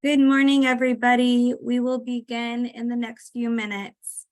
Good morning, everybody. We will begin in the next few minutes.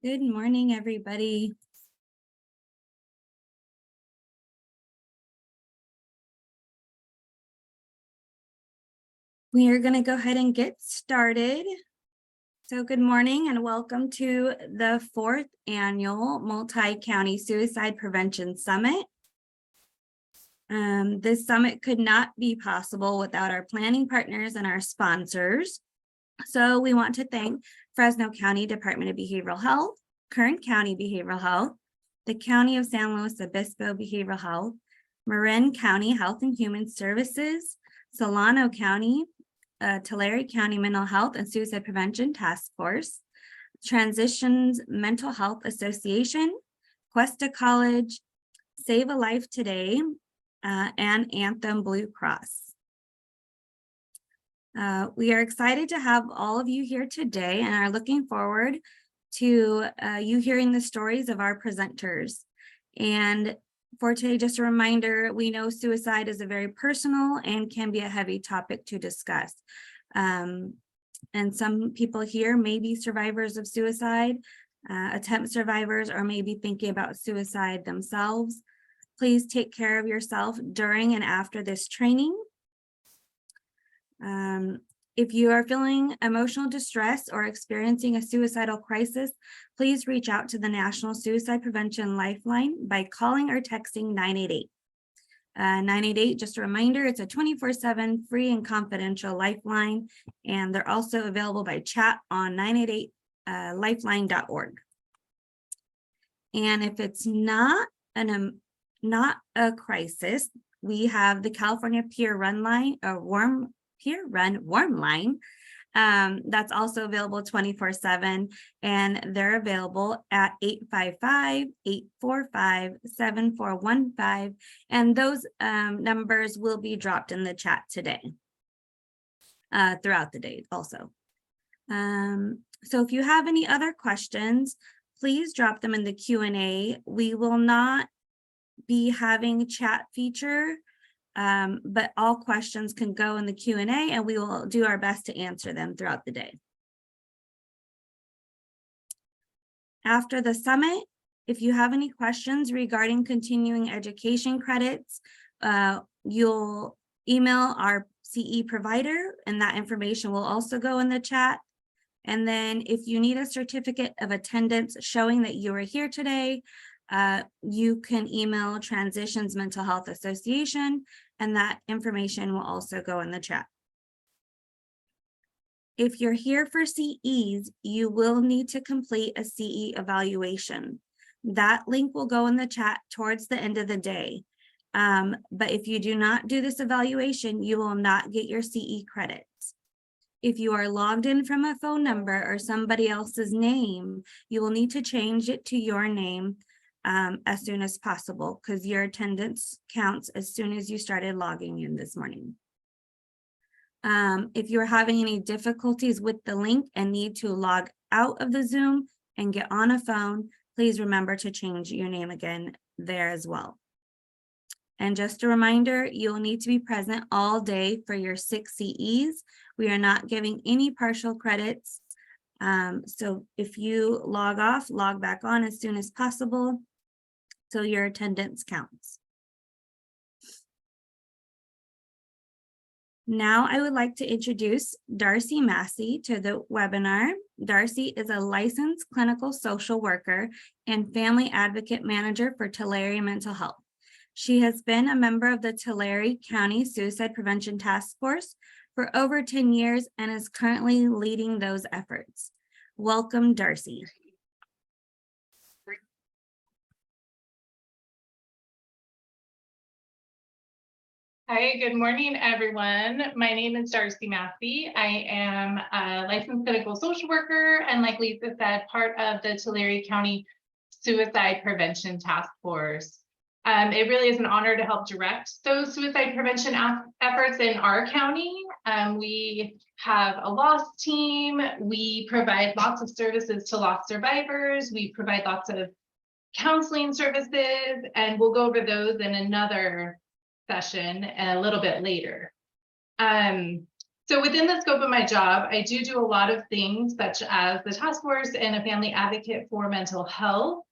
Good morning, everybody. We are going to go ahead and get started. So good morning and welcome to the 4th Annual Multi-County Suicide Prevention Summit. This summit could not be possible without our planning partners and our sponsors. So we want to thank Fresno County Department of Behavioral Health, Kern County Behavioral Health, the County of San Luis Obispo Behavioral Health, Marin County Health and Human Services, Solano County, Tulare County Mental Health and Suicide Prevention Task Force, Transitions Mental Health Association, Cuesta College, Save a Life Today, and Anthem Blue Cross. We are excited to have all of you here today and are looking forward to you hearing the stories of our presenters. And for today, just a reminder, we know suicide is a very personal and can be a heavy topic to discuss. And some people here may be survivors of suicide, attempt survivors, or maybe thinking about suicide themselves. Please take care of yourself during and after this training. If you are feeling emotional distress or experiencing a suicidal crisis, please reach out to the National Suicide Prevention Lifeline by calling or texting 988. 988, just a reminder, it's a 24/7 free and confidential lifeline, and they're also available by chat on 988lifeline.org. And if it's not a crisis, we have the California Peer Run Line, warm line. That's also available 24/7, and they're available at 855-845-7415, and those numbers will be dropped in the chat today, throughout the day also. So if you have any other questions, please drop them in the Q&A. We will not be having a chat feature, but all questions can go in the Q&A and we will do our best to answer them throughout the day. After the summit, if you have any questions regarding continuing education credits, you'll email our CE provider and that information will also go in the chat. And then if you need a certificate of attendance showing that you were here today, you can email Transitions Mental Health Association, and that information will also go in the chat. If you're here for CEs, you will need to complete a CE evaluation. That link will go in the chat towards the end of the day. But if you do not do this evaluation, you will not get your CE credits. If you are logged in from a phone number or somebody else's name, you will need to change it to your name as soon as possible, because your attendance counts as soon as you started logging in this morning. If you're having any difficulties with the link and need to log out of the Zoom and get on a phone, please remember to change your name again there as well. And just a reminder, you'll need to be present all day for your 6 CEs. We are not giving any partial credits. So if you log off, log back on as soon as possible, so your attendance counts. Now I would like to introduce Darcy Massey to the webinar. Darcy is a licensed clinical social worker and family advocate manager for Tulare Mental Health. She has been a member of the Tulare County Suicide Prevention Task Force for over 10 years and is currently leading those efforts. Welcome, Darcy. Hi, good morning, everyone. My name is Darcy Massey. I am a licensed clinical social worker and, like Lisa said, part of the Tulare County Suicide Prevention Task Force. It really is an honor to help direct those suicide prevention efforts in our county. We have a loss team. We provide lots of services to loss survivors. We provide lots of counseling services, and we'll go over those in another session a little bit later. So within the scope of my job, I do a lot of things such as the task force and a family advocate for mental health.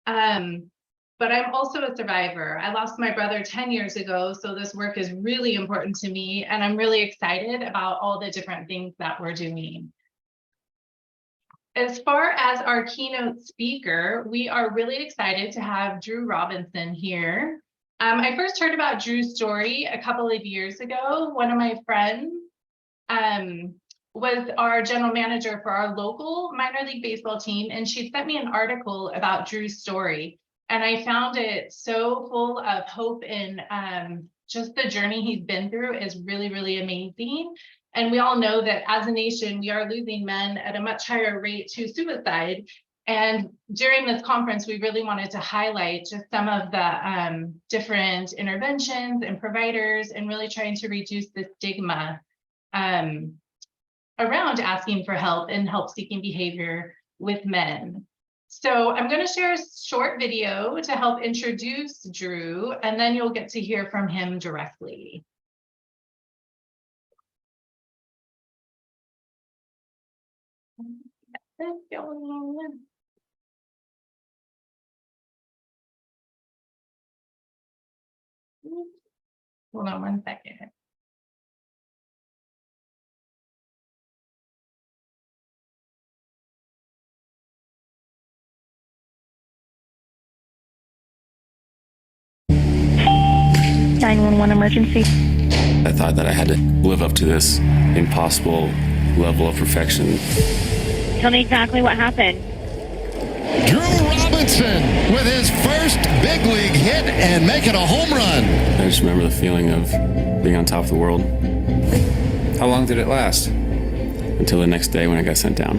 But I'm also a survivor. I lost my brother 10 years ago, so this work is really important to me, and I'm really excited about all the different things that we're doing. As far as our keynote speaker, we are really excited to have Drew Robinson here. I first heard about Drew's story a couple of years ago. One of my friends was our general manager for our local minor league baseball team, and she sent me an article about Drew's story. And I found it so full of hope, and just the journey he's been through is really, really amazing. And we all know that as a nation, we are losing men at a much higher rate to suicide. And during this conference, we really wanted to highlight just some of the different interventions and providers, and really trying to reduce the stigma around asking for help and help-seeking behavior with men. So I'm going to share a short video to help introduce Drew, and then you'll get to hear from him directly. Hold on one second. Emergency. I thought that I had to live up to this impossible level of perfection. Tell me exactly what happened. Drew Robinson with his first big league hit and making a home run. I just remember the feeling of being on top of the world. How long did it last? Until the next day when I got sent down.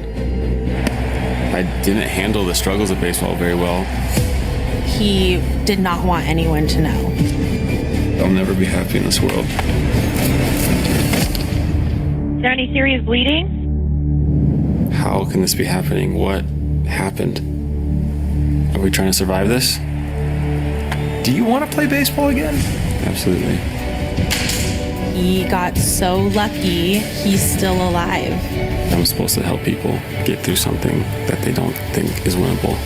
I didn't handle the struggles of baseball very well. He did not want anyone to know. I'll never be happy in this world. Is there any serious bleeding? How can this be happening? What happened? Are we trying to survive this? Do you want to play baseball again? Absolutely. He got so lucky, he's still alive. I'm supposed to help people get through something that they don't think is winnable.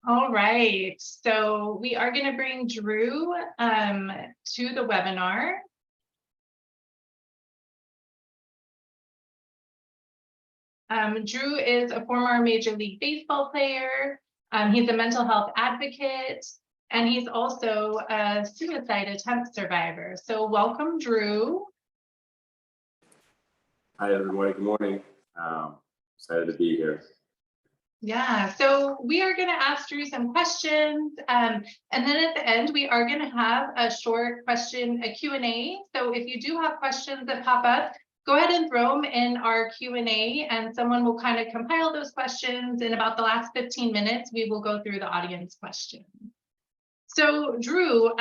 All right, so we are going to bring Drew to the webinar. Drew is a former Major League Baseball player. He's a mental health advocate, and he's also a suicide attempt survivor. So welcome, Drew. Hi, everyone. Good morning. Excited to be here. Yeah, so we are going to ask Drew some questions, and then at the end, we are going to have a short question, a Q&A. So if you do have questions that pop up, go ahead and throw them in our Q&A, and someone will kind of compile those questions. In about the last 15 minutes, we will go through the audience questions. So Drew,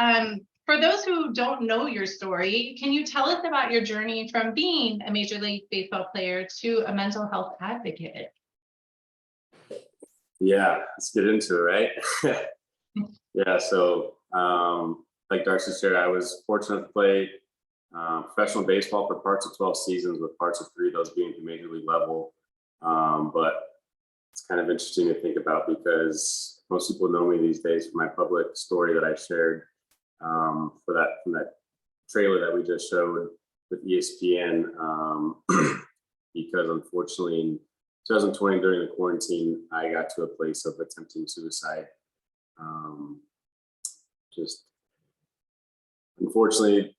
for those who don't know your story, can you tell us about your journey from being a Major League Baseball player to a mental health advocate? Yeah, let's get into it, right? Yeah, so like Darcy said, I was fortunate to play professional baseball for parts of 12 seasons, with parts of 3 of those being at the major league level. But it's kind of interesting to think about, because most people know me these days for my public story that I shared from that trailer that we just showed with ESPN, because unfortunately in 2020 during the quarantine, I got to a place of attempting suicide. Just unfortunately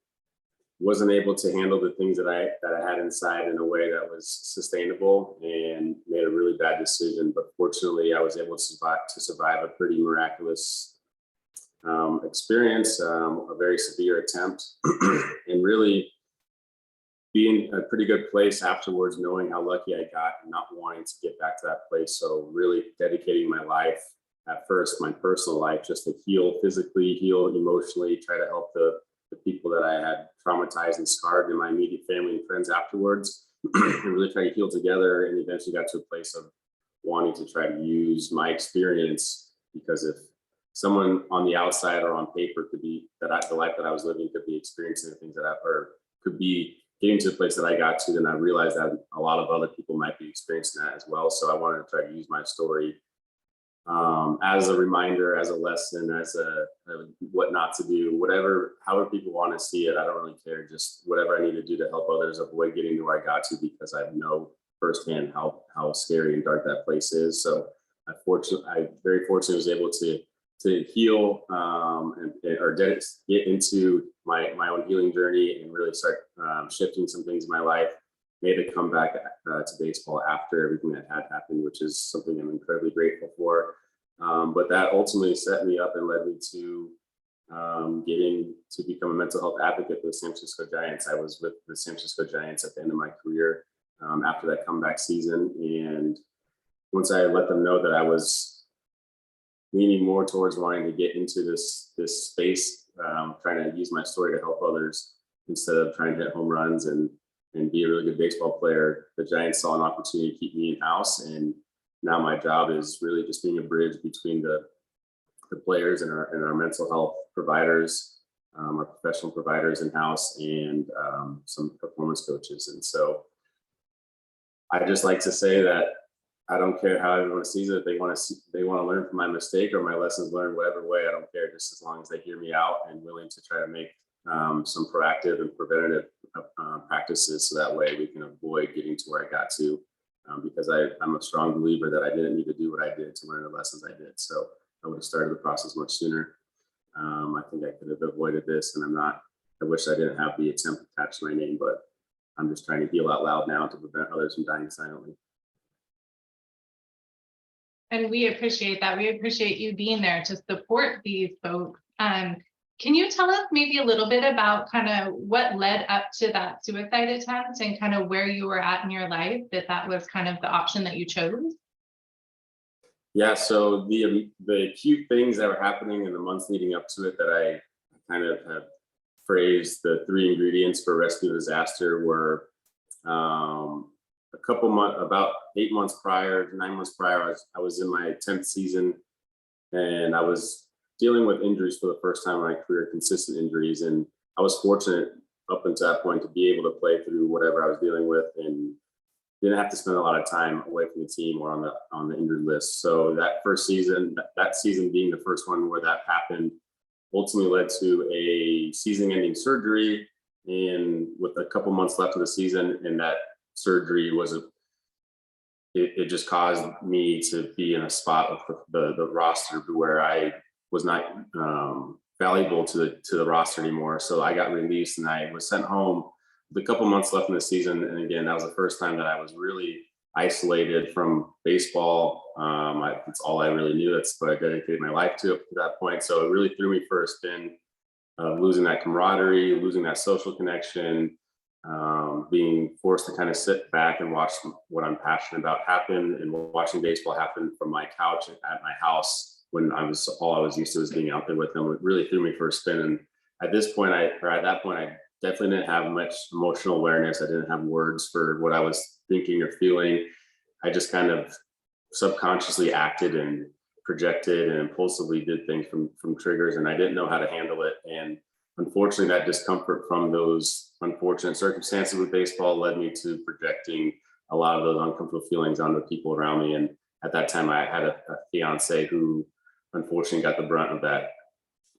wasn't able to handle the things that I had inside in a way that was sustainable, and made a really bad decision. But fortunately, I was able to survive a pretty miraculous experience, a very severe attempt, and really be in a pretty good place afterwards, knowing how lucky I got and not wanting to get back to that place. So really dedicating my life, at first my personal life, just to heal physically, heal emotionally, try to help the people that I had traumatized and scarred in my immediate family and friends afterwards, and really try to heal together. And eventually got to a place of wanting to try to use my experience, because someone on the outside or on paper could be the life that I was living could be experiencing the things that or could be getting to the place that I got to, then I realized that a lot of other people might be experiencing that as well. So I wanted to try to use my story as a reminder, as a lesson, as a what not to do, whatever, however people want to see it. I don't really care. Just whatever I need to do to help others avoid getting to where I got to, because I know firsthand how scary and dark that place is. So I very fortunately was able to heal or get into my own healing journey and really start shifting some things in my life. Made a comeback to baseball after everything that had happened, which is something I'm incredibly grateful for. But that ultimately set me up and led me to getting to become a mental health advocate for the San Francisco Giants. I was with the San Francisco Giants at the end of my career after that comeback season. And once I let them know that I was leaning more towards wanting to get into this space, trying to use my story to help others instead of trying to hit home runs and be a really good baseball player, the Giants saw an opportunity to keep me in-house. And now my job is really just being a bridge between the players and our mental health providers, our professional providers in-house, and some performance coaches. And so I just like to say that I don't care how everyone sees it. If they want to learn from my mistake or my lessons learned, whatever way, I don't care, just as long as they hear me out and willing to try to make some proactive and preventative practices, so that way we can avoid getting to where I got to, because I'm a strong believer that I didn't need to do what I did to learn the lessons I did. So I would have started the process much sooner. I think I could have avoided this, and I wish I didn't have the attempt attached to my name, but I'm just trying to heal out loud now to prevent others from dying silently. And we appreciate that. We appreciate you being there to support these folks. Can you tell us maybe a little bit about kind of what led up to that suicide attempt and kind of where you were at in your life, that was kind of the option that you chose? Yeah, so the acute things that were happening in the months leading up to it that I kind of have phrased the 3 ingredients for rescue disaster were about 8 months prior, 9 months prior, I was in my 10th season, and I was dealing with injuries for the first time in my career, consistent injuries. And I was fortunate up until that point to be able to play through whatever I was dealing with and didn't have to spend a lot of time away from the team or on the injured list. So that first season, that season being the first one where that happened, ultimately led to a season-ending surgery. And with a couple months left of the season, and that surgery it just caused me to be in a spot of the roster where I was not valuable to the roster anymore. So I got released and I was sent home with a couple months left in the season. And again, that was the first time that I was really isolated from baseball. It's all I really knew. That's what I dedicated my life to up to that point. So it really threw me for a spin, losing that camaraderie, losing that social connection, being forced to kind of sit back and watch what I'm passionate about happen, and watching baseball happen from my couch at my house when all I was used to was being out there with them. It really threw me for a spin. And at that point, I definitely didn't have much emotional awareness. I didn't have words for what I was thinking or feeling. I just kind of subconsciously acted and projected and impulsively did things from triggers, and I didn't know how to handle it. And unfortunately, that discomfort from those unfortunate circumstances with baseball led me to projecting a lot of those uncomfortable feelings onto the people around me. And at that time, I had a fiance who unfortunately got the brunt of that,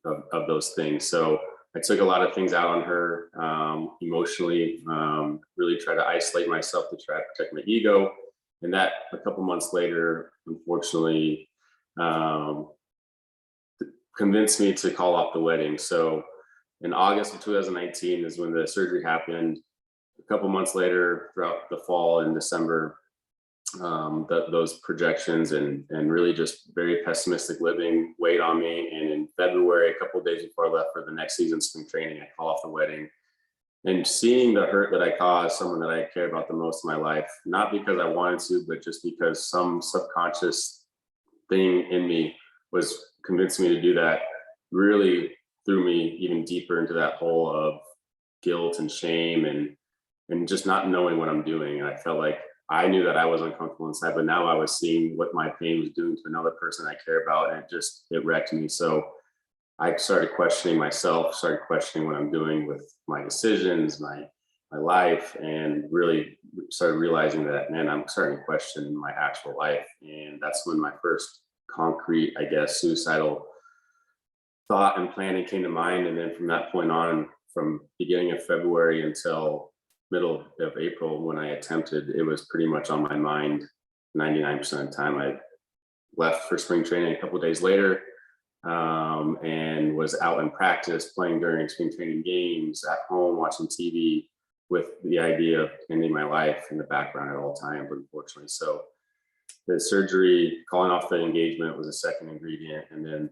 of those things. So I took a lot of things out on her emotionally, really tried to isolate myself to try to protect my ego. And that a couple months later, unfortunately, convinced me to call off the wedding. So in August of 2019 is when the surgery happened. A couple months later, throughout the fall and December, those projections and really just very pessimistic living weighed on me. And in February, a couple of days before I left for the next season spring training, I called off the wedding. And seeing the hurt that I caused someone that I care about the most in my life, not because I wanted to, but just because some subconscious thing in me was convincing me to do that, really threw me even deeper into that hole of guilt and shame and just not knowing what I'm doing. And I felt like I knew that I was uncomfortable inside, but now I was seeing what my pain was doing to another person I care about, and it wrecked me. So I started questioning myself, started questioning what I'm doing with my decisions, my life, and really started realizing that, man, I'm starting to question my actual life. And that's when my first concrete, I guess, suicidal thought and planning came to mind. And then from that point on, from beginning of February until middle of April, when I attempted, it was pretty much on my mind 99% of the time. I left for spring training a couple of days later, and was out in practice, playing during spring training games, at home watching TV, with the idea of ending my life in the background at all times, unfortunately. So the surgery, calling off the engagement, was a second ingredient. And then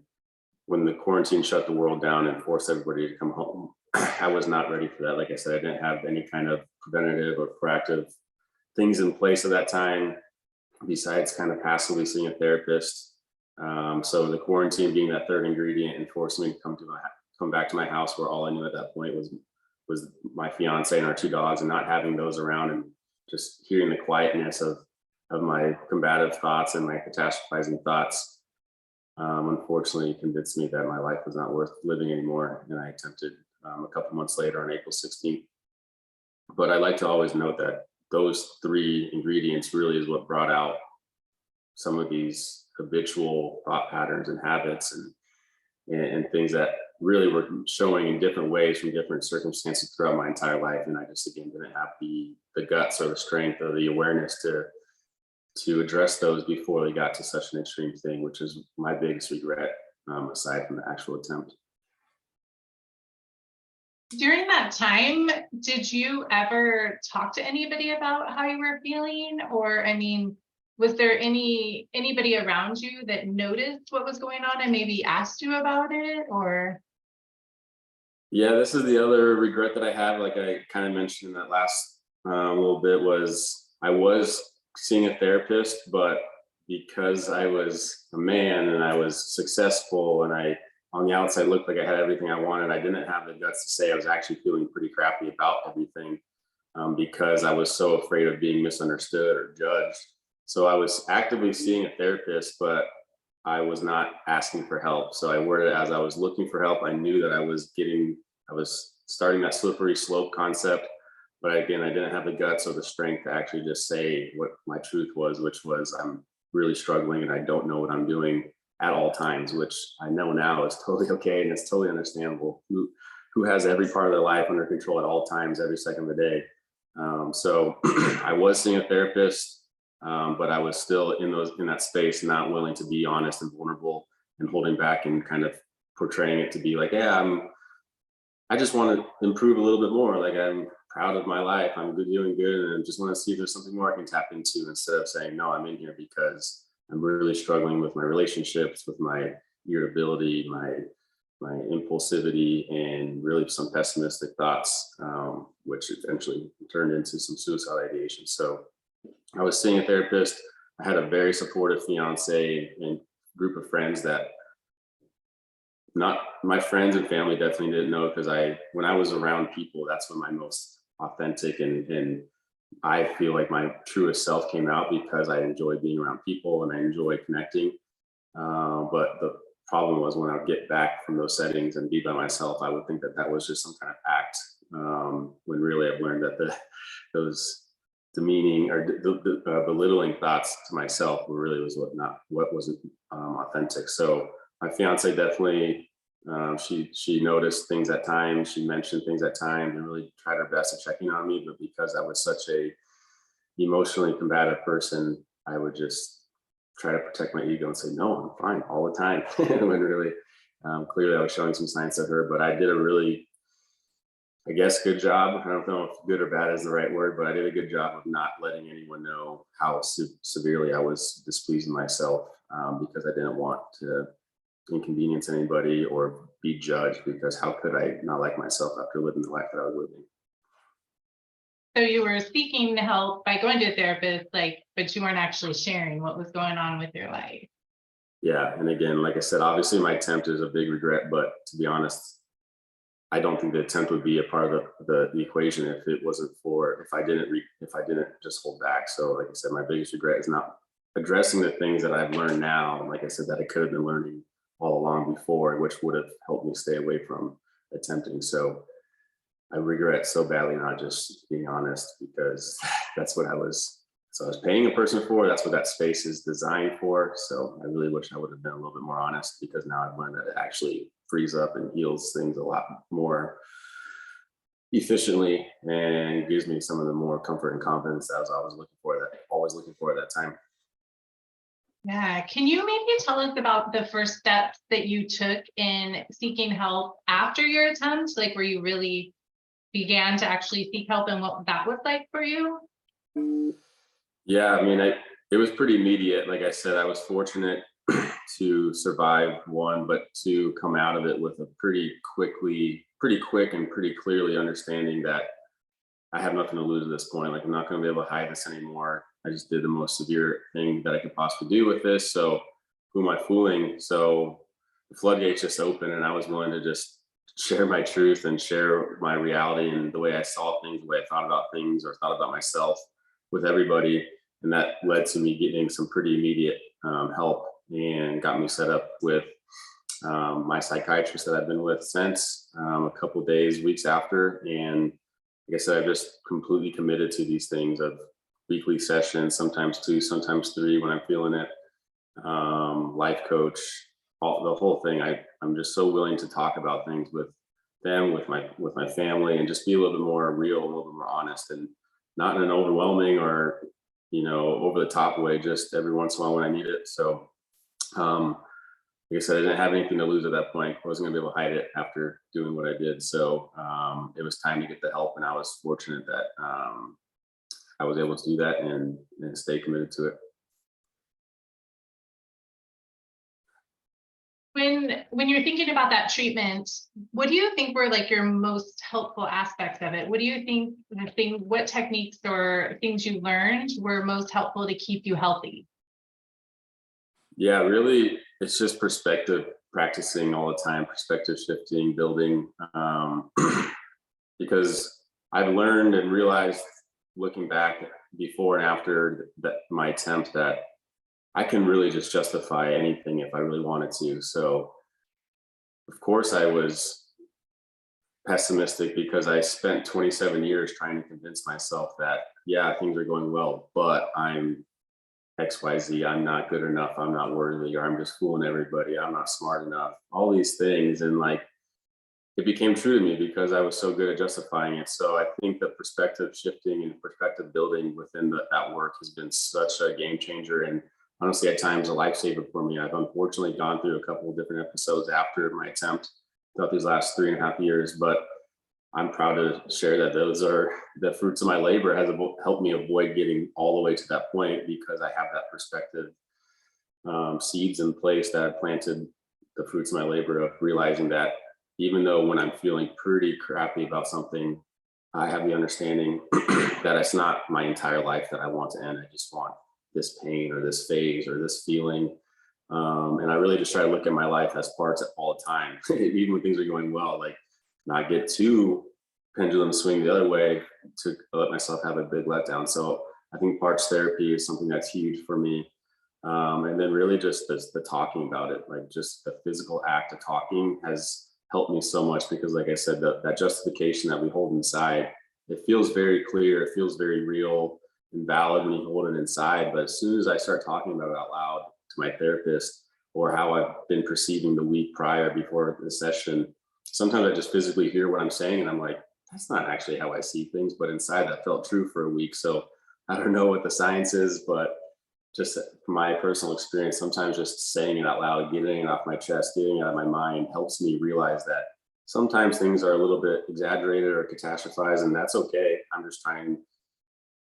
when the quarantine shut the world down and forced everybody to come home, I was not ready for that. Like I said, I didn't have any kind of preventative or proactive things in place at that time, besides kind of passively seeing a therapist. So the quarantine being that third ingredient and forcing me to come back to my house, where all I knew at that point was my fiance and our two dogs, and not having those around, and just hearing the quietness of my combative thoughts and my catastrophizing thoughts, unfortunately convinced me that my life was not worth living anymore. And I attempted a couple months later on April 16th. But I like to always note that those three ingredients really is what brought out some of these habitual thought patterns and habits and things that really were showing in different ways from different circumstances throughout my entire life. And I just, again, didn't have the guts or the strength or the awareness to address those before they got to such an extreme thing, which is my biggest regret, aside from the actual attempt. During that time, did you ever talk to anybody about how you were feeling? Or, I mean, was there anybody around you that noticed what was going on and maybe asked you about it? Or Yeah, this is the other regret that I have. Like I kind of mentioned in that last little bit, was I was seeing a therapist, but because I was a man and I was successful and I on the outside looked like I had everything I wanted, I didn't have the guts to say I was actually feeling pretty crappy about everything, because I was so afraid of being misunderstood or judged. So I was actively seeing a therapist, but I was not asking for help. So I worded it as I was looking for help. I knew that I was starting that slippery slope concept. But again, I didn't have the guts or the strength to actually just say what my truth was, which was I'm really struggling and I don't know what I'm doing at all times, which I know now is totally okay and it's totally understandable. Who has every part of their life under control at all times, every second of the day? So I was seeing a therapist, but I was still in that space, not willing to be honest and vulnerable, and holding back and kind of portraying it to be like, yeah, I just want to improve a little bit more. Like I'm proud of my life, I'm doing good, and I just want to see if there's something more I can tap into, instead of saying, no, I'm in here because I'm really struggling with my relationships, with my irritability, my impulsivity, and really some pessimistic thoughts, which eventually turned into some suicidal ideation. So I was seeing a therapist. I had a very supportive fiance and group of friends that not my friends and family definitely didn't know, because when I was around people, that's when my most authentic and I feel like my truest self came out, because I enjoy being around people and I enjoy connecting. But the problem was when I would get back from those settings and be by myself, I would think that that was just some kind of act, when really I've learned that those demeaning or the belittling thoughts to myself really was what wasn't authentic. So my fiance definitely, she noticed things at times, she mentioned things at times, and really tried her best at checking on me. But because I was such a emotionally combative person, I would just try to protect my ego and say, no, I'm fine all the time. When really, clearly I was showing some signs to her. But I did a really, I guess, good job. I don't know if good or bad is the right word, but I did a good job of not letting anyone know how severely I was displeasing myself, because I didn't want to inconvenience anybody or be judged, because how could I not like myself after living the life that I was living? so you were seeking help by going to a therapist, but you weren't actually sharing what was going on with your life. Yeah, and again, like I said, obviously my attempt is a big regret, but to be honest, I don't think the attempt would be a part of the equation if it wasn't for, if I didn't just hold back. So like I said, my biggest regret is not addressing the things that I've learned now. And like I said, that I could have been learning all along before, which would have helped me stay away from attempting. So I regret so badly not just being honest, because that's what I was paying a person for. That's what that space is designed for. So I really wish I would have been a little bit more honest, because now I've learned that it actually frees up and heals things a lot more efficiently and gives me some of the more comfort and confidence that I was always looking for at that time. Yeah, can you maybe tell us about the first steps that you took in seeking help after your attempt, like where you really began to actually seek help and what that was like for you? Yeah, I mean, it was pretty immediate. Like I said, I was fortunate to survive one, but to come out of it with a pretty quick and pretty clearly understanding that I have nothing to lose at this point. Like, I'm not going to be able to hide this anymore. I just did the most severe thing that I could possibly do with this. So who am I fooling? So the floodgates just opened, and I was willing to just share my truth and share my reality and the way I saw things, the way I thought about things or thought about myself with everybody. And that led to me getting some pretty immediate help, and got me set up with my psychiatrist that I've been with since, a couple of days, weeks after. And like I said, I've just completely committed to these things of weekly sessions, sometimes 2, sometimes 3 when I'm feeling it. Life coach, the whole thing. I'm just so willing to talk about things with them, with my family, and just be a little bit more real, a little bit more honest, and not in an overwhelming or over the top way, just every once in a while when I need it. So like I said, I didn't have anything to lose at that point. I wasn't gonna be able to hide it after doing what I did. So it was time to get the help, and I was fortunate that I was able to do that and stay committed to it. When you're thinking about that treatment, what do you think were like your most helpful aspects of it? What do you think what techniques or things you learned were most helpful to keep you healthy? Yeah, really, it's just perspective, practicing all the time, perspective shifting, building, because I've learned and realized, looking back before and after my attempt, that I can really just justify anything if I really wanted to. So of course I was pessimistic, because I spent 27 years trying to convince myself that, yeah, things are going well, but I'm XYZ, I'm not good enough, I'm not worthy, or I'm just fooling everybody, I'm not smart enough, all these things. And like, it became true to me because I was so good at justifying it. So I think the perspective shifting and perspective building within that work has been such a game changer, and honestly, at times a lifesaver for me. I've unfortunately gone through a couple of different episodes after my attempt throughout these last 3.5 years, but I'm proud to share that those are the fruits of my labor, has helped me avoid getting all the way to that point, because I have that perspective, seeds in place that have planted the fruits of my labor of realizing that even though when I'm feeling pretty crappy about something, I have the understanding that it's not my entire life that I want to end. I just want this pain or this phase or this feeling. And I really just try to look at my life as parts all the time, even when things are going well, like not get too pendulum swing the other way to let myself have a big letdown. So I think parts therapy is something that's huge for me. And then really just the talking about it, like just the physical act of talking has helped me so much, because like I said, that justification that we hold inside, it feels very clear, it feels very real and valid when you hold it inside. But as soon as I start talking about it out loud to my therapist, or how I've been perceiving the week prior before the session, sometimes I just physically hear what I'm saying and I'm like, that's not actually how I see things. But inside that felt true for a week. So I don't know what the science is, but just from my personal experience, sometimes just saying it out loud, getting it off my chest, getting it out of my mind helps me realize that sometimes things are a little bit exaggerated or catastrophized, and that's okay. I'm just trying,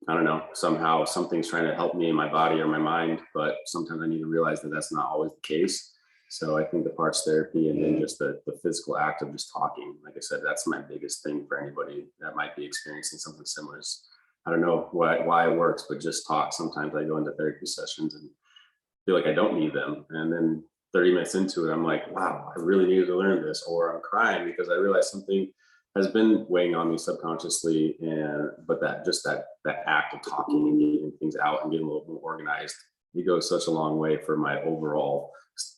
I don't know, somehow something's trying to help me in my body or my mind, but sometimes I need to realize that that's not always the case. So I think the parts therapy and then just the physical act of just talking, like I said, that's my biggest thing for anybody that might be experiencing something similar. I don't know why it works, but just talk. Sometimes I go into therapy sessions and feel like I don't need them. And then 30 minutes into it, I'm like, wow, I really needed to learn this, or I'm crying because I realized something has been weighing on me subconsciously. But that act of talking and getting things out and getting a little more organized, it goes such a long way for my overall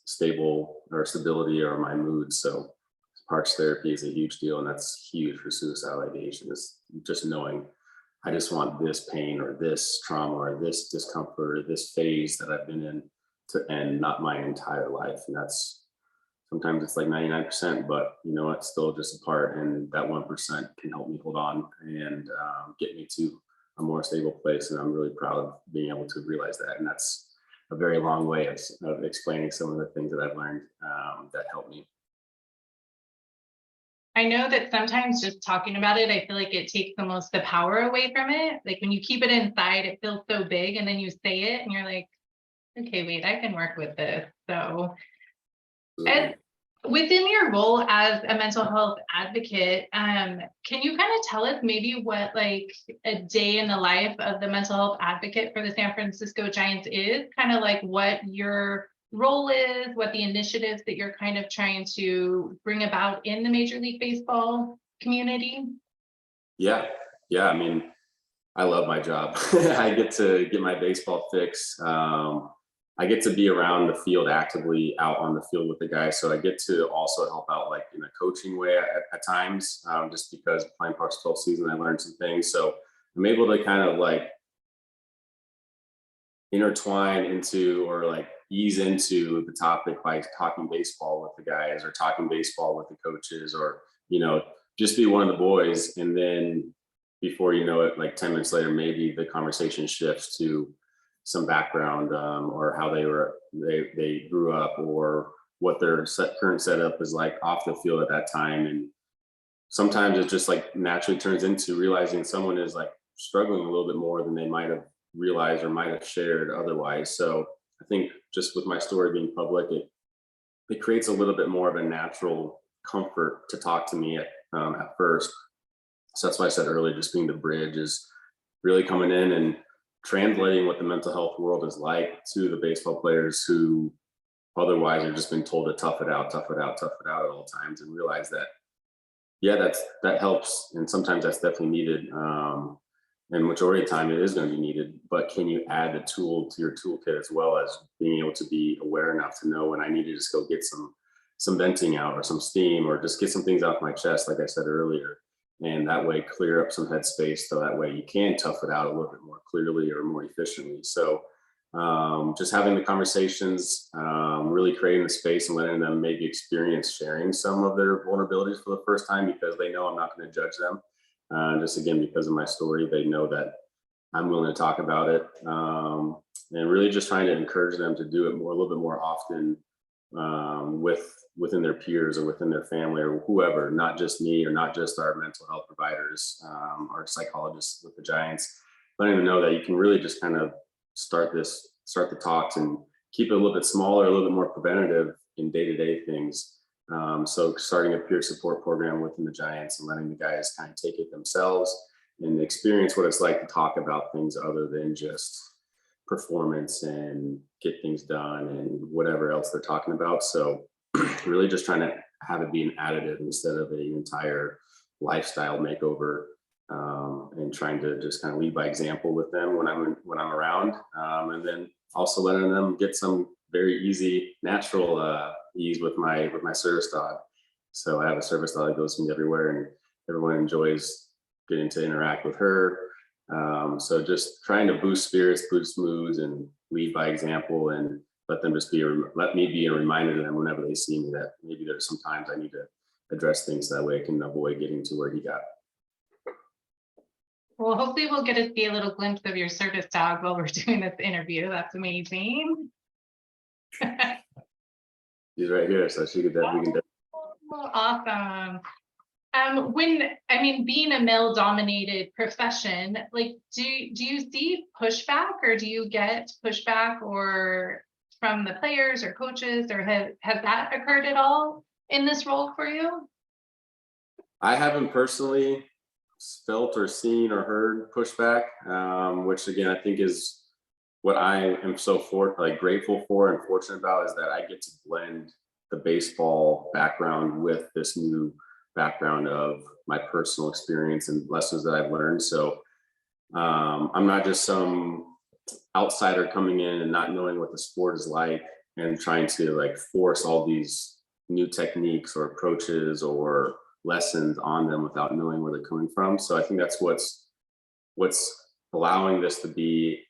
stability or my mood. So parts therapy is a huge deal, and that's huge for suicidal ideation, is just knowing I just want this pain or this trauma or this discomfort or this phase that I've been in to end, not my entire life. And that's sometimes it's like 99%, but it's still just a part, and that 1% can help me hold on and get me to a more stable place. And I'm really proud of being able to realize that. And that's a very long way of explaining some of the things that I've learned that help me. I know that sometimes just talking about it, I feel like it takes almost the power away from it. Like when you keep it inside, it feels so big, and then you say it and you're like, okay, wait, I can work with this. So and within your role as a mental health advocate, can you kind of tell us maybe what like a day in the life of the mental health advocate for the San Francisco Giants is? Kind of like what your role is, what the initiatives that you're kind of trying to bring about in the Major League Baseball community? Yeah. I mean, I love my job. I get to get my baseball fix. I get to be around the field, actively out on the field with the guys. So I get to also help out like in a coaching way at times, just because playing Parks 12 season, I learned some things. So I'm able to kind of like intertwine into or like ease into the topic by talking baseball with the guys or talking baseball with the coaches, or just be one of the boys. And then before you know it, like 10 minutes later, maybe the conversation shifts to some background or how they grew up, or what their current setup is like off the field at that time. And sometimes it just like naturally turns into realizing someone is like struggling a little bit more than they might have realized or might have shared otherwise. So I think just with my story being public, it creates a little bit more of a natural comfort to talk to me at first. So that's why I said earlier, just being the bridge is really coming in and translating what the mental health world is like to the baseball players who otherwise have just been told to tough it out at all times, and realize that, yeah, that helps. And sometimes that's definitely needed. And majority of the time it is going to be needed, but can you add the tool to your toolkit, as well as being able to be aware enough to know when I need to just go get some venting out or some steam, or just get some things off my chest, like I said earlier. And that way clear up some headspace, so that way you can tough it out a little bit more clearly or more efficiently. So just having the conversations, really creating the space and letting them maybe experience sharing some of their vulnerabilities for the first time, because they know I'm not going to judge them. Just again, because of my story, they know that I'm willing to talk about it, and really just trying to encourage them to do it a little bit more often within their peers or within their family or whoever, not just me or not just our mental health providers, our psychologists with the Giants, letting them know that you can really just kind of start the talks and keep it a little bit smaller, a little bit more preventative in day-to-day things. So starting a peer support program within the Giants and letting the guys kind of take it themselves and experience what it's like to talk about things other than just performance and get things done and whatever else they're talking about. So really just trying to have it be an additive instead of an entire lifestyle makeover, and trying to just kind of lead by example with them when I'm around, and then also letting them get some very easy, natural ease with my service dog. So I have a service dog that goes with me everywhere, and everyone enjoys getting to interact with her. So just trying to boost spirits, boost moods, and lead by example, and let me be a reminder to them whenever they see me that maybe there's some times I need to address things, that way I can avoid getting to where he got. Well, hopefully we'll get to see a little glimpse of your service dog while we're doing this interview. That's amazing. She's right here, so we can. Awesome. Being a male-dominated profession, like, do you see pushback, or do you get pushback or from the players or coaches, or has that occurred at all in this role for you? I haven't personally felt or seen or heard pushback, which again I think is what I am so grateful for and fortunate about is that I get to blend the baseball background with this new background of my personal experience and lessons that I've learned. So I'm not just some outsider coming in and not knowing what the sport is like and trying to like force all these new techniques or approaches or lessons on them without knowing where they're coming from. So I think that's what's allowing this to be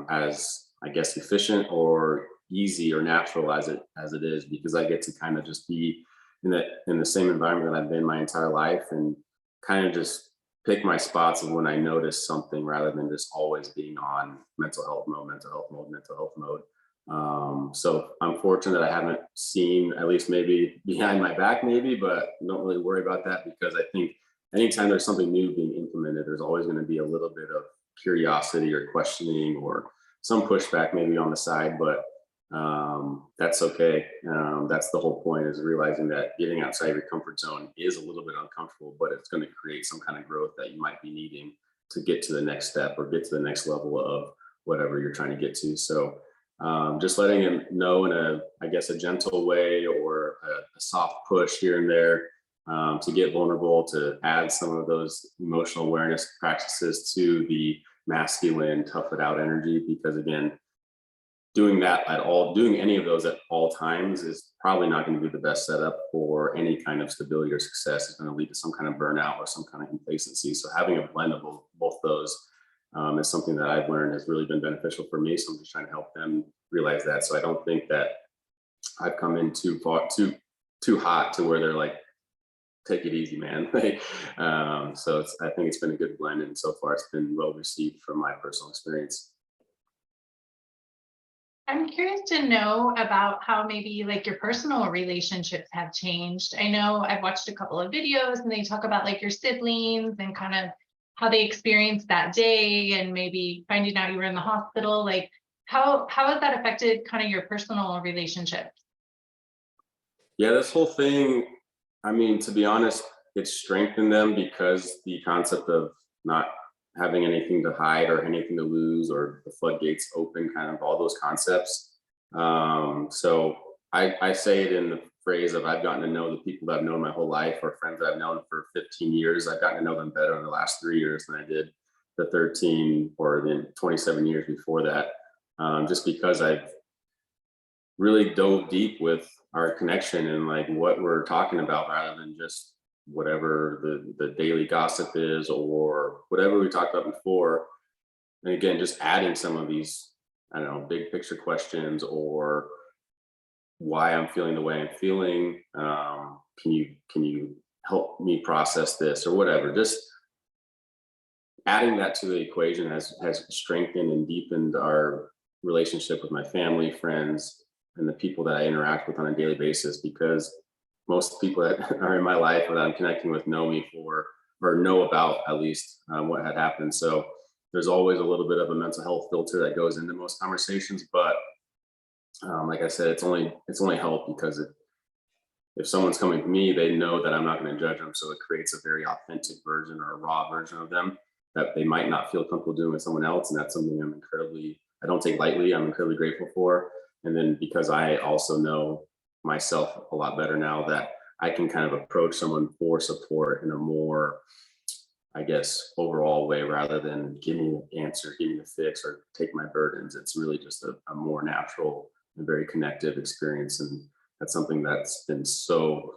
as, I guess, efficient or easy or natural as it is, because I get to kind of just be in the same environment that I've been my entire life and kind of just pick my spots of when I notice something rather than just always being on mental health mode. So I'm fortunate that I haven't seen, at least maybe behind my back maybe, but don't really worry about that, because I think anytime there's something new being implemented, there's always going to be a little bit of curiosity or questioning or some pushback maybe on the side, but that's okay. That's the whole point, is realizing that getting outside your comfort zone is a little bit uncomfortable, but it's going to create some kind of growth that you might be needing to get to the next step or get to the next level of whatever you're trying to get to. So just letting him know in a gentle way or a soft push here and there to get vulnerable, to add some of those emotional awareness practices to the masculine, tough it out energy, because again, doing any of those at all times is probably not going to be the best setup for any kind of stability or success. It's going to lead to some kind of burnout or some kind of complacency. So having a blend of both those is something that I've learned has really been beneficial for me. So I'm just trying to help them realize that. So I don't think that I've come in too hot to where they're like, take it easy, man. So I think it's been a good blend, and so far it's been well received from my personal experience. I'm curious to know about how maybe like your personal relationships have changed. I know I've watched a couple of videos and they talk about like your siblings and kind of how they experienced that day and maybe finding out you were in the hospital. Like how has that affected kind of your personal relationships? Yeah, this whole thing, I mean, to be honest, it's strengthened them, because the concept of not having anything to hide or anything to lose, or the floodgates open, kind of all those concepts. So I say it in the phrase of, I've gotten to know the people that I've known my whole life, or friends that I've known for 15 years. I've gotten to know them better in the last 3 years than I did the 13 or the 27 years before that. Just because I've really dove deep with our connection and like what we're talking about, rather than just whatever the daily gossip is or whatever we talked about before. And again, just adding some of these, I don't know, big picture questions, or why I'm feeling the way I'm feeling. Can you help me process this, or whatever? Just adding that to the equation has strengthened and deepened our relationship with my family, friends, and the people that I interact with on a daily basis, because most people that are in my life that I'm connecting with know me for, or know about at least what had happened. So there's always a little bit of a mental health filter that goes into most conversations. But like I said, it's only helped, because if someone's coming to me, they know that I'm not going to judge them. So it creates a very authentic version, or a raw version of them, that they might not feel comfortable doing with someone else. And that's something I don't take lightly. I'm incredibly grateful for. And then because I also know myself a lot better now, that I can kind of approach someone for support in a more, I guess, overall way, rather than give me an answer, give me a fix, or take my burdens. It's really just a more natural and very connective experience. And that's something that's been so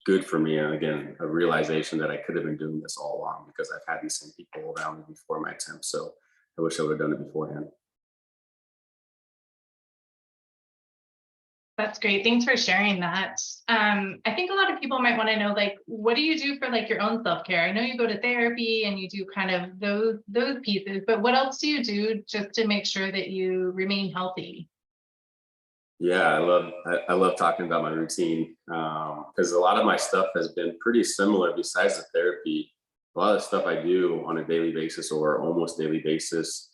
good for me. And again, a realization that I could have been doing this all along, because I've had these same people around me before my attempt. So I wish I would have done it beforehand. That's great. Thanks for sharing that. I think a lot of people might want to know, like, what do you do for like your own self-care? I know you go to therapy and you do kind of those pieces, but what else do you do just to make sure that you remain healthy? Yeah, I love talking about my routine, because a lot of my stuff has been pretty similar. Besides the therapy, a lot of the stuff I do on a daily basis or almost daily basis,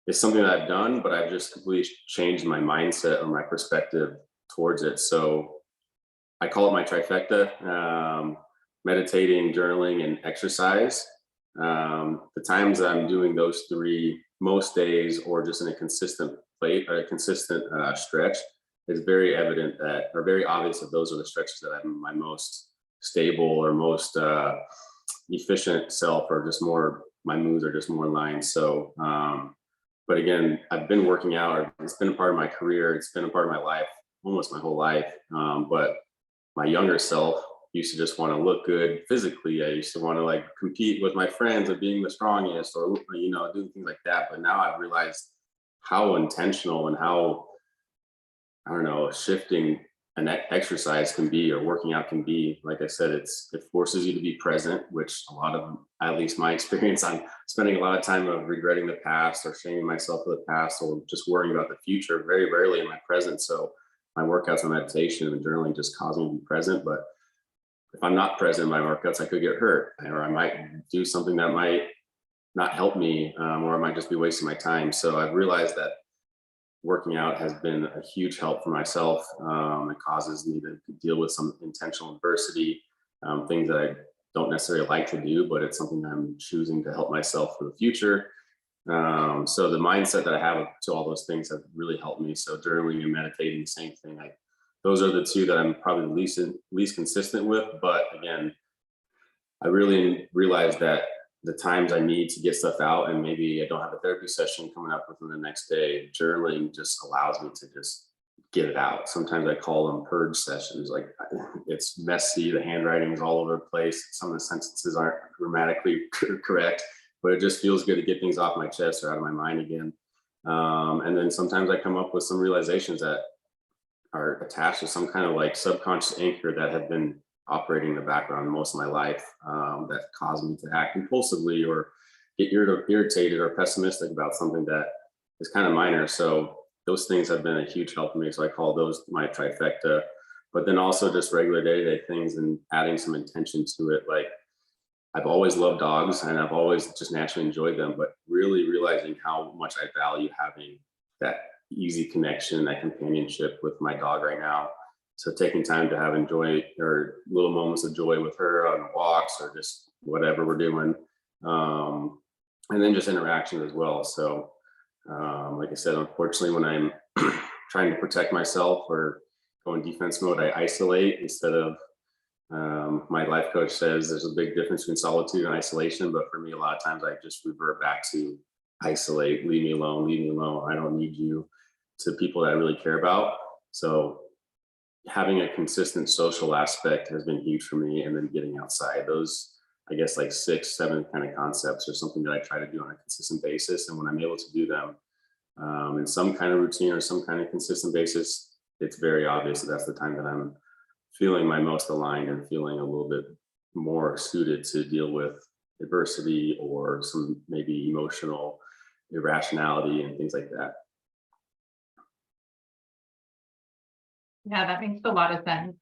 it's something that I've done, but I've just completely changed my mindset or my perspective towards it. So I call it my trifecta: meditating, journaling, and exercise. The times I'm doing those three most days or just in a consistent plate or a consistent stretch, it's very evident that, or very obvious that those are the stretches that I'm my most stable or most efficient self, or just more, my moods are just more in line. So, but again, I've been working out, it's been a part of my career, it's been a part of my life, almost my whole life. But my younger self used to just want to look good physically. I used to want to like compete with my friends of being the strongest, or, you know, doing things like that. But now I've realized how intentional and how, I don't know, shifting an exercise can be, or working out can be. Like I said, it forces you to be present, which a lot of, at least my experience, I'm spending a lot of time of regretting the past or shaming myself for the past, or just worrying about the future, very rarely in my present. So my workouts and meditation and journaling just cause me to be present. But if I'm not present in my workouts, I could get hurt, or I might do something that might not help me, or I might just be wasting my time. So I've realized that working out has been a huge help for myself. It causes me to deal with some intentional adversity, things that I don't necessarily like to do, but it's something that I'm choosing to help myself for the future. So the mindset that I have to all those things have really helped me. So journaling and meditating, same thing. Those are the two that I'm probably the least consistent with. But again, I really realized that the times I need to get stuff out, and maybe I don't have a therapy session coming up within the next day, journaling just allows me to just get it out. Sometimes I call them purge sessions. Like, it's messy, the handwriting is all over the place, some of the sentences aren't grammatically correct, but it just feels good to get things off my chest or out of my mind again. And then sometimes I come up with some realizations that are attached to some kind of like subconscious anchor that have been operating in the background most of my life, that caused me to act impulsively or get irritated or pessimistic about something that is kind of minor. So those things have been a huge help for me. So I call those my trifecta. But then also just regular day-to-day things and adding some intention to it. Like, I've always loved dogs and I've always just naturally enjoyed them, but really realizing how much I value having that easy connection, that companionship with my dog right now. So taking time to have enjoy, or little moments of joy with her on walks or just whatever we're doing. And then just interaction as well. So like I said, unfortunately, when I'm trying to protect myself or go in defense mode, I isolate instead of, my life coach says there's a big difference between solitude and isolation. But for me, a lot of times I just revert back to isolate, leave me alone, I don't need you, to people that I really care about. So having a consistent social aspect has been huge for me. And then getting outside, those, I guess, like 6, 7 kind of concepts are something that I try to do on a consistent basis. And when I'm able to do them in some kind of routine or some kind of consistent basis, it's very obvious that that's the time that I'm feeling my most aligned and feeling a little bit more suited to deal with adversity or some maybe emotional irrationality and things like that. Yeah, that makes a lot of sense.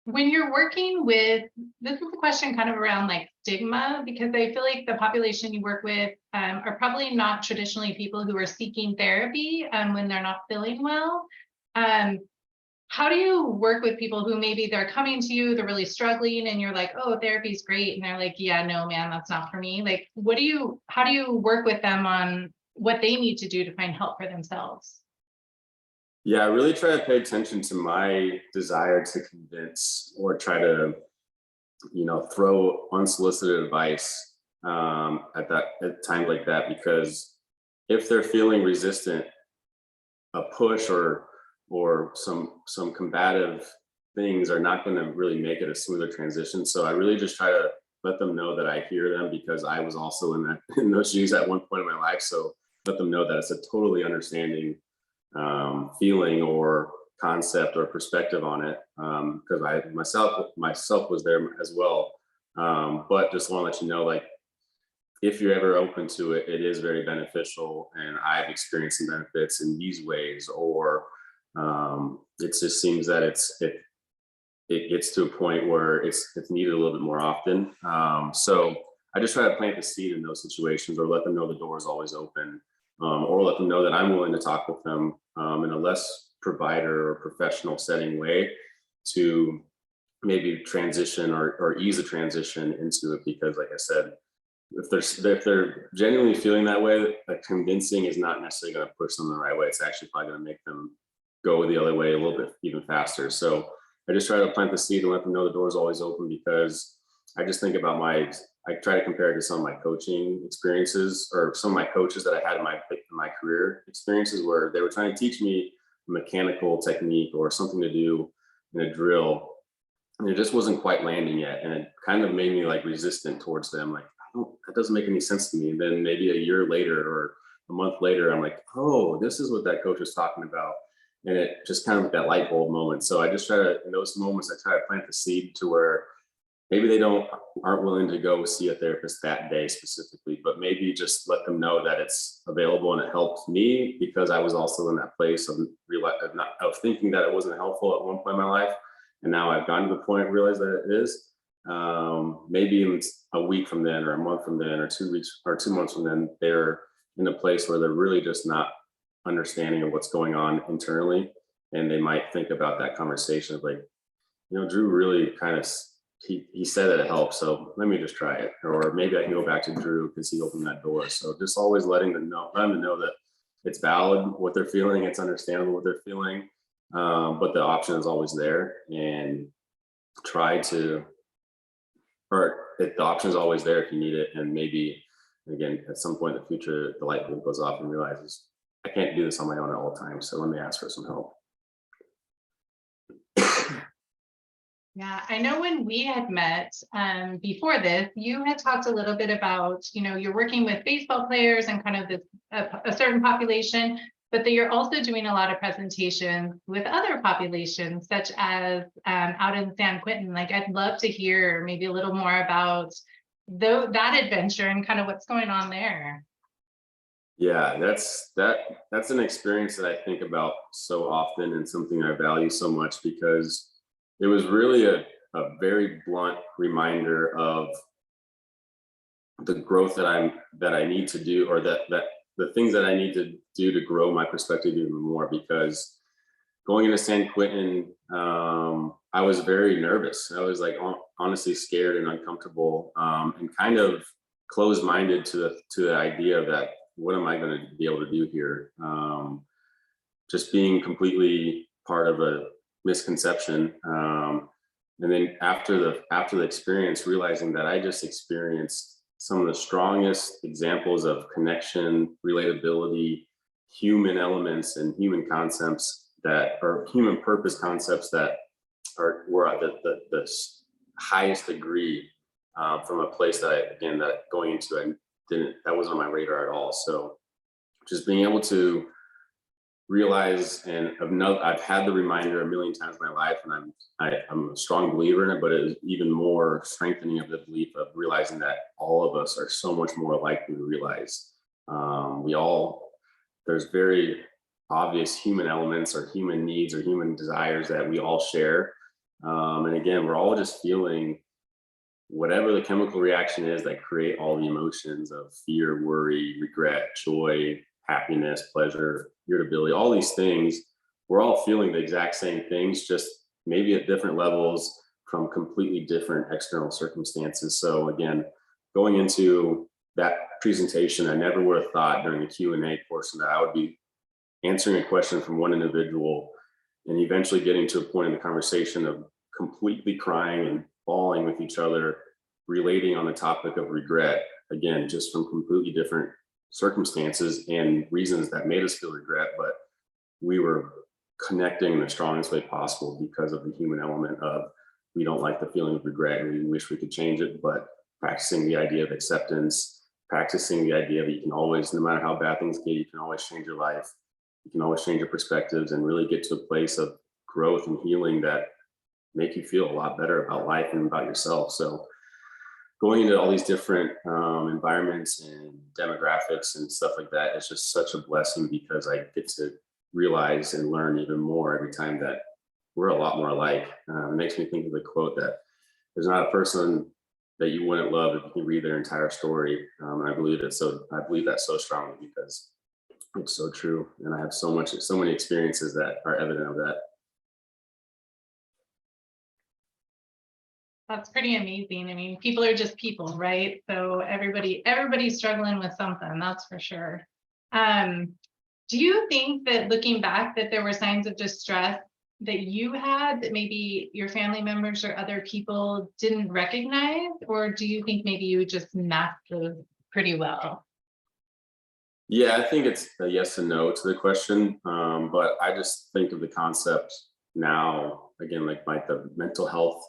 When you're working with, this is a question kind of around like stigma, because I feel like the population you work with are probably not traditionally people who are seeking therapy when they're not feeling well. How do you work with people who maybe they're coming to you, they're really struggling, and you're like, oh, therapy's great, and they're like, yeah, no, man, that's not for me. Like, how do you work with them on what they need to do to find help for themselves? Yeah, I really try to pay attention to my desire to convince or try to, throw unsolicited advice at times like that, because if they're feeling resistant, a push or some combative things are not going to really make it a smoother transition. So I really just try to let them know that I hear them, because I was also in those shoes at one point in my life. So let them know that it's a totally understanding feeling or concept or perspective on it, because I myself was there as well. But just want to let you know, like, if you're ever open to it, it is very beneficial, and I've experienced some benefits in these ways. Or it just seems that it gets to a point where it's needed a little bit more often. So I just try to plant the seed in those situations, or let them know the door is always open, or let them know that I'm willing to talk with them in a less provider or professional setting way to maybe transition or ease the transition into it. Because like I said, if they're genuinely feeling that way, like convincing is not necessarily going to push them the right way. It's actually probably going to make them go the other way a little bit even faster. So I just try to plant the seed and let them know the door is always open, because I just think about I try to compare it to some of my coaching experiences, or some of my coaches that I had in my career experiences, where they were trying to teach me a mechanical technique or something to do in a drill. And it just wasn't quite landing yet. And it kind of made me like resistant towards them. Like, that doesn't make any sense to me. And then maybe a year later or a month later, I'm like, oh, this is what that coach was talking about. And it just kind of that light bulb moment. So I just try to, in those moments, I try to plant the seed to where maybe they aren't willing to go see a therapist that day specifically, but maybe just let them know that it's available. And it helped me because I was also in that place of thinking that it wasn't helpful at one point in my life. And now I've gotten to the point, realize that it is. Maybe in a week from then, or a month from then, or 2 weeks or 2 months from then, they're in a place where they're really just not understanding of what's going on internally. And they might think about that conversation of like, Drew really kind of, he said that it helps, so let me just try it. Or maybe I can go back to Drew because he opened that door. So just always letting them know that it's valid what they're feeling, it's understandable what they're feeling. But the option is always there, and the option is always there if you need it. And maybe, again, at some point in the future, the light bulb goes off and realizes, I can't do this on my own at all times. So let me ask for some help. Yeah, I know when we had met before this, you had talked a little bit about, you're working with baseball players and kind of this a certain population, but that you're also doing a lot of presentations with other populations, such as out in San Quentin. Like, I'd love to hear maybe a little more about that adventure and kind of what's going on there. Yeah, that's an experience that I think about so often, and something I value so much, because it was really a very blunt reminder of the growth that I need to do, or that the things that I need to do to grow my perspective even more. Because going into San Quentin, I was very nervous. I was like honestly scared and uncomfortable, and kind of closed-minded to the idea that, what am I going to be able to do here? Just being completely part of a misconception. And then after the experience, realizing that I just experienced some of the strongest examples of connection, relatability, human elements, and human concepts that are human purpose concepts that were at the highest degree, from a place that going into, that wasn't on my radar at all. So just being able to realize, and I've had the reminder a million times in my life, and I'm a strong believer in it, but it is even more strengthening of the belief of realizing that all of us are so much more alike than we realize. There's very obvious human elements, or human needs, or human desires that we all share. And again, we're all just feeling whatever the chemical reaction is that create all the emotions of fear, worry, regret, joy, happiness, pleasure, irritability, all these things. We're all feeling the exact same things, just maybe at different levels from completely different external circumstances. So again, going into that presentation, I never would have thought during the Q&A portion that I would be answering a question from one individual and eventually getting to a point in the conversation of completely crying and bawling with each other, relating on the topic of regret, again, just from completely different circumstances and reasons that made us feel regret, but we were connecting in the strongest way possible because of the human element of, we don't like the feeling of regret and we wish we could change it, but practicing the idea of acceptance, practicing the idea that you can always, no matter how bad things get, you can always change your life, you can always change your perspectives, and really get to a place of growth and healing that make you feel a lot better about life and about yourself. So going into all these different environments and demographics and stuff like that is just such a blessing, because I get to realize and learn even more every time that we're a lot more alike. It makes me think of the quote that there's not a person that you wouldn't love if you can read their entire story. And I believe that so strongly, because it's so true. And I have so many experiences that are evident of that. That's pretty amazing. I mean, people are just people, right? So everybody's struggling with something, that's for sure. Do you think that looking back that there were signs of distress that you had that maybe your family members or other people didn't recognize? Or do you think maybe you just masked those pretty well? Yeah, I think it's a yes and no to the question. But I just think of the concept now, again, like the mental health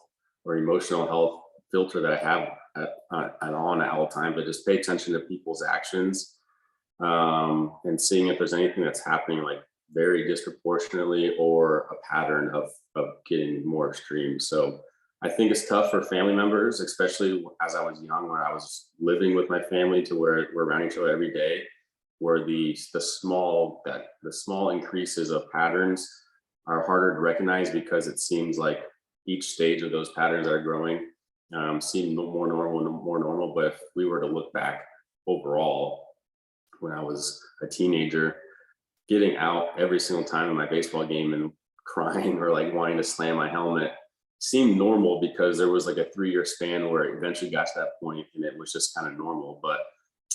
or emotional health filter that I have at on at all time, but just pay attention to people's actions, and seeing if there's anything that's happening like very disproportionately or a pattern of getting more extreme. So I think it's tough for family members, especially as I was young, where I was living with my family to where we're around each other every day, where the small increases of patterns are harder to recognize because it seems like each stage of those patterns that are growing seem more normal and more normal. But if we were to look back overall, when I was a teenager, getting out every single time in my baseball game and crying or like wanting to slam my helmet seemed normal because there was like a 3-year span where it eventually got to that point and it was just kind of normal. But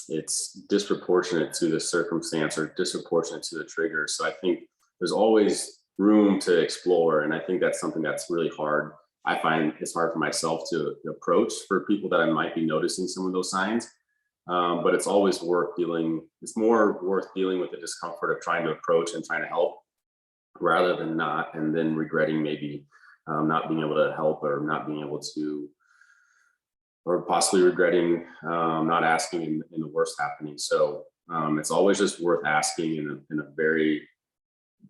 it's disproportionate to the circumstance or disproportionate to the trigger. So I think there's always room to explore. And I think that's something that's really hard. I find it's hard for myself to approach for people that I might be noticing some of those signs. But it's always worth dealing. It's more worth dealing with the discomfort of trying to approach and trying to help rather than not, and then regretting maybe not being able to help or not being able to, or possibly regretting not asking in the worst happening. So it's always just worth asking in a very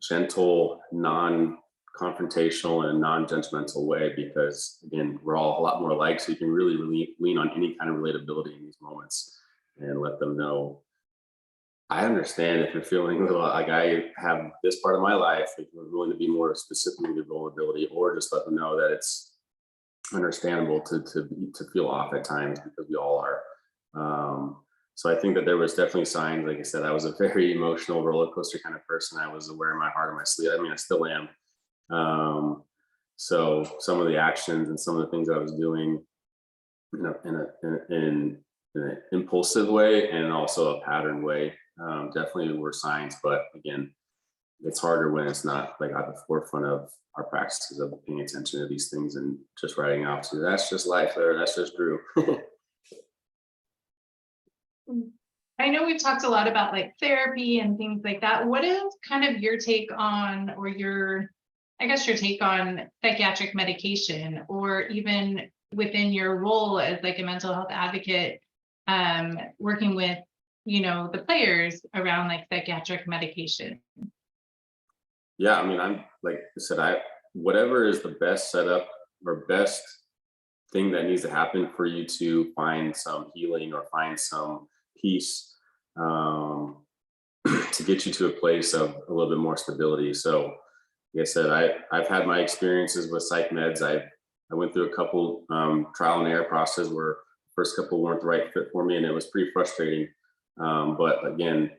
gentle, non-confrontational and non-judgmental way, because again, we're all a lot more alike. So you can really lean on any kind of relatability in these moments and let them know, I understand if you're feeling a little like I have this part of my life, if you're willing to be more specific with your vulnerability, or just let them know that it's understandable to feel off at times, because we all are. So I think that there was definitely signs. Like I said, I was a very emotional roller coaster kind of person. I was aware of my heart on my sleeve. I mean, I still am. So some of the actions and some of the things I was doing, in an impulsive way and also a pattern way, definitely were signs. But again, it's harder when it's not like at the forefront of our practices of paying attention to these things and just writing off to that's just life, or that's just Drew. I know we've talked a lot about like therapy and things like that. What is kind of your take on, or your take on psychiatric medication, or even within your role as like a mental health advocate, working with, the players around like psychiatric medication? Yeah, I mean, I'm like I said, whatever is the best setup or best thing that needs to happen for you to find some healing or find some peace, to get you to a place of a little bit more stability. So like I said, I've had my experiences with psych meds. I went through a couple trial and error process where first couple weren't the right fit for me, and it was pretty frustrating. But again,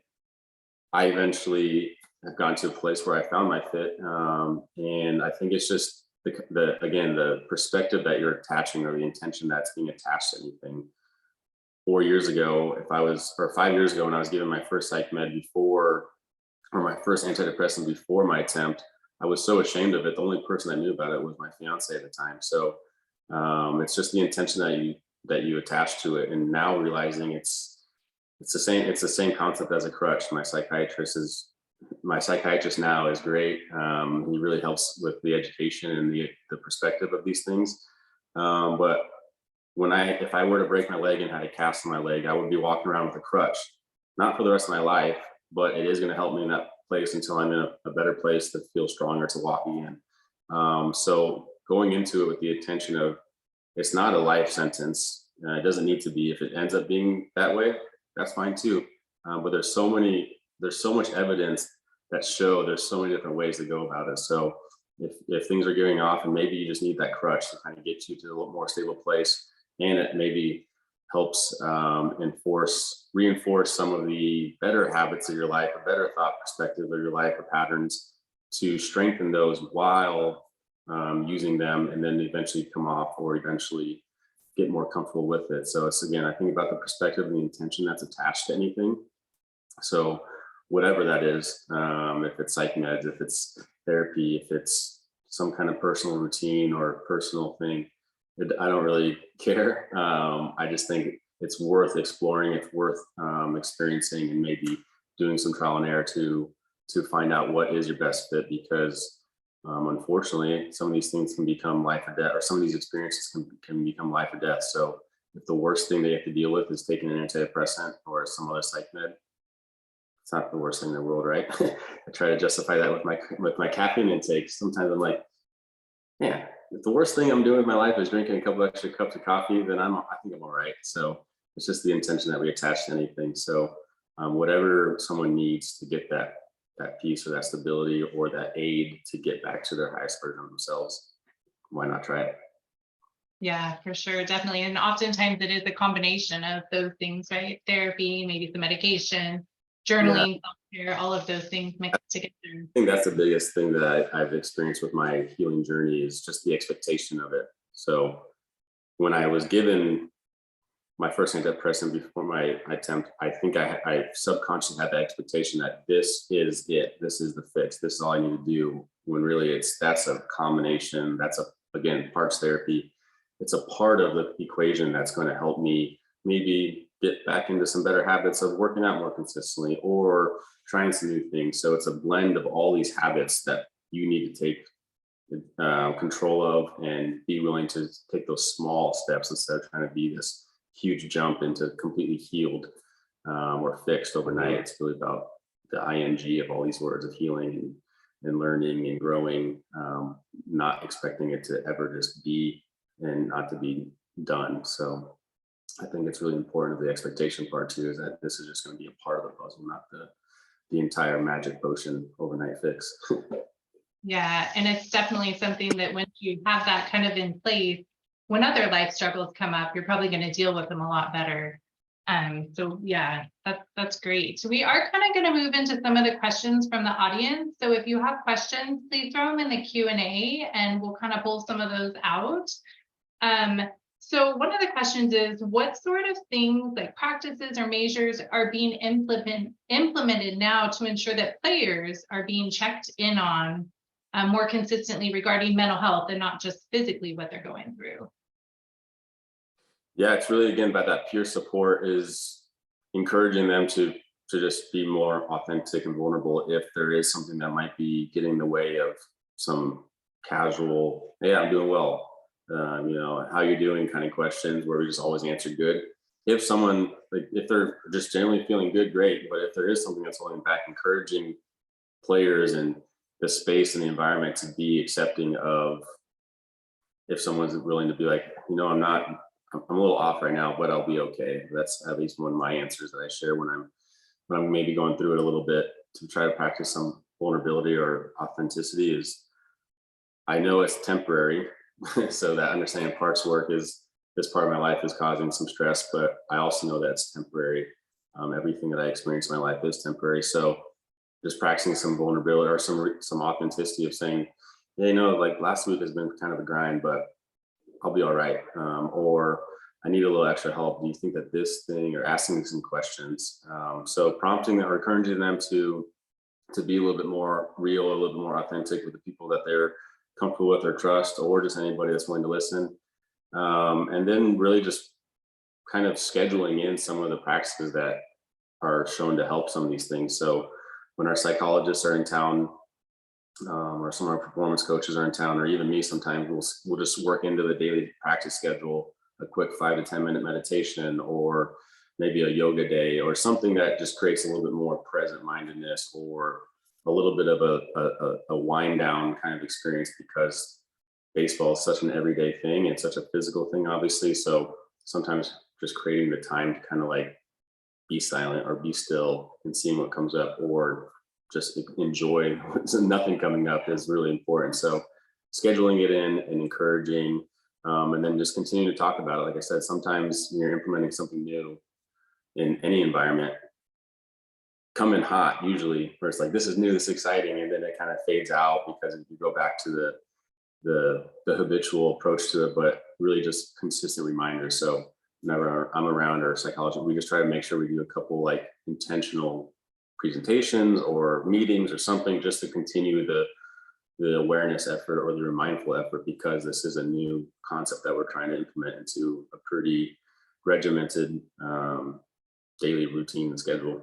I eventually have gotten to a place where I found my fit. And I think it's just the perspective that you're attaching, or the intention that's being attached to anything. 4 years ago, or 5 years ago, when I was given my first psych med or my first antidepressant before my attempt, I was so ashamed of it. The only person that knew about it was my fiance at the time. So it's just the intention that you attach to it. And now realizing it's the same concept as a crutch. My psychiatrist now is great. He really helps with the education and the perspective of these things. But if I were to break my leg and had a cast on my leg, I would be walking around with a crutch, not for the rest of my life, but it is going to help me in that place until I'm in a better place to feel stronger to walk again. So going into it with the intention of, it's not a life sentence. It doesn't need to be. If it ends up being that way, that's fine too. But there's so much evidence that show there's so many different ways to go about it. So if things are going off, and maybe you just need that crutch to kind of get you to a little more stable place, and it maybe helps reinforce some of the better habits of your life, a better thought perspective of your life or patterns, to strengthen those while using them and then eventually come off or eventually get more comfortable with it. So it's, again, I think about the perspective and the intention that's attached to anything. So whatever that is, if it's psych meds, if it's therapy, if it's some kind of personal routine or personal thing, I don't really care. I just think it's worth exploring. It's worth experiencing and maybe doing some trial and error to find out what is your best fit, because unfortunately, some of these things can become life or death, or some of these experiences can become life or death. So if the worst thing they have to deal with is taking an antidepressant or some other psych med, it's not the worst thing in the world, right? I try to justify that with my caffeine intake. Sometimes I'm like, yeah, if the worst thing I'm doing with my life is drinking a couple extra cups of coffee, then I think I'm all right. So it's just the intention that we attach to anything. So whatever someone needs to get that peace or that stability or that aid to get back to their highest version of themselves, why not try it? Yeah, for sure, definitely. And oftentimes it is a combination of those things, right? Therapy, maybe some medication, journaling, self-care, all of those things mixed together. I think that's the biggest thing that I've experienced with my healing journey is just the expectation of it. So when I was given my first antidepressant before my attempt, I think I subconsciously had the expectation that this is it, this is the fix, this is all I need to do. When really that's a combination, again, parts therapy. It's a part of the equation that's going to help me maybe get back into some better habits of working out more consistently or trying some new things. So it's a blend of all these habits that you need to take control of and be willing to take those small steps instead of trying to be this huge jump into completely healed or fixed overnight. It's really about the ing of all these words of healing and learning and growing, not expecting it to ever just be and not to be done. So I think it's really important. The expectation part too is that this is just going to be a part of the puzzle, not the entire magic potion overnight fix. Yeah, and it's definitely something that once you have that kind of in place, when other life struggles come up, you're probably going to deal with them a lot better. So yeah, that's great. So we are kind of going to move into some of the questions from the audience. So if you have questions, please throw them in the Q&A and we'll kind of pull some of those out. So one of the questions is, what sort of things like practices or measures are being implemented now to ensure that players are being checked in on more consistently regarding mental health and not just physically what they're going through? Yeah, it's really, again, about that peer support, is encouraging them to just be more authentic and vulnerable if there is something that might be getting in the way of some casual, yeah, I'm doing well, how you doing kind of questions where we just always answer good. If someone, like, if they're just generally feeling good, great. But if there is something that's holding back, encouraging players and the space and the environment to be accepting of, if someone's willing to be like, I'm a little off right now, but I'll be okay. That's at least one of my answers that I share when I'm maybe going through it a little bit, to try to practice some vulnerability or authenticity. Is I know it's temporary. So that understanding parts work is, this part of my life is causing some stress, but I also know that it's temporary. Everything that I experience in my life is temporary. So just practicing some vulnerability or some authenticity of saying, yeah, like last week has been kind of a grind, but I'll be all right. Or I need a little extra help. Do you think that this thing, or asking some questions. So prompting or encouraging them to be a little bit more real, a little bit more authentic with the people that they're comfortable with or trust, or just anybody that's willing to listen. And then really just kind of scheduling in some of the practices that are shown to help some of these things. So when our psychologists are in town, or some of our performance coaches are in town, or even me, sometimes we'll just work into the daily practice schedule a quick 5 to 10 minute meditation, or maybe a yoga day, or something that just creates a little bit more present mindedness, or a little bit of a wind down kind of experience, because baseball is such an everyday thing and such a physical thing, obviously. So sometimes just creating the time to kind of like be silent or be still and seeing what comes up, or just enjoy nothing coming up, is really important. So scheduling it in and encouraging, and then just continue to talk about it. Like I said, sometimes when you're implementing something new in any environment, come in hot usually, where it's like, this is new, this is exciting, and then it kind of fades out because you go back to the habitual approach to it, but really just consistent reminders. So whenever I'm around or psychology, we just try to make sure we do a couple like intentional presentations or meetings or something just to continue the awareness effort or the mindful effort, because this is a new concept that we're trying to implement into a pretty regimented daily routine and schedule.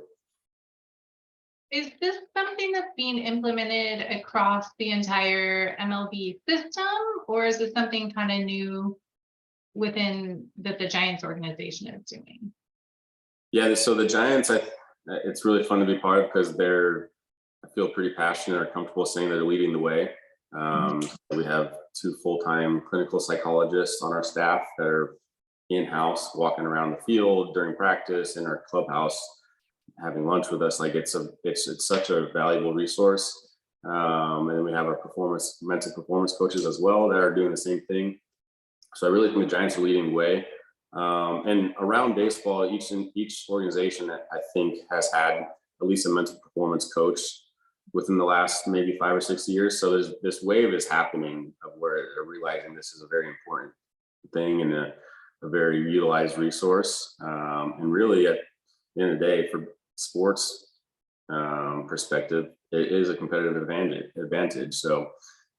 Is this something that's being implemented across the entire MLB system, or is this something kind of new within that the Giants organization is doing? Yeah, so the Giants, it's really fun to be part of because I feel pretty passionate or comfortable saying they're leading the way. We have 2 full-time clinical psychologists on our staff that are in-house, walking around the field during practice, in our clubhouse, having lunch with us. Like it's such a valuable resource. And then we have our mental performance coaches as well that are doing the same thing. So I really think the Giants are leading the way. And around baseball, each organization I think has had at least a mental performance coach within the last maybe 5 or 6 years. So there's this wave is happening of where they're realizing this is a very important thing and a very utilized resource. And really at the end of the day, for sports perspective, it is a competitive advantage. So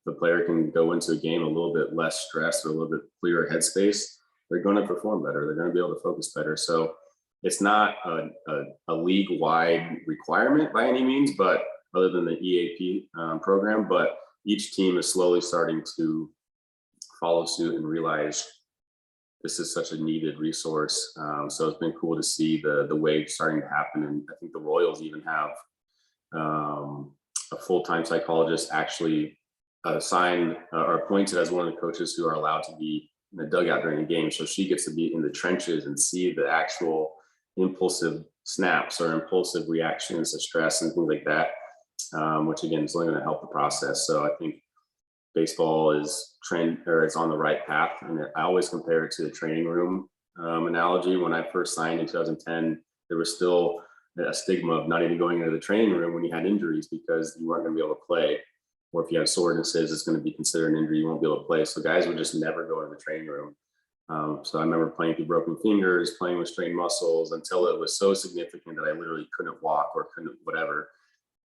the player can go into a game a little bit less stressed or a little bit clearer headspace, they're going to perform better. They're going to be able to focus better. So it's not a league-wide requirement by any means, but other than the EAP program, but each team is slowly starting to follow suit and realize this is such a needed resource. So it's been cool to see the wave starting to happen. And I think the Royals even have a full-time psychologist actually assigned or appointed as one of the coaches who are allowed to be in the dugout during the game. So she gets to be in the trenches and see the actual impulsive snaps or impulsive reactions to stress and things like that, which again is only going to help the process. So I think baseball is it's on the right path. And I always compare it to the training room analogy. When I first signed in 2010, there was still a stigma of not even going into the training room when you had injuries because you weren't going to be able to play. Or if you have sorenesses, it's going to be considered an injury. You won't be able to play. So guys would just never go into the training room. So I remember playing through broken fingers, playing with strained muscles until it was so significant that I literally couldn't walk or couldn't whatever.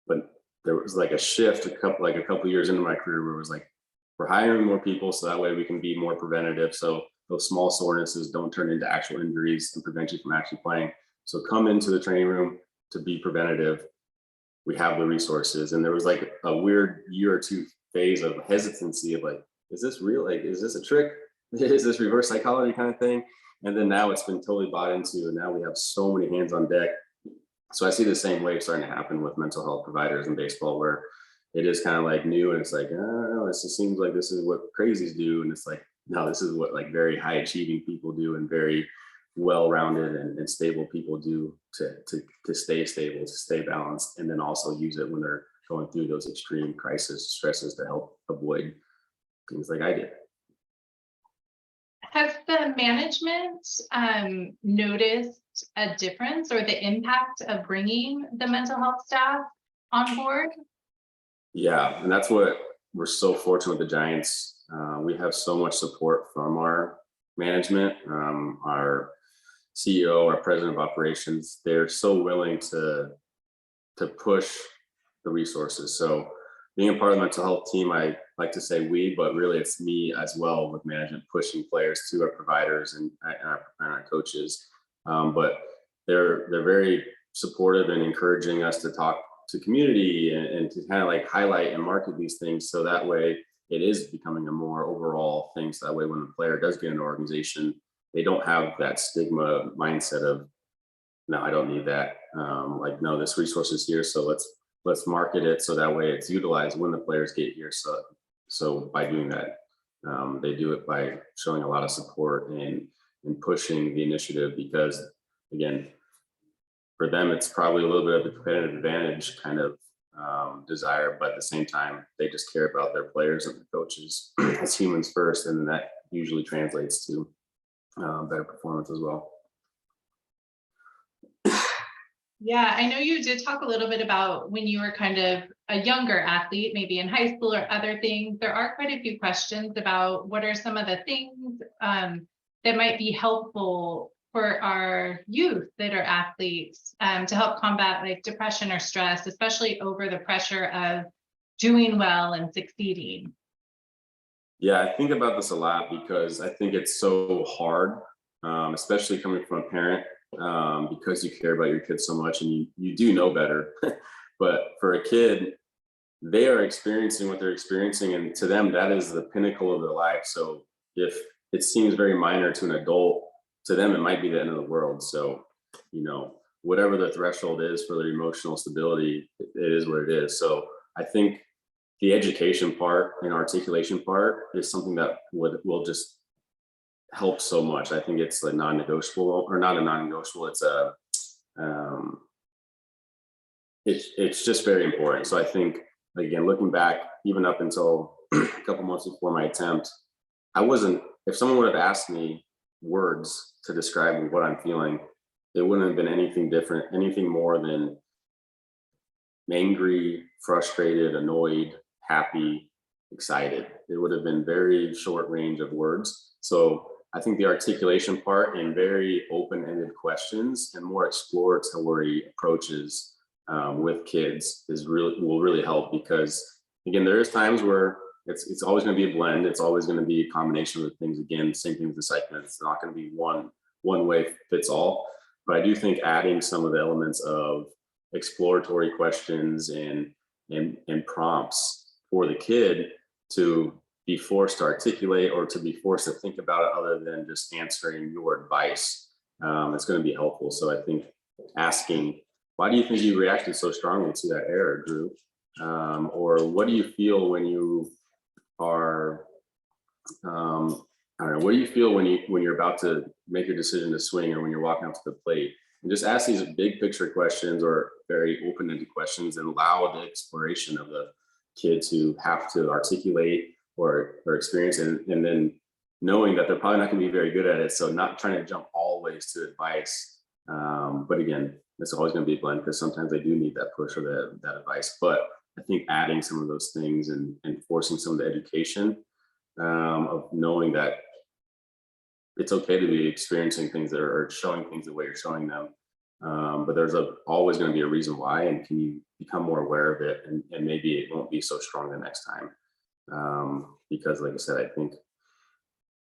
But there was like a shift a couple years into my career where it was like, we're hiring more people so that way we can be more preventative. So those small sorenesses don't turn into actual injuries and prevent you from actually playing. So come into the training room to be preventative. We have the resources. And there was like a weird year or two phase of hesitancy of like, is this real? Like, is this a trick? Is this reverse psychology kind of thing? And then now it's been totally bought into, and now we have so many hands on deck. So I see the same wave starting to happen with mental health providers in baseball, where it is kind of like new and it's like, oh, this just seems like this is what crazies do. And it's like, no, this is what like very high achieving people do and very well-rounded and stable people do to stay stable, to stay balanced, and then also use it when they're going through those extreme crisis stresses to help avoid things like I did. Has the management noticed a difference or the impact of bringing the mental health staff on board? Yeah, and that's what we're so fortunate with the Giants. We have so much support from our management, our CEO, our president of operations. They're so willing to push the resources. So being a part of the mental health team, I like to say we, but really it's me as well with management pushing players to our providers and our coaches. But they're very supportive and encouraging us to talk to community and to kind of like highlight and market these things. So that way it is becoming a more overall thing. So that way when the player does get an organization, they don't have that stigma mindset of, no, I don't need that. Like, no, this resource is here. So let's market it. So that way it's utilized when the players get here. So by doing that, they do it by showing a lot of support and pushing the initiative, because again, for them, it's probably a little bit of a competitive advantage kind of desire, but at the same time, they just care about their players and their coaches as humans first, and then that usually translates to better performance as well. Yeah, I know you did talk a little bit about when you were kind of a younger athlete, maybe in high school or other things. There are quite a few questions about what are some of the things that might be helpful for our youth that are athletes to help combat like depression or stress, especially over the pressure of doing well and succeeding. Yeah, I think about this a lot because I think it's so hard, especially coming from a parent, because you care about your kids so much and you do know better. But for a kid, they are experiencing what they're experiencing, and to them, that is the pinnacle of their life. So if it seems very minor to an adult, to them, it might be the end of the world. So, whatever the threshold is for their emotional stability, it is what it is. So I think the education part and articulation part is something that will just help so much. I think it's a non-negotiable, or not a non-negotiable. It's just very important. So I think, again, looking back, even up until a couple months before my attempt, if someone would have asked me words to describe what I'm feeling, it wouldn't have been anything different, anything more than angry, frustrated, annoyed, happy, excited. It would have been very short range of words. So I think the articulation part and very open-ended questions and more exploratory approaches with kids will really help, because again, there is times where it's always going to be a blend. It's always going to be a combination of things. Again, same thing with the psych. It's not going to be one way fits all. But I do think adding some of the elements of exploratory questions and prompts for the kid to be forced to articulate or to be forced to think about it other than just answering your advice, it's going to be helpful. So I think asking, why do you think you reacted so strongly to that error, Drew? Or what do you feel when you are, I don't know, what do you feel when you're about to make your decision to swing, or when you're walking up to the plate? And just ask these big picture questions or very open-ended questions, and allow the exploration of the kids who have to articulate or experience it, and then knowing that they're probably not going to be very good at it. So not trying to jump all ways to advice. But again, it's always going to be a blend, because sometimes they do need that push or that advice. But I think adding some of those things and forcing some of the education of knowing that it's okay to be experiencing things that are showing things the way you're showing them. But there's always going to be a reason why, and can you become more aware of it, and maybe it won't be so strong the next time. Because like I said, I think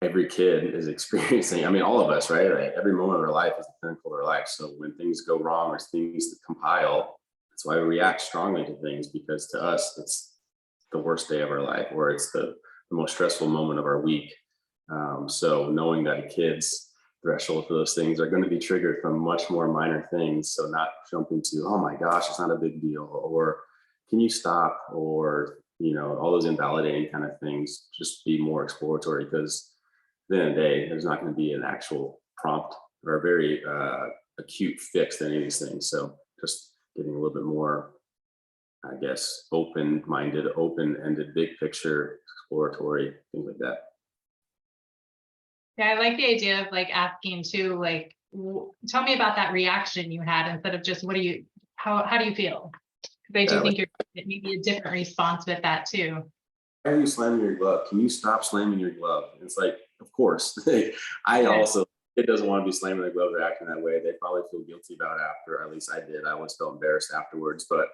every kid is experiencing, I mean, all of us, right? Like every moment of our life is the pinnacle of our life. So when things go wrong or things compile, that's why we react strongly to things, because to us, it's the worst day of our life, or it's the most stressful moment of our week. So knowing that a kid's threshold for those things are going to be triggered from much more minor things. So not jumping to, oh my gosh, it's not a big deal, or can you stop, or, all those invalidating kind of things. Just be more exploratory, because at the end of the day, there's not going to be an actual prompt or a very acute fix to any of these things. So just getting a little bit more, I guess, open-minded, open-ended, big picture, exploratory, things like that. Yeah, I like the idea of like asking too, like, tell me about that reaction you had, instead of just how do you feel? Because I do think it may be a different response with that too. Why are you slamming your glove? Can you stop slamming your glove? And it's like, of course. It doesn't want to be slamming their glove or acting that way. They probably feel guilty about it after. At least I did. I always felt embarrassed afterwards. But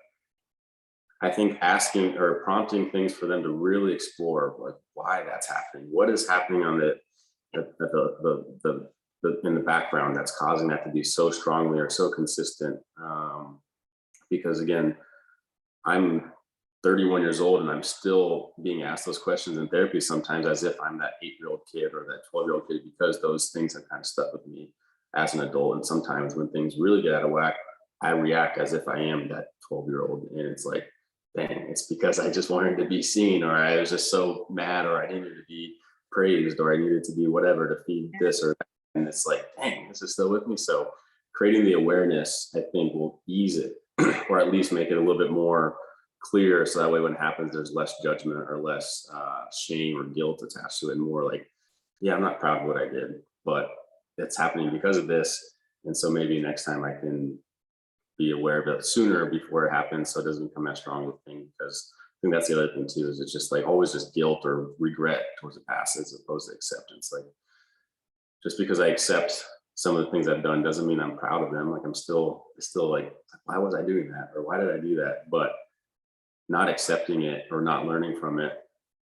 I think asking or prompting things for them to really explore, like, why that's happening, what is happening on in the background that's causing that to be so strongly or so consistent. Because again, I'm 31 years old and I'm still being asked those questions in therapy sometimes, as if I'm that 8-year-old kid or that 12-year-old kid, because those things have kind of stuck with me as an adult. And sometimes when things really get out of whack, I react as if I am that 12-year-old. And it's like, dang, it's because I just wanted to be seen, or I was just so mad, or I needed to be praised, or I needed to be whatever to feed this or that. And it's like, dang, this is still with me. So creating the awareness, I think, will ease it, or at least make it a little bit more clear. So that way when it happens, there's less judgment or less shame or guilt attached to it. And more like, yeah, I'm not proud of what I did, but it's happening because of this. And so maybe next time I can be aware of it sooner before it happens, so it doesn't become that strong of a thing. Because I think that's the other thing too, is it's just like always just guilt or regret towards the past as opposed to acceptance. Like just because I accept some of the things I've done doesn't mean I'm proud of them. Like I'm still like, why was I doing that? Or why did I do that? But not accepting it or not learning from it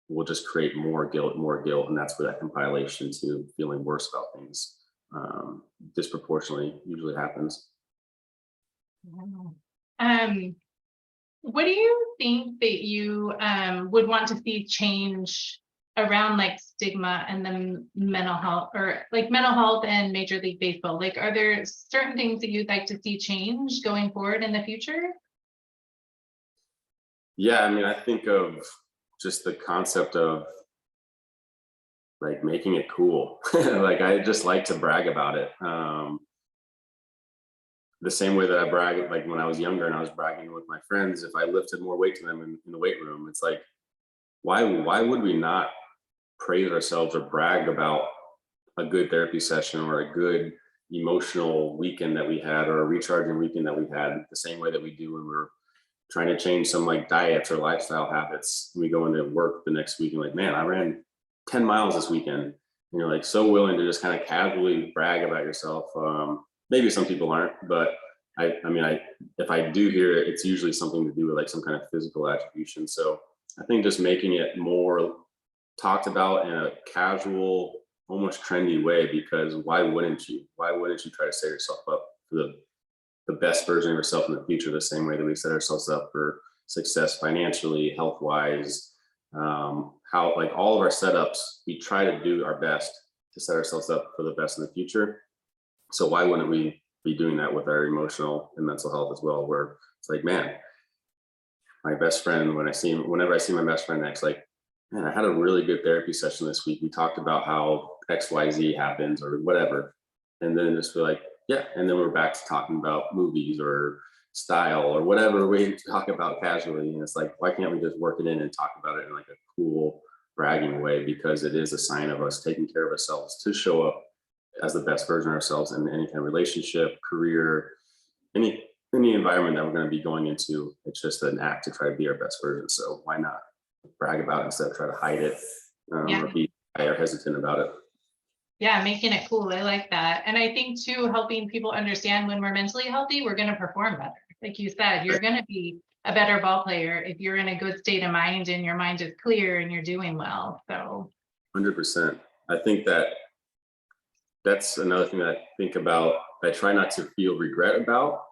will just create more guilt. And that's where that compilation to feeling worse about things disproportionately usually happens. What do you think that you would want to see change around like stigma and the mental health, or like mental health and Major League Baseball? Like, are there certain things that you'd like to see change going forward in the future? Yeah, I mean, I think of just the concept of like making it cool. Like I just like to brag about it. The same way that I brag, like when I was younger and I was bragging with my friends, if I lifted more weight to them in the weight room, it's like, why would we not praise ourselves or brag about a good therapy session or a good emotional weekend that we had or a recharging weekend that we had, the same way that we do when we're trying to change some like diets or lifestyle habits. We go into work the next week and like, man, I ran 10 miles this weekend. And you're like so willing to just kind of casually brag about yourself. Maybe some people aren't, but I mean, if I do hear it, it's usually something to do with like some kind of physical attribution. So I think just making it more talked about in a casual, almost trendy way, because why wouldn't you? Why wouldn't you try to set yourself up for the best version of yourself in the future, the same way that we set ourselves up for success financially, health-wise, how like all of our setups, we try to do our best to set ourselves up for the best in the future. So why wouldn't we be doing that with our emotional and mental health as well? Where it's like, man, my best friend, whenever I see my best friend next, like, man, I had a really good therapy session this week. We talked about how XYZ happens or whatever. And then just be like, yeah. And then we're back to talking about movies or style or whatever we talk about casually. And it's like, why can't we just work it in and talk about it in like a cool bragging way? Because it is a sign of us taking care of ourselves to show up as the best version of ourselves in any kind of relationship, career, any environment that we're going to be going into. It's just an act to try to be our best version. So why not brag about it instead of try to hide it or be shy or hesitant about it? Yeah, making it cool. I like that. And I think too, helping people understand when we're mentally healthy, we're going to perform better. Like you said, you're going to be a better ball player if you're in a good state of mind and your mind is clear and you're doing well. So 100%. I think that's another thing that I think about. I try not to feel regret about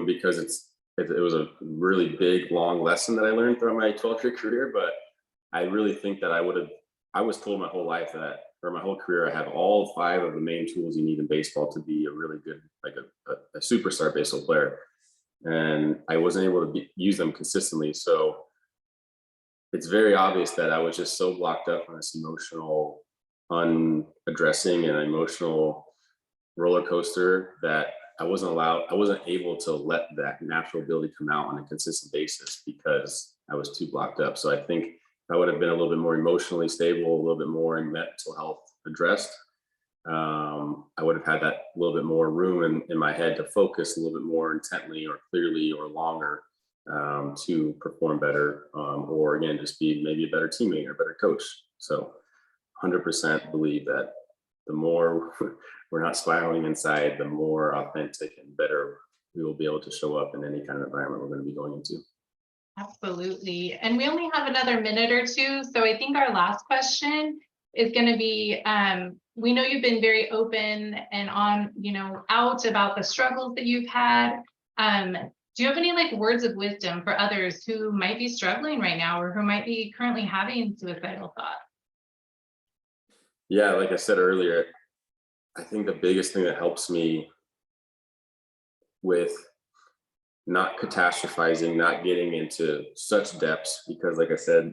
because it was a really big, long lesson that I learned throughout my 12-year career. But I really think that I was told my whole life that, or my whole career, I have all 5 of the main tools you need in baseball to be a really good, like a superstar baseball player. And I wasn't able to use them consistently. So it's very obvious that I was just so blocked up on this emotional unaddressing and emotional roller coaster that I wasn't able to let that natural ability come out on a consistent basis because I was too blocked up. So I think if I would have been a little bit more emotionally stable, a little bit more in mental health addressed, I would have had that little bit more room in my head to focus a little bit more intently or clearly or longer to perform better, or again, just be maybe a better teammate or better coach. So 100% believe that the more we're not spiraling inside, the more authentic and better we will be able to show up in any kind of environment we're going to be going into. absolutely. And we only have another minute or two. So I think our last question is going to be, we know you've been very open and out about the struggles that you've had. Do you have any like words of wisdom for others who might be struggling right now or who might be currently having suicidal thoughts? Yeah, like I said earlier, I think the biggest thing that helps me with not catastrophizing, not getting into such depths, because like I said,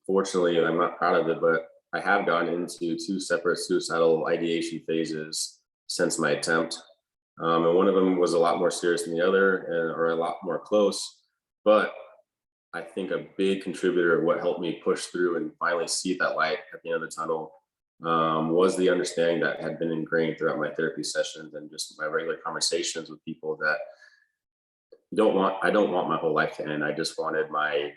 fortunately, and I'm not proud of it, but I have gone into 2 separate suicidal ideation phases since my attempt. And one of them was a lot more serious than the other, or a lot more close. But I think a big contributor of what helped me push through and finally see that light at the end of the tunnel was the understanding that had been ingrained throughout my therapy sessions and just my regular conversations with people that I don't want my whole life to end. I just wanted my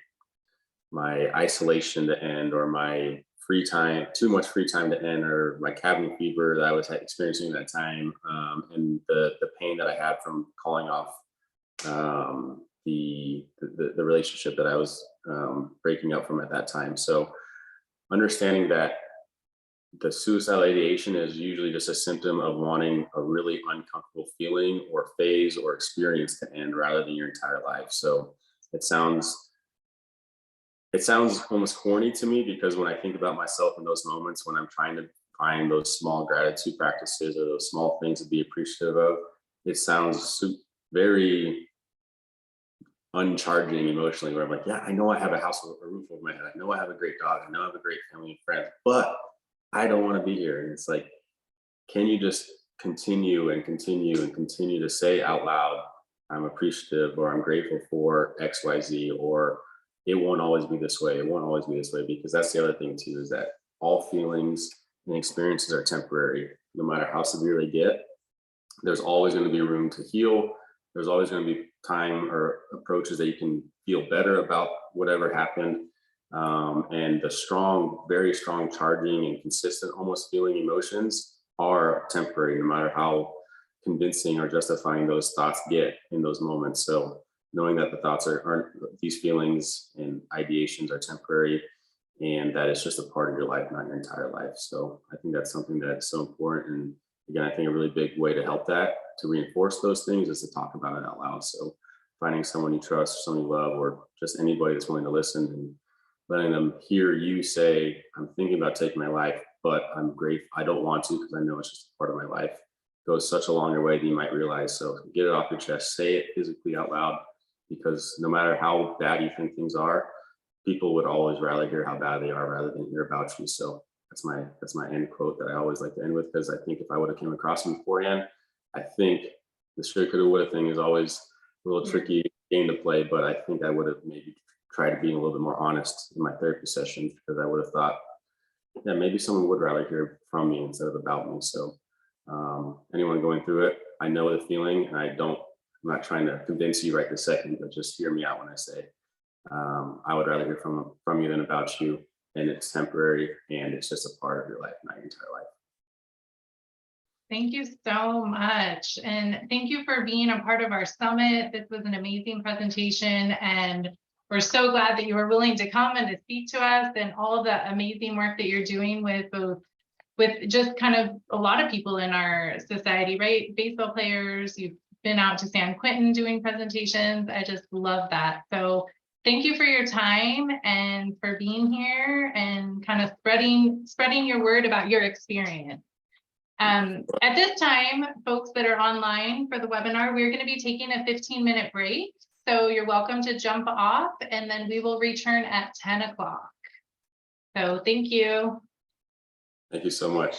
isolation to end, or my free time, too much free time to end, or my cabin fever that I was experiencing at that time, and the pain that I had from calling off the relationship that I was breaking up from at that time. So understanding that the suicidal ideation is usually just a symptom of wanting a really uncomfortable feeling or phase or experience to end rather than your entire life. So it sounds almost corny to me, because when I think about myself in those moments when I'm trying to find those small gratitude practices or those small things to be appreciative of, it sounds very uncharging emotionally, where I'm like, yeah, I know I have a house with a roof over my head. I know I have a great dog. I know I have a great family and friends, but I don't want to be here. And it's like, can you just continue and continue and continue to say out loud, I'm appreciative, or I'm grateful for XYZ, or it won't always be this way. It won't always be this way, because that's the other thing too, is that all feelings and experiences are temporary. No matter how severe they get, there's always going to be room to heal. There's always going to be time or approaches that you can feel better about whatever happened. And the strong, very strong charging and consistent, almost feeling emotions are temporary, no matter how convincing or justifying those thoughts get in those moments. So knowing that the thoughts aren't, these feelings and ideations are temporary, and that it's just a part of your life, not your entire life. So I think that's something that's so important. And again, I think a really big way to help that, to reinforce those things, is to talk about it out loud. So finding someone you trust, someone you love, or just anybody that's willing to listen, and letting them hear you say, I'm thinking about taking my life, but I'm grateful. I don't want to, because I know it's just a part of my life, goes such a longer way than you might realize. So get it off your chest, say it physically out loud, because no matter how bad you think things are, people would always rather hear how bad they are rather than hear about you. So that's my end quote that I always like to end with, because I think if I would have came across him beforehand, I think the shoulda, coulda, woulda thing is always a little tricky game to play, but I think I would have maybe tried being a little bit more honest in my therapy sessions, because I would have thought, yeah, maybe someone would rather hear from me instead of about me. So anyone going through it, I know the feeling, and I'm not trying to convince you right this second, but just hear me out when I say, I would rather hear from you than about you. And it's temporary, and it's just a part of your life, not your entire life. Thank you so much. And thank you for being a part of our summit. This was an amazing presentation, and we're so glad that you were willing to come and to speak to us, and all the amazing work that you're doing with just kind of a lot of people in our society, right? Baseball players, you've been out to San Quentin doing presentations. I just love that. So thank you for your time and for being here and kind of spreading your word about your experience. At this time, folks that are online for the webinar, we're going to be taking a 15-minute break. So you're welcome to jump off, and then we will return at 10 o'clock. So thank you. Thank you so much.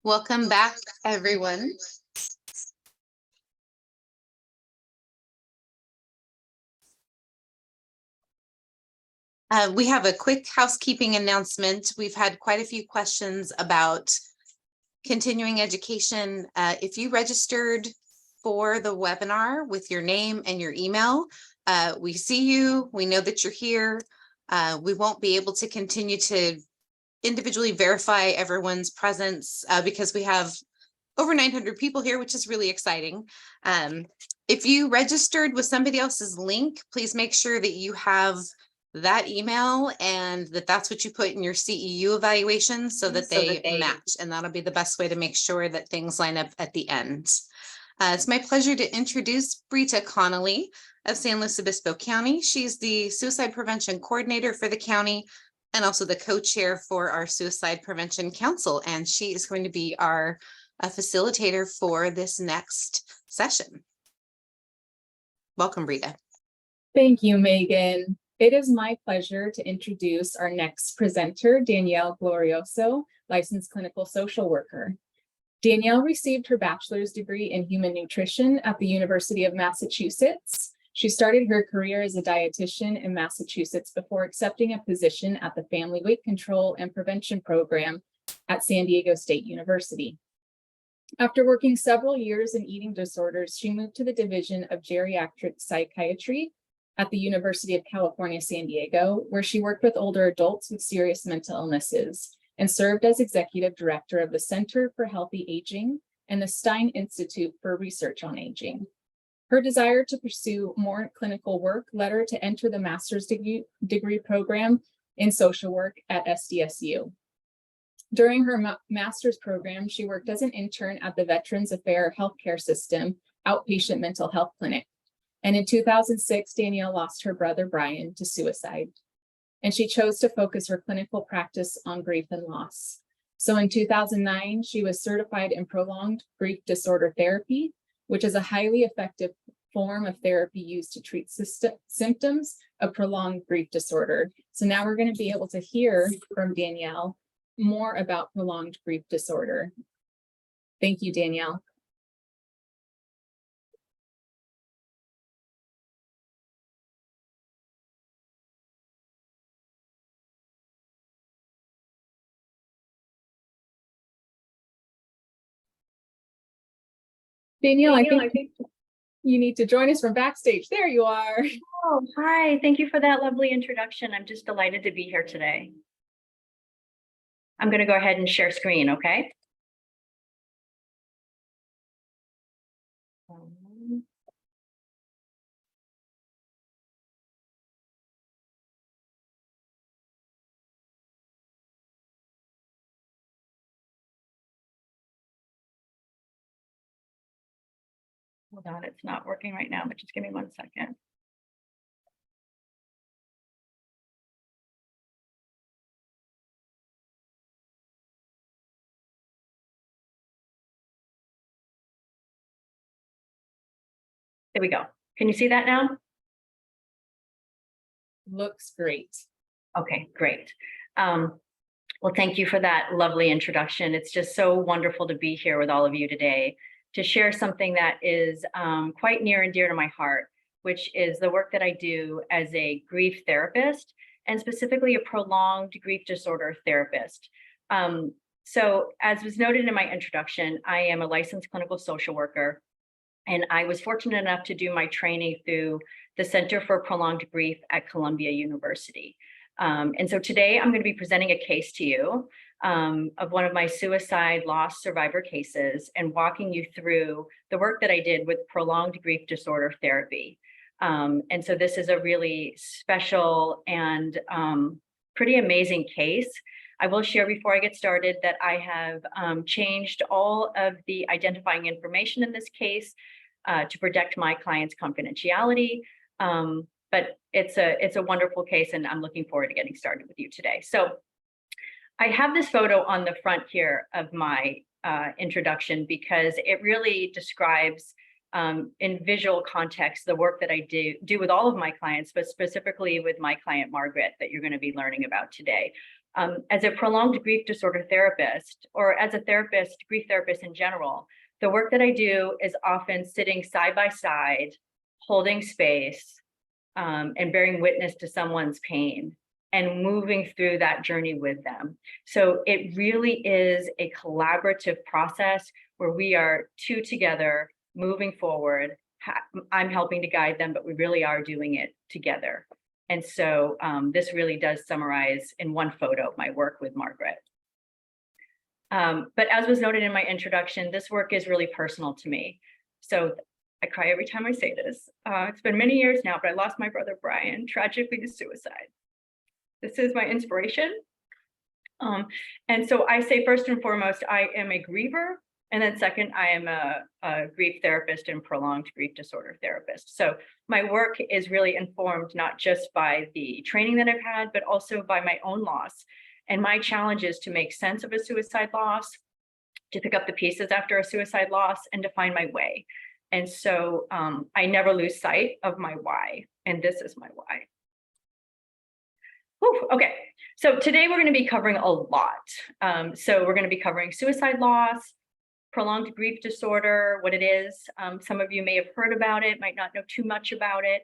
Welcome back, everyone. We have a quick housekeeping announcement. We've had quite a few questions about continuing education. If you registered for the webinar with your name and your email, we see you, we know that you're here. We won't be able to continue to individually verify everyone's presence because we have over 900 people here, which is really exciting. If you registered with somebody else's link, please make sure that you have that email and that's what you put in your CEU evaluation so that they match. And that'll be the best way to make sure that things line up at the end. It's my pleasure to introduce Brita Connolly of San Luis Obispo County. She's the Suicide Prevention Coordinator for the county and also the co-chair for our Suicide Prevention Council. And she is going to be our facilitator for this next session. Welcome, Brita. Thank you, Megan. It is my pleasure to introduce our next presenter, Danielle Glorioso, licensed clinical social worker. Danielle received her bachelor's degree in human nutrition at the University of Massachusetts. She started her career as a dietitian in Massachusetts before accepting a position at the Family Weight Control and Prevention Program at San Diego State University. After working several years in eating disorders, she moved to the Division of Geriatric Psychiatry at the University of California, San Diego, where she worked with older adults with serious mental illnesses and served as executive director of the Center for Healthy Aging and the Stein Institute for Research on Aging. Her desire to pursue more clinical work led her to enter the master's degree program in social work at SDSU. During her master's program, she worked as an intern at the Veterans Affairs Healthcare System outpatient mental health clinic. And in 2006, Danielle lost her brother, Brian, to suicide. And she chose to focus her clinical practice on grief and loss. So in 2009, she was certified in prolonged grief disorder therapy, which is a highly effective form of therapy used to treat symptoms of prolonged grief disorder. So now we're going to be able to hear from Danielle more about prolonged grief disorder. Thank you, Danielle. Danielle, I think you need to join us from backstage. There you are. Oh, hi. Thank you for that lovely introduction. I'm just delighted to be here today. I'm going to go ahead and share screen, okay? Hold on, it's not working right now, but just give me 1 second. There we go. Can you see that now? Looks great. Okay, great. Well, thank you for that lovely introduction. It's just so wonderful to be here with all of you today to share something that is quite near and dear to my heart, which is the work that I do as a grief therapist and specifically a prolonged grief disorder therapist. So as was noted in my introduction, I am a licensed clinical social worker, and I was fortunate enough to do my training through the Center for Prolonged Grief at Columbia University. And so today I'm going to be presenting a case to you of one of my suicide loss survivor cases and walking you through the work that I did with prolonged grief disorder therapy. And so this is a really special and pretty amazing case. I will share before I get started that I have changed all of the identifying information in this case to protect my client's confidentiality. But it's a wonderful case, and I'm looking forward to getting started with you today. So I have this photo on the front here of my introduction because it really describes in visual context the work that I do with all of my clients, but specifically with my client Margaret that you're going to be learning about today. As a prolonged grief disorder therapist, or as a therapist, grief therapist in general, the work that I do is often sitting side by side, holding space, and bearing witness to someone's pain and moving through that journey with them. So it really is a collaborative process where we are two together moving forward. I'm helping to guide them, but we really are doing it together. And so this really does summarize in one photo my work with Margaret. But as was noted in my introduction, this work is really personal to me. So I cry every time I say this. It's been many years now, but I lost my brother Brian tragically to suicide. This is my inspiration. And so I say first and foremost, I am a griever. And then second, I am a grief therapist and prolonged grief disorder therapist. So my work is really informed not just by the training that I've had, but also by my own loss. And my challenge is to make sense of a suicide loss, to pick up the pieces after a suicide loss, and to find my way. And so I never lose sight of my why. And this is my why. Whew, okay, so today we're going to be covering a lot. So we're going to be covering suicide loss, prolonged grief disorder, what it is. Some of you may have heard about it, might not know too much about it.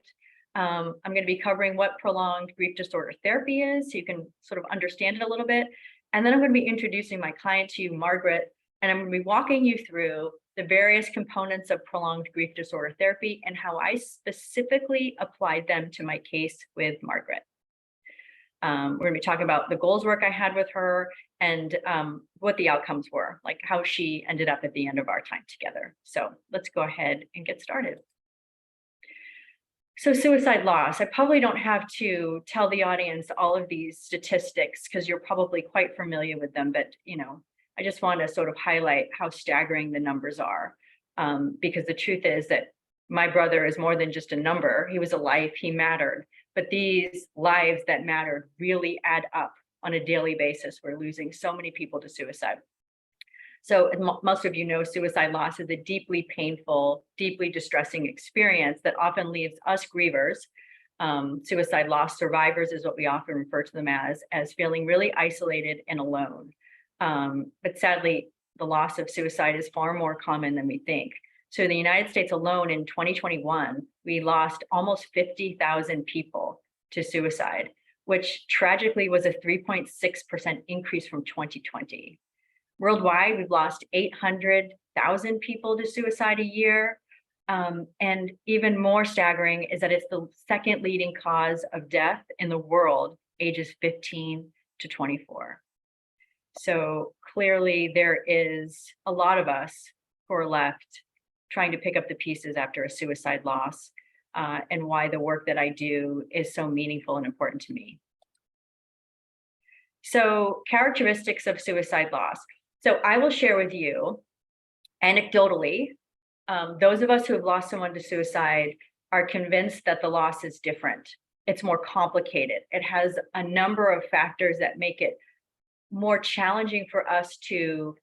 I'm going to be covering what prolonged grief disorder therapy is, so you can sort of understand it a little bit. And then I'm going to be introducing my client to you, Margaret, and I'm going to be walking you through the various components of prolonged grief disorder therapy and how I specifically applied them to my case with Margaret. We're going to be talking about the goals work I had with her and what the outcomes were, like how she ended up at the end of our time together. So let's go ahead and get started. So suicide loss, I probably don't have to tell the audience all of these statistics because you're probably quite familiar with them, but I just want to sort of highlight how staggering the numbers are, because the truth is that my brother is more than just a number. He was a life, he mattered. But these lives that mattered really add up on a daily basis. We're losing so many people to suicide. So most of you know suicide loss is a deeply painful, deeply distressing experience that often leaves us grievers. Suicide loss survivors is what we often refer to them as feeling really isolated and alone. But sadly, the loss of suicide is far more common than we think. So in the United States alone in 2021, we lost almost 50,000 people to suicide, which tragically was a 3.6% increase from 2020. Worldwide, we've lost 800,000 people to suicide a year. And even more staggering is that it's the second leading cause of death in the world, ages 15 to 24. So clearly there is a lot of us who are left trying to pick up the pieces after a suicide loss, and why the work that I do is so meaningful and important to me. So characteristics of suicide loss. So I will share with you anecdotally, those of us who have lost someone to suicide are convinced that the loss is different. It's more complicated. It has a number of factors that make it more challenging for us to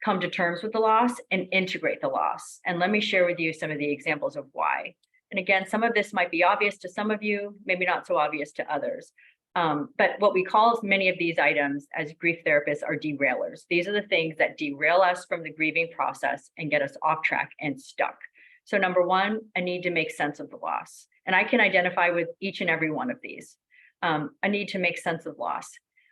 come to terms with the loss and integrate the loss. And let me share with you some of the examples of why. And again, some of this might be obvious to some of you, maybe not so obvious to others. But what we call many of these items as grief therapists are derailers. These are the things that derail us from the grieving process and get us off track and stuck. So number one, a need to make sense of the loss. And I can identify with each and every one of these. A need to make sense of loss.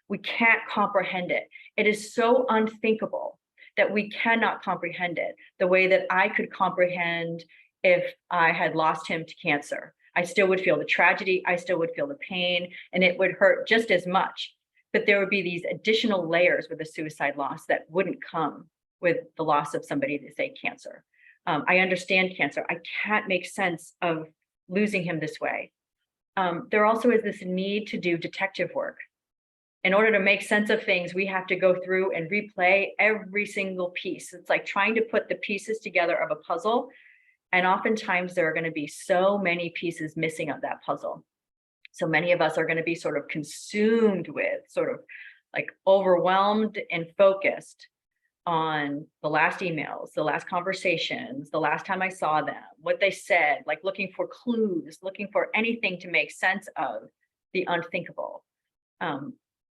We can't comprehend it. It is so unthinkable that we cannot comprehend it the way that I could comprehend if I had lost him to cancer. I still would feel the tragedy, I still would feel the pain, and it would hurt just as much. But there would be these additional layers with a suicide loss that wouldn't come with the loss of somebody to say cancer. I understand cancer. I can't make sense of losing him this way. There also is this need to do detective work. In order to make sense of things, we have to go through and replay every single piece. It's like trying to put the pieces together of a puzzle. And oftentimes there are going to be so many pieces missing of that puzzle. So many of us are going to be sort of consumed with, sort of like overwhelmed and focused on the last emails, the last conversations, the last time I saw them, what they said, like looking for clues, looking for anything to make sense of the unthinkable.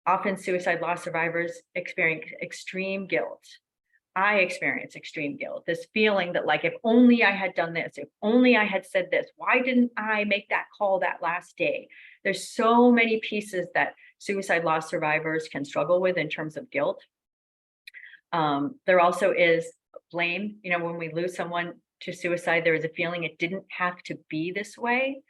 Often suicide loss survivors experience extreme guilt. I experience extreme guilt, this feeling that like, if only I had done this, if only I had said this, why didn't I make that call that last day? There's so many pieces that suicide loss survivors can struggle with in terms of guilt. There also is blame. You know, when we lose someone to suicide, there is a feeling it didn't have to be this way.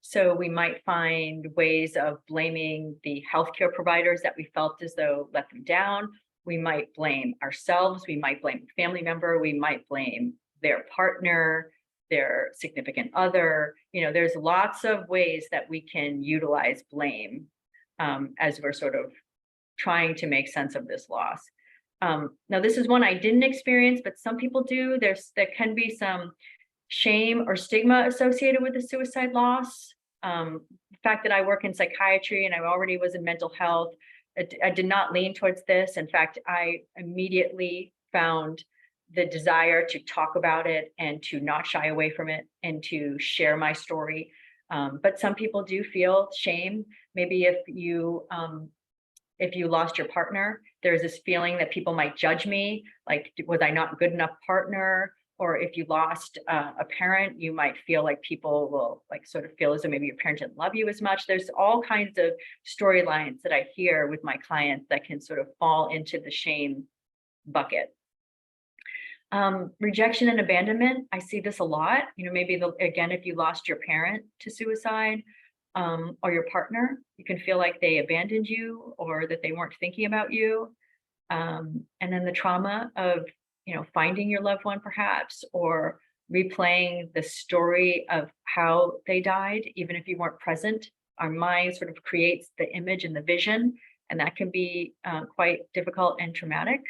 So we might find ways of blaming the healthcare providers that we felt as though let them down. We might blame ourselves. We might blame a family member. We might blame their partner, their significant other. You know, there's lots of ways that we can utilize blame as we're sort of trying to make sense of this loss. Now, this is one I didn't experience, but some people do. There can be some shame or stigma associated with the suicide loss. The fact that I work in psychiatry and I already was in mental health, I did not lean towards this. In fact, I immediately found the desire to talk about it and to not shy away from it and to share my story. But some people do feel shame. Maybe if you lost your partner, there's this feeling that people might judge me, like, was I not a good enough partner? Or if you lost a parent, you might feel like people will like sort of feel as though maybe your parent didn't love you as much. There's all kinds of storylines that I hear with my clients that can sort of fall into the shame bucket. Rejection and abandonment, I see this a lot. You know, maybe again, if you lost your parent to suicide or your partner, you can feel like they abandoned you or that they weren't thinking about you. And then the trauma of, you know, finding your loved one perhaps, or replaying the story of how they died, even if you weren't present. Our mind sort of creates the image and the vision, and that can be quite difficult and traumatic.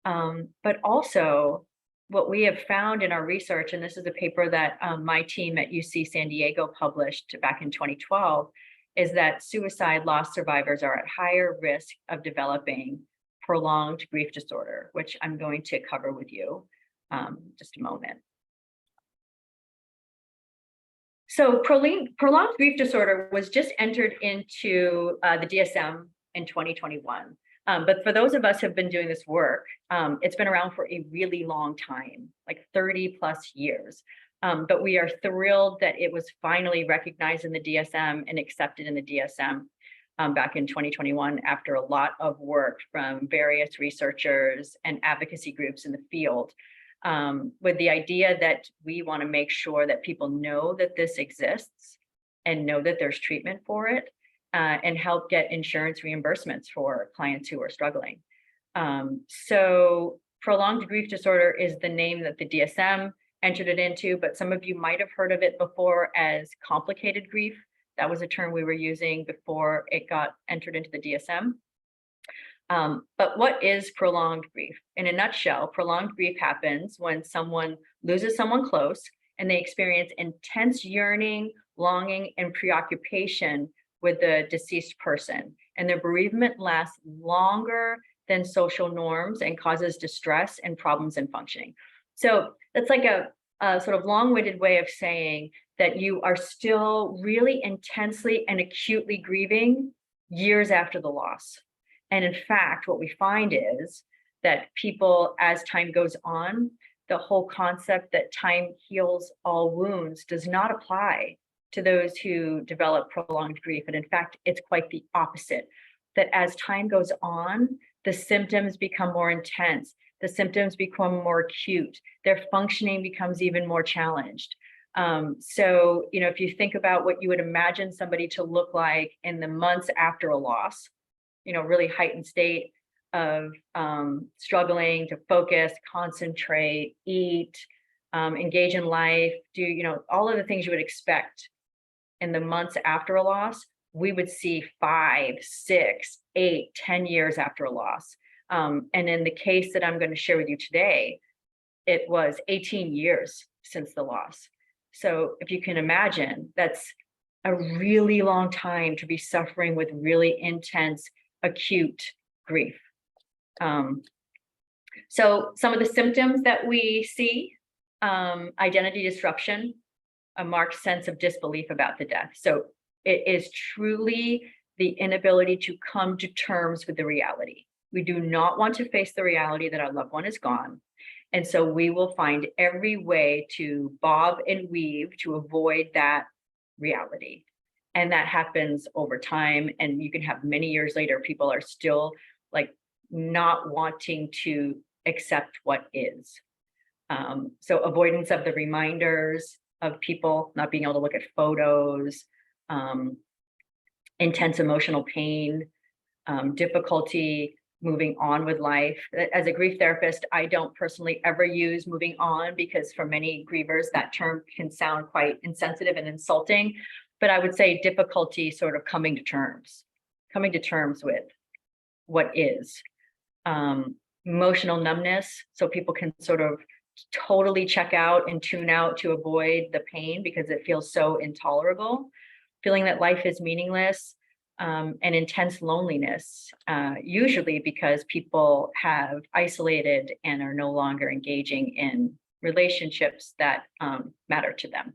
But also what we have found in our research, and this is a paper that my team at UC San Diego published back in 2012, is that suicide loss survivors are at higher risk of developing prolonged grief disorder, which I'm going to cover with you just a moment. So prolonged grief disorder was just entered into the DSM in 2021. But for those of us who have been doing this work, it's been around for a really long time, like 30 plus years. But we are thrilled that it was finally recognized in the DSM and accepted in the DSM back in 2021 after a lot of work from various researchers and advocacy groups in the field, with the idea that we want to make sure that people know that this exists and know that there's treatment for it, and help get insurance reimbursements for clients who are struggling. So prolonged grief disorder is the name that the DSM entered it into, but some of you might have heard of it before as complicated grief. That was a term we were using before it got entered into the DSM. But what is prolonged grief? In a nutshell, prolonged grief happens when someone loses someone close and they experience intense yearning, longing, and preoccupation with the deceased person. And their bereavement lasts longer than social norms and causes distress and problems in functioning. So that's like a sort of long-winded way of saying that you are still really intensely and acutely grieving years after the loss. And in fact, what we find is that people, as time goes on, the whole concept that time heals all wounds does not apply to those who develop prolonged grief. And in fact, it's quite the opposite, that as time goes on, the symptoms become more intense, the symptoms become more acute, their functioning becomes even more challenged. So, you know, if you think about what you would imagine somebody to look like in the months after a loss, you know, really heightened state of struggling to focus, concentrate, eat, engage in life, do, you know, all of the things you would expect in the months after a loss, we would see 5, 6, 8, 10 years after a loss. And in the case that I'm going to share with you today, it was 18 years since the loss. So if you can imagine, that's a really long time to be suffering with really intense, acute grief. So some of the symptoms that we see, identity disruption, a marked sense of disbelief about the death. So it is truly the inability to come to terms with the reality. We do not want to face the reality that our loved one is gone. And so we will find every way to bob and weave to avoid that reality. And that happens over time. And you can have many years later, people are still like not wanting to accept what is. So avoidance of the reminders of people not being able to look at photos, intense emotional pain, difficulty moving on with life. As a grief therapist, I don't personally ever use moving on because for many grievers, that term can sound quite insensitive and insulting. But I would say difficulty sort of coming to terms with what is. Emotional numbness, so people can sort of totally check out and tune out to avoid the pain because it feels so intolerable. Feeling that life is meaningless, and intense loneliness, usually because people have isolated and are no longer engaging in relationships that matter to them.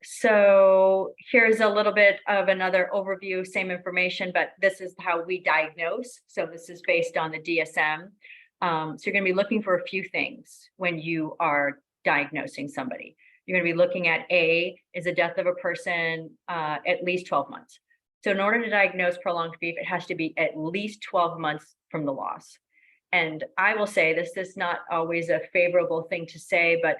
So here's a little bit of another overview, same information, but this is how we diagnose. So this is based on the DSM. So you're going to be looking for a few things when you are diagnosing somebody. You're going to be looking at is the death of a person at least 12 months. So in order to diagnose prolonged grief, it has to be at least 12 months from the loss. And I will say this is not always a favorable thing to say, but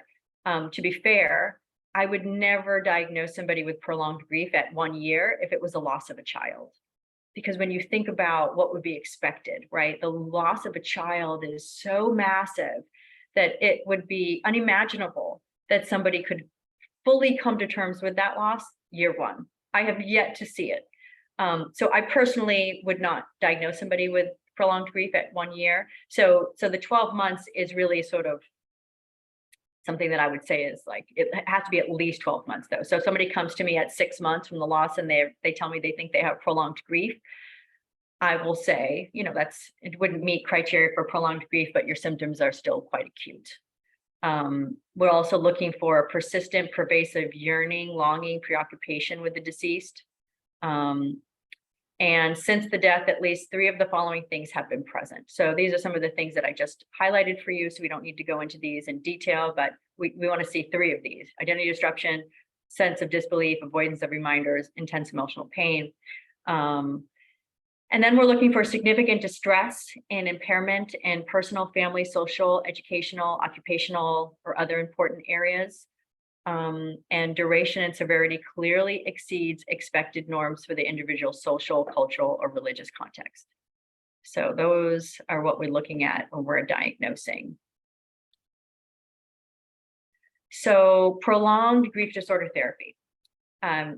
to be fair, I would never diagnose somebody with prolonged grief at 1 year if it was the loss of a child. Because when you think about what would be expected, right? The loss of a child is so massive that it would be unimaginable that somebody could fully come to terms with that loss year one. I have yet to see it. So I personally would not diagnose somebody with prolonged grief at 1 year. So the 12 months is really sort of something that I would say is like, it has to be at least 12 months though. So if somebody comes to me at 6 months from the loss and they tell me they think they have prolonged grief, I will say, it wouldn't meet criteria for prolonged grief, but your symptoms are still quite acute. We're also looking for persistent, pervasive yearning, longing, preoccupation with the deceased. And since the death, at least 3 of the following things have been present. So these are some of the things that I just highlighted for you, so we don't need to go into these in detail, but we want to see 3 of these: identity disruption, sense of disbelief, avoidance of reminders, intense emotional pain. And then we're looking for significant distress and impairment in personal, family, social, educational, occupational, or other important areas. And duration and severity clearly exceeds expected norms for the individual social, cultural, or religious context. So those are what we're looking at when we're diagnosing. So prolonged grief disorder therapy.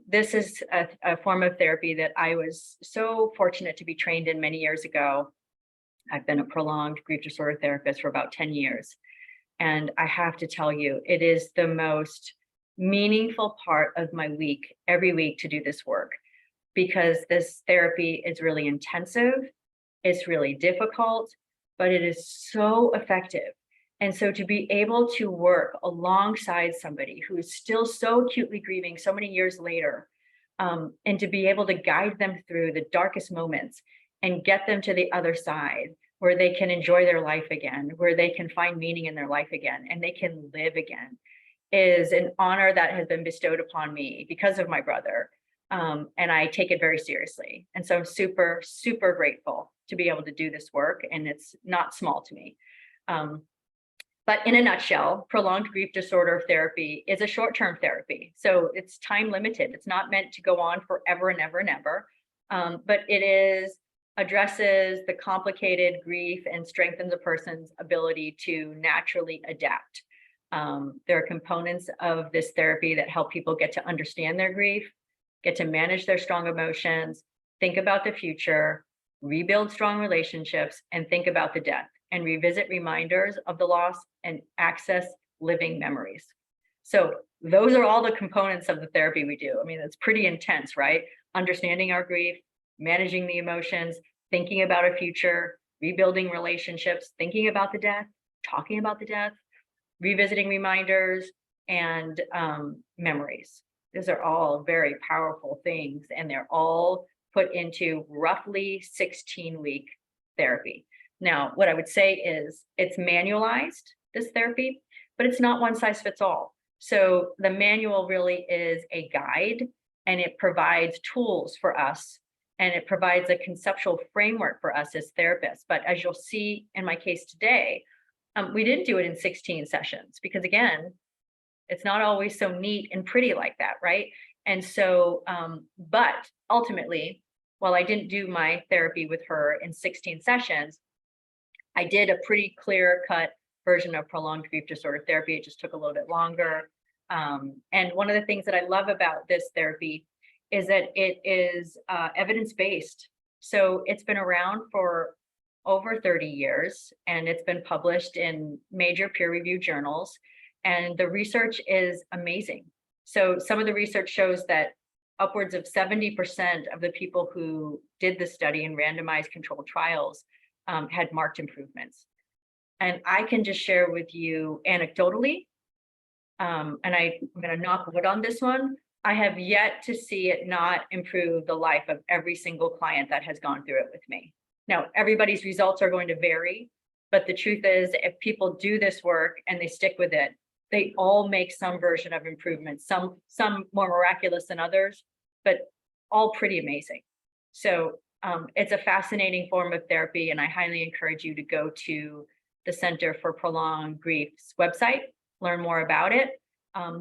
This is a form of therapy that I was so fortunate to be trained in many years ago. I've been a prolonged grief disorder therapist for about 10 years. And I have to tell you, it is the most meaningful part of my week, every week, to do this work, because this therapy is really intensive, it's really difficult, but it is so effective. And so to be able to work alongside somebody who is still so acutely grieving so many years later, and to be able to guide them through the darkest moments and get them to the other side where they can enjoy their life again, where they can find meaning in their life again, and they can live again, is an honor that has been bestowed upon me because of my brother. And I take it very seriously. And so I'm super, super grateful to be able to do this work. And it's not small to me. But in a nutshell, prolonged grief disorder therapy is a short-term therapy. So it's time limited. It's not meant to go on forever and ever and ever. But it addresses the complicated grief and strengthens a person's ability to naturally adapt. There are components of this therapy that help people get to understand their grief, get to manage their strong emotions, think about the future, rebuild strong relationships, and think about the death, and revisit reminders of the loss and access living memories. So those are all the components of the therapy we do. I mean, it's pretty intense, right? Understanding our grief, managing the emotions, thinking about a future, rebuilding relationships, thinking about the death, talking about the death, revisiting reminders and memories. These are all very powerful things, and they're all put into roughly 16-week therapy. Now, what I would say is it's manualized, this therapy, but it's not one size fits all. So the manual really is a guide, and it provides tools for us, and it provides a conceptual framework for us as therapists. But as you'll see in my case today, we didn't do it in 16 sessions because, again, it's not always so neat and pretty like that, right? And so, but ultimately, while I didn't do my therapy with her in 16 sessions, I did a pretty clear-cut version of prolonged grief disorder therapy. It just took a little bit longer. And one of the things that I love about this therapy is that it is evidence-based. So it's been around for over 30 years, and it's been published in major peer-reviewed journals. And the research is amazing. So some of the research shows that upwards of 70% of the people who did the study in randomized controlled trials had marked improvements. And I can just share with you anecdotally, and I'm going to knock wood on this one, I have yet to see it not improve the life of every single client that has gone through it with me. Now, everybody's results are going to vary, but the truth is, if people do this work and they stick with it, they all make some version of improvement, some more miraculous than others, but all pretty amazing. So it's a fascinating form of therapy, and I highly encourage you to go to the Center for Prolonged Grief's website, learn more about it.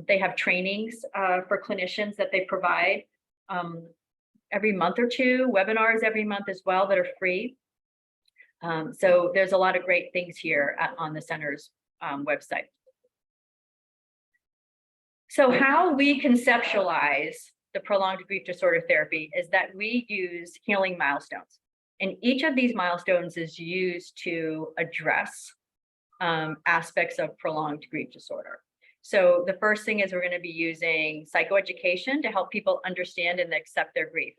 They have trainings for clinicians that they provide every month or two, webinars every month as well that are free. So there's a lot of great things here on the center's website. So how we conceptualize the prolonged grief disorder therapy is that we use healing milestones. And each of these milestones is used to address aspects of prolonged grief disorder. So the first thing is we're going to be using psychoeducation to help people understand and accept their grief.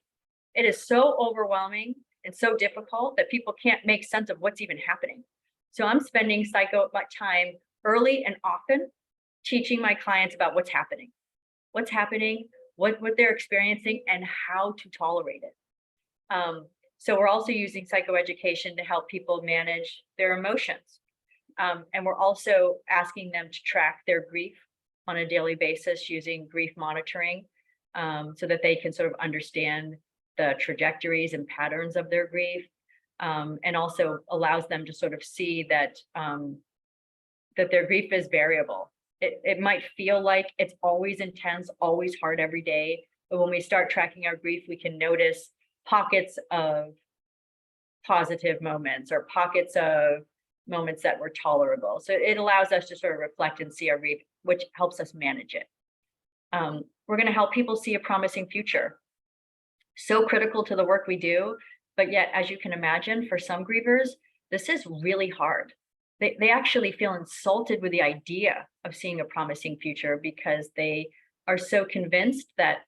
It is so overwhelming and so difficult that people can't make sense of what's even happening. So I'm spending time early and often teaching my clients about what's happening, what they're experiencing, and how to tolerate it. So we're also using psychoeducation to help people manage their emotions. And we're also asking them to track their grief on a daily basis using grief monitoring, so that they can sort of understand the trajectories and patterns of their grief, and also allows them to sort of see that that their grief is variable. It might feel like it's always intense, always hard every day, but when we start tracking our grief, we can notice pockets of positive moments or pockets of moments that were tolerable. So it allows us to sort of reflect and see our grief, which helps us manage it. We're going to help people see a promising future. So critical to the work we do, but yet, as you can imagine, for some grievers, this is really hard. They actually feel insulted with the idea of seeing a promising future because they are so convinced that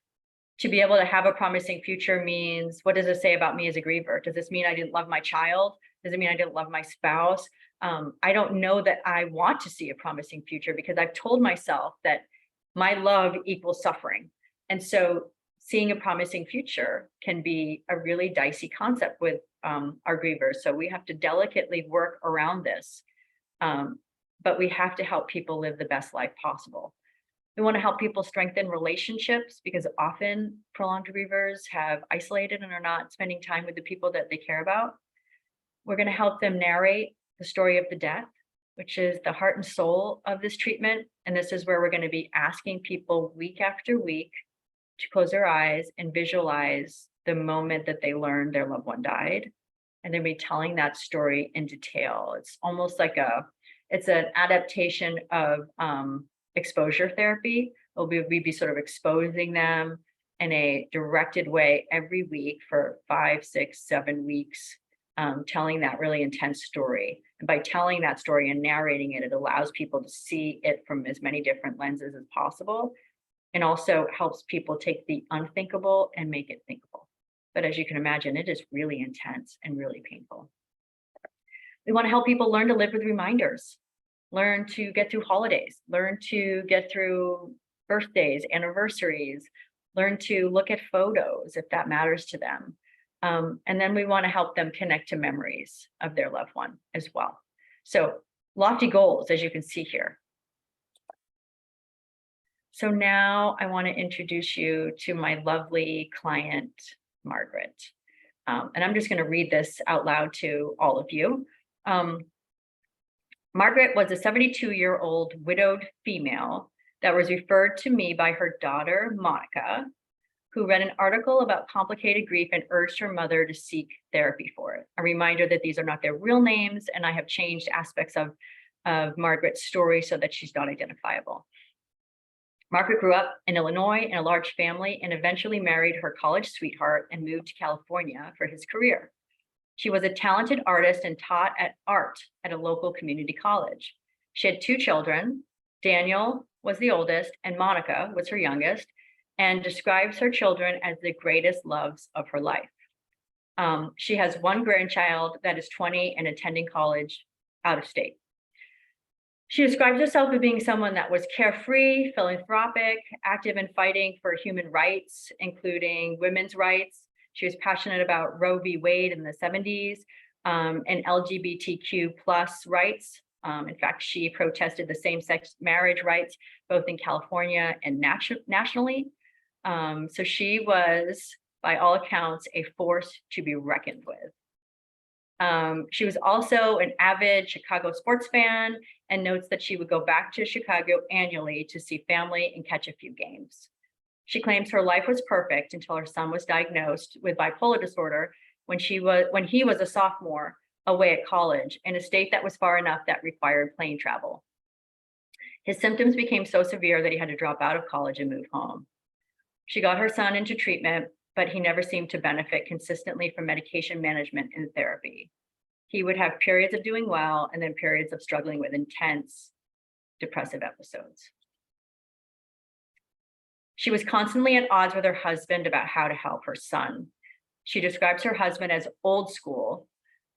to be able to have a promising future means, what does it say about me as a griever? Does this mean I didn't love my child? Does it mean I didn't love my spouse? I don't know that I want to see a promising future because I've told myself that my love equals suffering. And so seeing a promising future can be a really dicey concept with our grievers. So we have to delicately work around this. But we have to help people live the best life possible. We want to help people strengthen relationships because often prolonged grievers have isolated and are not spending time with the people that they care about. We're going to help them narrate the story of the death, which is the heart and soul of this treatment. And this is where we're going to be asking people week after week to close their eyes and visualize the moment that they learned their loved one died. And then be telling that story in detail. It's almost like it's an adaptation of exposure therapy. We'd be sort of exposing them in a directed way every week for 5, 6, 7 weeks, telling that really intense story. And by telling that story and narrating it, it allows people to see it from as many different lenses as possible, and also helps people take the unthinkable and make it thinkable. But as you can imagine, it is really intense and really painful. We want to help people learn to live with reminders, learn to get through holidays, learn to get through birthdays, anniversaries, learn to look at photos if that matters to them. And then we want to help them connect to memories of their loved one as well. So lofty goals, as you can see here. So now I want to introduce you to my lovely client, Margaret. And I'm just going to read this out loud to all of you. Margaret was a 72-year-old widowed female that was referred to me by her daughter, Monica, who read an article about complicated grief and urged her mother to seek therapy for it. A reminder that these are not their real names, and I have changed aspects of Margaret's story so that she's not identifiable. Margaret grew up in Illinois in a large family and eventually married her college sweetheart and moved to California for his career. She was a talented artist and taught art at a local community college. She had 2 children. Daniel was the oldest and Monica was her youngest, and describes her children as the greatest loves of her life. She has 1 grandchild that is 20 and attending college out of state. She describes herself as being someone that was carefree, philanthropic, active in fighting for human rights, including women's rights. She was passionate about Roe v. Wade in the 70s and LGBTQ plus rights. In fact, she protested the same-sex marriage rights, both in California and nationally. So she was, by all accounts, a force to be reckoned with. She was also an avid Chicago sports fan and notes that she would go back to Chicago annually to see family and catch a few games. She claims her life was perfect until her son was diagnosed with bipolar disorder when he was a sophomore away at college in a state that was far enough that required plane travel. His symptoms became so severe that he had to drop out of college and move home. She got her son into treatment, but he never seemed to benefit consistently from medication management and therapy. He would have periods of doing well and then periods of struggling with intense depressive episodes. She was constantly at odds with her husband about how to help her son. She describes her husband as old school,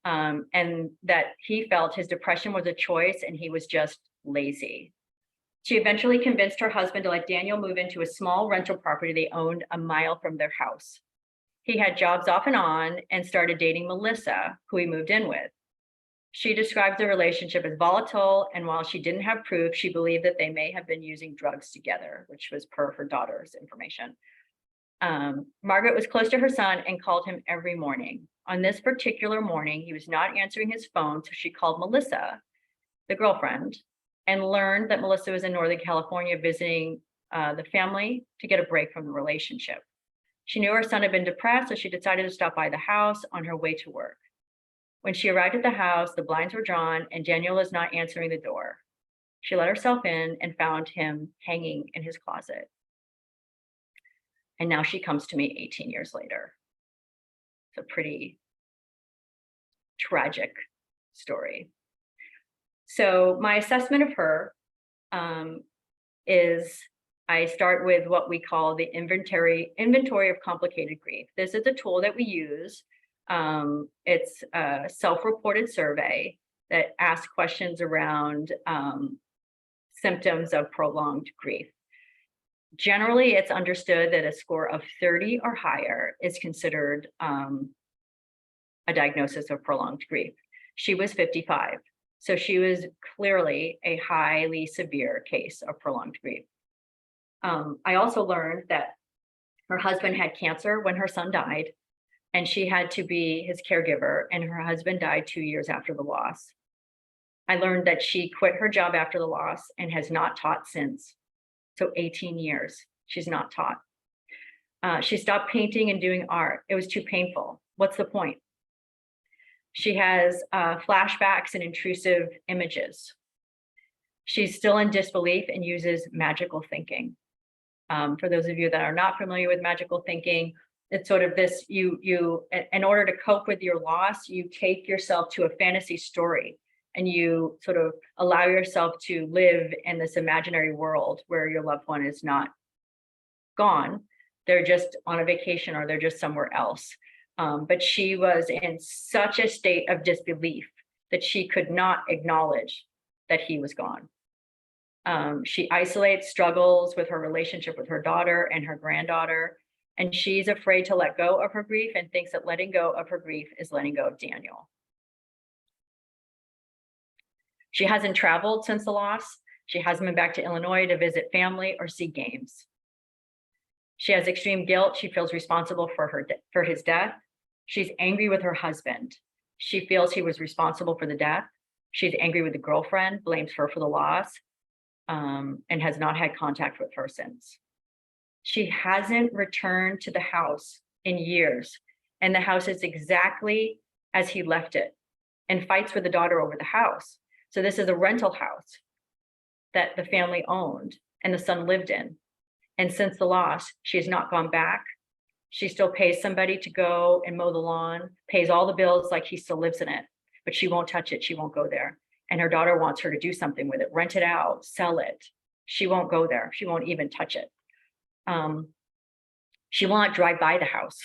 and that he felt his depression was a choice and he was just lazy. She eventually convinced her husband to let Daniel move into a small rental property they owned a mile from their house. He had jobs off and on and started dating Melissa, who he moved in with. She describes the relationship as volatile, and while she didn't have proof, she believed that they may have been using drugs together, which was per her daughter's information. Margaret was close to her son and called him every morning. On this particular morning, he was not answering his phone, so she called Melissa, the girlfriend, and learned that Melissa was in Northern California visiting the family to get a break from the relationship. She knew her son had been depressed, so she decided to stop by the house on her way to work. When she arrived at the house, the blinds were drawn and Daniel was not answering the door. She let herself in and found him hanging in his closet. And now she comes to me 18 years later. It's a pretty tragic story. So my assessment of her is I start with what we call the inventory of complicated grief. This is a tool that we use. It's a self-reported survey that asks questions around symptoms of prolonged grief. Generally, it's understood that a score of 30 or higher is considered a diagnosis of prolonged grief. She was 55. So she was clearly a highly severe case of prolonged grief. I also learned that her husband had cancer when her son died, and she had to be his caregiver, and her husband died 2 years after the loss. I learned that she quit her job after the loss and has not taught since. So 18 years, she's not taught. She stopped painting and doing art. It was too painful. What's the point? She has flashbacks and intrusive images. She's still in disbelief and uses magical thinking. For those of you that are not familiar with magical thinking, it's sort of this, in order to cope with your loss, you take yourself to a fantasy story and you sort of allow yourself to live in this imaginary world where your loved one is not gone. They're just on a vacation or they're just somewhere else. But she was in such a state of disbelief that she could not acknowledge that he was gone. She isolates, struggles with her relationship with her daughter and her granddaughter, and she's afraid to let go of her grief and thinks that letting go of her grief is letting go of Daniel. She hasn't traveled since the loss. She hasn't been back to Illinois to visit family or see games. She has extreme guilt. She feels responsible for his death. She's angry with her husband. She feels he was responsible for the death. She's angry with the girlfriend, blames her for the loss, and has not had contact with her since. She hasn't returned to the house in years, and the house is exactly as he left it, and fights with the daughter over the house. So this is a rental house that the family owned and the son lived in. And since the loss, she has not gone back. She still pays somebody to go and mow the lawn, pays all the bills like he still lives in it, but she won't touch it. She won't go there. And her daughter wants her to do something with it, rent it out, sell it. She won't go there. She won't even touch it. She will not drive by the house.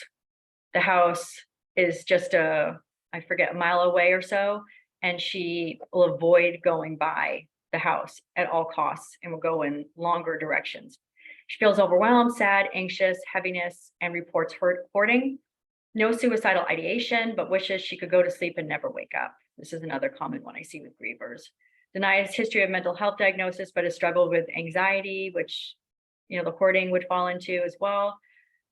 The house is just a mile away or so, and she will avoid going by the house at all costs and will go in longer directions. She feels overwhelmed, sad, anxious, heaviness, and reports hoarding. No suicidal ideation, but wishes she could go to sleep and never wake up. This is another common one I see with grievers. Denies history of mental health diagnosis, but has struggled with anxiety, which, the hoarding would fall into as well.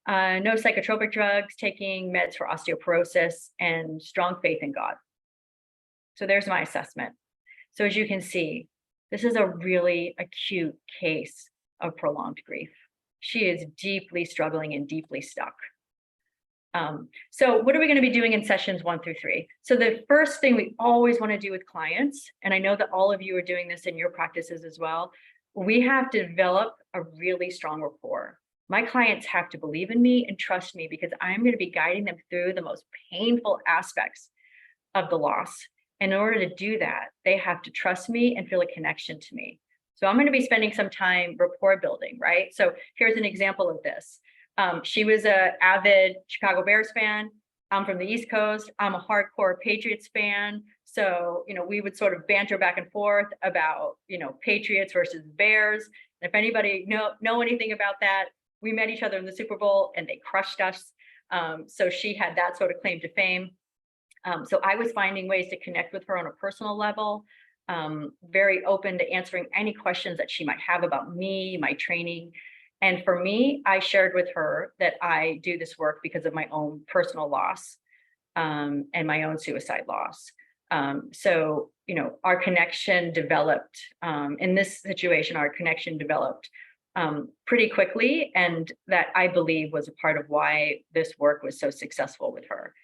No psychotropic drugs, taking meds for osteoporosis, and strong faith in God. So there's my assessment. So as you can see, this is a really acute case of prolonged grief. She is deeply struggling and deeply stuck. So what are we going to be doing in sessions 1 through 3? So the first thing we always want to do with clients, and I know that all of you are doing this in your practices as well, we have to develop a really strong rapport. My clients have to believe in me and trust me because I'm going to be guiding them through the most painful aspects of the loss. And in order to do that, they have to trust me and feel a connection to me. So I'm going to be spending some time rapport building, right? So here's an example of this. She was an avid Chicago Bears fan. I'm from the East Coast. I'm a hardcore Patriots fan. So, we would sort of banter back and forth about, Patriots versus Bears. And if anybody know anything about that, we met each other in the Super Bowl and they crushed us. So she had that sort of claim to fame. So I was finding ways to connect with her on a personal level, very open to answering any questions that she might have about me, my training. And for me, I shared with her that I do this work because of my own personal loss and my own suicide loss. So, our connection developed in this situation, our connection developed pretty quickly. And that I believe was a part of why this work was so successful with her.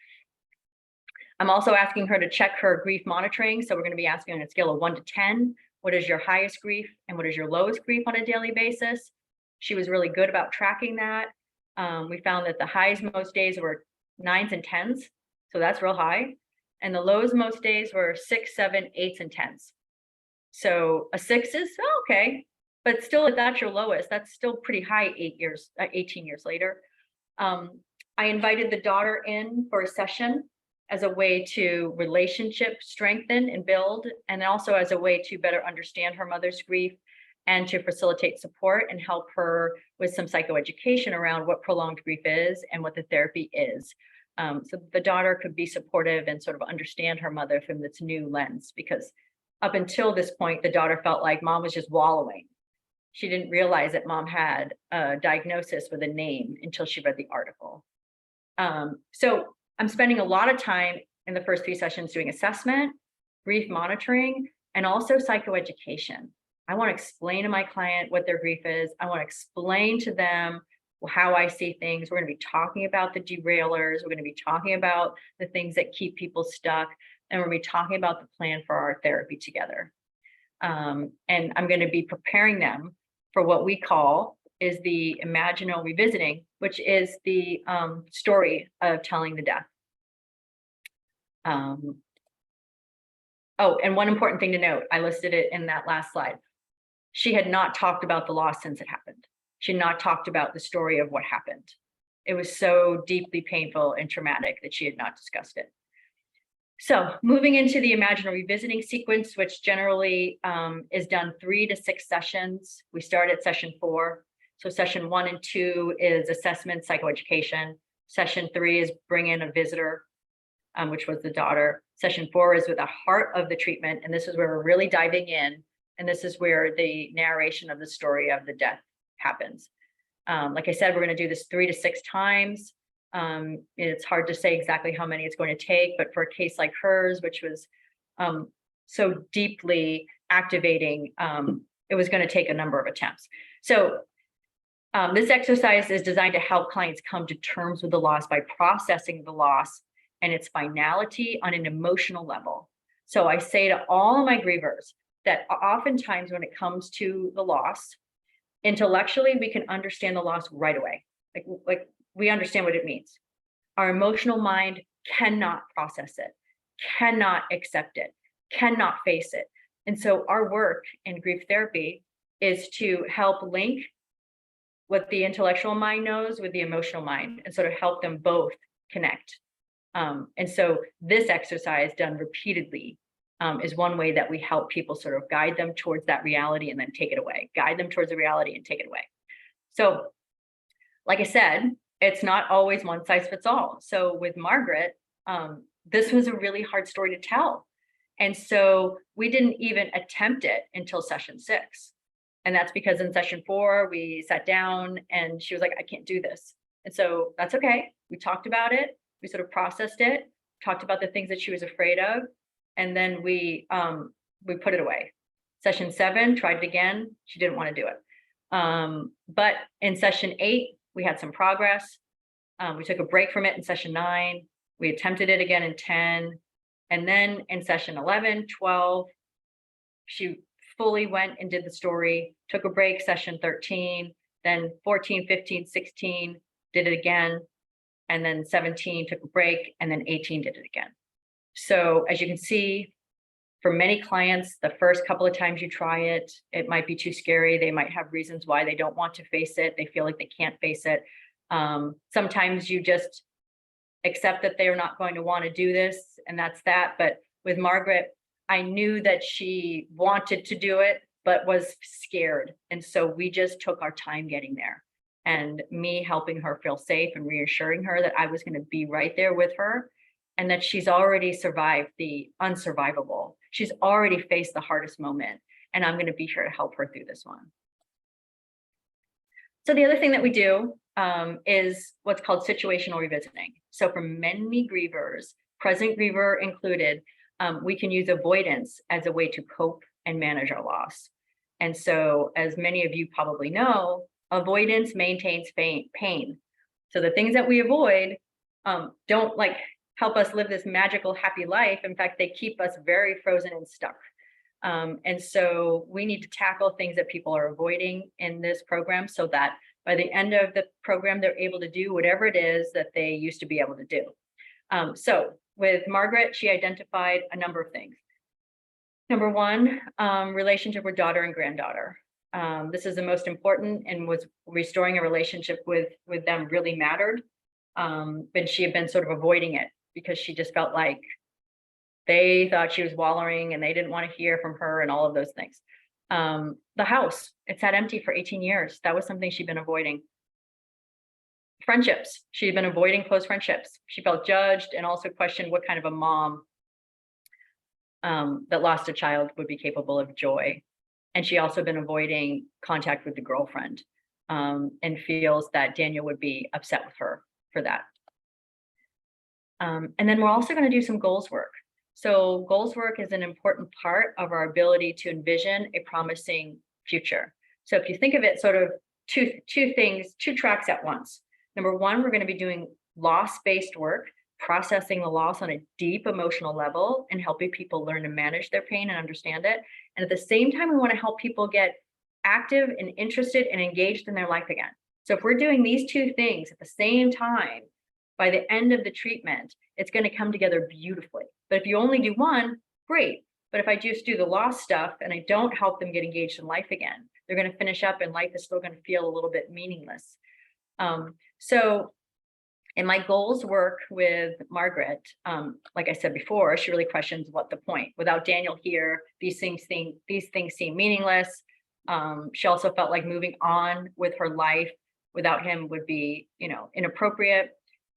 I'm also asking her to check her grief monitoring. So we're going to be asking on a scale of 1 to 10, what is your highest grief and what is your lowest grief on a daily basis? She was really good about tracking that. We found that the highs most days were 9s and 10s. So that's real high. And the lows most days were 6, 7, 8s, and 10s. So a 6 is okay, but still if that's your lowest, that's still pretty high 18 years later. I invited the daughter in for a session as a way to relationship strengthen and build, and also as a way to better understand her mother's grief and to facilitate support and help her with some psychoeducation around what prolonged grief is and what the therapy is. So the daughter could be supportive and sort of understand her mother from this new lens, because up until this point, the daughter felt like mom was just wallowing. She didn't realize that mom had a diagnosis with a name until she read the article. So I'm spending a lot of time in the first 3 sessions doing assessment, grief monitoring, and also psychoeducation. I want to explain to my client what their grief is. I want to explain to them how I see things. We're going to be talking about the derailers. We're going to be talking about the things that keep people stuck. And we're going to be talking about the plan for our therapy together. And I'm going to be preparing them for what we call is the imaginal revisiting, which is the story of telling the death. Oh, and one important thing to note, I listed it in that last slide. She had not talked about the loss since it happened. She had not talked about the story of what happened. It was so deeply painful and traumatic that she had not discussed it. So moving into the Imagine Revisiting sequence, which generally is done 3 to 6 sessions. We start at session 4. So session 1 and 2 is assessment, psychoeducation. Session 3 is bring in a visitor, which was the daughter. Session 4 is with the heart of the treatment. And this is where we're really diving in. And this is where the narration of the story of the death happens. Like I said, we're going to do this 3 to 6 times. It's hard to say exactly how many it's going to take, but for a case like hers, which was so deeply activating, it was going to take a number of attempts. So this exercise is designed to help clients come to terms with the loss by processing the loss and its finality on an emotional level. So I say to all of my grievers that oftentimes when it comes to the loss, intellectually, we can understand the loss right away. Like we understand what it means. Our emotional mind cannot process it, cannot accept it, cannot face it. And so our work in grief therapy is to help link what the intellectual mind knows with the emotional mind and sort of help them both connect. And so this exercise done repeatedly is one way that we help people sort of guide them towards that reality and then take it away, guide them towards the reality and take it away. So like I said, it's not always one size fits all. So with Margaret, this was a really hard story to tell. And so we didn't even attempt it until session 6. And that's because in session 4, we sat down and she was like, I can't do this. And so that's okay. We talked about it. We sort of processed it, talked about the things that she was afraid of. And then we put it away. Session 7, tried it again. She didn't want to do it. But in session 8, we had some progress. We took a break from it in session 9. We attempted it again in 10. And then in session 11, 12, she fully went and did the story, took a break, session 13, then 14, 15, 16, did it again. And then 17 took a break, and then 18 did it again. So as you can see, for many clients, the first couple of times you try it, it might be too scary. They might have reasons why they don't want to face it. They feel like they can't face it. Sometimes you just accept that they're not going to want to do this, and that's that. But with Margaret, I knew that she wanted to do it, but was scared. And so we just took our time getting there. And me helping her feel safe and reassuring her that I was going to be right there with her, and that she's already survived the unsurvivable. She's already faced the hardest moment, and I'm going to be here to help her through this one. So the other thing that we do is what's called situational revisiting. So for many grievers, present griever included, we can use avoidance as a way to cope and manage our loss. And so as many of you probably know, avoidance maintains pain. So the things that we avoid don't like help us live this magical, happy life. In fact, they keep us very frozen and stuck. And so we need to tackle things that people are avoiding in this program so that by the end of the program, they're able to do whatever it is that they used to be able to do. So with Margaret, she identified a number of things. Number 1, relationship with daughter and granddaughter. This is the most important, and was restoring a relationship with them really mattered. But she had been sort of avoiding it because she just felt like they thought she was wallowing and they didn't want to hear from her and all of those things. The house, it sat empty for 18 years. That was something she'd been avoiding. Friendships, she'd been avoiding close friendships. She felt judged and also questioned what kind of a mom that lost a child would be capable of joy. And she also been avoiding contact with the girlfriend and feels that Daniel would be upset with her for that. And then we're also going to do some goals work. So goals work is an important part of our ability to envision a promising future. So if you think of it sort of two tracks at once. Number 1, we're going to be doing loss-based work, processing the loss on a deep emotional level and helping people learn to manage their pain and understand it. And at the same time, we want to help people get active and interested and engaged in their life again. So if we're doing these 2 things at the same time, by the end of the treatment, it's going to come together beautifully. But if you only do one, great. But if I just do the loss stuff and I don't help them get engaged in life again, they're going to finish up and life is still going to feel a little bit meaningless. So In my goals work with Margaret, like I said before, she really questions what the point. Without Daniel here, these things seem meaningless. She also felt like moving on with her life without him would be, inappropriate.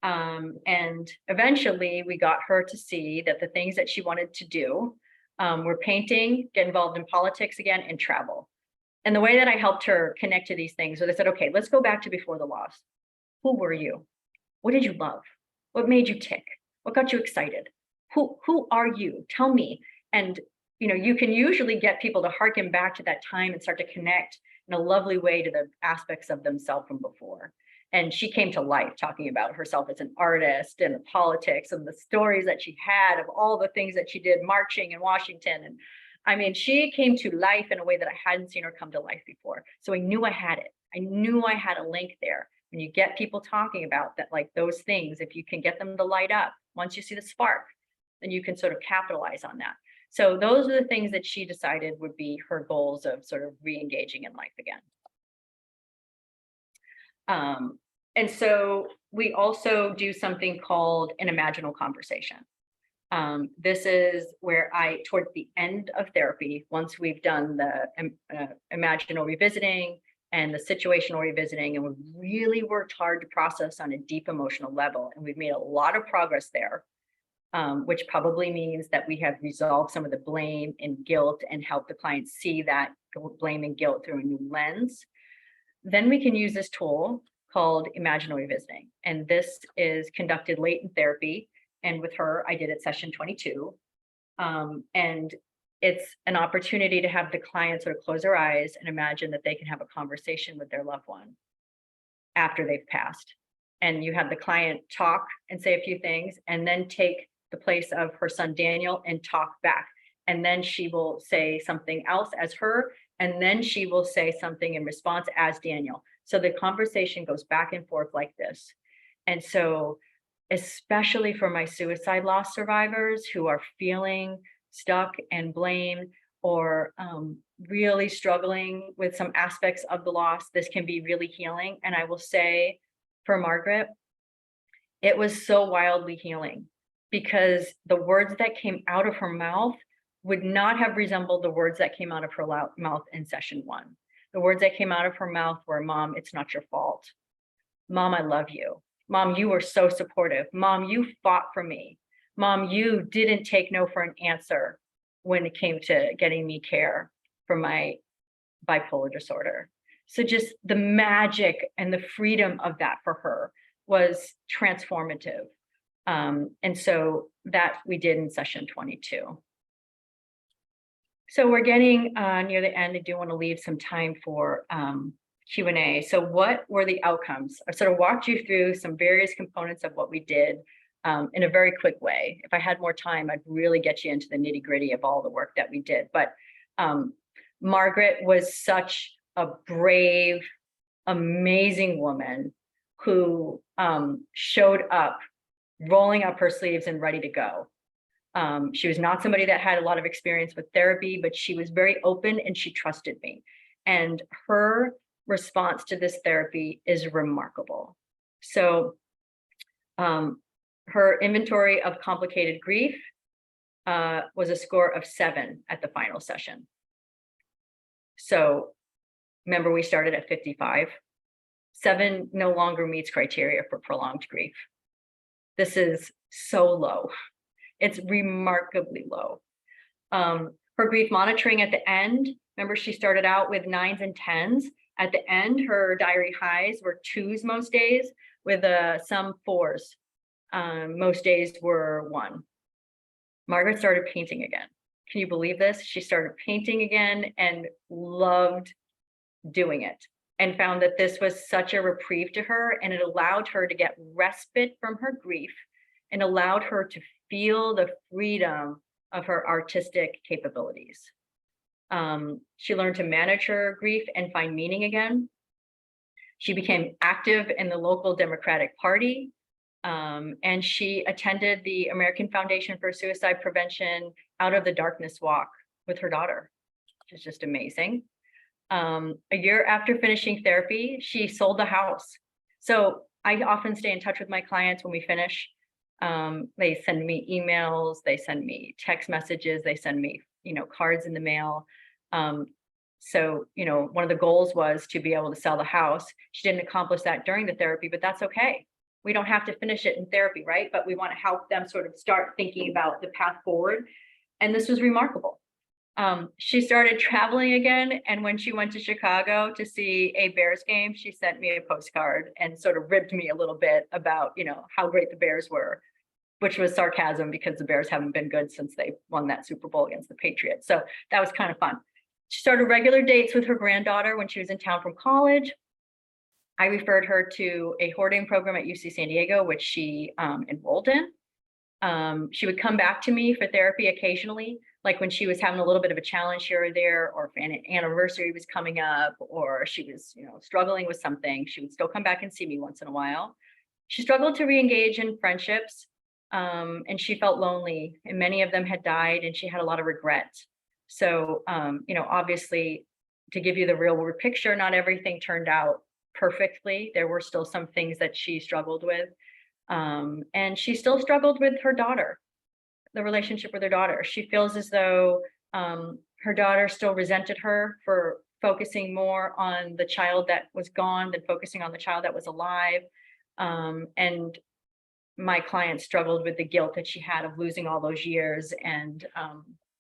And eventually we got her to see that the things that she wanted to do were painting, get involved in politics again, and travel. And the way that I helped her connect to these things was I said, okay, let's go back to before the loss. Who were you? What did you love? What made you tick? What got you excited? Who are you? Tell me. And you can usually get people to harken back to that time and start to connect in a lovely way to the aspects of themselves from before. And she came to life talking about herself as an artist and the politics and the stories that she had of all the things that she did marching in Washington. And I mean, she came to life in a way that I hadn't seen her come to life before. So I knew I had it. I knew I had a link there. When you get people talking about that, like those things, if you can get them to light up, once you see the spark, then you can sort of capitalize on that. So those are the things that she decided would be her goals of sort of re-engaging in life again. And so we also do something called an imaginal conversation. This is where towards the end of therapy, once we've done the imaginal revisiting and the situational revisiting, and we've really worked hard to process on a deep emotional level, and we've made a lot of progress there, which probably means that we have resolved some of the blame and guilt and helped the client see that blame and guilt through a new lens. Then we can use this tool called imaginal revisiting. And this is conducted late in therapy. And with her, I did it session 22. And it's an opportunity to have the client sort of close their eyes and imagine that they can have a conversation with their loved one after they've passed. And you have the client talk and say a few things, and then take the place of her son Daniel and talk back. And then she will say something else as her, and then she will say something in response as Daniel. So the conversation goes back and forth like this. And so, especially for my suicide loss survivors who are feeling stuck and blamed, or really struggling with some aspects of the loss, this can be really healing. And I will say for Margaret, it was so wildly healing, because the words that came out of her mouth would not have resembled the words that came out of her mouth in session 1. The words that came out of her mouth were, Mom, it's not your fault. Mom, I love you. Mom, you were so supportive. Mom, you fought for me. Mom, you didn't take no for an answer when it came to getting me care for my bipolar disorder. So just the magic and the freedom of that for her was transformative. And so that we did in session 22. So we're getting near the end. I do want to leave some time for Q&A. So what were the outcomes? I sort of walked you through some various components of what we did in a very quick way. If I had more time, I'd really get you into the nitty gritty of all the work that we did. But Margaret was such a brave, amazing woman who showed up, rolling up her sleeves and ready to go. She was not somebody that had a lot of experience with therapy, but she was very open and she trusted me. And her response to this therapy is remarkable. So her inventory of complicated grief was a score of 7 at the final session. So remember, we started at 55. 7 no longer meets criteria for prolonged grief. This is so low. It's remarkably low. Her grief monitoring at the end, remember she started out with 9s and 10s. At the end, her diary highs were 2s most days, with some 4s. Most days were 1. Margaret started painting again. Can you believe this? She started painting again and loved doing it, and found that this was such a reprieve to her, and it allowed her to get respite from her grief and allowed her to feel the freedom of her artistic capabilities. She learned to manage her grief and find meaning again. She became active in the local Democratic Party, and she attended the American Foundation for Suicide Prevention Out of the Darkness walk with her daughter, which is just amazing. A year after finishing therapy, she sold the house. So I often stay in touch with my clients when we finish. They send me emails, they send me text messages, they send me, cards in the mail. So, one of the goals was to be able to sell the house. She didn't accomplish that during the therapy, but that's okay. We don't have to finish it in therapy, right? But we want to help them sort of start thinking about the path forward. And this was remarkable. She started traveling again. And when she went to Chicago to see a Bears game, she sent me a postcard and sort of ribbed me a little bit about, how great the Bears were, which was sarcasm because the Bears haven't been good since they won that Super Bowl against the Patriots. So that was kind of fun. She started regular dates with her granddaughter when she was in town from college. I referred her to a hoarding program at UC San Diego, which she enrolled in. She would come back to me for therapy occasionally, like when she was having a little bit of a challenge here or there, or if an anniversary was coming up, or she was, struggling with something, she would still come back and see me once in a while. She struggled to re-engage in friendships, and she felt lonely, and many of them had died, and she had a lot of regret. So, obviously, to give you the real world picture, not everything turned out perfectly. There were still some things that she struggled with. And she still struggled with her daughter, the relationship with her daughter. She feels as though her daughter still resented her for focusing more on the child that was gone than focusing on the child that was alive. And my client struggled with the guilt that she had of losing all those years and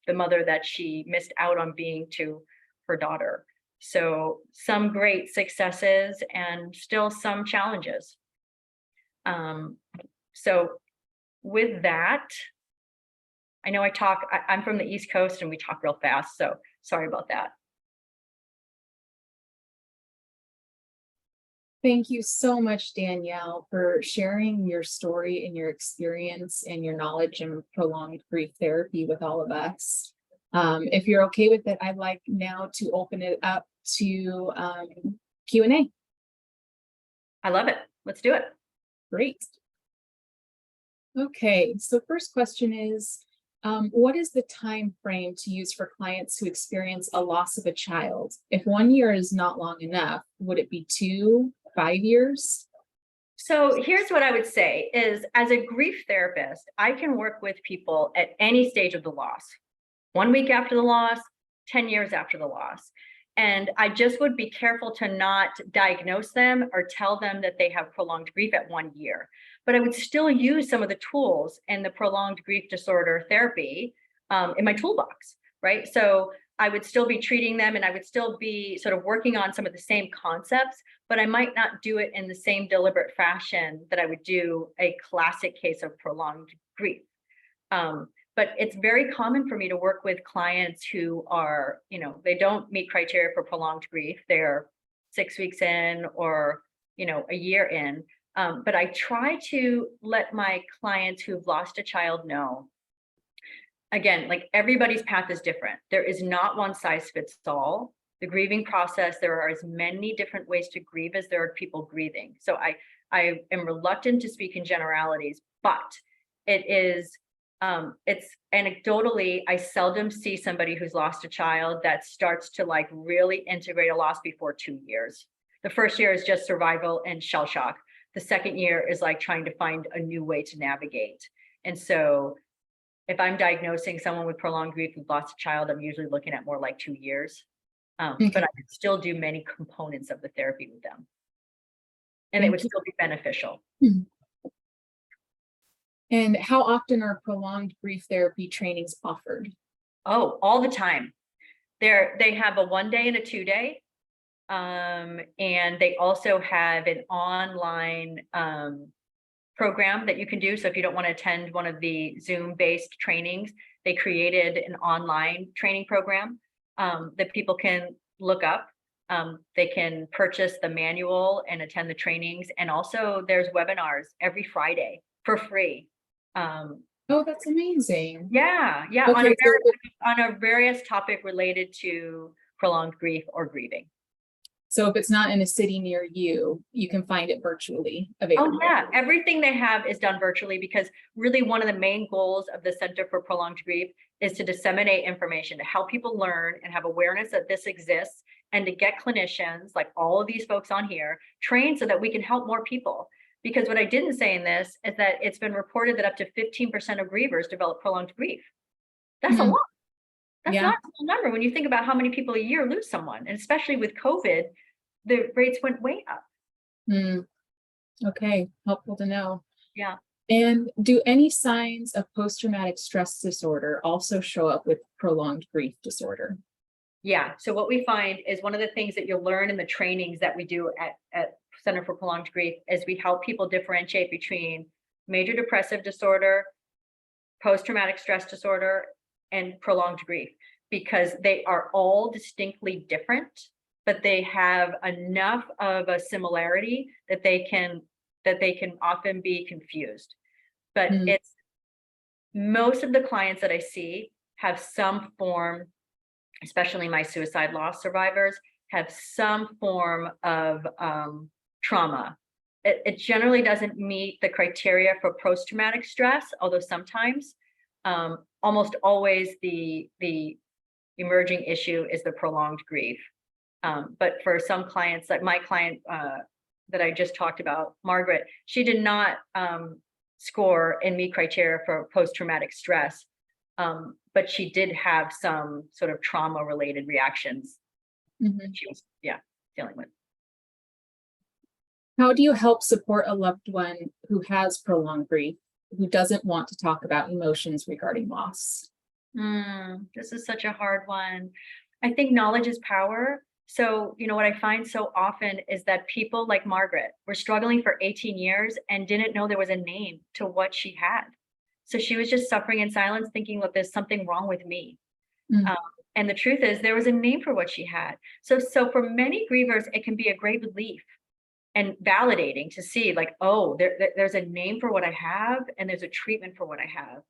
the mother that she missed out on being to her daughter. So some great successes and still some challenges. So with that, I know I'm from the East Coast and we talk real fast, so sorry about that. Thank you so much, Danielle, for sharing your story and your experience and your knowledge in prolonged grief therapy with all of us. If you're okay with it, I'd like now to open it up to Q&A. I love it. Let's do it. Great. Okay, so first question is, what is the time frame to use for clients who experience a loss of a child? If 1 year is not long enough, would it be 2, 5 years? So here's what I would say is, as a grief therapist, I can work with people at any stage of the loss. 1 week after the loss, 10 years after the loss. And I just would be careful to not diagnose them or tell them that they have prolonged grief at 1 year. But I would still use some of the tools in the prolonged grief disorder therapy in my toolbox, right? So I would still be treating them and I would still be sort of working on some of the same concepts, but I might not do it in the same deliberate fashion that I would do a classic case of prolonged grief. But it's very common for me to work with clients who are, they don't meet criteria for prolonged grief. They're 6 weeks in or, a year in. But I try to let my clients who've lost a child know, again, like everybody's path is different. There is not one size fits all. The grieving process, there are as many different ways to grieve as there are people grieving. So I am reluctant to speak in generalities, but it is, it's anecdotally, I seldom see somebody who's lost a child that starts to like really integrate a loss before 2 years. The first year is just survival and shell shock. The second year is like trying to find a new way to navigate. And so if I'm diagnosing someone with prolonged grief who's lost a child, I'm usually looking at more like 2 years. But I could still do many components of the therapy with them. And it would still be beneficial. And how often are prolonged grief therapy trainings offered? Oh, all the time. They have a 1 day and a 2 day. And they also have an online program that you can do. So if you don't want to attend one of the Zoom-based trainings, they created an online training program that people can look up. They can purchase the manual and attend the trainings. And also there's webinars every Friday for free. Oh, that's amazing. Yeah. Okay, on a various topic related to prolonged grief or grieving. So if it's not in a city near you, you can find it virtually available. Oh yeah, everything they have is done virtually because really one of the main goals of the Center for Prolonged Grief is to disseminate information, to help people learn and have awareness that this exists and to get clinicians like all of these folks on here trained so that we can help more people. Because what I didn't say in this is that it's been reported that up to 15% of grievers develop prolonged grief. That's a lot. That's not a small number when you think about how many people a year lose someone, and especially with COVID, the rates went way up. Okay, helpful to know. Yeah. And do any signs of post-traumatic stress disorder also show up with prolonged grief disorder? Yeah. So what we find is one of the things that you'll learn in the trainings that we do at Center for Prolonged Grief is we help people differentiate between major depressive disorder, post-traumatic stress disorder, and prolonged grief, because they are all distinctly different, but they have enough of a similarity that they can often be confused. But it's most of the clients that I see have some form, especially my suicide loss survivors, have some form of trauma. It generally doesn't meet the criteria for post-traumatic stress, although sometimes, almost always the emerging issue is the prolonged grief. But for some clients, like my client that I just talked about, Margaret, she did not score and meet criteria for post-traumatic stress, but she did have some sort of trauma-related reactions that she was, dealing with. How do you help support a loved one who has prolonged grief, who doesn't want to talk about emotions regarding loss? This is such a hard one. I think knowledge is power. So, what I find so often is that people like Margaret were struggling for 18 years and didn't know there was a name to what she had. So she was just suffering in silence, thinking, look, there's something wrong with me. And the truth is there was a name for what she had. So for many grievers, it can be a great relief and validating to see like, oh, there's a name for what I have and there's a treatment for what I have.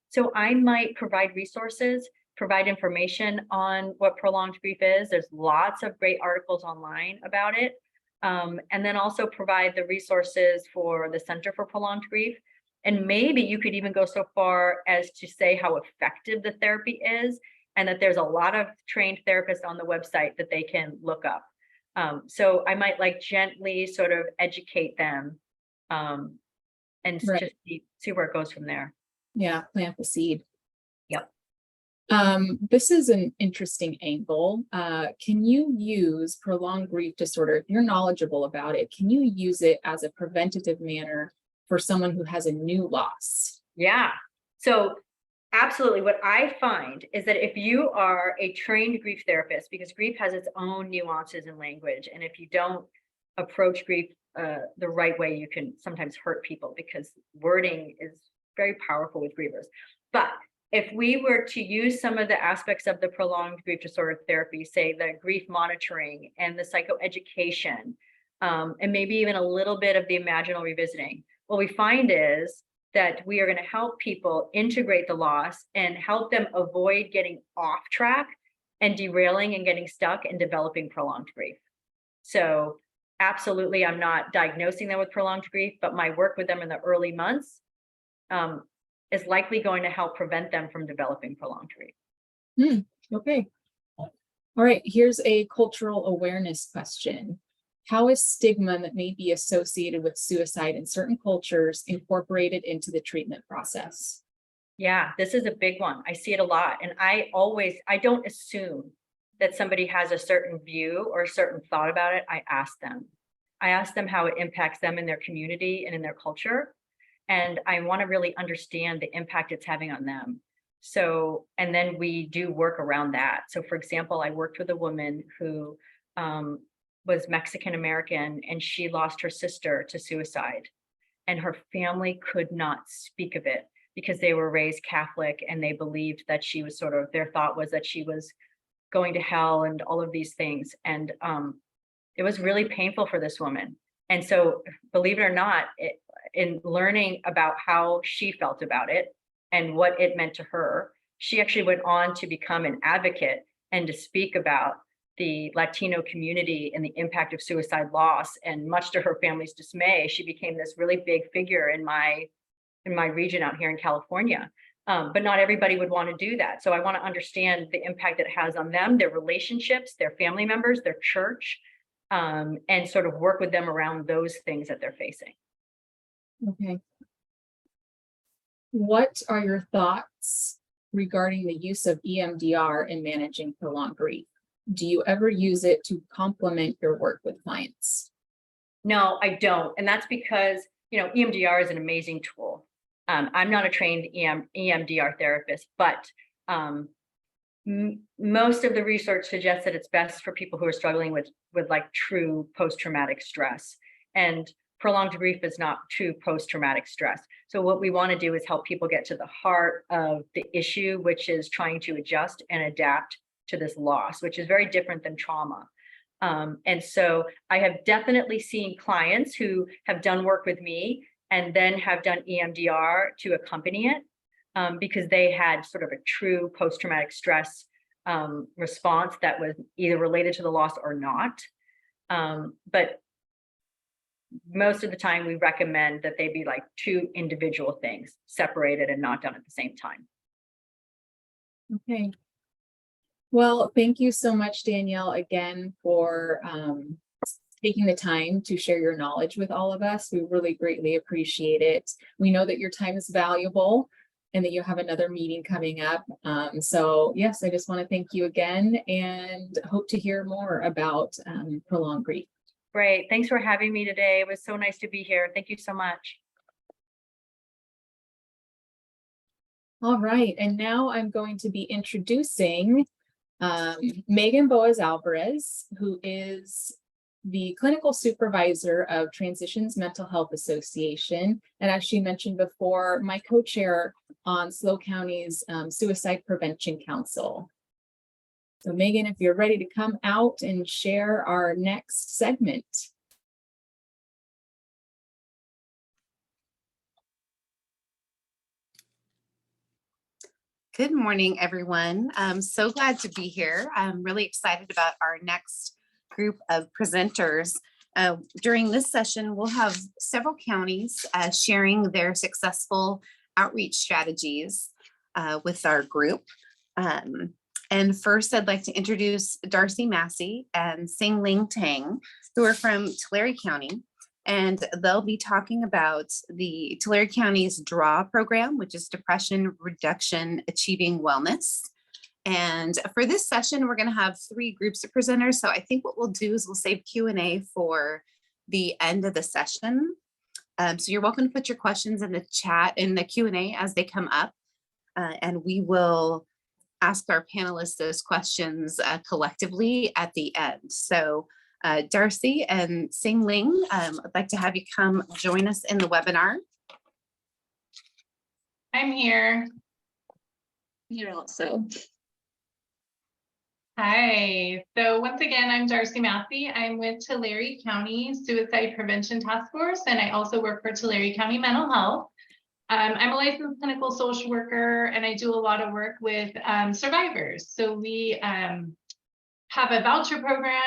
So I might provide resources, provide information on what prolonged grief is. There's lots of great articles online about it. And then also provide the resources for the Center for Prolonged Grief. And maybe you could even go so far as to say how effective the therapy is, and that there's a lot of trained therapists on the website that they can look up. So I might like gently sort of educate them and just see where it goes from there. Yeah, plant the seed. Yep. This is an interesting angle. Can you use prolonged grief disorder, if you're knowledgeable about it, can you use it as a preventative manner for someone who has a new loss? Yeah. So absolutely. What I find is that if you are a trained grief therapist, because grief has its own nuances in language, and if you don't approach grief the right way, you can sometimes hurt people because wording is very powerful with grievers. But if we were to use some of the aspects of the prolonged grief disorder therapy, say the grief monitoring and the psychoeducation, and maybe even a little bit of the imaginal revisiting, what we find is that we are going to help people integrate the loss and help them avoid getting off track and derailing and getting stuck and developing prolonged grief. So absolutely, I'm not diagnosing them with prolonged grief, but my work with them in the early months is likely going to help prevent them from developing prolonged grief. Okay. All right, here's a cultural awareness question. How is stigma that may be associated with suicide in certain cultures incorporated into the treatment process? Yeah, this is a big one. I see it a lot. And I don't assume that somebody has a certain view or a certain thought about it. I ask them how it impacts them in their community and in their culture. And I want to really understand the impact it's having on them. So, and then we do work around that. So for example, I worked with a woman who was Mexican American, and she lost her sister to suicide, and her family could not speak of it because they were raised Catholic and they believed that she was their thought was that she was going to hell and all of these things. And it was really painful for this woman. And so believe it or not, in learning about how she felt about it and what it meant to her, she actually went on to become an advocate and to speak about the Latino community and the impact of suicide loss. And much to her family's dismay, she became this really big figure in my region out here in California. But not everybody would want to do that. So I want to understand the impact it has on them, their relationships, their family members, their church, and sort of work with them around those things that they're facing. Okay. What are your thoughts regarding the use of EMDR in managing prolonged grief? Do you ever use it to complement your work with clients? No, I don't. And that's because, EMDR is an amazing tool. I'm not a trained EMDR therapist, but most of the research suggests that it's best for people who are struggling with like true post-traumatic stress. And prolonged grief is not true post-traumatic stress. So what we want to do is help people get to the heart of the issue, which is trying to adjust and adapt to this loss, which is very different than trauma. And so I have definitely seen clients who have done work with me and then have done EMDR to accompany it, because they had sort of a true post-traumatic stress response that was either related to the loss or not. But most of the time we recommend that they be like two individual things, separated and not done at the same time. Okay. Well, thank you so much, Danielle, again, for taking the time to share your knowledge with all of us. We really greatly appreciate it. We know that your time is valuable and that you have another meeting coming up. So yes, I just want to thank you again and hope to hear more about prolonged grief. Great. Thanks for having me today. It was so nice to be here. Thank you so much. All right. And now I'm going to be introducing Megan Boaz Alvarez, who is the clinical supervisor of Transitions Mental Health Association. And as she mentioned before, my co-chair on SLO County's Suicide Prevention Council. So Megan, if you're ready to come out and share our next segment. Good morning, everyone. I'm so glad to be here. I'm really excited about our next group of presenters. During this session, we'll have several counties sharing their successful outreach strategies with our group. And first, I'd like to introduce Darcy Massey and Sing Ling Tang, who are from Tulare County. And they'll be talking about the Tulare County's DRAW program, which is Depression Reduction Achieving Wellness. And for this session, we're going to have three groups of presenters. So I think what we'll do is we'll save Q&A for the end of the session. So you're welcome to put your questions in the chat, in the Q&A as they come up. And we will ask our panelists those questions collectively at the end. So Darcy and Sing Ling, I'd like to have you come join us in the webinar. I'm here. Here also. Hi. So once again, I'm Darcy Massey. I'm with Tulare County Suicide Prevention Task Force, and I also work for Tulare County Mental Health. I'm a licensed clinical social worker, and I do a lot of work with survivors. So we have a voucher program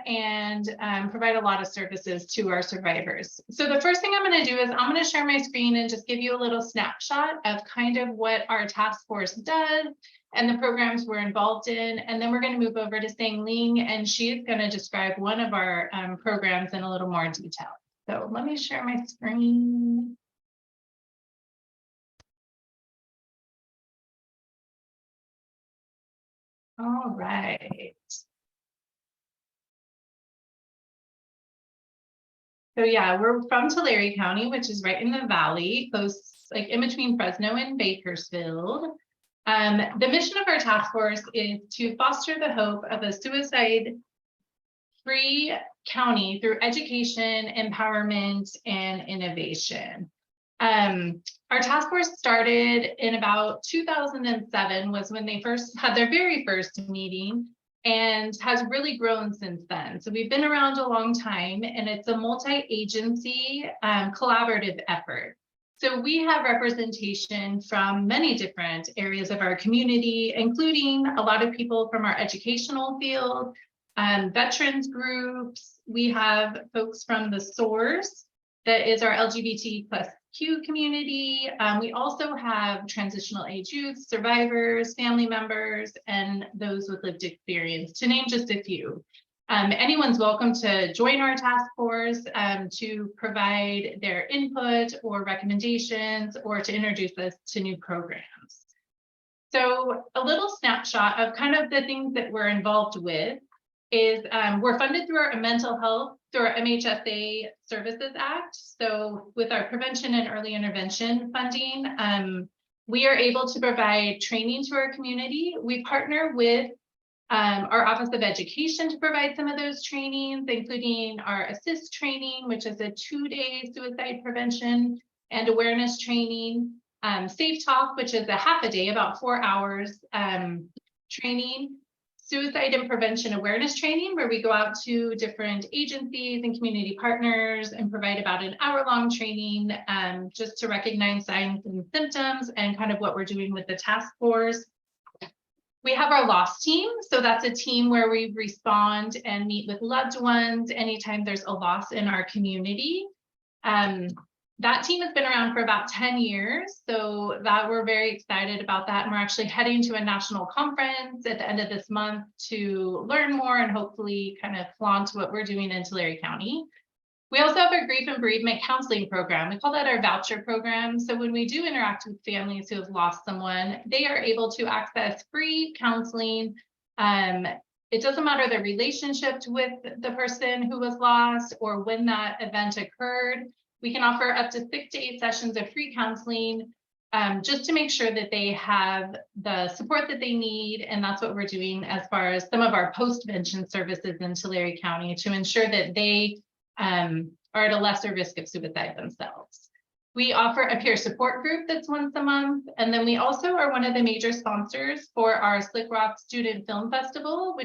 and provide a lot of services to our survivors. So the first thing I'm going to do is I'm going to share my screen and just give you a little snapshot of kind of what our task force does and the programs we're involved in. And then we're going to move over to Sang Ling, and she's going to describe one of our programs in a little more detail. So let me share my screen. All right. So yeah, we're from Tulare County, which is right in the valley, close, like in between Fresno and Bakersfield. The mission of our task force is to foster the hope of a suicide-free county through education, empowerment, and innovation. Our task force started in about 2007 was when they first had their very first meeting, and has really grown since then. So we've been around a long time, and it's a multi-agency collaborative effort. So we have representation from many different areas of our community, including a lot of people from our educational field, veterans groups. We have folks from the SOARS, that is our LGBTQ community. We also have transitional age youth, survivors, family members, and those with lived experience, to name just a few. Anyone's welcome to join our task force to provide their input or recommendations or to introduce us to new programs. So a little snapshot of kind of the things that we're involved with is we're funded through our mental health, through our MHSA Services Act. So with our prevention and early intervention funding, we are able to provide training to our community. We partner with our Office of Education to provide some of those trainings, including our ASSIST training, which is a 2-day suicide prevention and awareness training. Safe Talk, which is a half a day, about 4 hours training. Suicide and prevention awareness training, where we go out to different agencies and community partners and provide about an hour-long training just to recognize signs and symptoms and kind of what we're doing with the task force. We have our loss team. So that's a team where we respond and meet with loved ones anytime there's a loss in our community. That team has been around for about 10 years. So that we're very excited about that. And we're actually heading to a national conference at the end of this month to learn more and hopefully kind of flaunt what we're doing in Tulare County. We also have our grief and bereavement counseling program. We call that our voucher program. So when we do interact with families who have lost someone, they are able to access free counseling. It doesn't matter the relationship with the person who was lost or when that event occurred. We can offer up to 6 to 8 sessions of free counseling just to make sure that they have the support that they need. And that's what we're doing as far as some of our postvention services in Tulare County to ensure that they are at a lesser risk of suicide themselves. We offer a peer support group that's once a month. And then we also are one of the major sponsors for our Slick Rock Student Film Festival,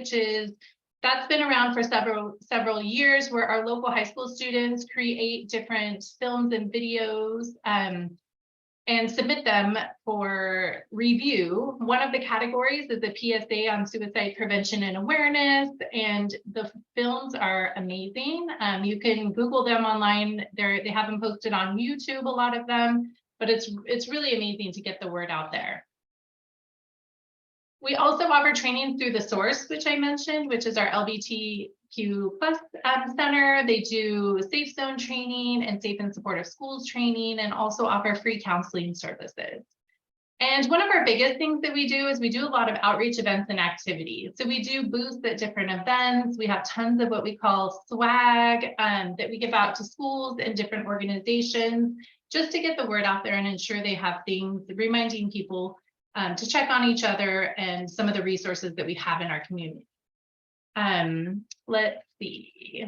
that's been around for several years, where our local high school students create different films and videos and submit them for review. One of the categories is a PSA on suicide prevention and awareness, and the films are amazing. You can Google them online. They have them posted on YouTube, a lot of them, but it's really amazing to get the word out there. We also offer training through The Source, which I mentioned, which is our LGBTQ+ center. They do safe zone training and safe and supportive schools training, and also offer free counseling services. And one of our biggest things that we do is we do a lot of outreach events and activities. So we do booths at different events. We have tons of what we call swag that we give out to schools and different organizations just to get the word out there and ensure they have things, reminding people to check on each other and some of the resources that we have in our community. Let's see.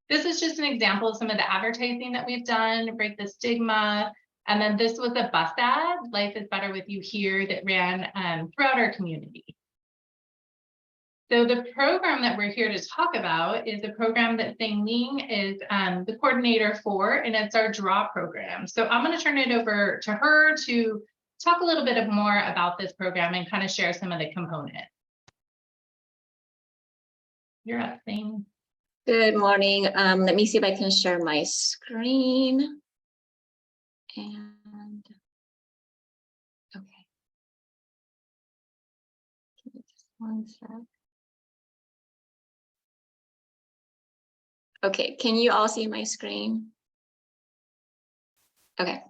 This is just an example of some of the advertising that we've done, Break the Stigma. And then this was a bus ad, Life is Better With You Here, that ran throughout our community. So the program that we're here to talk about is a program that Thing Ling is the coordinator for, and it's our DRAW program. So I'm going to turn it over to her to talk a little bit more about this program and kind of share some of the components. You're up, Thing. Good morning. Let me see if I can share my screen. And okay. Give me just one sec. Okay, can you all see my screen? Okay.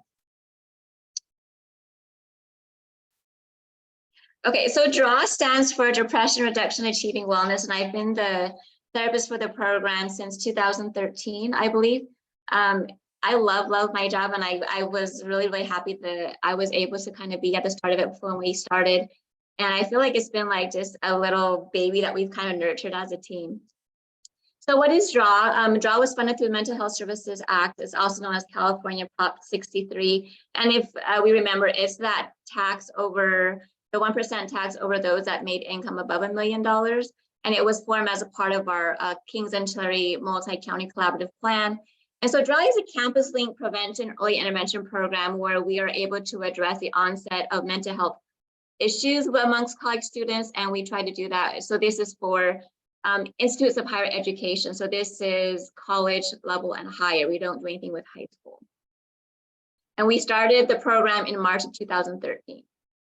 Okay, so DRAW stands for Depression Reduction Achieving Wellness, and I've been the therapist for the program since 2013, I believe. I love my job, and I was really happy that I was able to kind of be at the start of it when we started. And I feel like it's been like just a little baby that we've kind of nurtured as a team. So what is DRAW? DRAW was funded through the Mental Health Services Act. It's also known as California Prop 63. And if we remember, it's that tax over the 1% tax over those that made income above $1 million. And it was formed as a part of our Kings and Tulare multi-county collaborative plan. And so DRAW is a campus link prevention early intervention program where we are able to address the onset of mental health issues amongst college students. And we try to do that. So this is for institutes of higher education. So this is college level and higher. We don't do anything with high school. And we started the program in March of 2013.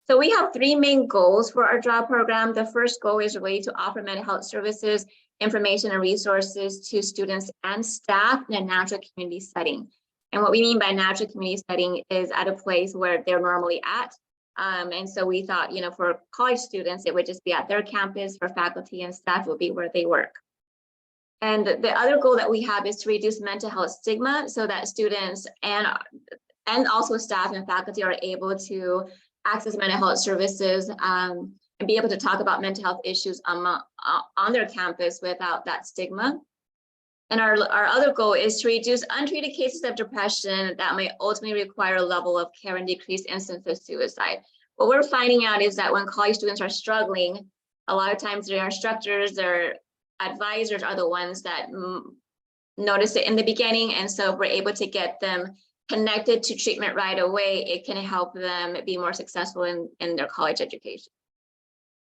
So we have 3 main goals for our DRAW program. The first goal is really to offer mental health services information and resources to students and staff in a natural community setting. And what we mean by natural community setting is at a place where they're normally at. And so we thought, you know, for college students, it would just be at their campus. For faculty and staff, it would be where they work. And the other goal that we have is to reduce mental health stigma so that students and also staff and faculty are able to access mental health services and be able to talk about mental health issues on their campus without that stigma. And our other goal is to reduce untreated cases of depression that may ultimately require a level of care and decrease instances of suicide. What we're finding out is that when college students are struggling, a lot of times their instructors, their advisors are the ones that notice it in the beginning. And so if we're able to get them connected to treatment right away, it can help them be more successful in their college education.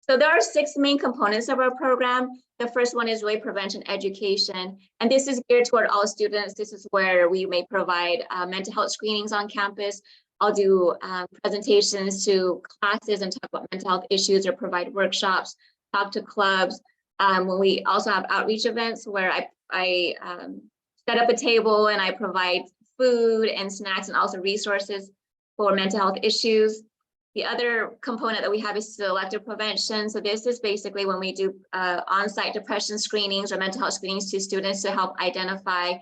So there are 6 main components of our program. The first one is really prevention education. And this is geared toward all students. This is where we may provide mental health screenings on campus. I'll do presentations to classes and talk about mental health issues or provide workshops, talk to clubs. When we also have outreach events where I set up a table and I provide food and snacks and also resources for mental health issues. The other component that we have is selective prevention. So this is basically when we do on-site depression screenings or mental health screenings to students to help identify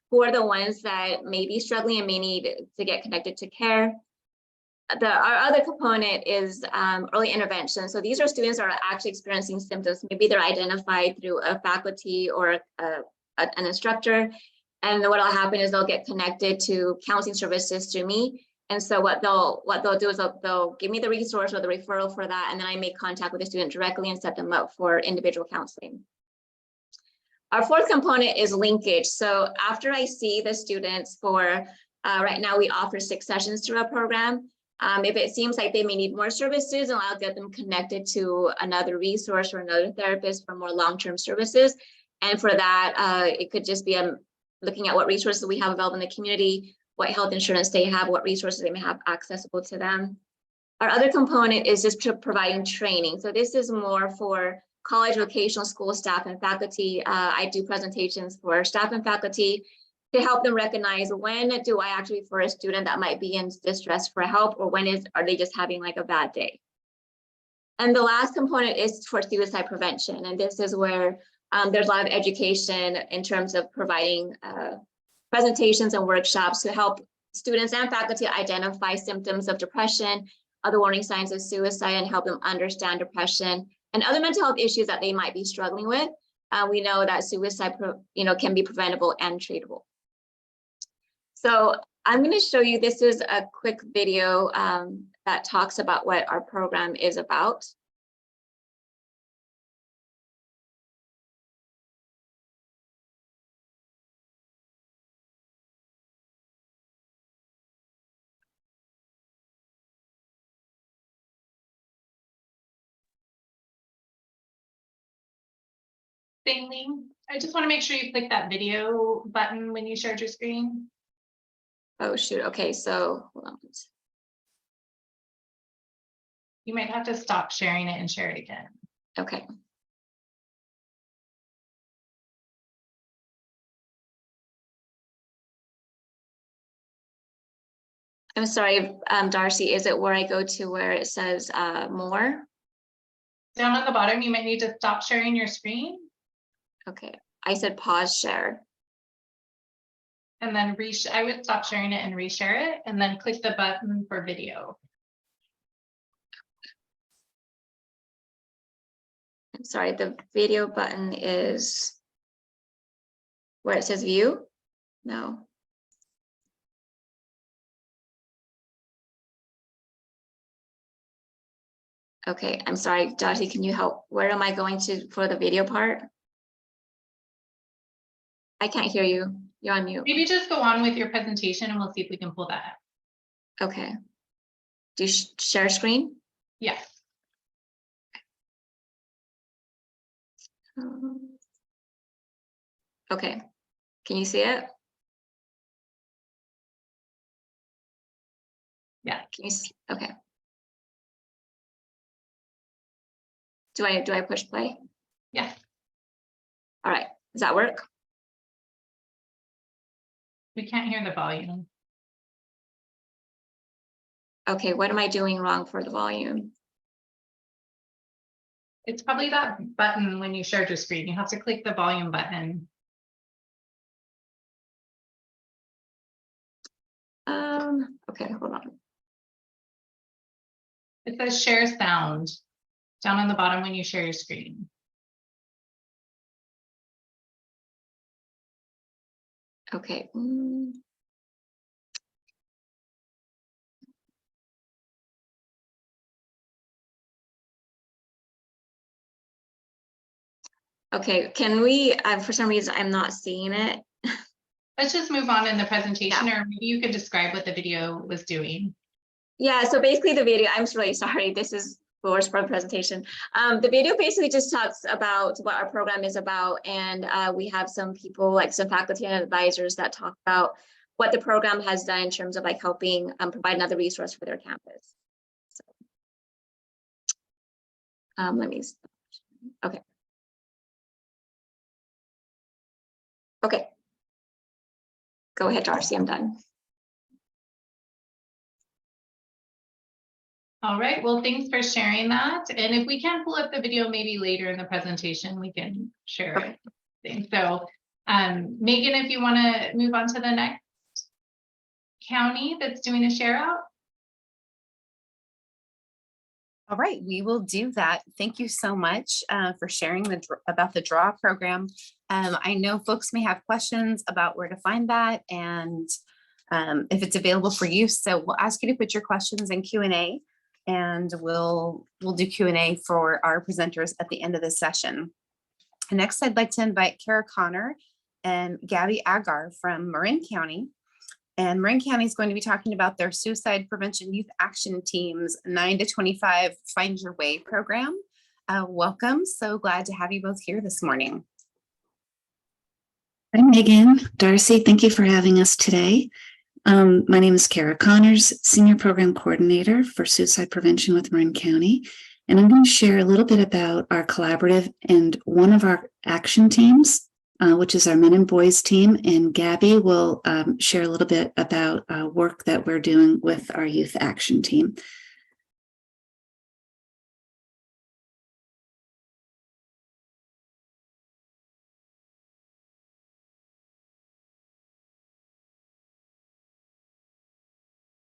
who are the ones that may be struggling and may need to get connected to care. Our other component is early intervention. So these are students that are actually experiencing symptoms. Maybe they're identified through a faculty or an instructor. And what will happen is they'll get connected to counseling services through me. And so what they'll do is they'll give me the resource or the referral for that. And then I make contact with the student directly and set them up for individual counseling. Our fourth component is linkage. So after I see the students for, right now we offer 6 sessions through our program. If it seems like they may need more services, and I'll get them connected to another resource or another therapist for more long-term services. And for that, it could just be looking at what resources we have available in the community, what health insurance they have, what resources they may have accessible to them. Our other component is just providing training. So this is more for college, vocational school staff and faculty. I do presentations for staff and faculty to help them recognize when do I actually refer a student that might be in distress for help, or when are they just having like a bad day. And the last component is for suicide prevention. And this is where there's a lot of education in terms of providing presentations and workshops to help students and faculty identify symptoms of depression, other warning signs of suicide, and help them understand depression and other mental health issues that they might be struggling with. We know that suicide, can be preventable and treatable. So I'm going to show you, this is a quick video that talks about what our program is about. Bailey, I just want to make sure you click that video button when you shared your screen. Oh, shoot. Okay, so hold on. You might have to stop sharing it and share it again. Okay. I'm sorry, Darcy, is it where I go to where it says more? Down on the bottom, you might need to stop sharing your screen. Okay, I said pause share. And then I would stop sharing it and reshare it, and then click the button for video. I'm sorry, the video button is where it says view? No. Okay, I'm sorry, Darcy, can you help? Where am I going to for the video part? I can't hear you. You're on mute. Maybe just go on with your presentation and we'll see if we can pull that up. Okay. Do you share screen? Yes. Okay. Can you see it? Yeah. Can you see? Okay. Do I push play? Yeah. All right, does that work? We can't hear the volume. Okay, what am I doing wrong for the volume? It's probably that button when you shared your screen. You have to click the volume button. Okay, hold on. It says share sound down on the bottom when you share your screen. Okay. Okay, can we, for some reason, I'm not seeing it. Let's just move on in the presentation, or maybe you could describe what the video was doing. Yeah, so basically the video, I'm really sorry, this is the worst part of the presentation. The video basically just talks about what our program is about, and we have some people, like some faculty and advisors, that talk about what the program has done in terms of like helping provide another resource for their campus. So, let me, okay. Okay. Go ahead, Darcy, I'm done. All right, well, thanks for sharing that. And if we can pull up the video maybe later in the presentation, we can share it. So Megan, if you want to move on to the next county that's doing a share out. All right, we will do that. Thank you so much for sharing about the draw program. I know folks may have questions about where to find that and if it's available for you. So we'll ask you to put your questions in Q&A, and we'll do Q&A for our presenters at the end of the session. And next, I'd like to invite Kara Connor and Gabby Agar from Marin County. And Marin County is going to be talking about their Suicide Prevention Youth Action Team's 9 to 25 Find Your Way program. Welcome. So glad to have you both here this morning. Hi, Megan, Darcy, thank you for having us today. My name is Kara Connors, Senior Program Coordinator for Suicide Prevention with Marin County. And I'm going to share a little bit about our collaborative and one of our action teams, which is our Men and Boys team. And Gabby will share a little bit about work that we're doing with our youth action team.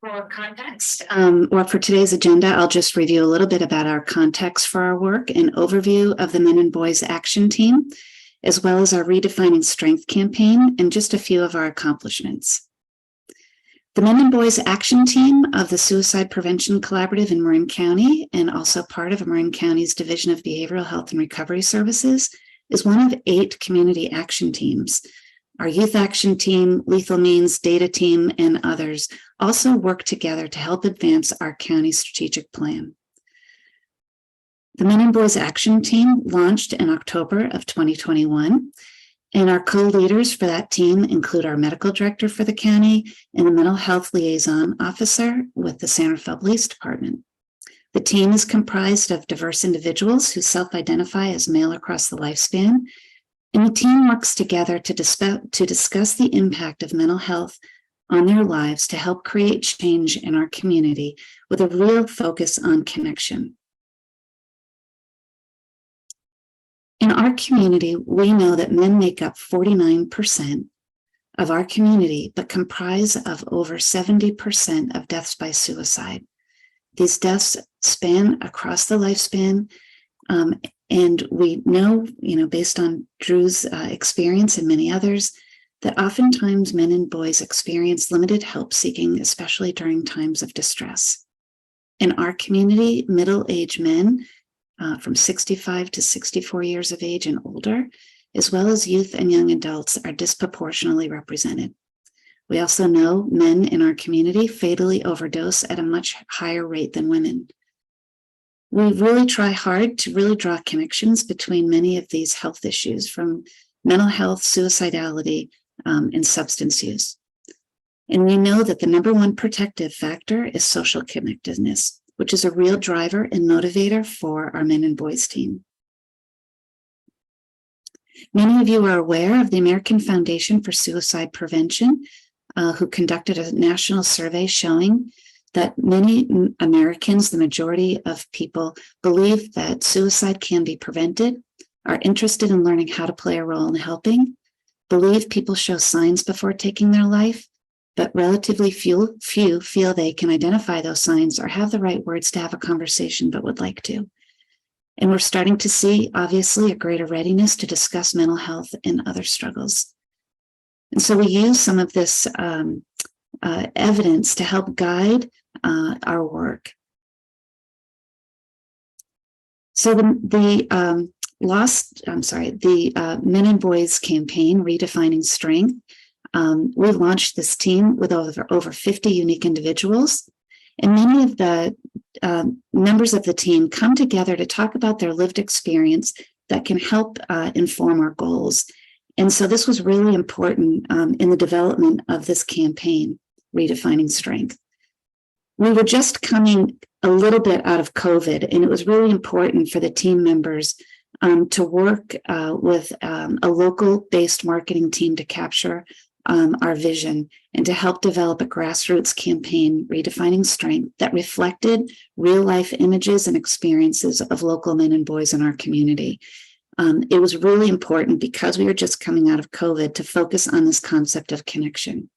For context, or for today's agenda, I'll just review a little bit about our context for our work, an overview of the Men and Boys Action Team, as well as our Redefining Strength campaign, and just a few of our accomplishments. The Men and Boys Action Team of the Suicide Prevention Collaborative in Marin County, and also part of Marin County's Division of Behavioral Health and Recovery Services, is one of 8 community action teams. Our Youth Action Team, Lethal Means, Data Team, and others also work together to help advance our county strategic plan. The Men and Boys Action Team launched in October of 2021, and our co-leaders for that team include our medical director for the county and a mental health liaison officer with the San Rafael Police Department. The team is comprised of diverse individuals who self-identify as male across the lifespan, and the team works together to discuss the impact of mental health on their lives to help create change in our community with a real focus on connection. In our community, we know that men make up 49% of our community, but comprise of over 70% of deaths by suicide. These deaths span across the lifespan, and we know, based on Drew's experience and many others, that oftentimes men and boys experience limited help seeking, especially during times of distress. In our community, middle-aged men from 65 to 64 years of age and older, as well as youth and young adults, are disproportionately represented. We also know men in our community fatally overdose at a much higher rate than women. We really try hard to really draw connections between many of these health issues, from mental health, suicidality, and substance use. And we know that the number one protective factor is social connectedness, which is a real driver and motivator for our Men and Boys team. Many of you are aware of the American Foundation for Suicide Prevention, who conducted a national survey showing that many Americans, the majority of people, believe that suicide can be prevented, are interested in learning how to play a role in helping, believe people show signs before taking their life, but relatively few feel they can identify those signs or have the right words to have a conversation but would like to. And we're starting to see, obviously, a greater readiness to discuss mental health and other struggles. And so we use some of this evidence to help guide our work. So the Men and Boys campaign, Redefining Strength, we launched this team with over 50 unique individuals. And many of the members of the team come together to talk about their lived experience that can help inform our goals. And so this was really important in the development of this campaign, Redefining Strength. We were just coming a little bit out of COVID, and it was really important for the team members to work with a local-based marketing team to capture our vision and to help develop a grassroots campaign, Redefining Strength, that reflected real-life images and experiences of local men and boys in our community. It was really important, because we were just coming out of COVID, to focus on this concept of connection.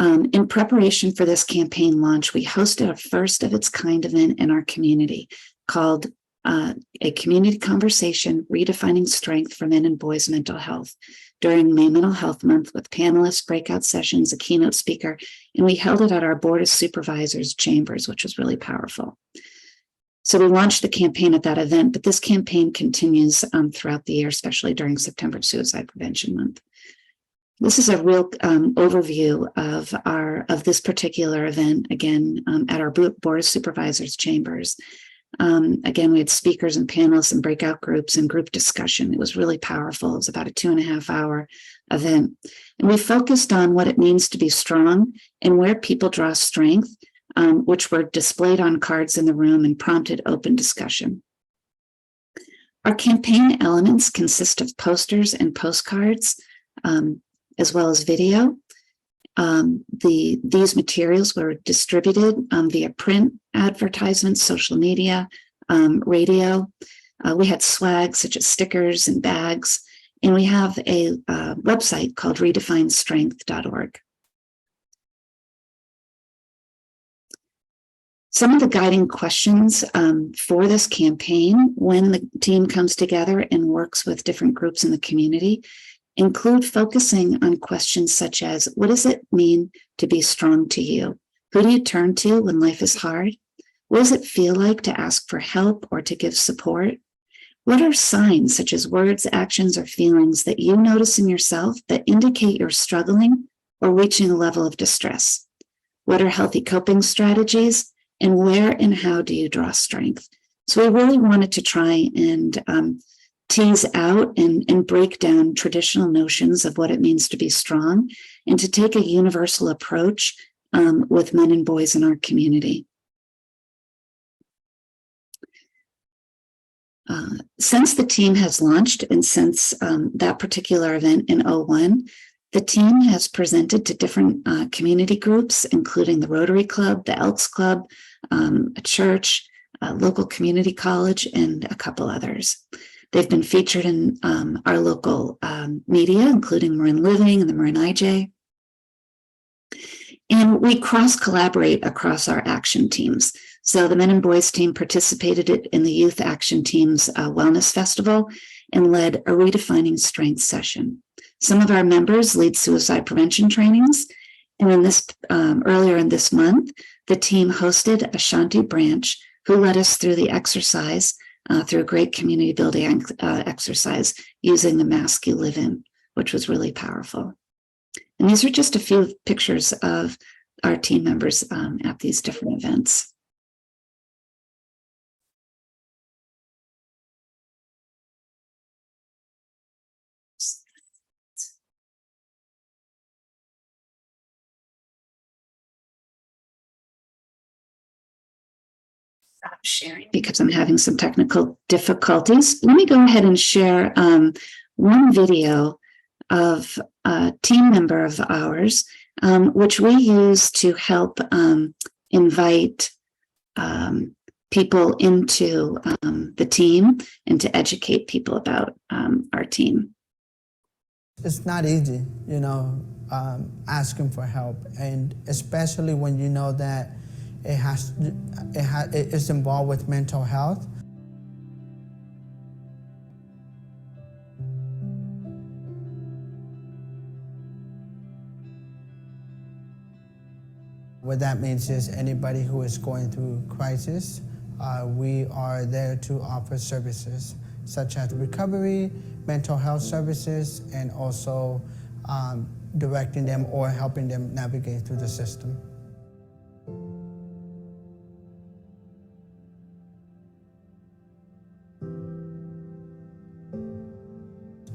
In preparation for this campaign launch, we hosted a first of its kind event in our community called a community conversation, Redefining Strength for Men and Boys Mental Health, during May Mental Health Month, with panelists, breakout sessions, a keynote speaker, and we held it at our Board of Supervisors chambers, which was really powerful. So we launched the campaign at that event, but this campaign continues throughout the year, especially during September Suicide Prevention Month. This is a real overview of this particular event, again, at our Board of Supervisors chambers. Again, we had speakers and panelists and breakout groups and group discussion. It was really powerful. It was about a 2.5-hour event. And we focused on what it means to be strong and where people draw strength, which were displayed on cards in the room and prompted open discussion. Our campaign elements consist of posters and postcards, as well as video. These materials were distributed via print advertisements, social media, radio. We had swag such as stickers and bags, and we have a website called redefinestrength.org. Some of the guiding questions for this campaign, when the team comes together and works with different groups in the community, include focusing on questions such as, what does it mean to be strong to you? Who do you turn to when life is hard? What does it feel like to ask for help or to give support? What are signs such as words, actions, or feelings that you notice in yourself that indicate you're struggling or reaching a level of distress? What are healthy coping strategies? And where and how do you draw strength? So we really wanted to try and tease out and break down traditional notions of what it means to be strong, and to take a universal approach with men and boys in our community. Since the team has launched, and since that particular event in 2001, the team has presented to different community groups, including the Rotary Club, the Elks Club, a church, a local community college, and a couple others. They've been featured in our local media, including Marin Living and the Marin IJ. And we cross-collaborate across our action teams. So the Men and Boys team participated in the Youth Action Team's Wellness Festival and led a Redefining Strength session. Some of our members lead suicide prevention trainings. And in this earlier in this month, the team hosted a Shanti branch who led us through the exercise, through a great community building exercise using the mask you live in, which was really powerful. And these are just a few pictures of our team members at these different events. Stop sharing because I'm having some technical difficulties. Let me go ahead and share one video of a team member of ours, which we use to help invite people into the team and to educate people about our team. It's not easy, asking for help, and especially when you know that it's involved with mental health. What that means is anybody who is going through crisis, we are there to offer services such as recovery, mental health services, and also directing them or helping them navigate through the system.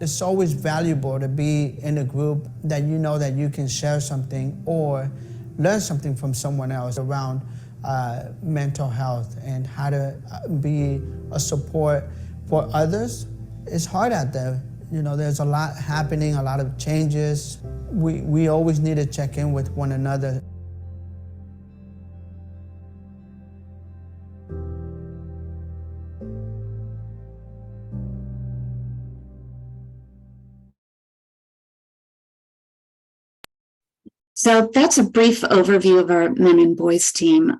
It's always valuable to be in a group that you know that you can share something or learn something from someone else around mental health and how to be a support for others. It's hard out there. There's a lot happening, a lot of changes. We always need to check in with one another. So that's a brief overview of our men and boys team.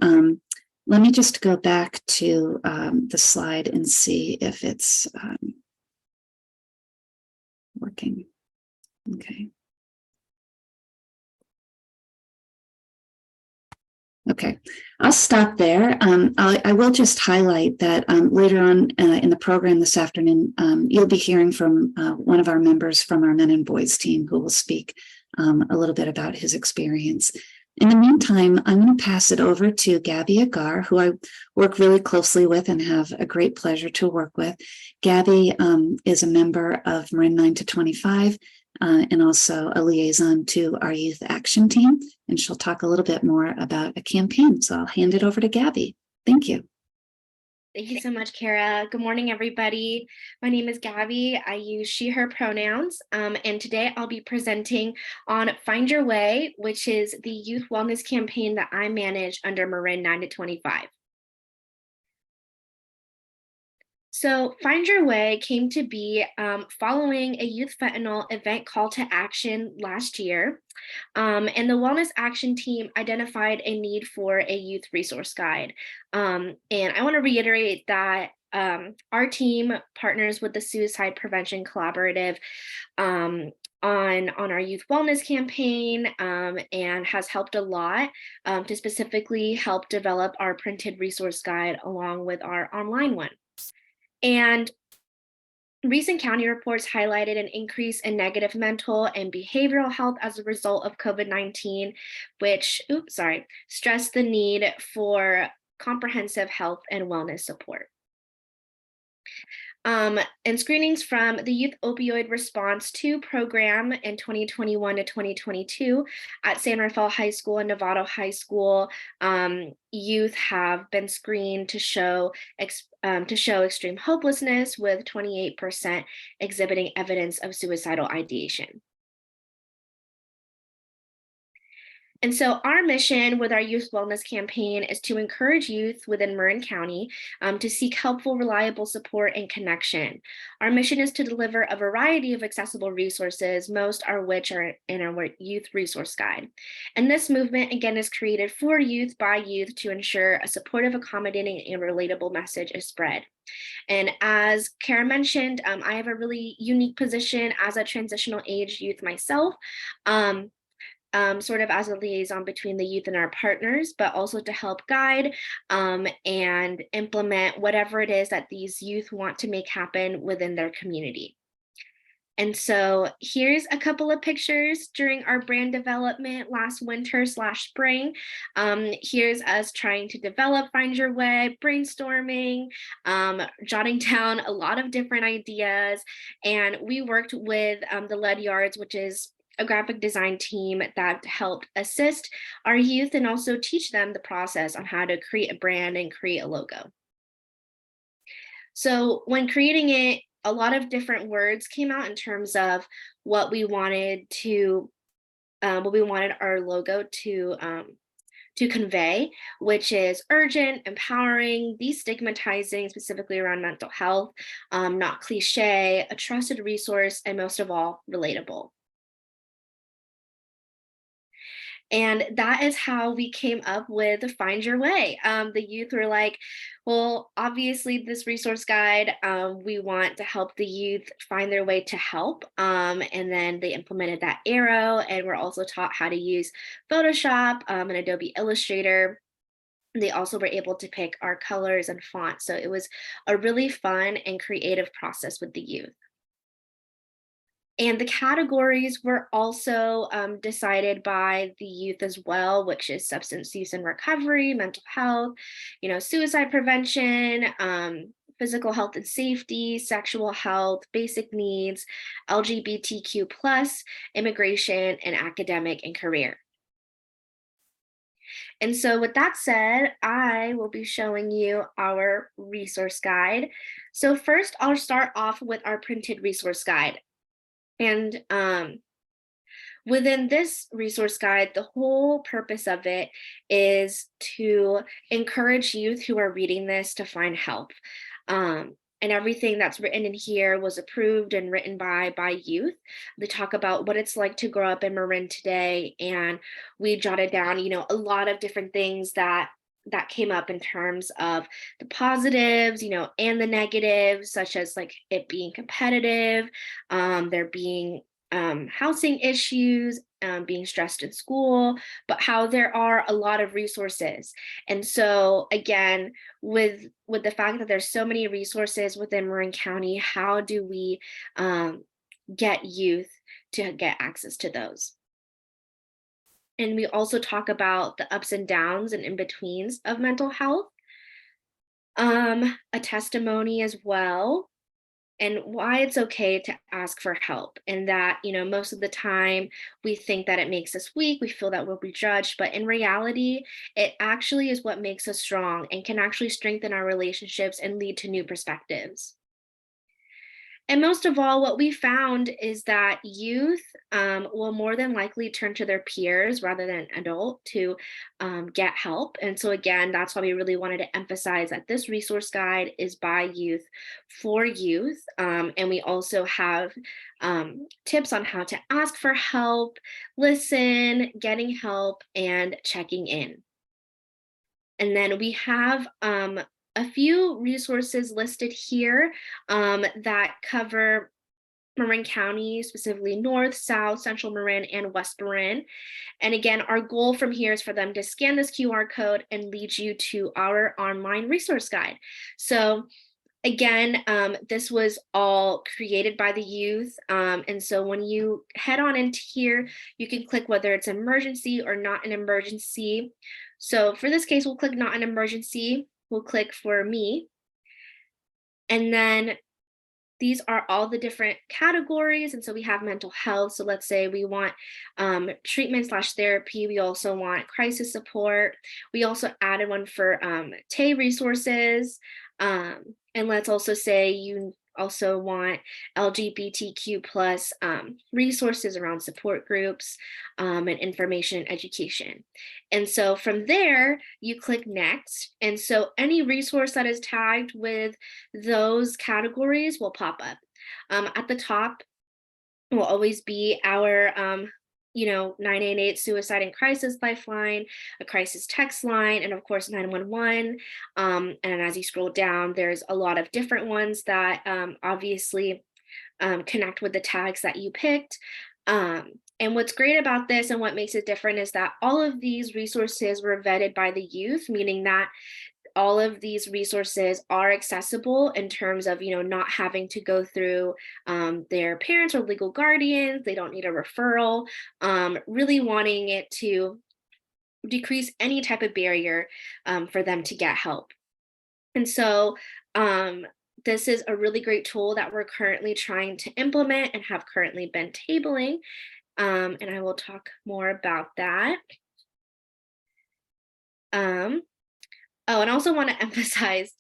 Let me just go back to the slide and see if it's working. Okay. Okay, I'll stop there. I will just highlight that later on in the program this afternoon, you'll be hearing from one of our members from our men and boys team who will speak a little bit about his experience. In the meantime, I'm going to pass it over to Gabby Agar, who I work really closely with and have a great pleasure to work with. Gabby is a member of Marin 9 to 25 and also a liaison to our youth action team. And she'll talk a little bit more about a campaign. So I'll hand it over to Gabby. Thank you. Thank you so much, Kara. Good morning, everybody. My name is Gabby. I use she, her pronouns. And today I'll be presenting on Find Your Way, which is the youth wellness campaign that I manage under Marin 9 to 25. So Find Your Way came to be following a youth fentanyl event call to action last year. And the Wellness Action Team identified a need for a youth resource guide. And I want to reiterate that our team partners with the Suicide Prevention Collaborative on our youth wellness campaign and has helped a lot to specifically help develop our printed resource guide along with our online one. And recent county reports highlighted an increase in negative mental and behavioral health as a result of COVID-19, which, stressed the need for comprehensive health and wellness support. And screenings from the Youth Opioid Response 2 program in 2021 to 2022 at San Rafael High School and Novato High School, youth have been screened to show extreme hopelessness, with 28% exhibiting evidence of suicidal ideation. And so our mission with our youth wellness campaign is to encourage youth within Marin County to seek helpful, reliable support and connection. Our mission is to deliver a variety of accessible resources, most are which are in our youth resource guide. And this movement, again, is created for youth by youth to ensure a supportive, accommodating, and relatable message is spread. And as Kara mentioned, I have a really unique position as a transitional age youth myself. Sort of as a liaison between the youth and our partners, but also to help guide and implement whatever it is that these youth want to make happen within their community. And so here's a couple of pictures during our brand development last winter/spring. Here's us trying to develop Find Your Way, brainstorming, jotting down a lot of different ideas. And we worked with the Lead Yards, which is a graphic design team that helped assist our youth and also teach them the process on how to create a brand and create a logo. So when creating it, a lot of different words came out in terms of what we wanted our logo to convey, which is urgent, empowering, destigmatizing, specifically around mental health, not cliche, a trusted resource, and most of all, relatable. And that is how we came up with Find Your Way. The youth were like, well, obviously this resource guide, we want to help the youth find their way to help. And then they implemented that arrow, and we're also taught how to use Photoshop and Adobe Illustrator. They also were able to pick our colors and fonts. So it was a really fun and creative process with the youth. And the categories were also decided by the youth as well, which is substance use and recovery, mental health, suicide prevention, physical health and safety, sexual health, basic needs, LGBTQ+, immigration, and academic and career. And so with that said, I will be showing you our resource guide. So first, I'll start off with our printed resource guide. And within this resource guide, the whole purpose of it is to encourage youth who are reading this to find help. And everything that's written in here was approved and written by youth. They talk about what it's like to grow up in Marin today, and we jotted down, a lot of different things that came up in terms of the positives, and the negatives, such as like it being competitive, there being housing issues, being stressed in school, but how there are a lot of resources. And so again, with the fact that there's so many resources within Marin County, how do we get youth to get access to those? And we also talk about the ups and downs and in-betweens of mental health, a testimony as well, and why it's okay to ask for help. And that, most of the time we think that it makes us weak, we feel that we'll be judged, but in reality, it actually is what makes us strong and can actually strengthen our relationships and lead to new perspectives. And most of all, what we found is that youth will more than likely turn to their peers rather than adult to get help. And so again, that's why we really wanted to emphasize that this resource guide is by youth for youth. And we also have tips on how to ask for help, listen, getting help, and checking in. And then we have a few resources listed here that cover Marin County, specifically North, South, Central Marin, and West Marin. And again, our goal from here is for them to scan this QR code and lead you to our online resource guide. So again, this was all created by the youth. And so when you head on into here, you can click whether it's emergency or not an emergency. So for this case, we'll click not an emergency. We'll click for me. And then these are all the different categories. And so we have mental health. So let's say we want treatment/therapy. We also want crisis support. We also added one for TAY resources. And let's also say you also want LGBTQ+ resources around support groups and information and education. And so from there, you click next. And so any resource that is tagged with those categories will pop up. At the top will always be our 988 suicide and crisis lifeline, a crisis text line, and of course 911. And as you scroll down, there's a lot of different ones that obviously connect with the tags that you picked. And what's great about this and what makes it different is that all of these resources were vetted by the youth, meaning that all of these resources are accessible in terms of, not having to go through their parents or legal guardians. They don't need a referral, really wanting it to decrease any type of barrier for them to get help. And so this is a really great tool that we're currently trying to implement and have currently been tabling. And I will talk more about that. Oh, and I also want to emphasize,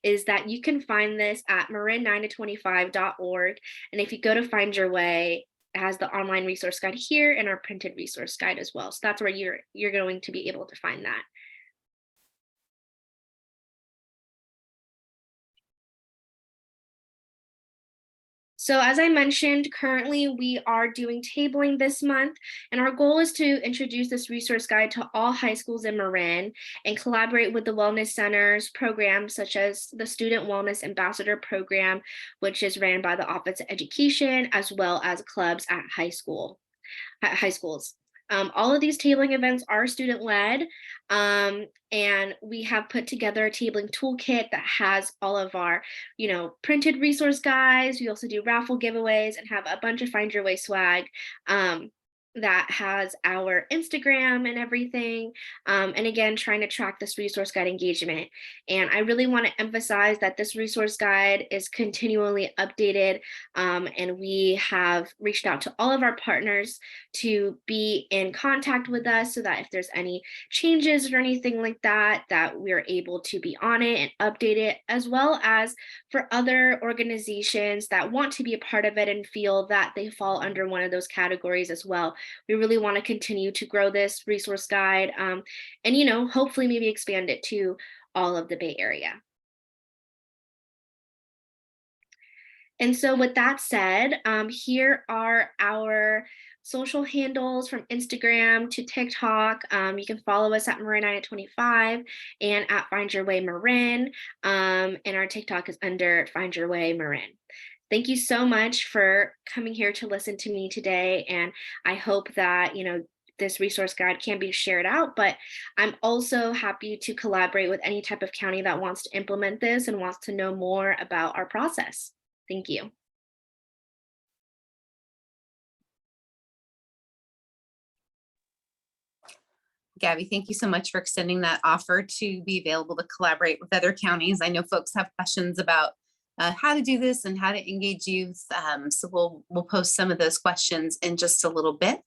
is that you can find this at marin9to25.org. And if you go to Find Your Way, it has the online resource guide here and our printed resource guide as well. So that's where you're going to be able to find that. So as I mentioned, currently we are doing tabling this month, and our goal is to introduce this resource guide to all high schools in Marin and collaborate with the wellness centers programs such as the Student Wellness Ambassador Program, which is ran by the Office of Education, as well as clubs at high schools. All of these tabling events are student-led, and we have put together a tabling toolkit that has all of our, printed resource guides. We also do raffle giveaways and have a bunch of Find Your Way swag that has our Instagram and everything. And again, trying to track this resource guide engagement. And I really want to emphasize that this resource guide is continually updated. And we have reached out to all of our partners to be in contact with us so that if there's any changes or anything like that, that we're able to be on it and update it, as well as for other organizations that want to be a part of it and feel that they fall under one of those categories as well. We really want to continue to grow this resource guide and, hopefully maybe expand it to all of the Bay Area. And so with that said, here are our social handles from Instagram to TikTok. You can follow us at Marin9to25 and at Find Your Way Marin. And our TikTok is under Find Your Way Marin. Thank you so much for coming here to listen to me today. And I hope that, this resource guide can be shared out, but I'm also happy to collaborate with any type of county that wants to implement this and wants to know more about our process. Thank you. Gabby, thank you so much for extending that offer to be available to collaborate with other counties. I know folks have questions about how to do this and how to engage youth. So we'll post some of those questions in just a little bit.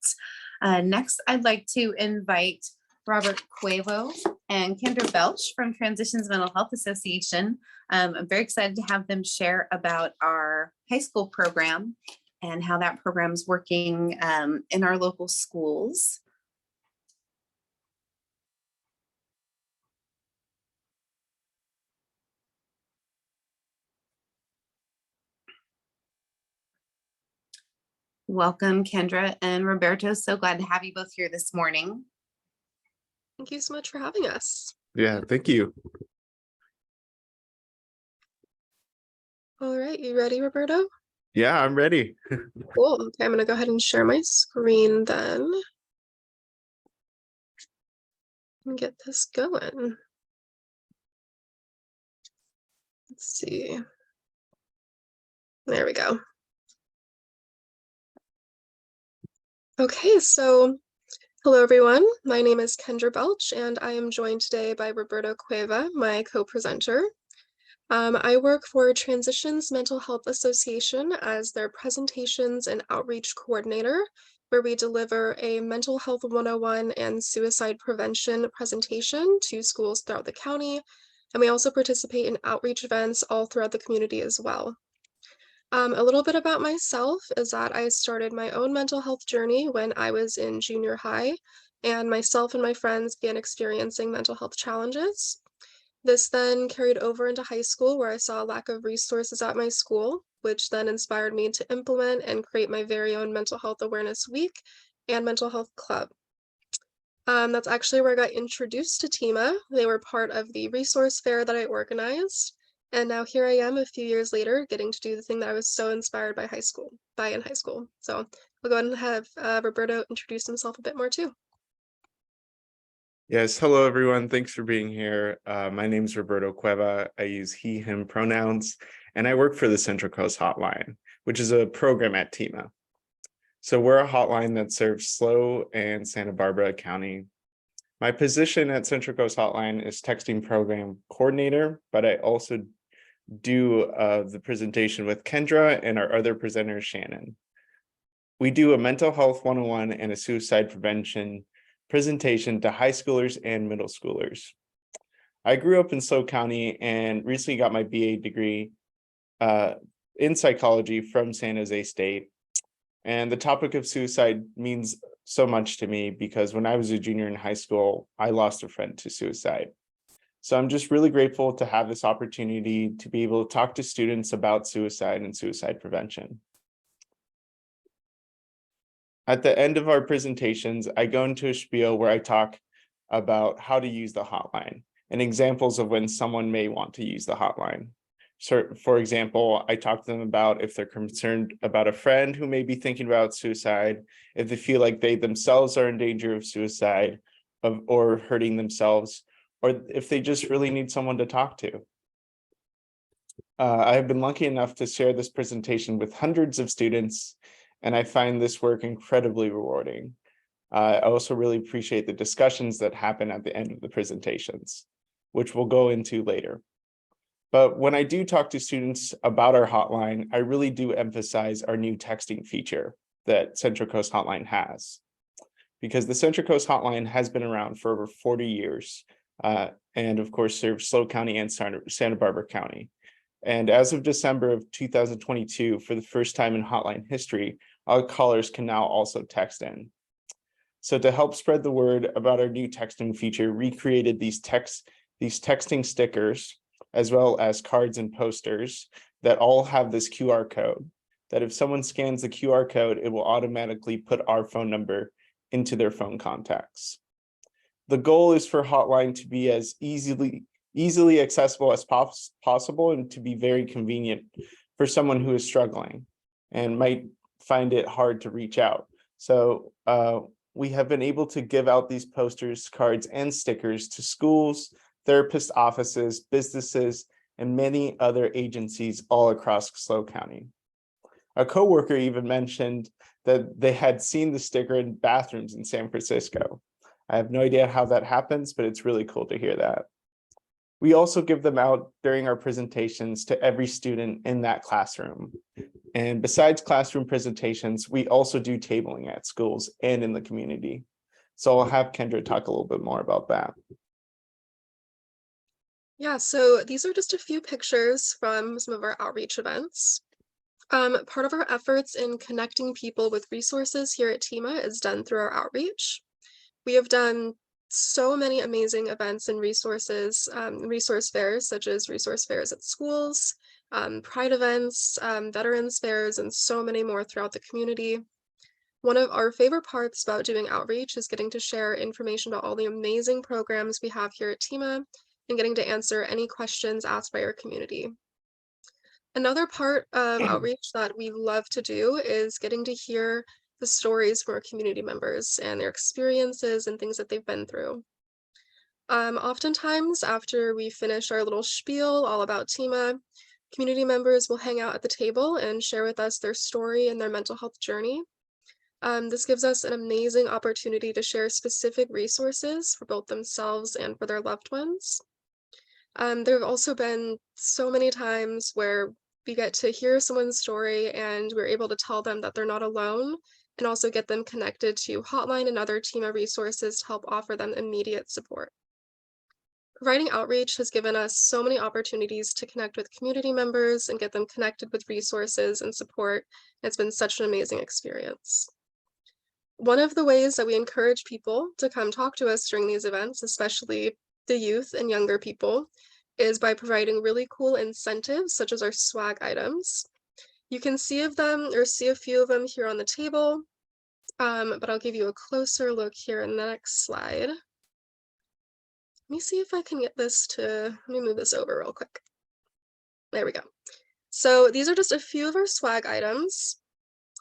Next, I'd like to invite Robert Cuevo and Kendra Belch from Transitions Mental Health Association. I'm very excited to have them share about our high school program and how that program is working in our local schools. Welcome, Kendra and Roberto. So glad to have you both here this morning. Thank you so much for having us. Yeah, thank you. All right, you ready, Roberto? Yeah, I'm ready. Cool. Okay, I'm going to go ahead and share my screen then. And get this going. Let's see. There we go. Okay, so hello everyone. My name is Kendra Belch and I am joined today by Roberto Cueva, my co-presenter. I work for Transitions Mental Health Association as their presentations and outreach coordinator, where we deliver a mental health 101 and suicide prevention presentation to schools throughout the county. And we also participate in outreach events all throughout the community as well. A little bit about myself is that I started my own mental health journey when I was in junior high, and myself and my friends began experiencing mental health challenges. This then carried over into high school, where I saw a lack of resources at my school, which then inspired me to implement and create my very own Mental Health Awareness Week and Mental Health Club. That's actually where I got introduced to TIMA. They were part of the resource fair that I organized. And now here I am a few years later, getting to do the thing that I was so inspired by in high school. So I'll go ahead and have Roberto introduce himself a bit more too. Yes, hello everyone. Thanks for being here. My name is Roberto Cueva. I use he, him pronouns, and I work for the Central Coast Hotline, which is a program at TIMA. So we're a hotline that serves SLO and Santa Barbara County. My position at Central Coast Hotline is texting program coordinator, but I also do the presentation with Kendra and our other presenter, Shannon. We do a mental health 101 and a suicide prevention presentation to high schoolers and middle schoolers. I grew up in SLO County and recently got my BA degree in psychology from San Jose State. And the topic of suicide means so much to me because when I was a junior in high school, I lost a friend to suicide. So I'm just really grateful to have this opportunity to be able to talk to students about suicide and suicide prevention. At the end of our presentations, I go into a spiel where I talk about how to use the hotline and examples of when someone may want to use the hotline. So, for example, I talk to them about if they're concerned about a friend who may be thinking about suicide, if they feel like they themselves are in danger of suicide or hurting themselves, or if they just really need someone to talk to. I have been lucky enough to share this presentation with hundreds of students, and I find this work incredibly rewarding. I also really appreciate the discussions that happen at the end of the presentations, which we'll go into later. But when I do talk to students about our hotline, I really do emphasize our new texting feature that Central Coast Hotline has. Because the Central Coast Hotline has been around for over 40 years, and of course serves SLO County and Santa Barbara County. And as of December of 2022, for the first time in hotline history, our callers can now also text in. So to help spread the word about our new texting feature, we created these texting stickers, as well as cards and posters that all have this QR code, that if someone scans the QR code, it will automatically put our phone number into their phone contacts. The goal is for Hotline to be as easily accessible as possible and to be very convenient for someone who is struggling and might find it hard to reach out. So we have been able to give out these posters, cards, and stickers to schools, therapist offices, businesses, and many other agencies all across SLO County. A coworker even mentioned that they had seen the sticker in bathrooms in San Francisco. I have no idea how that happens, but it's really cool to hear that. We also give them out during our presentations to every student in that classroom. And besides classroom presentations, we also do tabling at schools and in the community. So I'll have Kendra talk a little bit more about that. Yeah, so these are just a few pictures from some of our outreach events. Part of our efforts in connecting people with resources here at TEMA is done through our outreach. We have done so many amazing events and resources, resource fairs, such as resource fairs at schools, pride events, veterans fairs, and so many more throughout the community. One of our favorite parts about doing outreach is getting to share information about all the amazing programs we have here at TEMA and getting to answer any questions asked by our community. Another part of outreach that we love to do is getting to hear the stories from our community members and their experiences and things that they've been through. Oftentimes, after we finish our little spiel all about TEMA, community members will hang out at the table and share with us their story and their mental health journey. This gives us an amazing opportunity to share specific resources for both themselves and for their loved ones. There have also been so many times where we get to hear someone's story and we're able to tell them that they're not alone and also get them connected to Hotline and other TEMA resources to help offer them immediate support. Providing outreach has given us so many opportunities to connect with community members and get them connected with resources and support. It's been such an amazing experience. One of the ways that we encourage people to come talk to us during these events, especially the youth and younger people, is by providing really cool incentives such as our swag items. You can see a few of them here on the table, but I'll give you a closer look here in the next slide. Let me see if I can get this let me move this over real quick. There we go. So these are just a few of our swag items.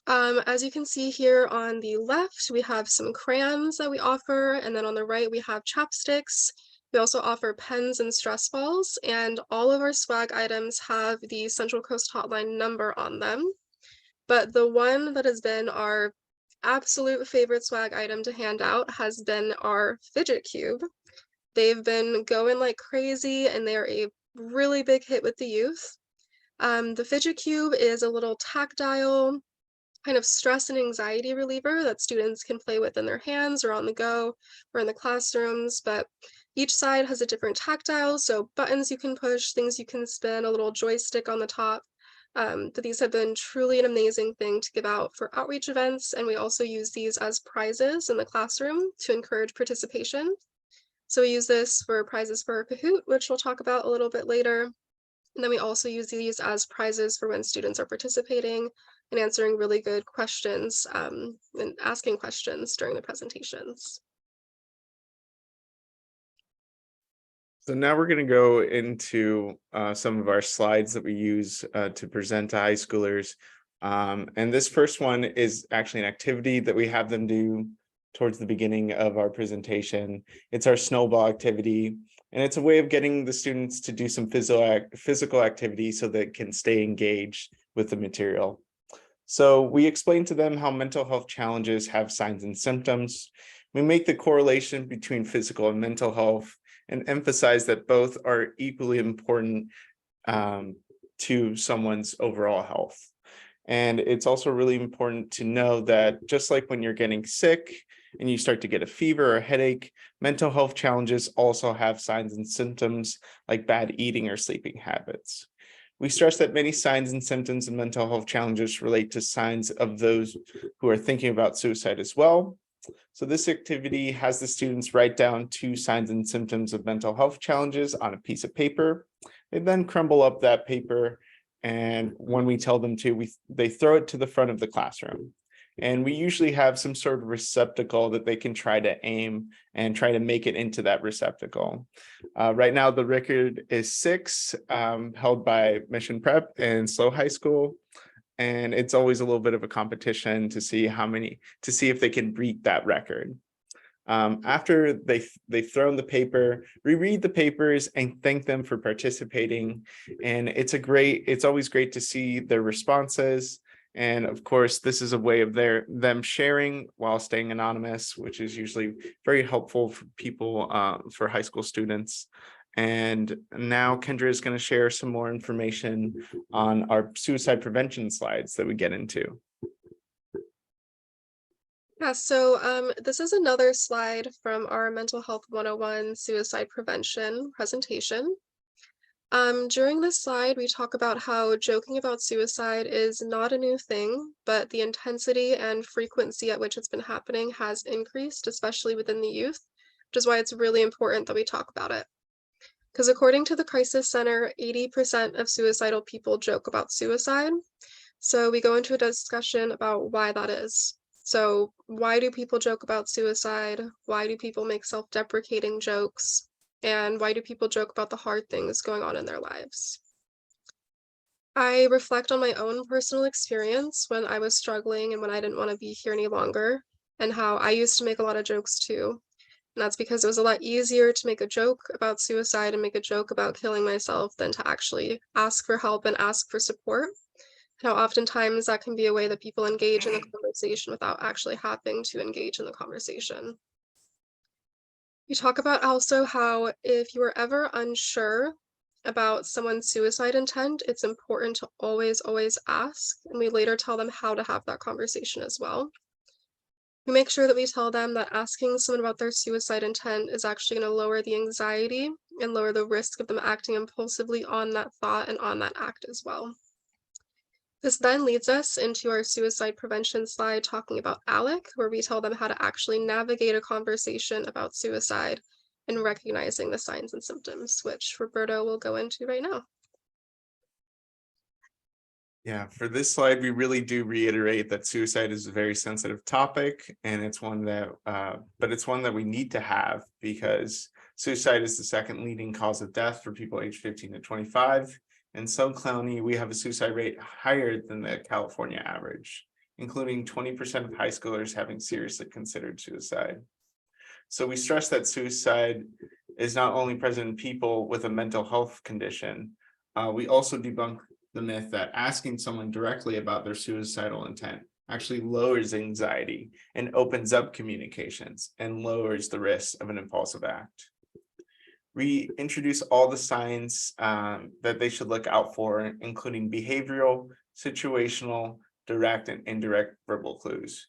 As you can see here on the left, we have some crayons that we offer, and then on the right, we have chapsticks. We also offer pens and stress balls, and all of our swag items have the Central Coast Hotline number on them. But the one that has been our absolute favorite swag item to hand out has been our fidget cube. They've been going like crazy, and they are a really big hit with the youth. The fidget cube is a little tactile kind of stress and anxiety reliever that students can play with in their hands or on the go or in the classrooms, but Each side has a different tactile, so buttons you can push, things you can spin, a little joystick on the top. But these have been truly an amazing thing to give out for outreach events, and we also use these as prizes in the classroom to encourage participation. So we use this for prizes for our Kahoot, which we'll talk about a little bit later. And then we also use these as prizes for when students are participating and answering really good questions and asking questions during the presentations. So now we're going to go into some of our slides that we use to present to high schoolers. And this first one is actually an activity that we have them do towards the beginning of our presentation. It's our snowball activity, and it's a way of getting the students to do some physical activity so they can stay engaged with the material. So we explain to them how mental health challenges have signs and symptoms. We make the correlation between physical and mental health, and emphasize that both are equally important to someone's overall health. And it's also really important to know that just like when you're getting sick and you start to get a fever or a headache, mental health challenges also have signs and symptoms like bad eating or sleeping habits. We stress that many signs and symptoms of mental health challenges relate to signs of those who are thinking about suicide as well. So this activity has the students write down 2 signs and symptoms of mental health challenges on a piece of paper. They then crumble up that paper, and when we tell them to, they throw it to the front of the classroom. And we usually have some sort of receptacle that they can try to aim and try to make it into that receptacle. Right now, the record is 6, held by Mission Prep and Slow High School. And it's always a little bit of a competition to see if they can beat that record. After they've thrown the paper, we read the papers and thank them for participating. And it's always great to see their responses. And of course, this is a way of them sharing while staying anonymous, which is usually very helpful for people, for high school students. And now Kendra is going to share some more information on our suicide prevention slides that we get into. Yeah, so this is another slide from our Mental Health 101 suicide prevention presentation. During this slide, we talk about how joking about suicide is not a new thing, but the intensity and frequency at which it's been happening has increased, especially within the youth, which is why it's really important that we talk about it. Because according to the Crisis Center, 80% of suicidal people joke about suicide. So we go into a discussion about why that is. So why do people joke about suicide? Why do people make self-deprecating jokes? And why do people joke about the hard things going on in their lives? I reflect on my own personal experience when I was struggling and when I didn't want to be here any longer, and how I used to make a lot of jokes too. And that's because it was a lot easier to make a joke about suicide and make a joke about killing myself than to actually ask for help and ask for support. And how oftentimes that can be a way that people engage in the conversation without actually having to engage in the conversation. We talk about also how if you are ever unsure about someone's suicide intent, it's important to always ask. And we later tell them how to have that conversation as well. We make sure that we tell them that asking someone about their suicide intent is actually going to lower the anxiety and lower the risk of them acting impulsively on that thought and on that act as well. This then leads us into our suicide prevention slide talking about ALEC, where we tell them how to actually navigate a conversation about suicide and recognizing the signs and symptoms, which Roberto will go into right now. Yeah, for this slide, we really do reiterate that suicide is a very sensitive topic, and it's one that, but it's one that we need to have because suicide is the second leading cause of death for people aged 15 to 25. In South County, we have a suicide rate higher than the California average, including 20% of high schoolers having seriously considered suicide. So we stress that suicide is not only present in people with a mental health condition, we also debunk the myth that asking someone directly about their suicidal intent actually lowers anxiety and opens up communications and lowers the risk of an impulsive act. We introduce all the signs that they should look out for, including behavioral, situational, direct, and indirect verbal clues.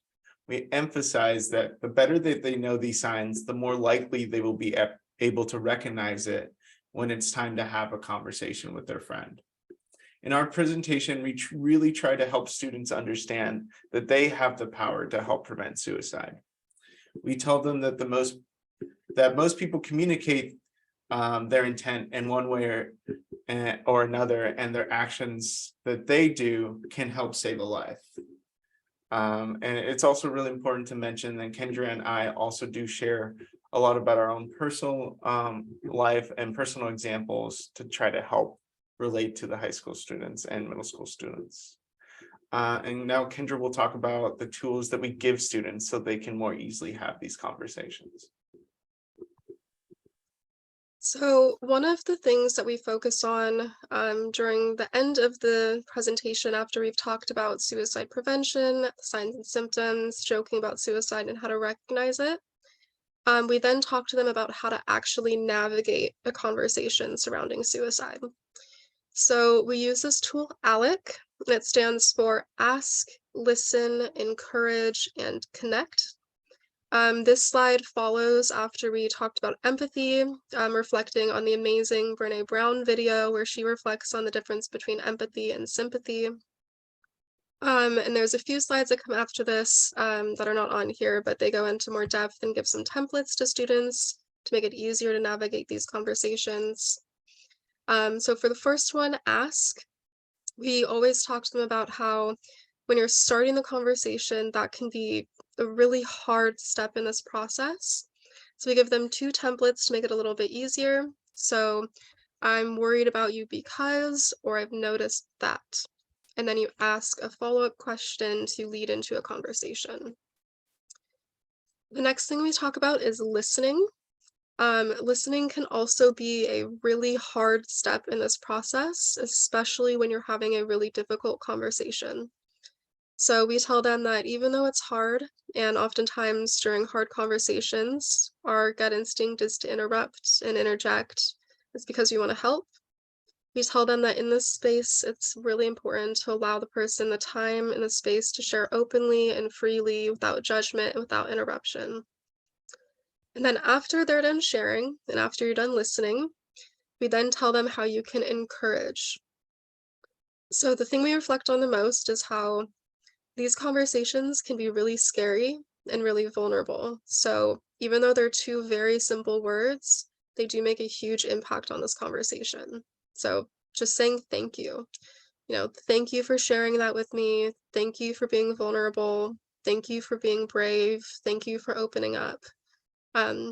We emphasize that the better that they know these signs, the more likely they will be able to recognize it when it's time to have a conversation with their friend. In our presentation, we really try to help students understand that they have the power to help prevent suicide. We tell them that most people communicate their intent in one way or another, and their actions that they do can help save a life. And it's also really important to mention that Kendra and I also do share a lot about our own personal life and personal examples to try to help relate to the high school students and middle school students. And now Kendra will talk about the tools that we give students so they can more easily have these conversations. So one of the things that we focus on during the end of the presentation, after we've talked about suicide prevention, signs and symptoms, joking about suicide and how to recognize it, we then talk to them about how to actually navigate a conversation surrounding suicide. So we use this tool, ALEC, and it stands for Ask, Listen, Encourage, and Connect. This slide follows after we talked about empathy, reflecting on the amazing Brene Brown video where she reflects on the difference between empathy and sympathy. And there's a few slides that come after this that are not on here, but they go into more depth and give some templates to students to make it easier to navigate these conversations. So for the first one, ask, we always talk to them about how when you're starting the conversation, that can be a really hard step in this process. So we give them 2 templates to make it a little bit easier. So I'm worried about you because, or I've noticed that. And then you ask a follow-up question to lead into a conversation. The next thing we talk about is listening. Listening can also be a really hard step in this process, especially when you're having a really difficult conversation. So we tell them that even though it's hard, and oftentimes during hard conversations, our gut instinct is to interrupt and interject, it's because we want to help. We tell them that in this space, it's really important to allow the person the time and the space to share openly and freely without judgment and without interruption. And then after they're done sharing and after you're done listening, we then tell them how you can encourage. So the thing we reflect on the most is how these conversations can be really scary and really vulnerable. So even though they're 2 very simple words, they do make a huge impact on this conversation. So just saying thank you. Thank you for sharing that with me. Thank you for being vulnerable. Thank you for being brave. Thank you for opening up.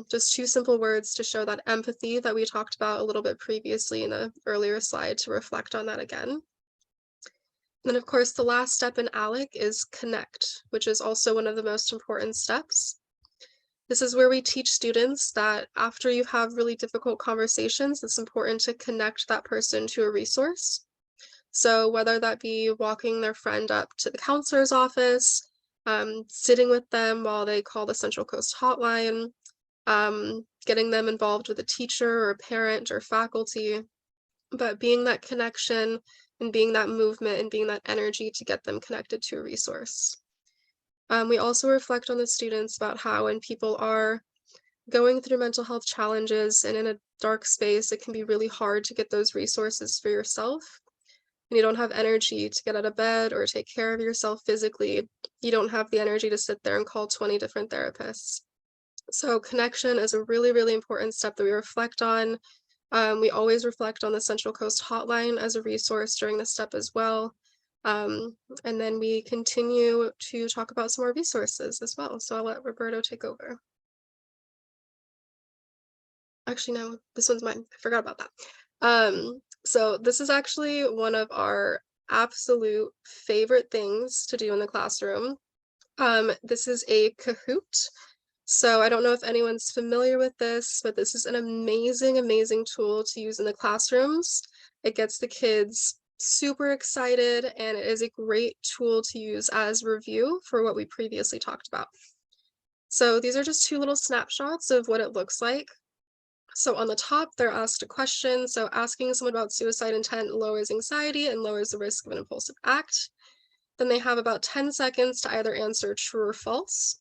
Just 2 simple words to show that empathy that we talked about a little bit previously in an earlier slide, to reflect on that again. And then of course, the last step in ALEC is connect, which is also one of the most important steps. This is where we teach students that after you have really difficult conversations, it's important to connect that person to a resource. So whether that be walking their friend up to the counselor's office, sitting with them while they call the Central Coast Hotline, getting them involved with a teacher or a parent or faculty, but being that connection and being that movement and being that energy to get them connected to a resource. We also reflect on the students about how when people are going through mental health challenges and in a dark space, it can be really hard to get those resources for yourself. And you don't have energy to get out of bed or take care of yourself physically. You don't have the energy to sit there and call 20 different therapists. So connection is a really, really important step that we reflect on. We always reflect on the Central Coast Hotline as a resource during this step as well. And then we continue to talk about some more resources as well. So I'll let Roberto take over. Actually, no, this one's mine. I forgot about that. So this is actually one of our absolute favorite things to do in the classroom. This is a Kahoot. So I don't know if anyone's familiar with this, but this is an amazing, amazing tool to use in the classrooms. It gets the kids super excited, and it is a great tool to use as review for what we previously talked about. So these are just 2 little snapshots of what it looks like. So on the top, they're asked a question. So asking someone about suicide intent lowers anxiety and lowers the risk of an impulsive act. Then they have about 10 seconds to either answer true or false.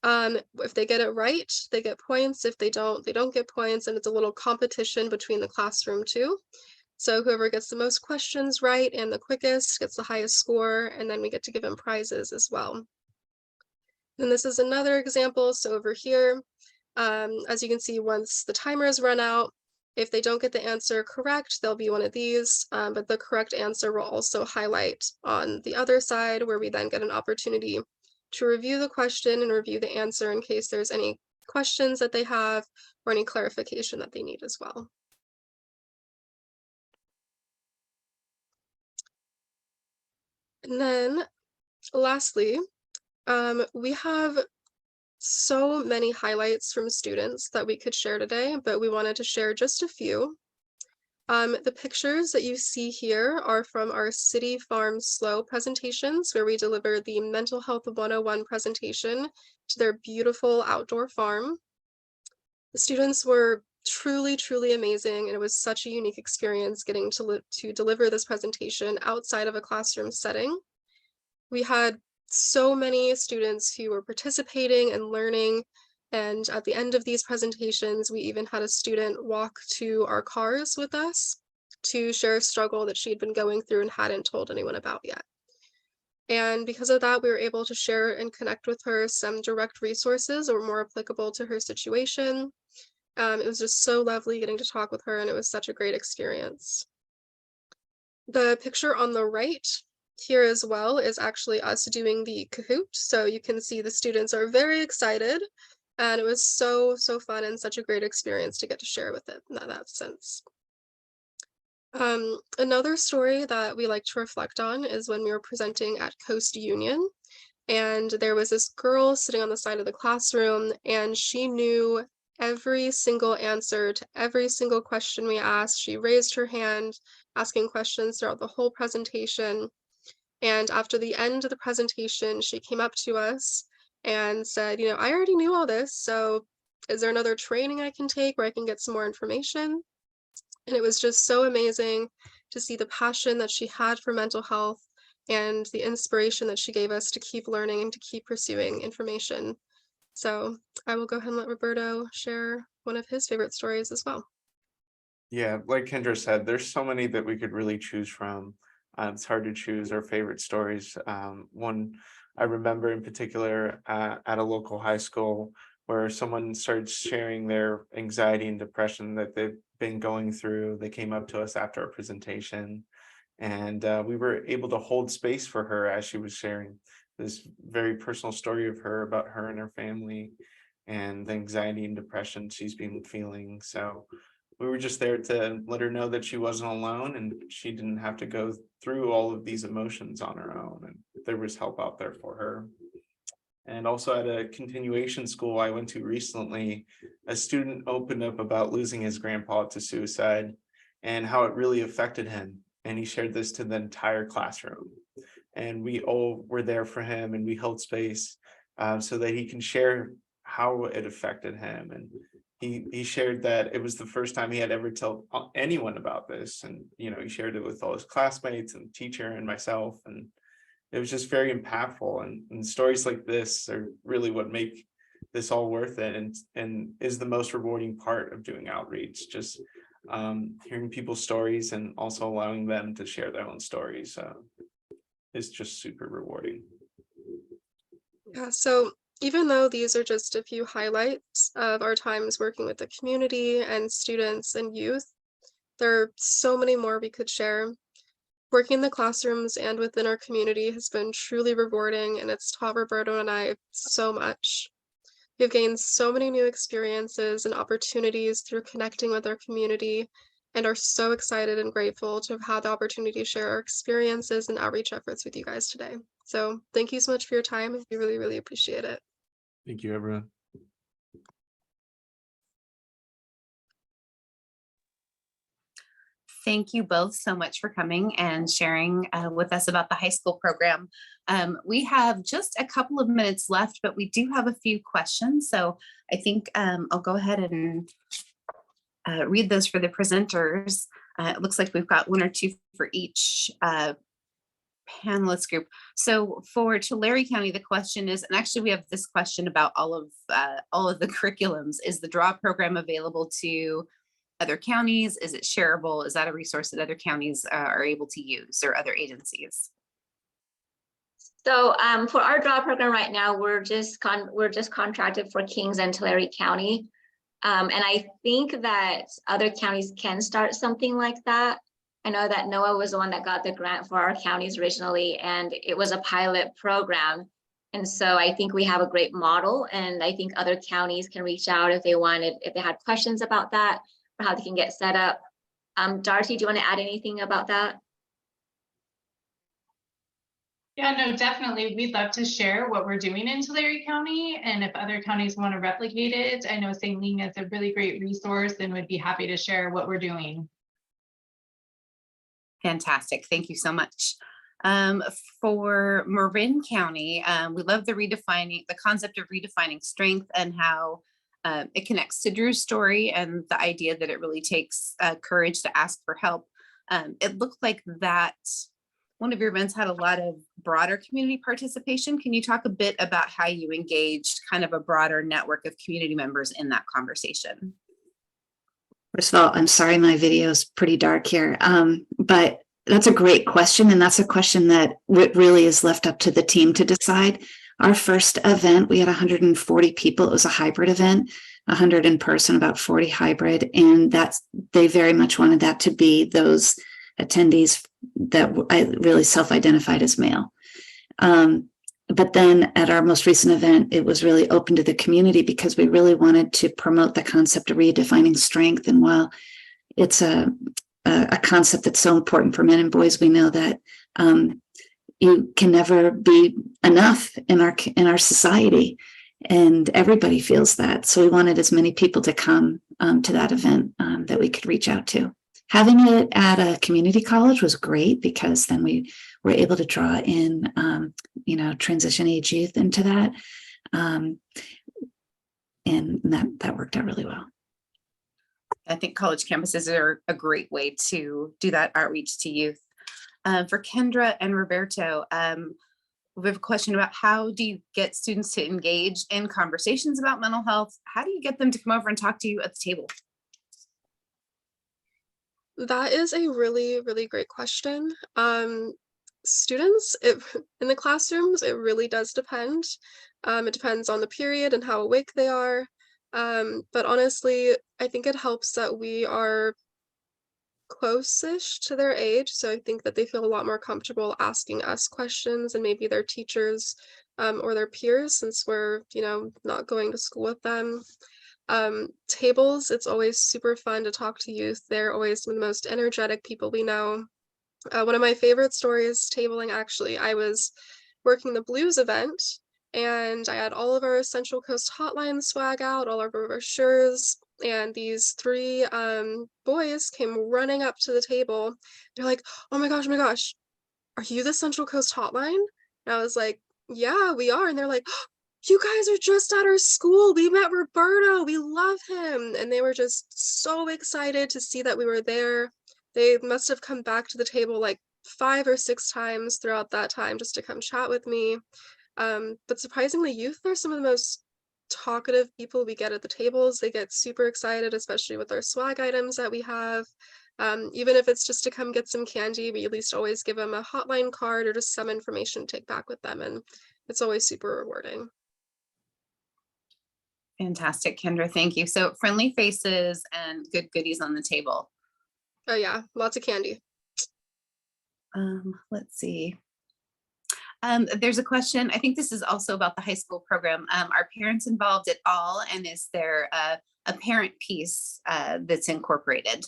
If they get it right, they get points. If they don't get points, and it's a little competition between the classroom too. So whoever gets the most questions right and the quickest gets the highest score, and then we get to give them prizes as well. And this is another example. So over here, as you can see, once the timer is run out, if they don't get the answer correct, there'll be one of these, but the correct answer will also highlight on the other side, where we then get an opportunity to review the question and review the answer in case there's any questions that they have or any clarification that they need as well. And then lastly, we have so many highlights from students that we could share today, but we wanted to share just a few. The pictures that you see here are from our City Farm Slow presentations, where we deliver the Mental Health 101 presentation to their beautiful outdoor farm. The students were truly, truly amazing, and it was such a unique experience getting to deliver this presentation outside of a classroom setting. We had so many students who were participating and learning. And at the end of these presentations, we even had a student walk to our cars with us to share a struggle that she'd been going through and hadn't told anyone about yet. And because of that, we were able to share and connect with her some direct resources that were more applicable to her situation. It was just so lovely getting to talk with her, and it was such a great experience. The picture on the right here as well is actually us doing the Kahoot. So you can see the students are very excited, and it was so fun and such a great experience to get to share with it in that sense. Another story that we like to reflect on is when we were presenting at Coast Union, and there was this girl sitting on the side of the classroom, and she knew every single answer to every single question we asked. She raised her hand, asking questions throughout the whole presentation. And after the end of the presentation, she came up to us and said, I already knew all this, so is there another training I can take where I can get some more information? And it was just so amazing to see the passion that she had for mental health and the inspiration that she gave us to keep learning and to keep pursuing information. So I will go ahead and let Roberto share one of his favorite stories as well. Yeah, like Kendra said, there's so many that we could really choose from. It's hard to choose our favorite stories. One I remember in particular at a local high school, where someone started sharing their anxiety and depression that they've been going through. They came up to us after our presentation, and we were able to hold space for her as she was sharing this very personal story of her, about her and her family and the anxiety and depression she's been feeling. So we were just there to let her know that she wasn't alone, and she didn't have to go through all of these emotions on her own, and there was help out there for her. And also at a continuation school I went to recently, a student opened up about losing his grandpa to suicide and how it really affected him. And he shared this to the entire classroom. And we all were there for him, and we held space so that he can share how it affected him. And he shared that it was the first time he had ever told anyone about this. And, he shared it with all his classmates and teacher and myself. And it was just very impactful. And stories like this are really what make this all worth it, and is the most rewarding part of doing outreach. Just hearing people's stories and also allowing them to share their own stories is just super rewarding. Yeah, so even though these are just a few highlights of our times working with the community and students and youth, there are so many more we could share. Working in the classrooms and within our community has been truly rewarding, and it's taught Roberto and I so much. We've gained so many new experiences and opportunities through connecting with our community, and are so excited and grateful to have had the opportunity to share our experiences and outreach efforts with you guys today. So thank you so much for your time. We really, really appreciate it. Thank you, everyone. Thank you both so much for coming and sharing with us about the high school program. We have just a couple of minutes left, but we do have a few questions. So I think I'll go ahead and read those for the presenters. It looks like we've got one or two for each panelist group. So for Tulare County, the question is, and actually we have this question about all of the curriculums. Is the draw program available to other counties? Is it shareable? Is that a resource that other counties are able to use, or other agencies? So for our draw program right now, we're just contracted for Kings and Tulare County. And I think that other counties can start something like that. I know that NOAA was the one that got the grant for our counties originally, and it was a pilot program. And so I think we have a great model, and I think other counties can reach out if they had questions about that, or how they can get set up. Darcy, do you want to add anything about that? Yeah, no, definitely. We'd love to share what we're doing in Tulare County, and if other counties want to replicate it. I know St. Ling is a really great resource and would be happy to share what we're doing. Fantastic. Thank you so much. For Marin County, we love the concept of redefining strength, and how it connects to Drew's story, and the idea that it really takes courage to ask for help. It looked like that one of your events had a lot of broader community participation. Can you talk a bit about how you engaged kind of a broader network of community members in that conversation? First of all, I'm sorry, my video is pretty dark here, but that's a great question. And that's a question that really is left up to the team to decide. Our first event, we had 140 people. It was a hybrid event, 100 in person, about 40 hybrid. And they very much wanted that to be those attendees that I really self-identified as male. But then at our most recent event, it was really open to the community, because we really wanted to promote the concept of redefining strength. And while it's a concept that's so important for men and boys, we know that you can never be enough in our society, and everybody feels that. So we wanted as many people to come to that event that we could reach out to. Having it at a community college was great, because then we were able to draw in, transition age youth into that. And that worked out really well. I think college campuses are a great way to do that outreach to youth. For Kendra and Roberto, we have a question about, how do you get students to engage in conversations about mental health? How do you get them to come over and talk to you at the table? That is a really, really great question. Students, in the classrooms, it really does depend. It depends on the period and how awake they are. But honestly, I think it helps that we are close-ish to their age. So I think that they feel a lot more comfortable asking us questions, and maybe their teachers or their peers, since we're, not going to school with them. Tables, it's always super fun to talk to youth. They're always some of the most energetic people we know. One of my favorite stories tabling, actually, I was working the blues event, and I had all of our Central Coast Hotline swag out, all of our brochures, and these three boys came running up to the table. They're like, oh my gosh, are you the Central Coast Hotline? And I was like, yeah, we are. And they're like, you guys are just at our school. We met Roberto. We love him. And they were just so excited to see that we were there. They must have come back to the table like 5 or 6 times throughout that time just to come chat with me. But surprisingly, youth are some of the most talkative people we get at the tables. They get super excited, especially with our swag items that we have. Even if it's just to come get some candy, we at least always give them a hotline card or just some information to take back with them. And it's always super rewarding. Fantastic, Kendra. Thank you. So friendly faces and good goodies on the table. Oh yeah, lots of candy. Let's see. There's a question. I think this is also about the high school program. Are parents involved at all? And is there a parent piece that's incorporated?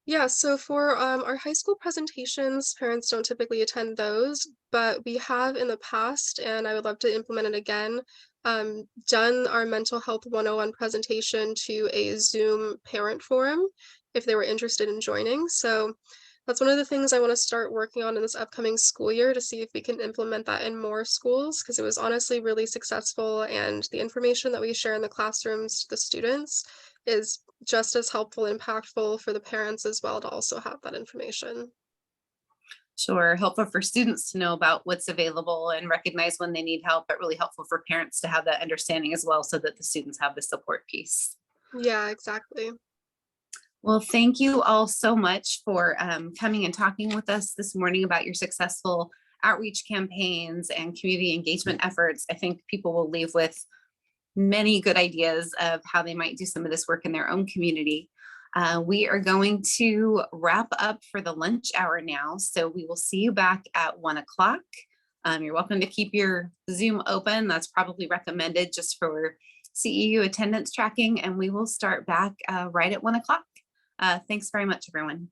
Yeah, so for our high school presentations, parents don't typically attend those, but we have in the past, and I would love to implement it again, done our mental health 101 presentation to a Zoom parent forum if they were interested in joining. So that's one of the things I want to start working on in this upcoming school year, to see if we can implement that in more schools, because it was honestly really successful, and the information that we share in the classrooms to the students is just as helpful and impactful for the parents as well, to also have that information. Sure, helpful for students to know about what's available and recognize when they need help, but really helpful for parents to have that understanding as well so that the students have the support piece. Yeah, exactly. Well, thank you all so much for coming and talking with us this morning about your successful outreach campaigns and community engagement efforts. I think people will leave with many good ideas of how they might do some of this work in their own community. We are going to wrap up for the lunch hour now, so we will see you back at 1 o'clock. You're welcome to keep your Zoom open. That's probably recommended just for CEU attendance tracking, and we will start back right at 1 o'clock. Thanks very much, everyone.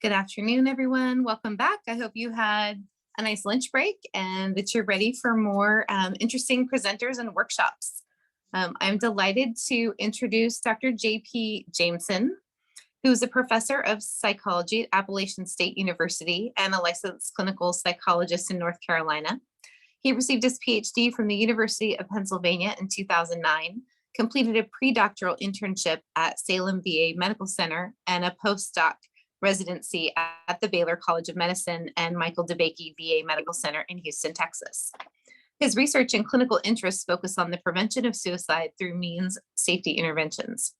Good afternoon, everyone. Welcome back. I hope you had a nice lunch break and that you're ready for more interesting presenters and workshops. I'm delighted to introduce Dr. J.P. Jameson, who is a professor of psychology at Appalachian State University and a licensed clinical psychologist in North Carolina. He received his PhD from the University of Pennsylvania in 2009, completed a pre-doctoral internship at Salem VA Medical Center and a postdoc residency at the Baylor College of Medicine and Michael DeBakey VA Medical Center in Houston, Texas. His research and clinical interests focus on the prevention of suicide through means safety interventions.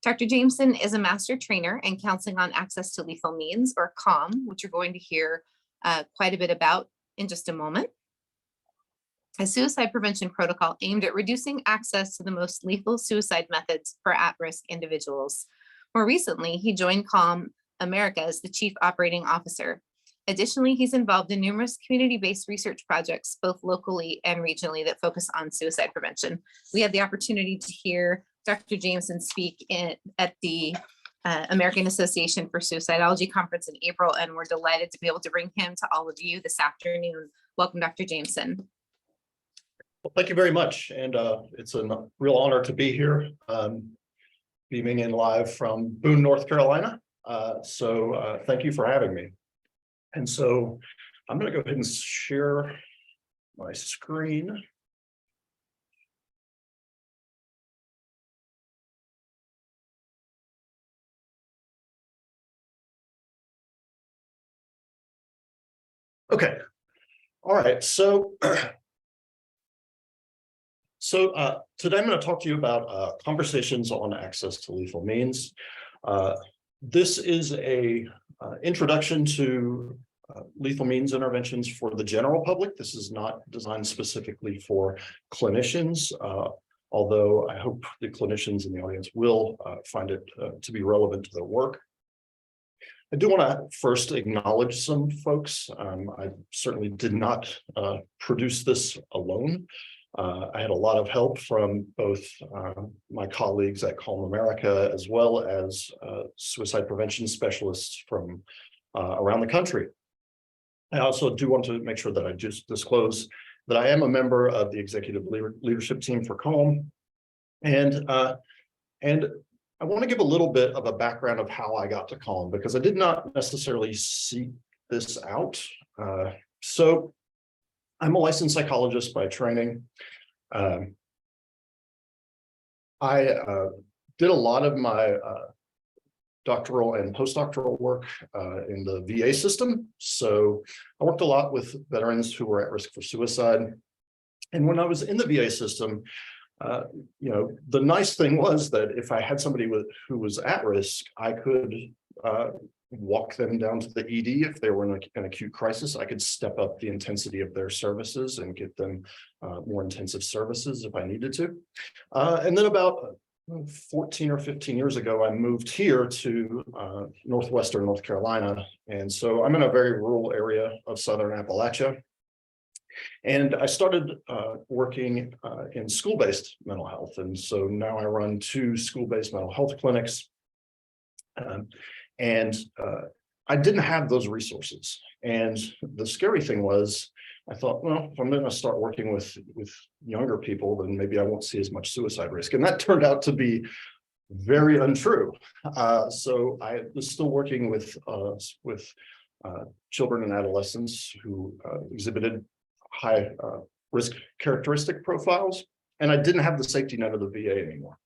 Dr. Jameson is a master trainer in counseling on access to lethal means, or CALM, which you're going to hear quite a bit about in just a moment. A suicide prevention protocol aimed at reducing access to the most lethal suicide methods for at-risk individuals. More recently, he joined CALM America as the Chief Operating Officer. Additionally, he's involved in numerous community-based research projects, both locally and regionally, that focus on suicide prevention. We had the opportunity to hear Dr. Jameson speak at the American Association for Suicidology Conference in April, and we're delighted to be able to bring him to all of you this afternoon. Welcome, Dr. Jameson. Well, thank you very much. And it's a real honor to be here, beaming in live from Boone, North Carolina. So thank you for having me. And so I'm going to go ahead and share my screen. Okay. All right. So today I'm going to talk to you about conversations on access to lethal means. This is a introduction to lethal means interventions for the general public. This is not designed specifically for clinicians, although I hope the clinicians in the audience will find it to be relevant to their work. I do want to first acknowledge some folks. I certainly did not produce this alone. I had a lot of help from both my colleagues at CALM America, as well as suicide prevention specialists from around the country. I also do want to make sure that I just disclose that I am a member of the executive leadership team for CALM. And I want to give a little bit of a background of how I got to CALM, because I did not necessarily seek this out. So I'm a licensed psychologist by training. I did a lot of my doctoral and postdoctoral work in the VA system. So I worked a lot with veterans who were at risk for suicide. And when I was in the VA system, you know, the nice thing was that if I had somebody who was at risk, I could walk them down to the ED if they were in an acute crisis. I could step up the intensity of their services and get them more intensive services if I needed to. And then about 14 or 15 years ago, I moved here to northwestern North Carolina. And so I'm in a very rural area of Southern Appalachia. And I started working in school-based mental health. And so now I run 2 school-based mental health clinics. And I didn't have those resources. And the scary thing was, I thought, well, if I'm going to start working with younger people, then maybe I won't see as much suicide risk. And that turned out to be very untrue. So I was still working with children and adolescents who exhibited high risk characteristic profiles, and I didn't have the safety net of the VA anymore.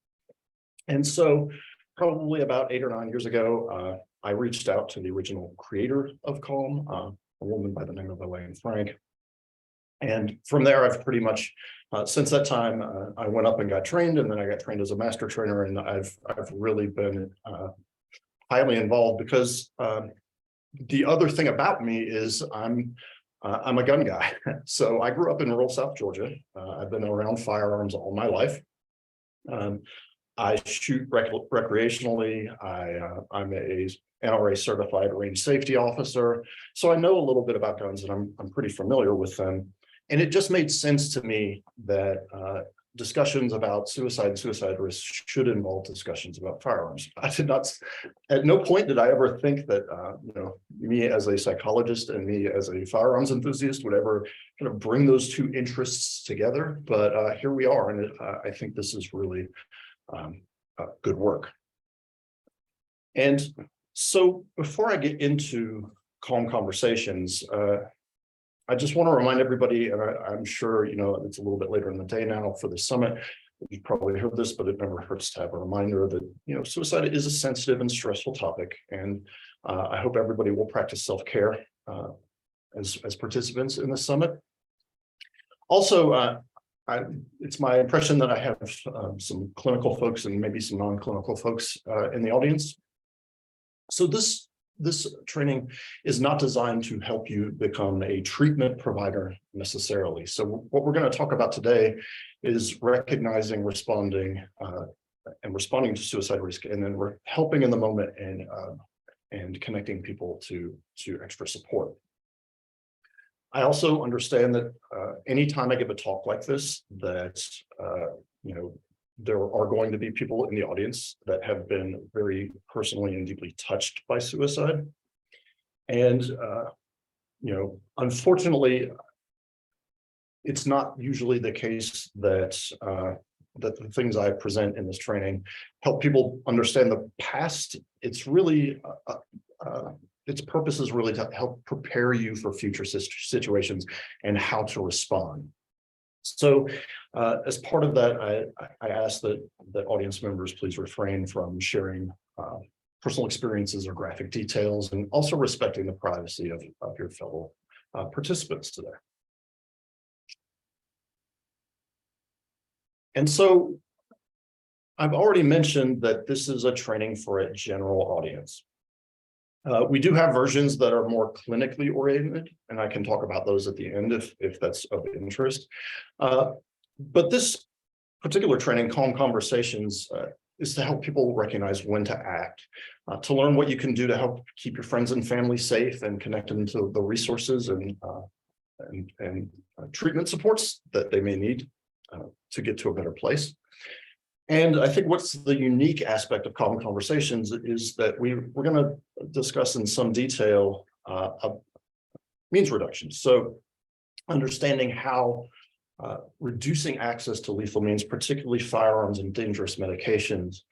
And so probably about 8 or 9 years ago, I reached out to the original creator of CALM, a woman by the name of Elaine Frank. And from there, I've pretty much, since that time, I went up and got trained, and then I got trained as a master trainer, and I've really been highly involved because the other thing about me is I'm a gun guy. So I grew up in rural South Georgia. I've been around firearms all my life. I shoot recreationally. I'm a NRA certified range safety officer. So I know a little bit about guns, and I'm pretty familiar with them. And it just made sense to me that discussions about suicide and suicide risk should involve discussions about firearms. I did not, at no point did I ever think that, me as a psychologist and me as a firearms enthusiast would ever kind of bring those two interests together. But here we are, and I think this is really good work. And so before I get into calm conversations, I just want to remind everybody, and I'm sure, it's a little bit later in the day now for the summit. You've probably heard this, but it never hurts to have a reminder that, suicide is a sensitive and stressful topic. And I hope everybody will practice self-care as participants in the summit. Also, it's my impression that I have some clinical folks and maybe some non-clinical folks in the audience. So this training is not designed to help you become a treatment provider necessarily. So what we're going to talk about today is recognizing, responding to suicide risk, and then we're helping in the moment and connecting people to extra support. I also understand that anytime I give a talk like this, that there are going to be people in the audience that have been very personally and deeply touched by suicide. And, unfortunately, it's not usually the case that that the things I present in this training help people understand the past. It's really, its purpose is really to help prepare you for future situations and how to respond. So as part of that, I ask that audience members please refrain from sharing personal experiences or graphic details, and also respecting the privacy of your fellow participants today. And so I've already mentioned that this is a training for a general audience. We do have versions that are more clinically oriented, and I can talk about those at the end if that's of interest. But this particular training, Calm Conversations, is to help people recognize when to act, to learn what you can do to help keep your friends and family safe and connect them to the resources and treatment supports that they may need to get to a better place. And I think what's the unique aspect of Calm Conversations is that we're going to discuss in some detail means reduction. So understanding how reducing access to lethal means, particularly firearms and dangerous medications,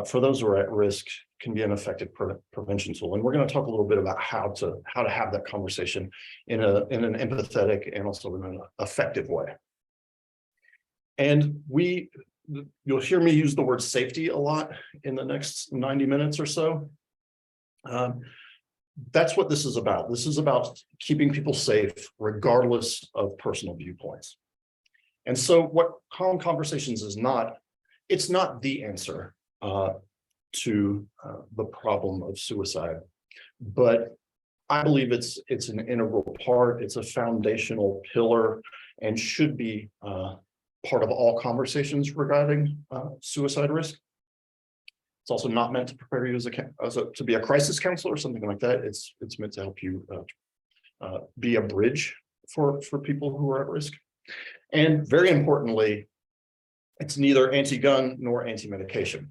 for those who are at risk, can be an effective prevention tool. And we're going to talk a little bit about how to have that conversation in an empathetic and also in an effective way. And you'll hear me use the word safety a lot in the next 90 minutes or so. That's what this is about. This is about keeping people safe regardless of personal viewpoints. And so what Calm Conversations is not, it's not the answer to the problem of suicide, but I believe it's an integral part. It's a foundational pillar and should be part of all conversations regarding suicide risk. It's also not meant to prepare you to be a crisis counselor or something like that. It's meant to help you be a bridge for people who are at risk. And very importantly, it's neither anti-gun nor anti-medication.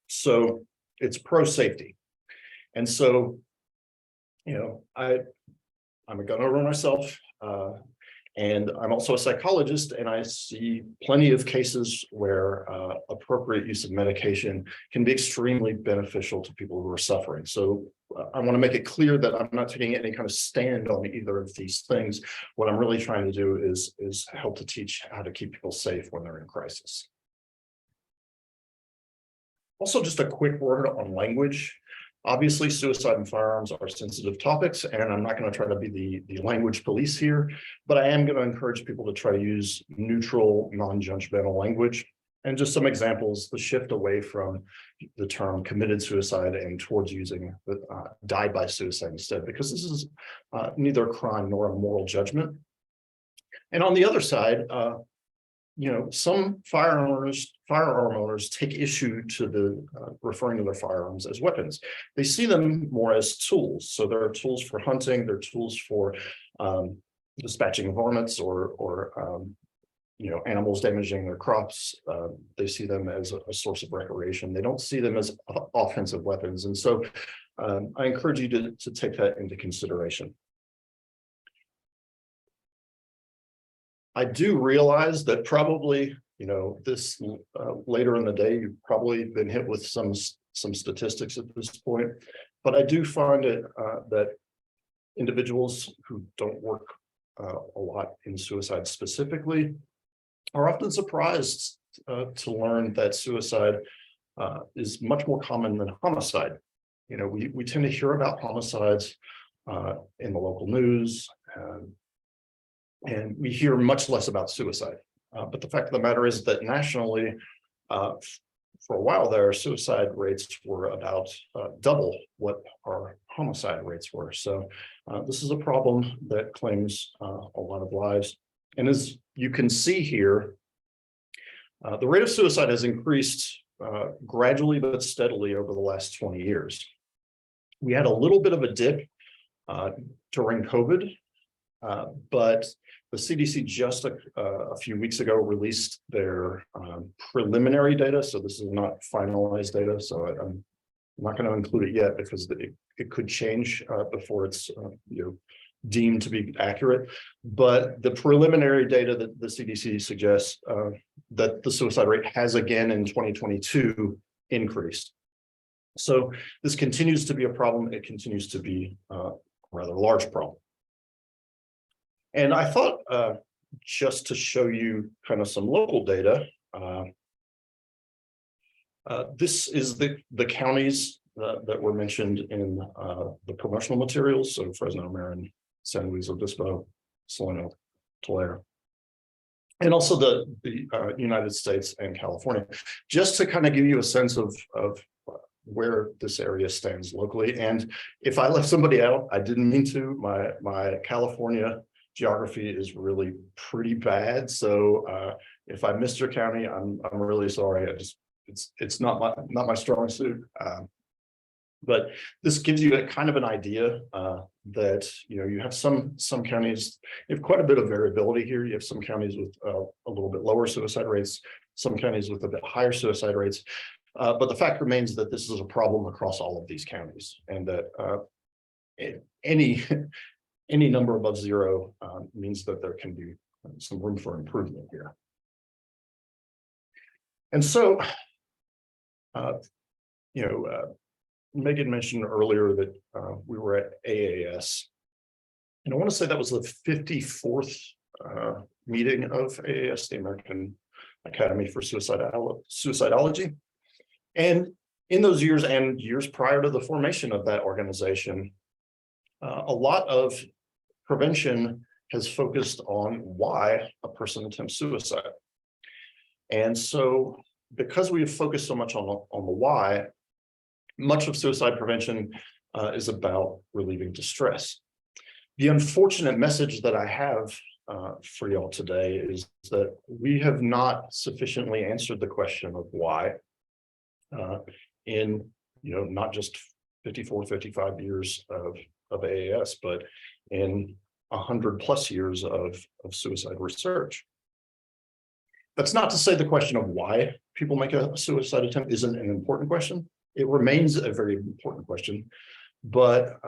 So it's pro-safety. And so, I'm a gun owner myself. And I'm also a psychologist, and I see plenty of cases where appropriate use of medication can be extremely beneficial to people who are suffering. So I want to make it clear that I'm not taking any kind of stand on either of these things. What I'm really trying to do is help to teach how to keep people safe when they're in crisis. Also, just a quick word on language. Obviously, suicide and firearms are sensitive topics, and I'm not going to try to be the language police here, but I am going to encourage people to try to use neutral, non-judgmental language. And just some examples, the shift away from the term committed suicide and towards using died by suicide instead, because this is neither a crime nor a moral judgment. And on the other side, some firearm owners take issue to the referring to their firearms as weapons. They see them more as tools. So there are tools for hunting, there are tools for dispatching varmints or animals damaging their crops. They see them as a source of recreation. They don't see them as offensive weapons. And so I encourage you to take that into consideration. I do realize that probably, this later in the day, you've probably been hit with some statistics at this point, but I do find it that individuals who don't work a lot in suicide specifically are often surprised to learn that suicide is much more common than homicide. We tend to hear about homicides in the local news, and we hear much less about suicide. But the fact of the matter is that nationally, for a while there, suicide rates were about double what our homicide rates were. So this is a problem that claims a lot of lives. And as you can see here, the rate of suicide has increased gradually but steadily over the last 20 years. We had a little bit of a dip during COVID, but the CDC just a few weeks ago released their preliminary data. So this is not finalized data. So I'm not going to include it yet because it could change before it's deemed to be accurate. But the preliminary data that the CDC suggests that the suicide rate has again in 2022 increased. So this continues to be a problem. It continues to be a rather large problem. And I thought just to show you kind of some local data, this is the counties that were mentioned in the promotional materials. So Fresno, Marin, San Luis Obispo, Solano, Tulare, and also the United States and California, just to kind of give you a sense of where this area stands locally. And if I left somebody out, I didn't mean to. My California geography is really pretty bad. So if I missed your county, I'm really sorry. It's not my strong suit. But this gives you a kind of an idea that you have some counties. You have quite a bit of variability here. You have some counties with a little bit lower suicide rates, some counties with a bit higher suicide rates. But the fact remains that this is a problem across all of these counties, and that any number above zero means that there can be some room for improvement here. And so, Megan mentioned earlier that we were at AAS, and I want to say that was the 54th meeting of AAS, the American Academy for Suicidology. And in those years and years prior to the formation of that organization, a lot of prevention has focused on why a person attempts suicide. And so because we have focused so much on the why, much of suicide prevention is about relieving distress. The unfortunate message that I have for y'all today is that we have not sufficiently answered the question of why in not just 54, 55 years of AAS, but in 100+ years of suicide research. That's not to say the question of why people make a suicide attempt isn't an important question. It remains a very important question, but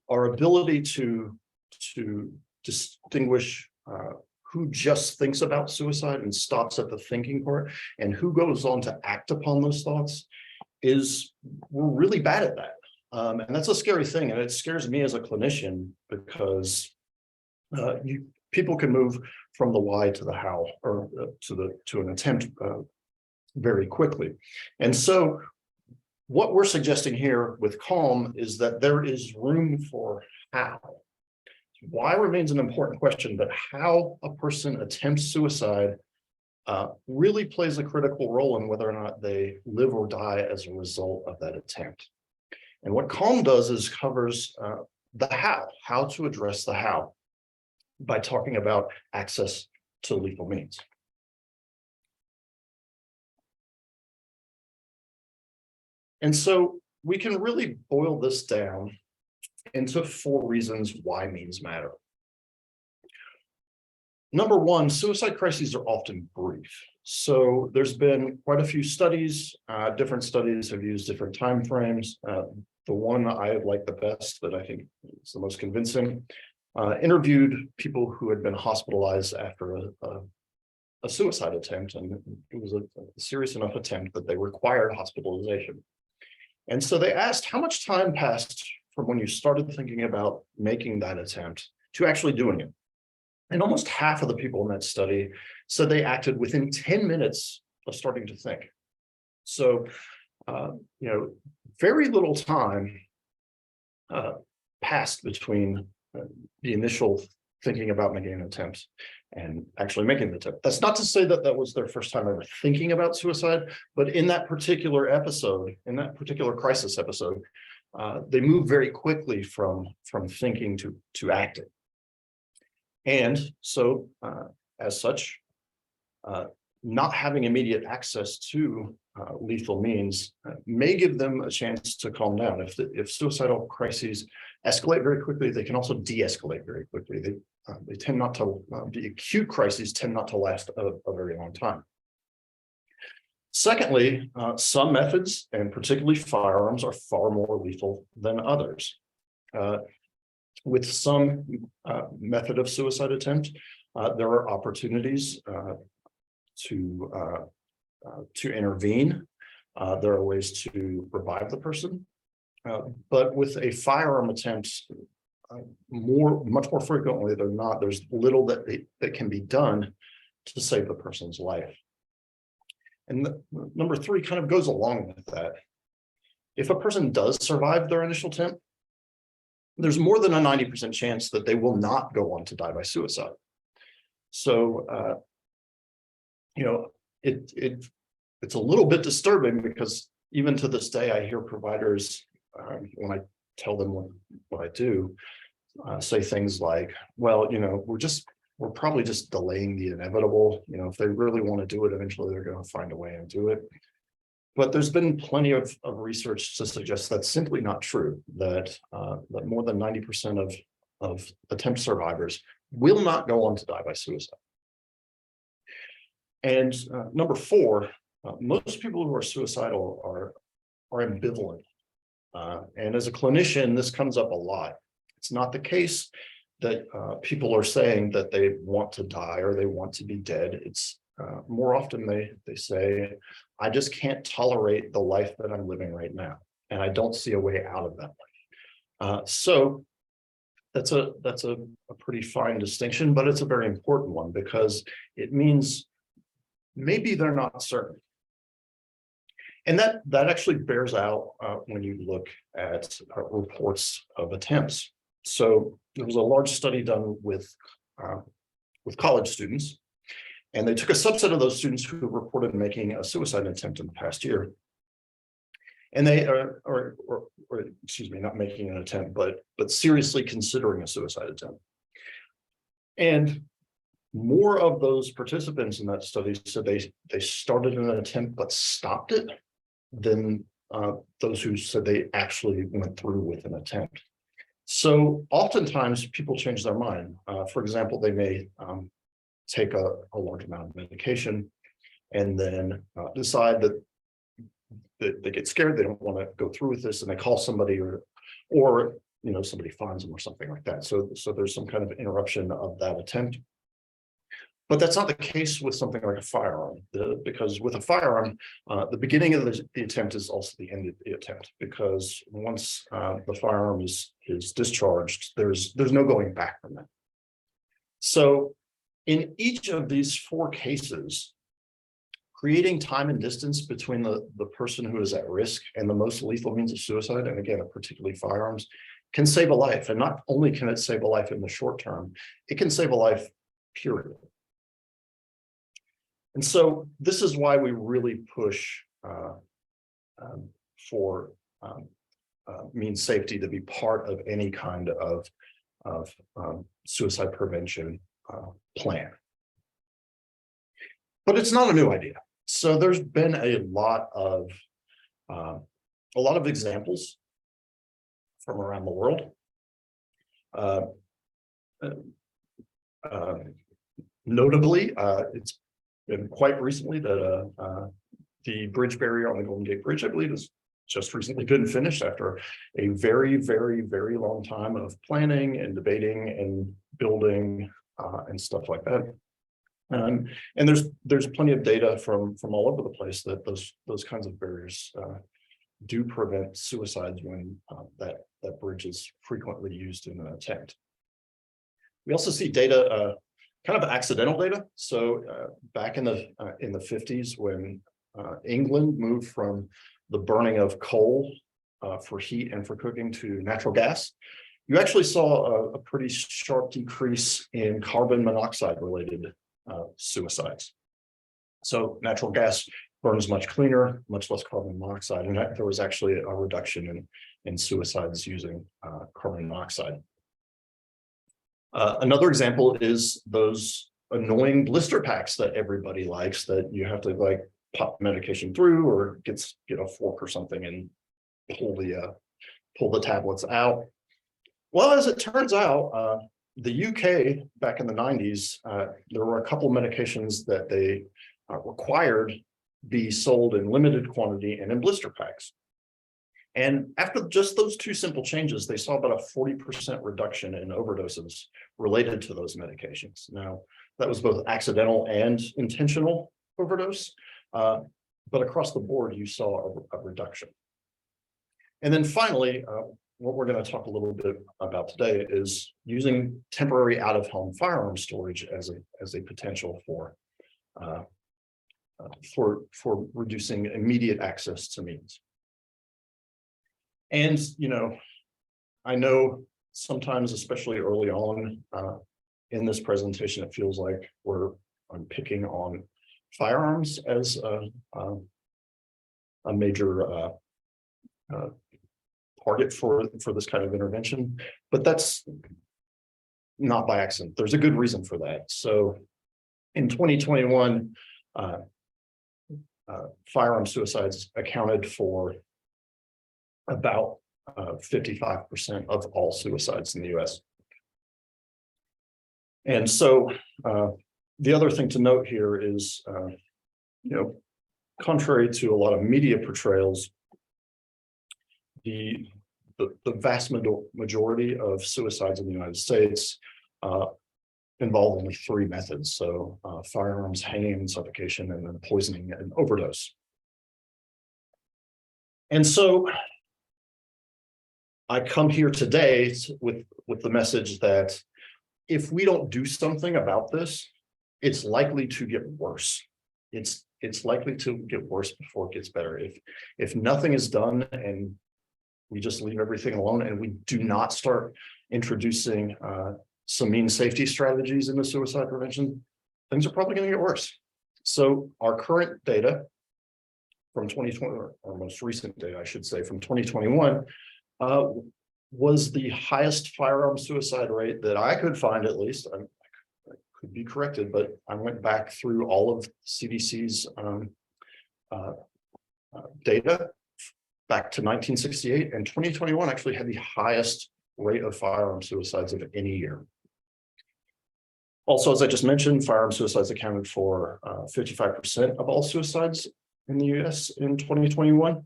our ability to distinguish who just thinks about suicide and stops at the thinking part and who goes on to act upon those thoughts we're really bad at that. And that's a scary thing. And it scares me as a clinician because people can move from the why to the how, or to an attempt very quickly. And so what we're suggesting here with CALM is that there is room for how. Why remains an important question, but how a person attempts suicide really plays a critical role in whether or not they live or die as a result of that attempt. And what CALM does is covers the how to address the how by talking about access to lethal means. And so we can really boil this down into 4 reasons why means matter. Number one, suicide crises are often brief. So there's been quite a few studies. Different studies have used different timeframes. The one I like the best, that I think is the most convincing, interviewed people who had been hospitalized after a suicide attempt, and it was a serious enough attempt that they required hospitalization. And so they asked how much time passed from when you started thinking about making that attempt to actually doing it. And almost half of the people in that study said they acted within 10 minutes of starting to think. So, very little time passed between the initial thinking about making an attempt and actually making the attempt. That's not to say that that was their first time ever thinking about suicide, but in that particular episode, in that particular crisis episode, they moved very quickly from thinking to acting. And so, as such, not having immediate access to lethal means may give them a chance to calm down. If suicidal crises escalate very quickly, they can also de-escalate very quickly. They tend not to, the acute crises tend not to last a very long time. Secondly, some methods, and particularly firearms, are far more lethal than others. With some method of suicide attempt, there are opportunities to intervene. There are ways to revive the person. But with a firearm attempt, much more frequently than not, there's little that can be done to save the person's life. And number three kind of goes along with that. If a person does survive their initial attempt, there's more than a 90% chance that they will not go on to die by suicide. So, it's a little bit disturbing, because even to this day, I hear providers, when I tell them what I do, say things like, well, we're probably just delaying the inevitable. If they really want to do it, eventually they're going to find a way and do it. But there's been plenty of research to suggest that's simply not true, that more than 90% of attempt survivors will not go on to die by suicide. And number four, most people who are suicidal are ambivalent. And as a clinician, this comes up a lot. It's not the case that people are saying that they want to die or they want to be dead. It's more often they say, I just can't tolerate the life that I'm living right now, and I don't see a way out of that life. So that's a pretty fine distinction, but it's a very important one, because it means maybe they're not certain. And that actually bears out when you look at reports of attempts. So there was a large study done with college students, and they took a subset of those students who reported making a suicide attempt in the past year. And they or excuse me, not making an attempt, but seriously considering a suicide attempt. And more of those participants in that study said they started an attempt but stopped it than those who said they actually went through with an attempt. So oftentimes people change their mind. For example, they may take a large amount of medication and then decide that they get scared, they don't want to go through with this, and they call somebody, or somebody finds them or something like that. So there's some kind of interruption of that attempt. But that's not the case with something like a firearm, because with a firearm, the beginning of the attempt is also the end of the attempt, because once the firearm is discharged, there's no going back from that. So in each of these four cases, creating time and distance between the person who is at risk and the most lethal means of suicide, and again, particularly firearms, can save a life. And not only can it save a life in the short term, it can save a life, period. And so this is why we really push for means safety to be part of any kind of suicide prevention plan. But it's not a new idea. So there's been a lot of examples from around the world. Notably, it's been quite recently that the bridge barrier on the Golden Gate Bridge, I believe, has just recently been finished after a very, very, very long time of planning and debating and building and stuff like that. And there's plenty of data from all over the place that those kinds of barriers do prevent suicides when that bridge is frequently used in an attempt. We also see data, kind of accidental data. So back in the 50s, when England moved from the burning of coal for heat and for cooking to natural gas, you actually saw a pretty sharp decrease in carbon monoxide related suicides. So natural gas burns much cleaner, much less carbon monoxide, and there was actually a reduction in suicides using carbon monoxide. Another example is those annoying blister packs that everybody likes that you have to like pop medication through or get a fork or something and pull the tablets out. Well, as it turns out, the UK back in the 90s, there were a couple medications that they required be sold in limited quantity and in blister packs. And after just those two simple changes, they saw about a 40% reduction in overdoses related to those medications. Now, that was both accidental and intentional overdose, but across the board, you saw a reduction. And then finally, what we're going to talk a little bit about today is using temporary out-of-home firearm storage as a potential for reducing immediate access to means. And, you know, I know sometimes, especially early on in this presentation, it feels like I'm picking on firearms as a major target for this kind of intervention, but that's not by accident. There's a good reason for that. So in 2021, firearm suicides accounted for about 55% of all suicides in the US. And so the other thing to note here is, you know, contrary to a lot of media portrayals, the vast majority of suicides in the United States involve only three methods. So firearms, hanging and suffocation, and then poisoning and overdose. And so I come here today with the message that if we don't do something about this, it's likely to get worse. It's likely to get worse before it gets better. If nothing is done and we just leave everything alone and we do not start introducing some mean safety strategies into suicide prevention, things are probably going to get worse. So our current data from 2020, or most recent data, I should say, from 2021, was the highest firearm suicide rate that I could find, at least. I could be corrected, but I went back through all of CDC's data back to 1968, and 2021 actually had the highest rate of firearm suicides of any year. Also, as I just mentioned, firearm suicides accounted for 55% of all suicides in the US in 2021.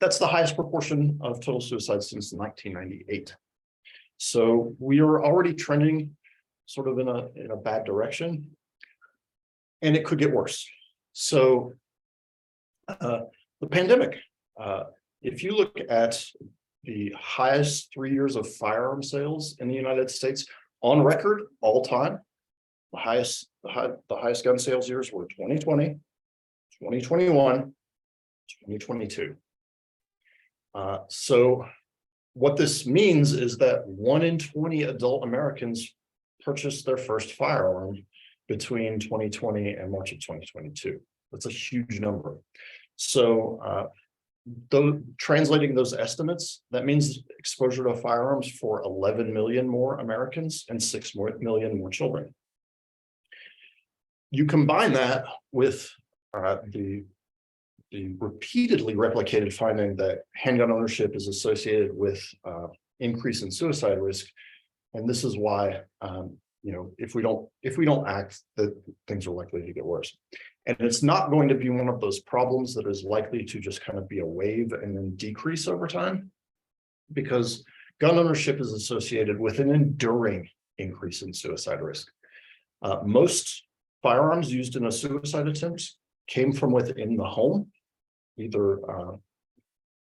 That's the highest proportion of total suicides since 1998. So we are already trending sort of in a bad direction, and it could get worse. So the pandemic, if you look at the highest 3 years of firearm sales in the United States on record all time, the highest gun sales years were 2020, 2021, 2022. So what this means is that 1 in 20 adult Americans purchased their first firearm between 2020 and March of 2022. That's a huge number. So translating those estimates, that means exposure to firearms for 11 million more Americans and 6 million more children. You combine that with the repeatedly replicated finding that handgun ownership is associated with increase in suicide risk. And this is why if we don't act, that things are likely to get worse. And it's not going to be one of those problems that is likely to just kind of be a wave and then decrease over time, because gun ownership is associated with an enduring increase in suicide risk. Most firearms used in a suicide attempt came from within the home, either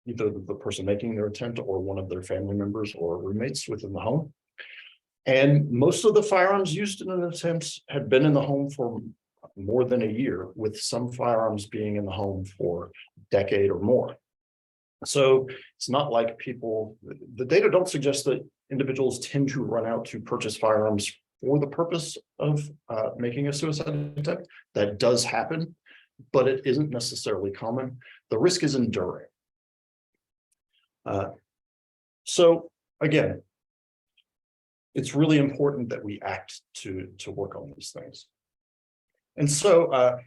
the person making their attempt or one of their family members or roommates within the home. And most of the firearms used in an attempt had been in the home for more than a year, with some firearms being in the home for a decade or more. So it's not like the data don't suggest that individuals tend to run out to purchase firearms for the purpose of making a suicide attempt. That does happen, but it isn't necessarily common. The risk is enduring. So again, it's really important that we act to work on these things. And so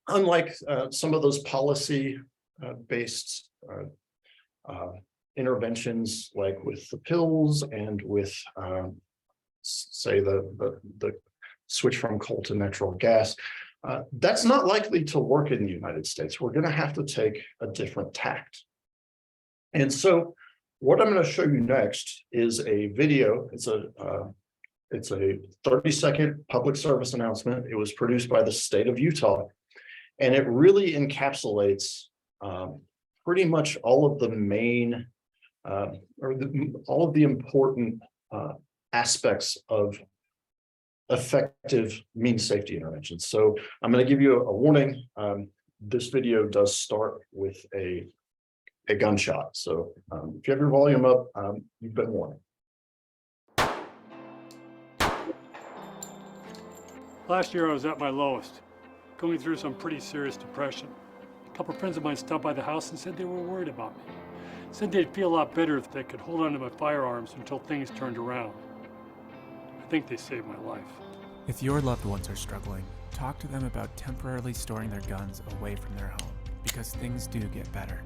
unlike some of those policy based interventions, like with the pills and with say the switch from coal to natural gas, that's not likely to work in the United States. We're going to have to take a different tact. And so what I'm going to show you next is a video. It's a 30-second public service announcement. It was produced by the state of Utah, and it really encapsulates pretty much all of the main all of the important aspects of effective means safety interventions. So I'm going to give you a warning. This video does start with a gunshot. So if you have your volume up, you've been warned. Last year I was at my lowest, going through some pretty serious depression. A couple of friends of mine stopped by the house and said they were worried about me. Said they'd feel a lot better if they could hold on to my firearms until things turned around. I think they saved my life. If your loved ones are struggling, talk to them about temporarily storing their guns away from their home, because things do get better.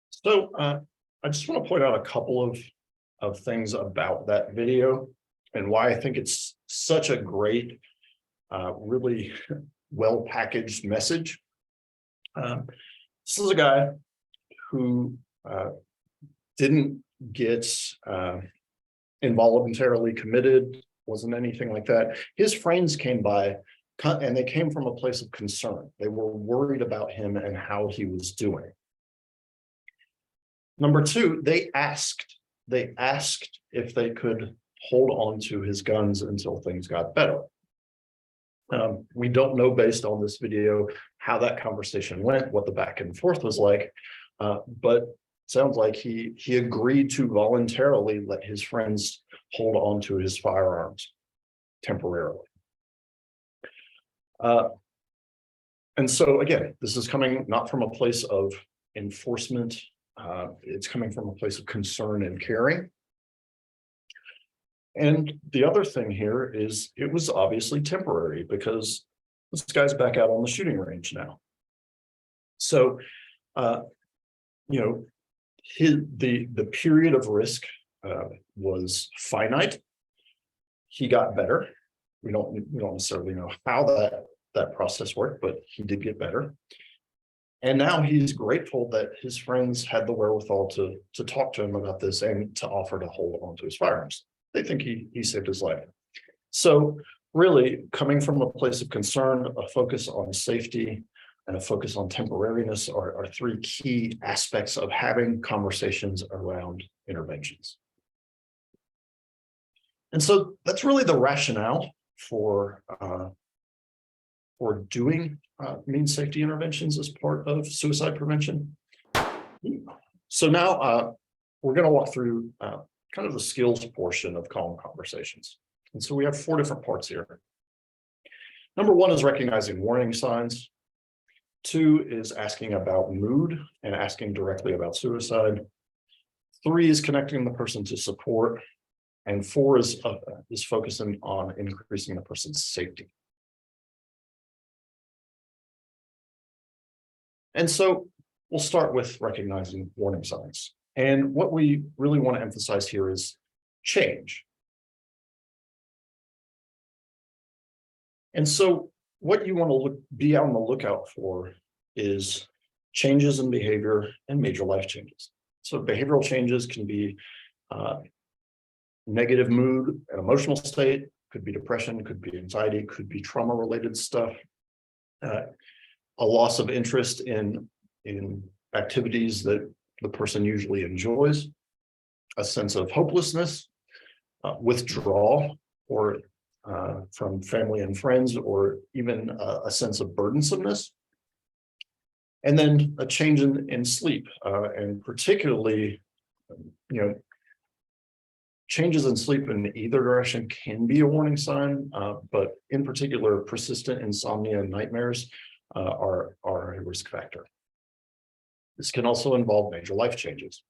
So I just want to point out a couple of things about that video and why I think it's such a great, really well-packaged message. This is a guy who didn't get involuntarily committed, wasn't anything like that. His friends came by, and they came from a place of concern. They were worried about him and how he was doing. Number two, they asked if they could hold on to his guns until things got better. We don't know, based on this video, how that conversation went, what the back and forth was like, but it sounds like he agreed to voluntarily let his friends hold on to his firearms temporarily. And so again, this is coming not from a place of enforcement. It's coming from a place of concern and caring. And the other thing here is it was obviously temporary, because this guy's back out on the shooting range now. So, the period of risk was finite. He got better. We don't necessarily know how that process worked, but he did get better. And now he's grateful that his friends had the wherewithal to talk to him about this and to offer to hold on to his firearms. They think he saved his life. So really, coming from a place of concern, a focus on safety, and a focus on temporariness are three key aspects of having conversations around interventions. And so that's really the rationale for doing means safety interventions as part of suicide prevention. So now we're going to walk through kind of the skills portion of calm conversations. And so we have 4 different parts here. Number 1 is recognizing warning signs. 2 is asking about mood and asking directly about suicide. 3 is connecting the person to support. And 4 is focusing on increasing the person's safety. And so we'll start with recognizing warning signs. And what we really want to emphasize here is change. And so what you want to be on the lookout for is changes in behavior and major life changes. So behavioral changes can be negative mood and emotional state, could be depression, could be anxiety, could be trauma-related stuff, a loss of interest in activities that the person usually enjoys, a sense of hopelessness, withdrawal, or from family and friends, or even a sense of burdensomeness. And then a change in sleep, and particularly, changes in sleep in either direction can be a warning sign, but in particular, persistent insomnia and nightmares are a risk factor. This can also involve major life changes.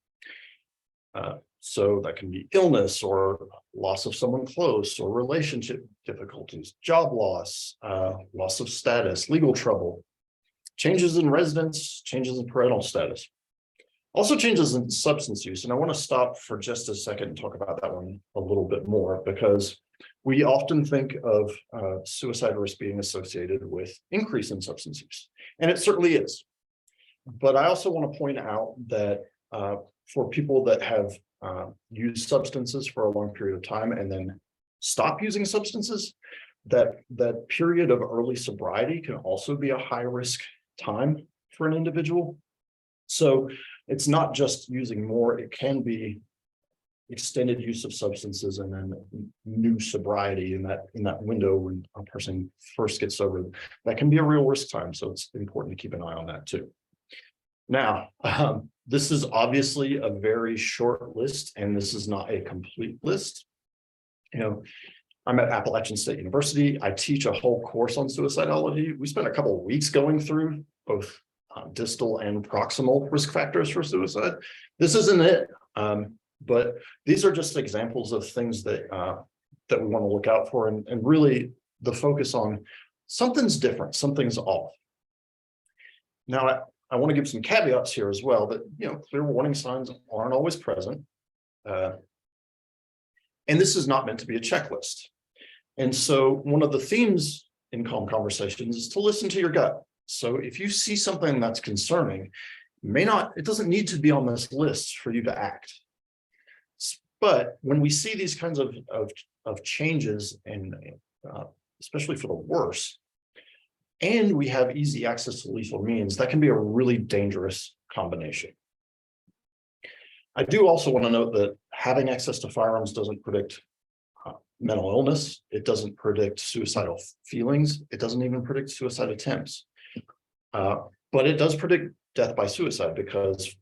So that can be illness or loss of someone close, or relationship difficulties, job loss, loss of status, legal trouble, changes in residence, changes in parental status. Also changes in substance use. And I want to stop for just a second and talk about that one a little bit more, because we often think of suicide risk being associated with increase in substance use. And it certainly is. But I also want to point out that for people that have used substances for a long period of time and then stop using substances, that period of early sobriety can also be a high risk time for an individual. So it's not just using more, it can be extended use of substances and then new sobriety in that window when a person first gets sober. That can be a real risk time. So it's important to keep an eye on that too. Now, this is obviously a very short list, and this is not a complete list. I'm at Appalachian State University. I teach a whole course on suicidality. We spent a couple of weeks going through both distal and proximal risk factors for suicide. This isn't it, but these are just examples of things that we want to look out for, and really the focus on something's different, something's off. Now, I want to give some caveats here as well, that clear warning signs aren't always present, and this is not meant to be a checklist. And so one of the themes in Calm Conversations is to listen to your gut. So if you see something that's concerning, it doesn't need to be on this list for you to act. But when we see these kinds of changes, and especially for the worse, and we have easy access to lethal means, that can be a really dangerous combination. I do also want to note that having access to firearms doesn't predict mental illness. It doesn't predict suicidal feelings. It doesn't even predict suicide attempts. But it does predict death by suicide, because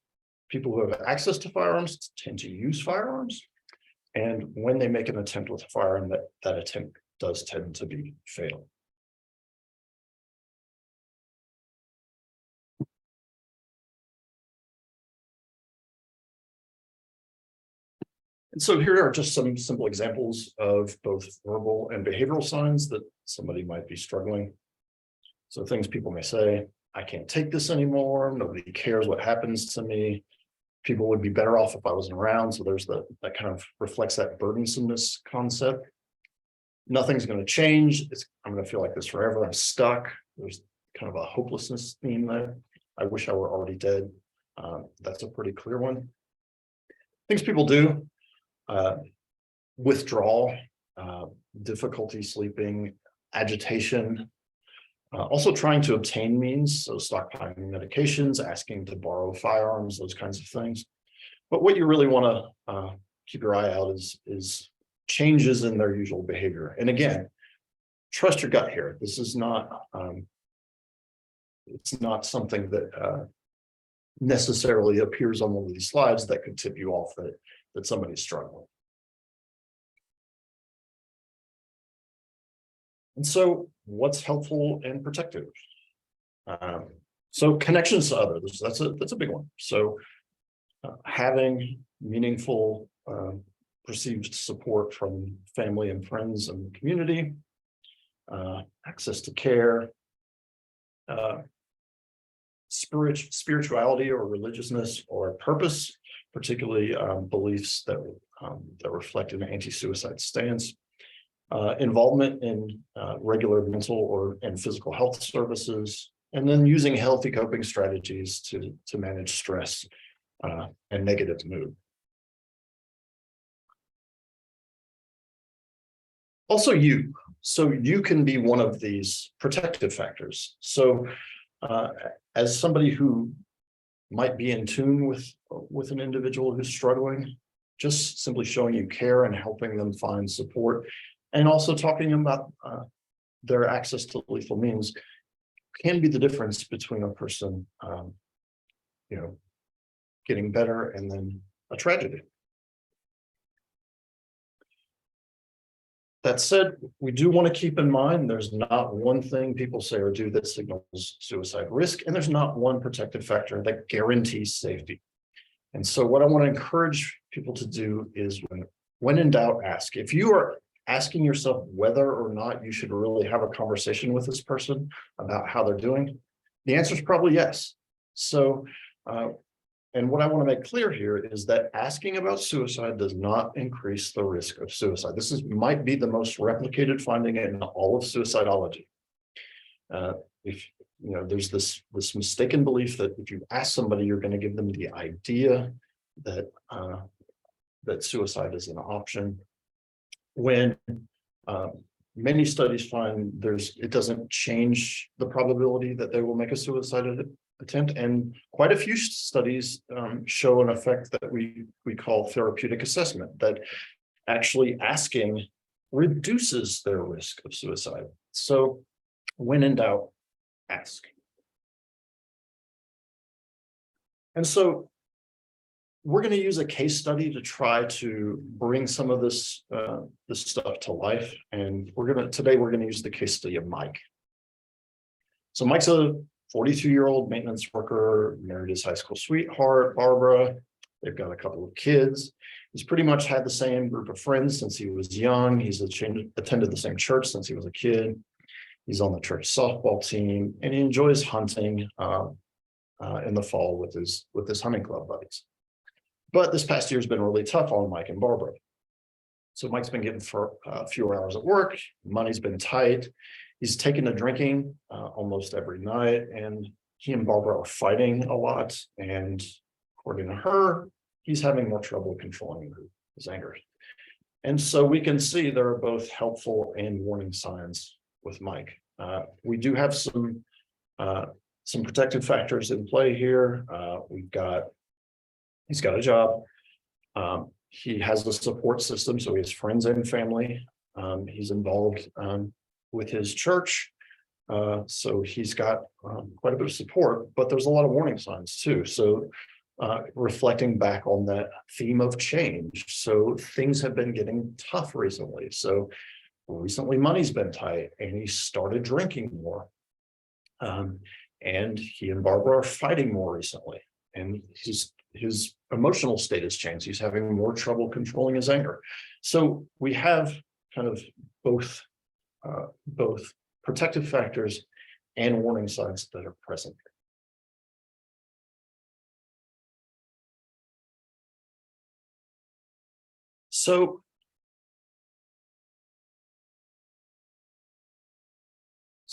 people who have access to firearms tend to use firearms. And when they make an attempt with a firearm, that attempt does tend to be fatal. And so here are just some simple examples of both verbal and behavioral signs that somebody might be struggling. So things people may say: I can't take this anymore. Nobody cares what happens to me. People would be better off if I wasn't around. So there's that kind of reflects that burdensomeness concept. Nothing's going to change. I'm going to feel like this forever. I'm stuck. There's kind of a hopelessness theme there. I wish I were already dead. That's a pretty clear one. Things people do: withdrawal, difficulty sleeping, agitation, also trying to obtain means, so stockpiling medications, asking to borrow firearms, those kinds of things. But what you really want to keep your eye out is changes in their usual behavior. And again, trust your gut here. This is not, it's not something that necessarily appears on one of these slides that could tip you off that somebody's struggling. And so what's helpful and protective? So connections to others, that's a big one. So having meaningful perceived support from family and friends and community, access to care, spirituality or religiousness or purpose, particularly beliefs that reflect an anti-suicide stance, involvement in regular mental and physical health services, and then using healthy coping strategies to manage stress and negative mood. Also, so you can be one of these protective factors. So as somebody who might be in tune with an individual who's struggling, just simply showing you care and helping them find support, and also talking about their access to lethal means can be the difference between a person, getting better and then a tragedy. That said, we do want to keep in mind there's not one thing people say or do that signals suicide risk, and there's not one protective factor that guarantees safety. And so what I want to encourage people to do is when in doubt, ask. If you are asking yourself whether or not you should really have a conversation with this person about how they're doing, the answer is probably yes. So, and what I want to make clear here is that asking about suicide does not increase the risk of suicide. This might be the most replicated finding in all of suicidology. There's this mistaken belief that if you ask somebody, you're going to give them the idea that that suicide is an option. When many studies find it doesn't change the probability that they will make a suicide attempt, and quite a few studies show an effect that we call therapeutic assessment, that actually asking reduces their risk of suicide. So when in doubt, ask. And so we're going to use a case study to try to bring some of this stuff to life. And today we're going to use the case study of Mike. So Mike's a 42-year-old maintenance worker, married his high school sweetheart, Barbara. They've got a couple of kids. He's pretty much had the same group of friends since he was young. He's attended the same church since he was a kid. He's on the church softball team, and he enjoys hunting in the fall with his hunting club buddies. But this past year has been really tough on Mike and Barbara. So Mike's been getting fewer hours at work. Money's been tight. He's taken to drinking almost every night, and he and Barbara are fighting a lot. And according to her, he's having more trouble controlling his anger. And so we can see there are both helpful and warning signs with Mike. We do have some protective factors in play here. He's got a job. He has a support system, so he has friends and family. He's involved with his church, so he's got quite a bit of support, but there's a lot of warning signs too. So reflecting back on that theme of change. So things have been getting tough recently. So recently money's been tight, and he started drinking more. And he and Barbara are fighting more recently, and his emotional state has changed. He's having more trouble controlling his anger. So we have kind of both protective factors and warning signs that are present. So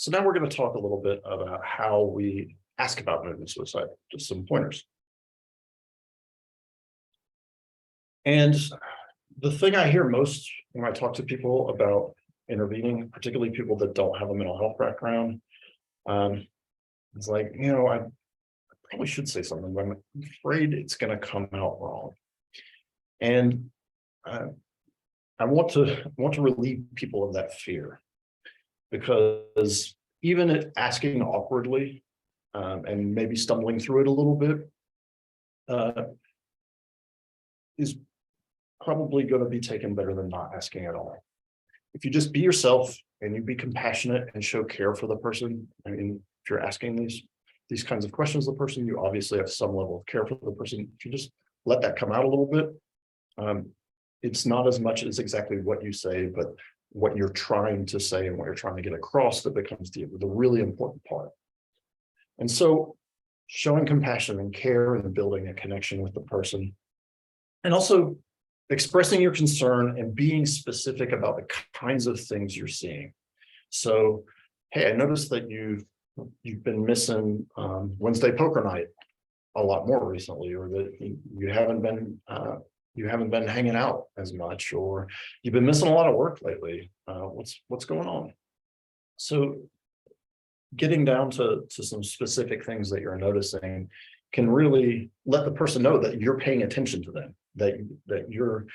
now we're going to talk a little bit about how we ask about movement suicide, just some pointers. And the thing I hear most when I talk to people about intervening, particularly people that don't have a mental health background, it's like, I probably should say something, but I'm afraid it's going to come out wrong. And I want to relieve people of that fear, because even asking awkwardly and maybe stumbling through it a little bit is probably going to be taken better than not asking at all. If you just be yourself and you be compassionate and show care for the person, I mean, if you're asking these kinds of questions of the person, you obviously have some level of care for the person. If you just let that come out a little bit, it's not as much as exactly what you say, but what you're trying to say and what you're trying to get across that becomes the really important part. And so showing compassion and care and building a connection with the person. And also expressing your concern and being specific about the kinds of things you're seeing. So, hey, I noticed that you've been missing Wednesday poker night a lot more recently, or that you haven't been hanging out as much, or you've been missing a lot of work lately. What's going on? So getting down to some specific things that you're noticing can really let the person know that you're paying attention to them, that you're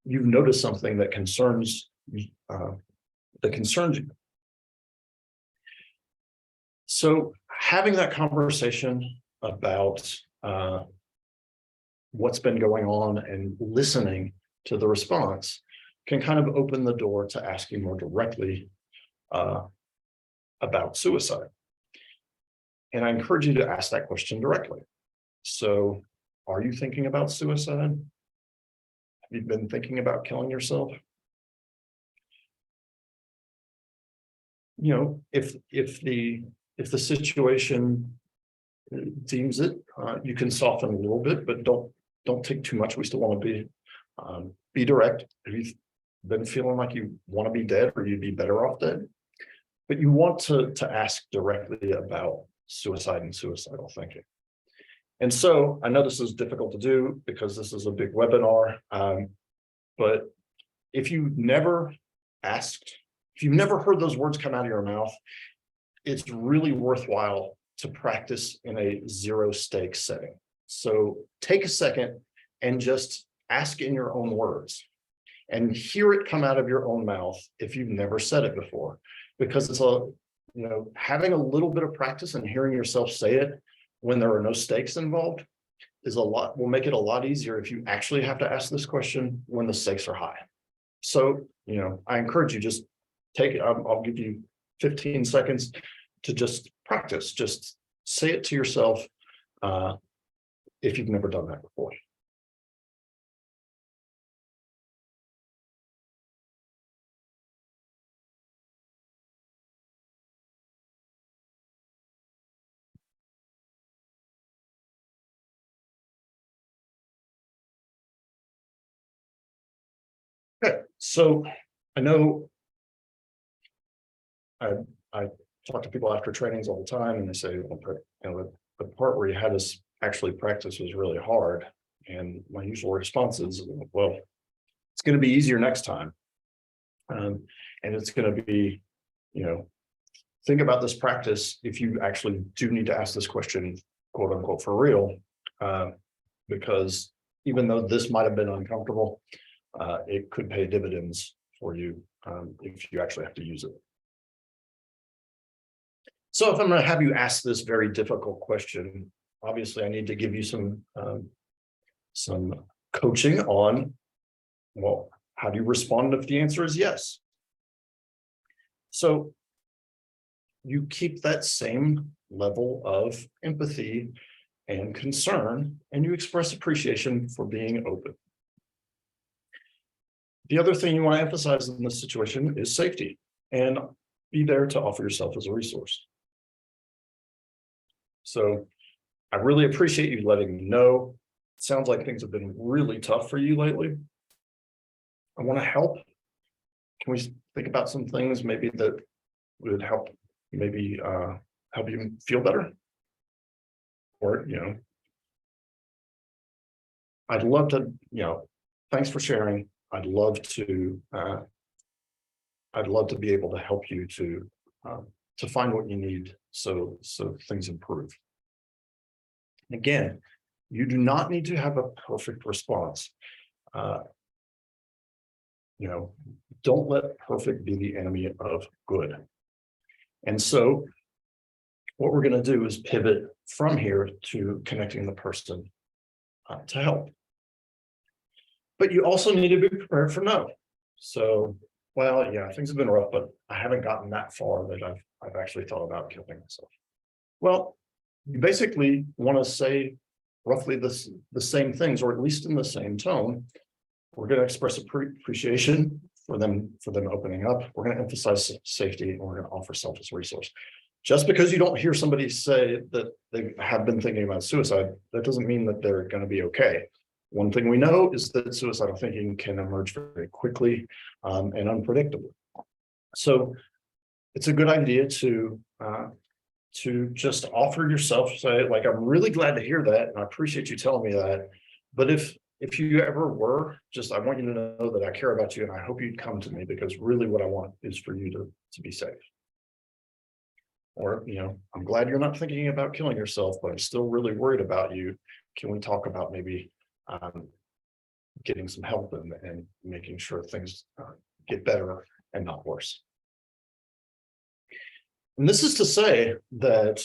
you've noticed something that concerns you. So having that conversation about what's been going on and listening to the response can kind of open the door to asking more directly about suicide. And I encourage you to ask that question directly. So, are you thinking about suicide? Have you been thinking about killing yourself? You know, if the situation deems it, you can soften a little bit, but don't take too much. We still want to be direct. Have you been feeling like you want to be dead, or you'd be better off dead? But you want to ask directly about suicide and suicidal thinking. And so I know this is difficult to do because this is a big webinar, but if you never asked, if you've never heard those words come out of your mouth, it's really worthwhile to practice in a zero stakes setting. So take a second and just ask in your own words and hear it come out of your own mouth if you've never said it before, because it's having a little bit of practice and hearing yourself say it when there are no stakes involved will make it a lot easier if you actually have to ask this question when the stakes are high. So, I encourage you, just take it. I'll give you 15 seconds to just practice. Just say it to yourself if you've never done that before. Okay, so I know I talk to people after trainings all the time, and they say, the part where you had us actually practice was really hard. And my usual response is, well, it's going to be easier next time. And it's going to be, think about this practice if you actually do need to ask this question, quote unquote, for real, because even though this might have been uncomfortable, it could pay dividends for you if you actually have to use it. So if I'm going to have you ask this very difficult question, obviously I need to give you some coaching on, well, how do you respond if the answer is yes? So you keep that same level of empathy and concern, and you express appreciation for being open. The other thing you want to emphasize in this situation is safety, and be there to offer yourself as a resource. So I really appreciate you letting me know. It sounds like things have been really tough for you lately. I want to help. Can we think about some things maybe that would help, help you feel better? Or, I'd love to, thanks for sharing. I'd love to be able to help you to find what you need so things improve. Again, you do not need to have a perfect response. Don't let perfect be the enemy of good. And so what we're going to do is pivot from here to connecting the person to help. But you also need to be prepared for no. So, well, yeah, things have been rough, but I haven't gotten that far that I've actually thought about killing myself. Well, you basically want to say roughly the same things, or at least in the same tone. We're going to express appreciation for them opening up. We're going to emphasize safety, and we're going to offer self as a resource. just because you don't hear somebody say that they have been thinking about suicide, that doesn't mean that they're going to be okay. One thing we know is that suicidal thinking can emerge very quickly and unpredictably. So it's a good idea to just offer yourself, say, like, I'm really glad to hear that, and I appreciate you telling me that. But if you ever were, just, I want you to know that I care about you, and I hope you'd come to me, because really what I want is for you to be safe. Or, I'm glad you're not thinking about killing yourself, but I'm still really worried about you. Can we talk about maybe getting some help and making sure things get better and not worse? And this is to say that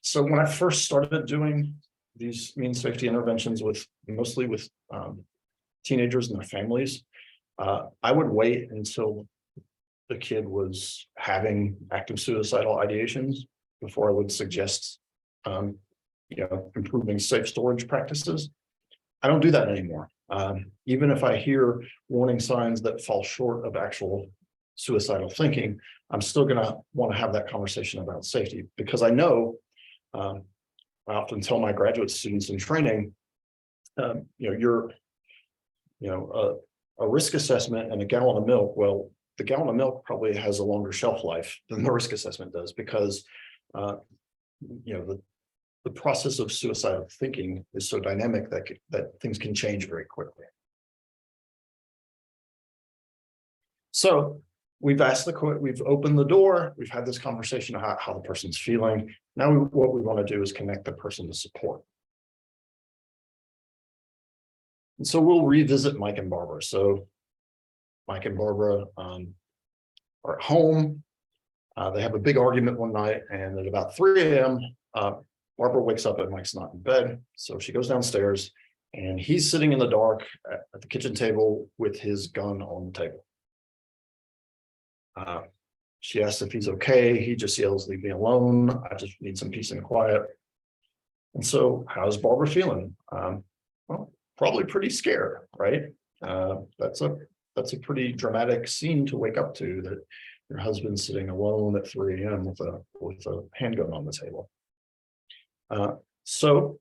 so when I first started doing these means safety interventions mostly with teenagers and their families, I would wait until the kid was having active suicidal ideations before I would suggest, improving safe storage practices. I don't do that anymore. Even if I hear warning signs that fall short of actual suicidal thinking, I'm still going to want to have that conversation about safety, because I know, I often tell my graduate students in training, a risk assessment and a gallon of milk, well, the gallon of milk probably has a longer shelf life than the risk assessment does, because the process of suicidal thinking is so dynamic that things can change very quickly. So we've opened the door, we've had this conversation about how the person's feeling. Now what we want to do is connect the person to support. And so we'll revisit Mike and Barbara. So Mike and Barbara are at home. They have a big argument one night, and at about 3 a.m., Barbara wakes up and Mike's not in bed. So she goes downstairs, and he's sitting in the dark at the kitchen table with his gun on the table. She asks if he's okay. He just yells, "Leave me alone. I just need some peace and quiet." And so how's Barbara feeling? Well, probably pretty scared, right? That's a pretty dramatic scene to wake up to, that your husband's sitting alone at 3 a.m. with a handgun on the table. So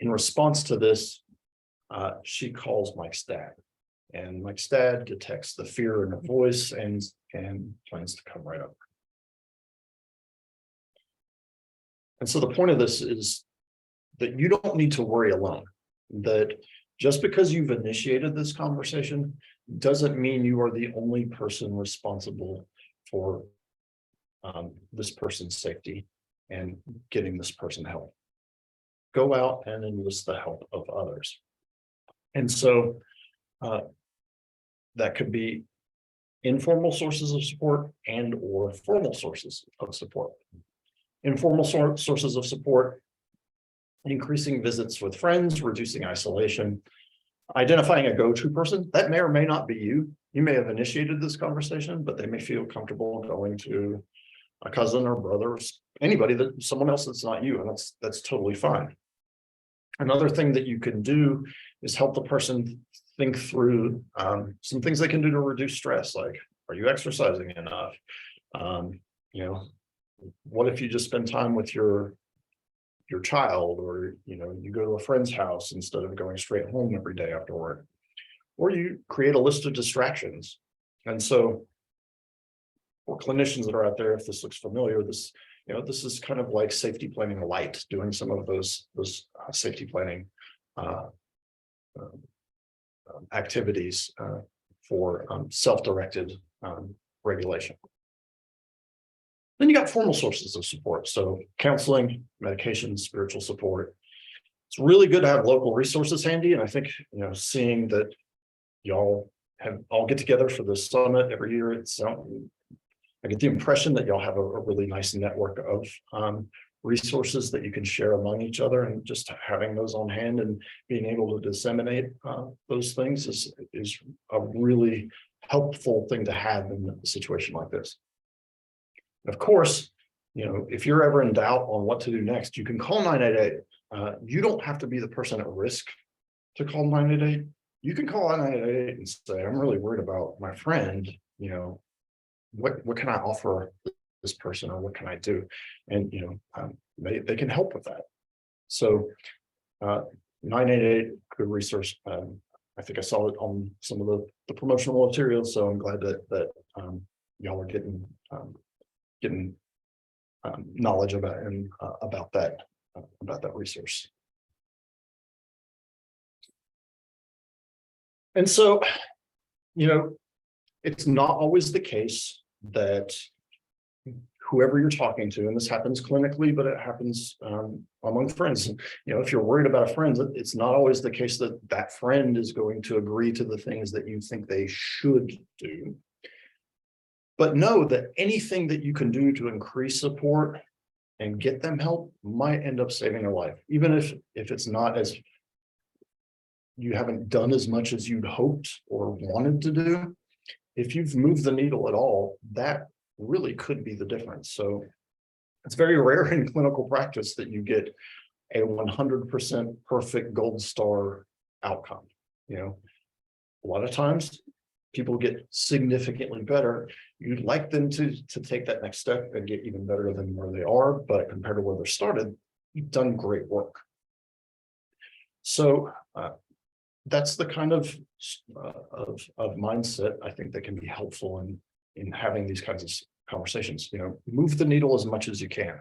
in response to this, she calls Mike's dad, and Mike's dad detects the fear in her voice and plans to come right over. And so the point of this is that you don't need to worry alone, that just because you've initiated this conversation doesn't mean you are the only person responsible for this person's safety and getting this person help. Go out and enlist the help of others. And so that could be informal sources of support and or formal sources of support. Informal sources of support: increasing visits with friends, reducing isolation, identifying a go-to person. That may or may not be you. You may have initiated this conversation, but they may feel comfortable going to a cousin or brother, or someone else that's not you, and that's totally fine. Another thing that you can do is help the person think through some things they can do to reduce stress, like, are you exercising enough? What if you just spend time with your child, or you go to a friend's house instead of going straight home every day after work, or you create a list of distractions. And so for clinicians that are out there, if this looks familiar, this is kind of like safety planning light, doing some of those safety planning activities for self-directed regulation. Then you got formal sources of support. So counseling, medication, spiritual support. It's really good to have local resources handy. And I think, seeing that y'all all get together for the summit every year, I get the impression that y'all have a really nice network of resources that you can share among each other, and just having those on hand and being able to disseminate those things is a really helpful thing to have in a situation like this. Of course, if you're ever in doubt on what to do next, you can call 988. You don't have to be the person at risk to call 988. You can call 988 and say, "I'm really worried about my friend. what can I offer this person, or what can I do? And they can help with that. So 988, good resource. I think I saw it on some of the promotional materials, so I'm glad that y'all are getting knowledge about that resource. And so, it's not always the case that whoever you're talking to, and this happens clinically, but it happens among friends. If you're worried about a friend, it's not always the case that that friend is going to agree to the things that you think they should do. But know that anything that you can do to increase support and get them help might end up saving their life, even if it's not as, you haven't done as much as you'd hoped or wanted to do. If you've moved the needle at all, that really could be the difference. So it's very rare in clinical practice that you get a 100% perfect gold star outcome. A lot of times people get significantly better. You'd like them to take that next step and get even better than where they are, but compared to where they started, you've done great work. So that's the kind of mindset I think that can be helpful in having these kinds of conversations. Move the needle as much as you can.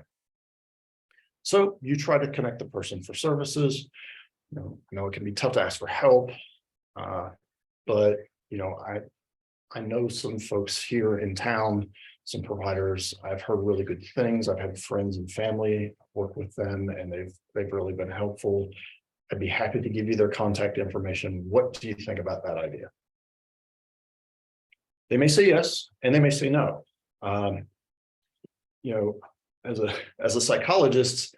So you try to connect the person for services. I know it can be tough to ask for help, but I know some folks here in town, some providers. I've heard really good things. I've had friends and family work with them, and they've really been helpful. I'd be happy to give you their contact information. What do you think about that idea? They may say yes, and they may say no. As a psychologist,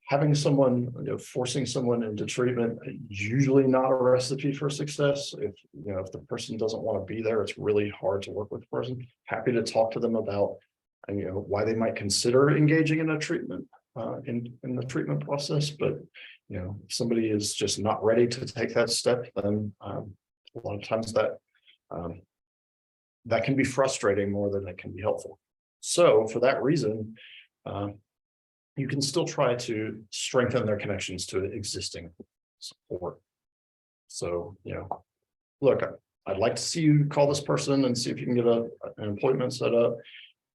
having someone, forcing someone into treatment is usually not a recipe for success. If the person doesn't want to be there, it's really hard to work with the person. Happy to talk to them about, why they might consider engaging in a treatment, in the treatment process. But if somebody is just not ready to take that step, then a lot of times that can be frustrating more than it can be helpful. So for that reason, you can still try to strengthen their connections to existing support. So, look, I'd like to see you call this person and see if you can get an appointment set up,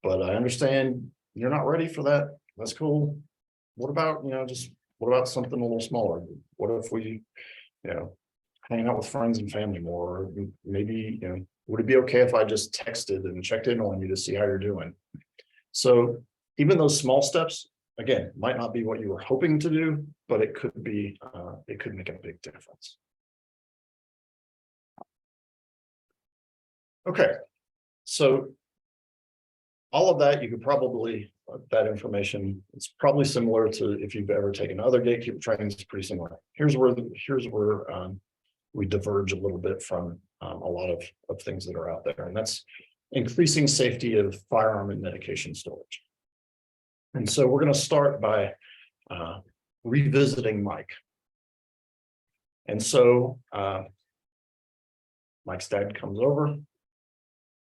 but I understand you're not ready for that. That's cool. What about, what about something a little smaller? What if we, hang out with friends and family more? Or maybe, would it be okay if I just texted and checked in on you to see how you're doing? So even those small steps, again, might not be what you were hoping to do, but it could be, it could make a big difference. Okay, so all of that, you could probably, that information, it's probably similar to if you've ever taken other gatekeeper trainings, it's pretty similar. Here's where we diverge a little bit from a lot of things that are out there, and that's increasing safety of firearm and medication storage. And so we're going to start by revisiting Mike. And so Mike's dad comes over.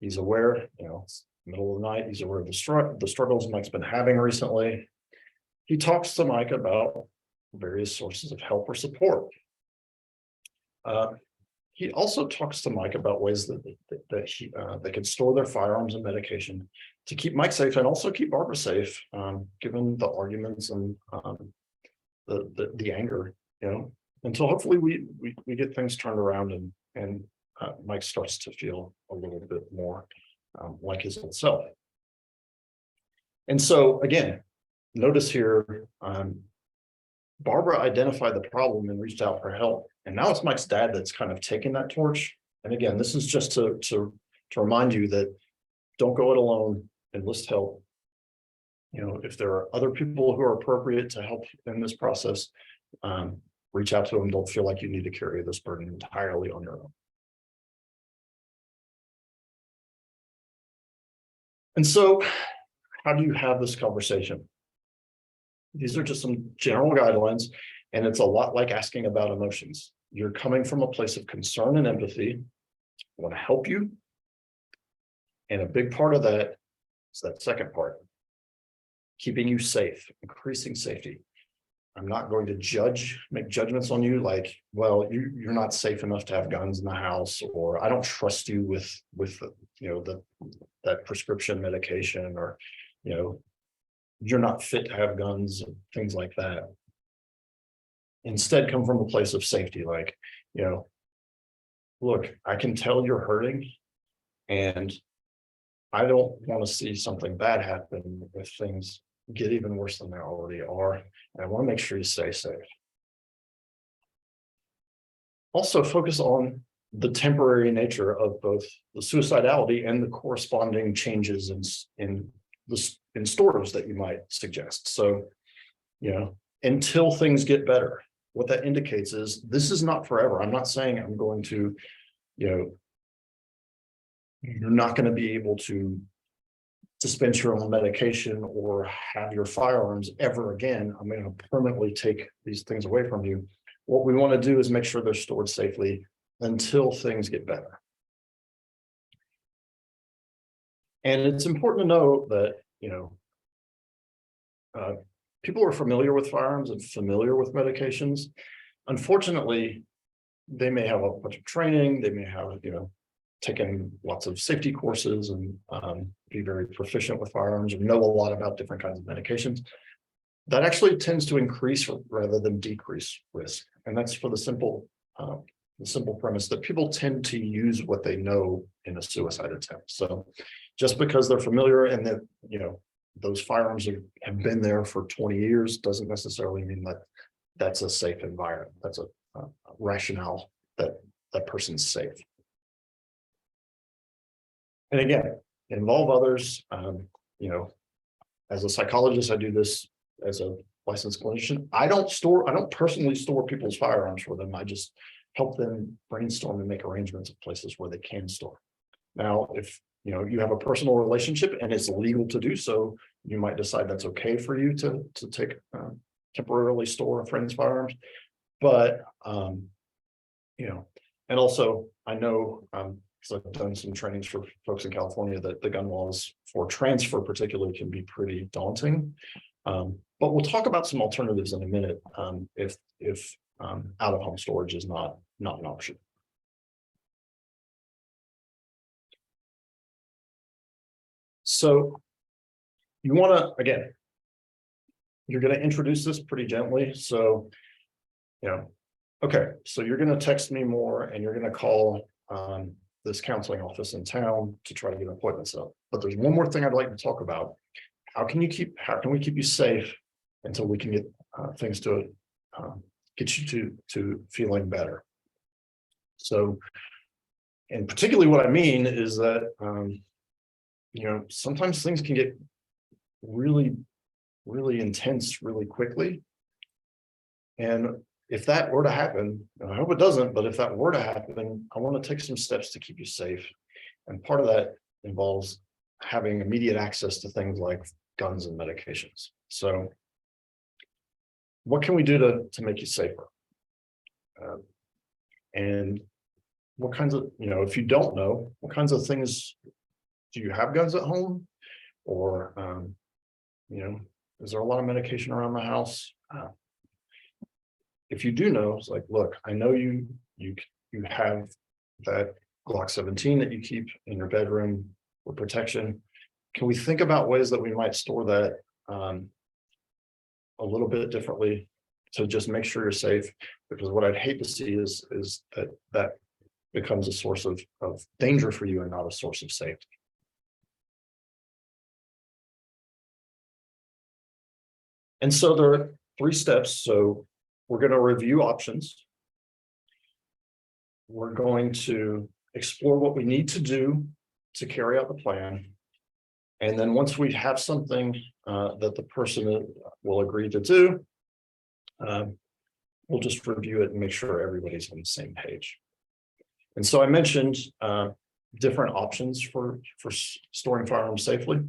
He's aware, it's middle of the night. He's aware of the struggles Mike's been having recently. He talks to Mike about various sources of help or support. He also talks to Mike about ways that they could store their firearms and medication to keep Mike safe and also keep Barbara safe, given the arguments and the anger, until hopefully we get things turned around and Mike starts to feel a little bit more like his old self. And so again, notice here, Barbara identified the problem and reached out for help. And now it's Mike's dad that's kind of taking that torch. And again, this is just to remind you that don't go it alone, enlist help. If there are other people who are appropriate to help in this process, reach out to them. Don't feel like you need to carry this burden entirely on your own. And so how do you have this conversation? These are just some general guidelines, and it's a lot like asking about emotions. You're coming from a place of concern and empathy. I want to help you. And a big part of that is that second part, keeping you safe, increasing safety. I'm not going to make judgments on you like, well, you're not safe enough to have guns in the house, or I don't trust you with that prescription medication, or, you're not fit to have guns, and things like that. Instead, come from a place of safety, like, look, I can tell you're hurting, and I don't want to see something bad happen if things get even worse than they already are. And I want to make sure you stay safe. Also focus on the temporary nature of both the suicidality and the corresponding changes in stores that you might suggest. So, until things get better, what that indicates is this is not forever. I'm not saying I'm going to, you're not going to be able to dispense your own medication or have your firearms ever again. I'm going to permanently take these things away from you. What we want to do is make sure they're stored safely until things get better. And it's important to know that, people are familiar with firearms and familiar with medications. Unfortunately, they may have a bunch of training, they may have, taken lots of safety courses and be very proficient with firearms and know a lot about different kinds of medications. That actually tends to increase rather than decrease risk. And that's for the simple premise that people tend to use what they know in a suicide attempt. So just because they're familiar and that, those firearms have been there for 20 years doesn't necessarily mean that that's a safe environment. That's a rationale that that person's safe. And again, involve others. As a psychologist, I do this as a licensed clinician. I don't personally store people's firearms for them. I just help them brainstorm and make arrangements of places where they can store. Now, if you have a personal relationship and it's legal to do so, you might decide that's okay for you to take temporarily store a friend's firearms. But and also I know because I've done some trainings for folks in California that the gun laws for transfer particularly can be pretty daunting. But we'll talk about some alternatives in a minute if out-of-home storage is not an option. So you want to, again, you're going to introduce this pretty gently. So, okay, so you're going to text me more and you're going to call this counseling office in town to try to get an appointment set up. But there's one more thing I'd like to talk about. How can we keep you safe until we can get things to get you to feeling better? So, and particularly what I mean is that sometimes things can get really, really intense really quickly. And if that were to happen, and I hope it doesn't, but if that were to happen, I want to take some steps to keep you safe. And part of that involves having immediate access to things like guns and medications. So what can we do to make you safer? And what kinds of, if you don't know, what kinds of things, do you have guns at home? Or, is there a lot of medication around the house? If you do know, it's like, look, I know you have that Glock 17 that you keep in your bedroom for protection. Can we think about ways that we might store that a little bit differently to just make sure you're safe? Because what I'd hate to see is that becomes a source of danger for you and not a source of safety. And so there are 3 steps. So we're going to review options. We're going to explore what we need to do to carry out the plan. And then once we have something that the person will agree to do, we'll just review it and make sure everybody's on the same page. And so I mentioned different options for storing firearms safely.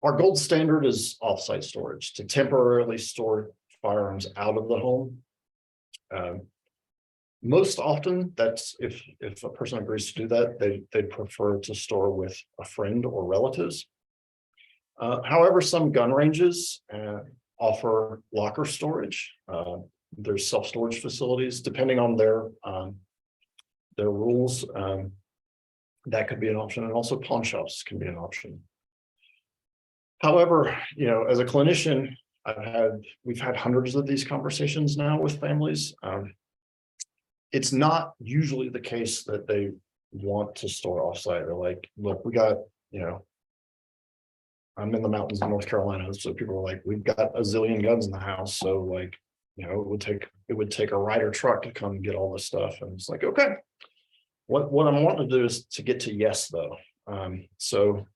Our gold standard is off-site storage, to temporarily store firearms out of the home. Most often, that's if a person agrees to do that, they'd prefer to store with a friend or relatives. However, some gun ranges offer locker storage. There's self-storage facilities, depending on their rules. That could be an option, and also pawn shops can be an option. However, as a clinician, we've had hundreds of these conversations now with families. It's not usually the case that they want to store offsite. They're like, look, we got, I'm in the mountains of North Carolina, so people are like, we've got a zillion guns in the house, so like, it would take a Ryder truck to come and get all this stuff. And it's like, okay, what I'm wanting to do is to get to yes, though. So,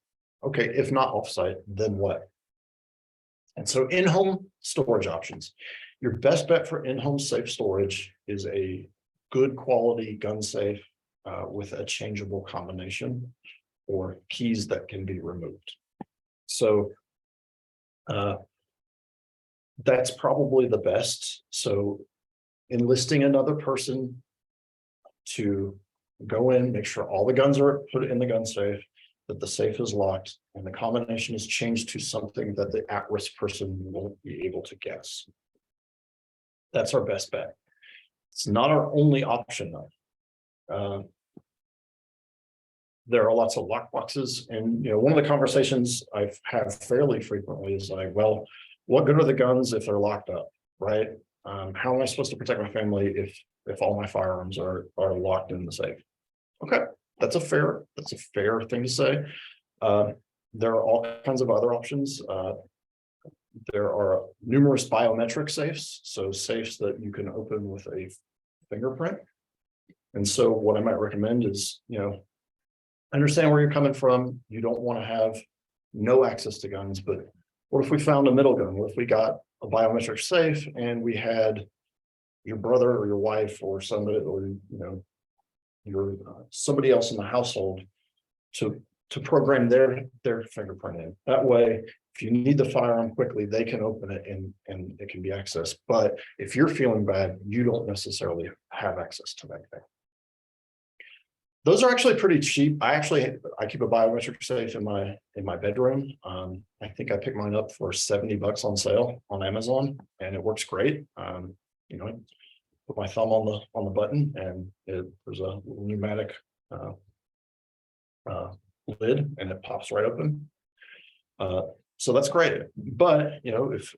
okay, if not offsite, then what? And so in-home storage options. Your best bet for in-home safe storage is a good quality gun safe with a changeable combination or keys that can be removed. So that's probably the best. So enlisting another person to go in, make sure all the guns are put in the gun safe, that the safe is locked, and the combination is changed to something that the at-risk person won't be able to guess. That's our best bet. It's not our only option, though. There are lots of lock boxes, and one of the conversations I've had fairly frequently is like, well, what good are the guns if they're locked up, right? How am I supposed to protect my family if all my firearms are locked in the safe? Okay, that's a fair thing to say. There are all kinds of other options. There are numerous biometric safes, so safes that you can open with a fingerprint. And so what I might recommend is, understand where you're coming from. You don't want to have no access to guns, but what if we found a middle gun? What if we got a biometric safe and we had your brother or your wife or somebody, or your somebody else in the household to program their fingerprint in. That way, if you need the firearm quickly, they can open it and it can be accessed. But if you're feeling bad, you don't necessarily have access to that thing. Those are actually pretty cheap. I keep a biometric safe in my bedroom. I think I picked mine up for $70 on sale on Amazon, and it works great. Put my thumb on the button, and there's a pneumatic lid, and it pops right open. So that's great. But if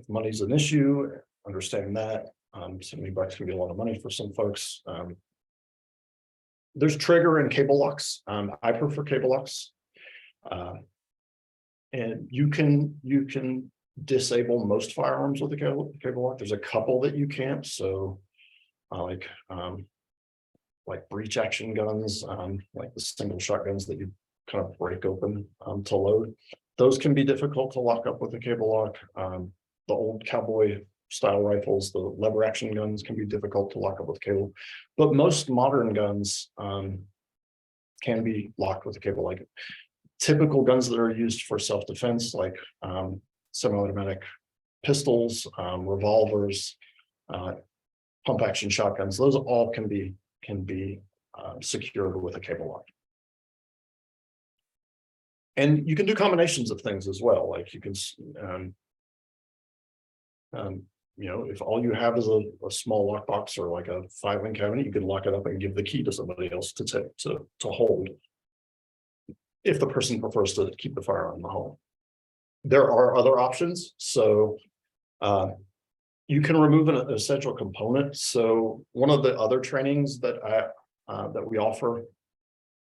money's an issue, understanding that $70 can be a lot of money for some folks. There's trigger and cable locks. I prefer cable locks, and you can disable most firearms with a cable lock. There's a couple that you can't. So like breech action guns, like the single shotguns that you kind of break open to load. Those can be difficult to lock up with a cable lock. The old cowboy style rifles, the lever action guns, can be difficult to lock up with cable, but most modern guns can be locked with a cable. Like typical guns that are used for self-defense, like semi-automatic pistols, revolvers, pump action shotguns, those all can be secured with a cable lock. And you can do combinations of things as well. Like you can, if all you have is a small lockbox or like a 5-link cabinet, you could lock it up and give the key to somebody else to hold, if the person prefers to keep the firearm in the home. There are other options. So you can remove an essential component. So one of the other trainings that we offer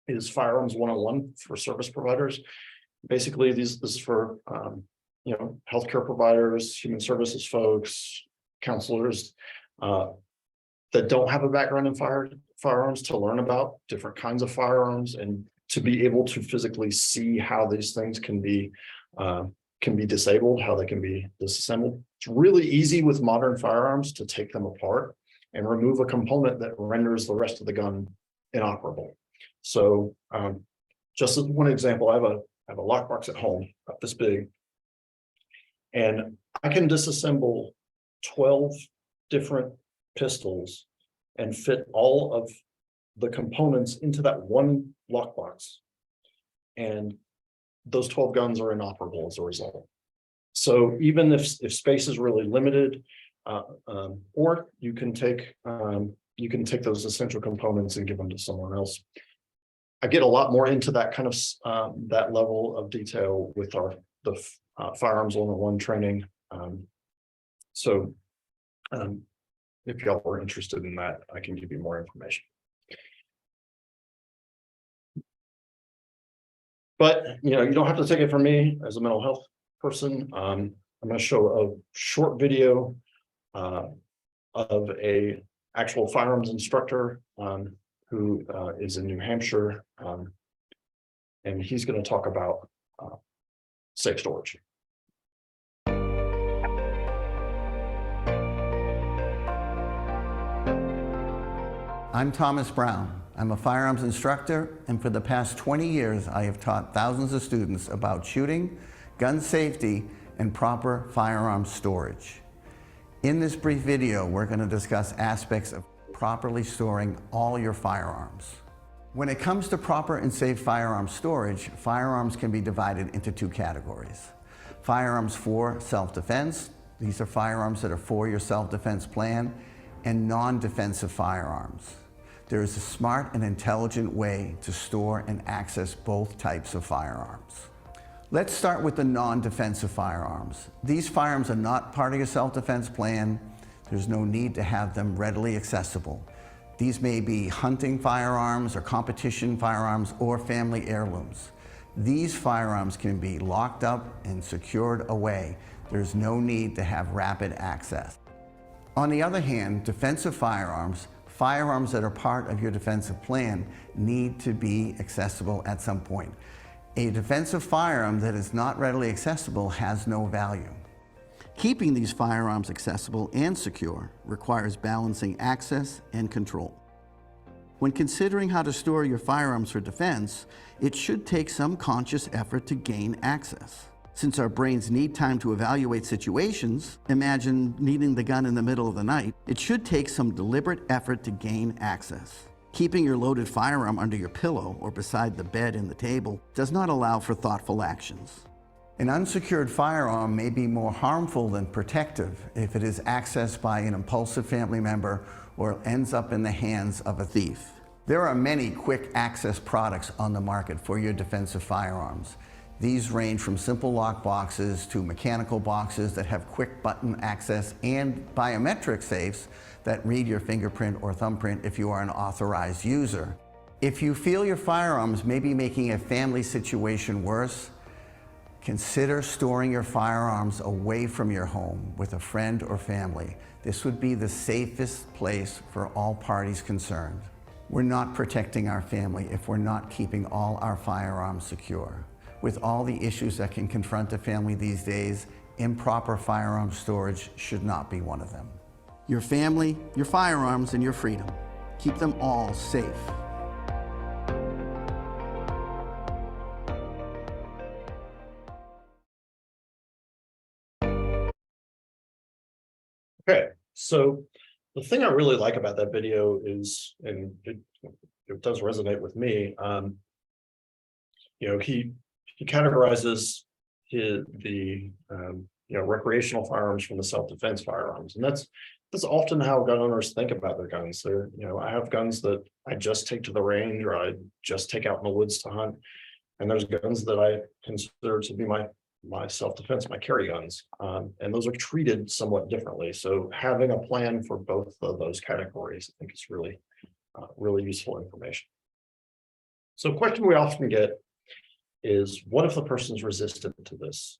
is Firearms 101 for service providers. Basically, this is for healthcare providers, human services folks, counselors that don't have a background in firearms, to learn about different kinds of firearms and to be able to physically see how these things can be disabled, how they can be disassembled. It's really easy with modern firearms to take them apart and remove a component that renders the rest of the gun inoperable. So just as one example, I have a lockbox at home, about this big, and I can disassemble 12 different pistols and fit all of the components into that one lockbox. And those 12 guns are inoperable as a result. So even if space is really limited, or you can take those essential components and give them to someone else. I get a lot more into that kind of that level of detail with the Firearms 101 training. If y'all are interested in that, I can give you more information. But you don't have to take it from me as a mental health person. I'm going to show a short video of a actual firearms instructor who is in New Hampshire, and he's going to talk about safe storage. I'm Thomas Brown. I'm a firearms instructor, and for the past 20 years, I have taught thousands of students about shooting, gun safety, and proper firearms storage. In this brief video, we're going to discuss aspects of properly storing all your firearms. When it comes to proper and safe firearms storage, firearms can be divided into two categories. Firearms for self-defense, these are firearms that are for your self-defense plan, and non-defensive firearms. There is a smart and intelligent way to store and access both types of firearms. Let's start with the non-defensive firearms. These firearms are not part of your self-defense plan. There's no need to have them readily accessible. These may be hunting firearms or competition firearms or family heirlooms. These firearms can be locked up and secured away. There's no need to have rapid access. On the other hand, defensive firearms that are part of your defensive plan need to be accessible at some point. A defensive firearm that is not readily accessible has no value. Keeping these firearms accessible and secure requires balancing access and control. When considering how to store your firearms for defense, it should take some conscious effort to gain access. Since our brains need time to evaluate situations, imagine needing the gun in the middle of the night, it should take some deliberate effort to gain access. Keeping your loaded firearm under your pillow or beside the bed and the table does not allow for thoughtful actions. An unsecured firearm may be more harmful than protective if it is accessed by an impulsive family member or ends up in the hands of a thief. There are many quick access products on the market for your defensive firearms. These range from simple lock boxes to mechanical boxes that have quick button access and biometric safes that read your fingerprint or thumbprint if you are an authorized user. If you feel your firearms may be making a family situation worse, consider storing your firearms away from your home with a friend or family. This would be the safest place for all parties concerned. We're not protecting our family if we're not keeping all our firearms secure. With all the issues that can confront a family these days, improper firearm storage should not be one of them. Your family, your firearms, and your freedom. Keep them all safe. Okay, so the thing I really like about that video is, and it does resonate with me, he categorizes the recreational firearms from the self-defense firearms, and that's often how gun owners think about their guns. I have guns that I just take to the range or I just take out in the woods to hunt, and there's guns that I consider to be my self-defense, my carry guns, and those are treated somewhat differently. So having a plan for both of those categories, I think, is really useful information. So a question we often get is, what if the person's resistant to this?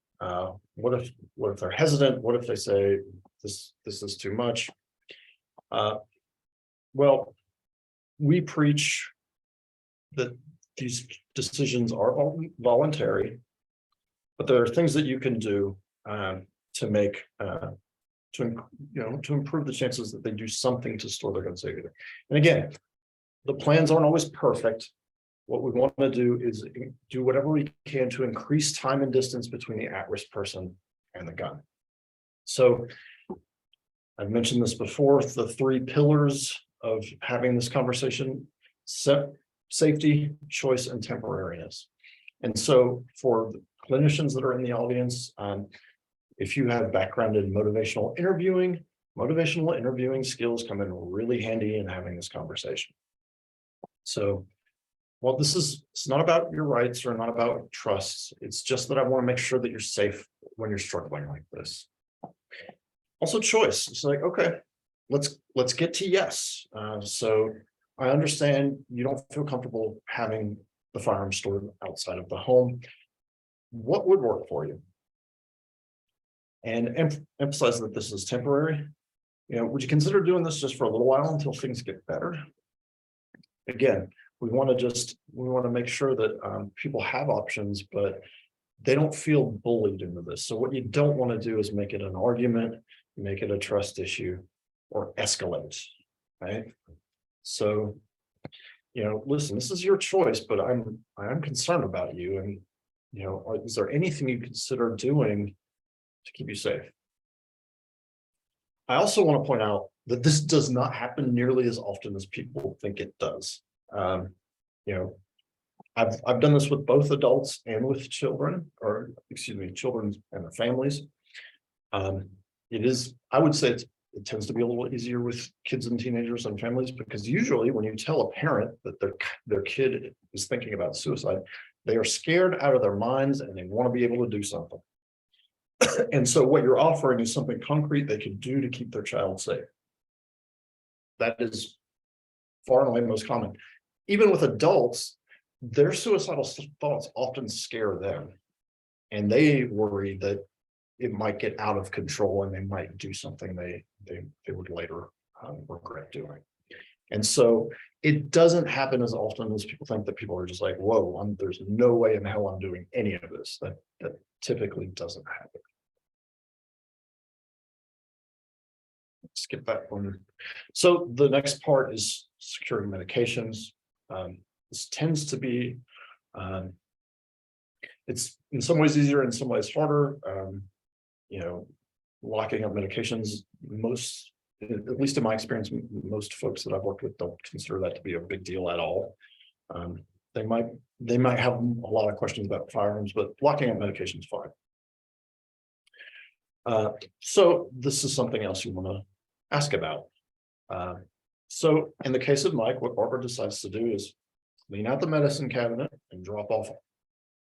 What if they're hesitant? What if they say this is too much? Well, we preach that these decisions are voluntary, but there are things that you can do to make to improve the chances that they do something to store their guns safely. And again, the plans aren't always perfect. What we want to do is do whatever we can to increase time and distance between the at-risk person and the gun. So I've mentioned this before, the 3 pillars of having this conversation: safety, choice, and temporariness. And so for the clinicians that are in the audience, if you have background in motivational interviewing skills come in really handy in having this conversation. So, well, it's not about your rights or not about trusts. It's just that I want to make sure that you're safe when you're struggling like this. Also choice. It's like, okay, let's get to yes. So I understand you don't feel comfortable having the firearm stored outside of the home. What would work for you? And emphasize that this is temporary. Would you consider doing this just for a little while until things get better? Again, we want to make sure that people have options, but they don't feel bullied into this. So what you don't want to do is make it an argument, make it a trust issue, or escalate, right? So, listen, this is your choice, but I'm concerned about you. And, is there anything you consider doing to keep you safe? I also want to point out that this does not happen nearly as often as people think it does. I've done this with both adults and with children, children and their families. I would say it tends to be a little easier with kids and teenagers and families, because usually when you tell a parent that their kid is thinking about suicide, they are scared out of their minds and they want to be able to do something. And so what you're offering is something concrete they can do to keep their child safe. That is far and away most common. Even with adults, their suicidal thoughts often scare them, and they worry that it might get out of control and they might do something they would later regret doing. And so it doesn't happen as often as people think, that people are just like, whoa, there's no way in hell I'm doing any of this. That typically doesn't happen. Skip that one. So the next part is securing medications. This tends to be, it's in some ways easier, in some ways harder. Locking up medications, at least in my experience, most folks that I've worked with don't consider that to be a big deal at all. They might have a lot of questions about firearms, but locking up medication is fine. So this is something else you want to ask about. So in the case of Mike, what Barbara decides to do is clean out the medicine cabinet and drop off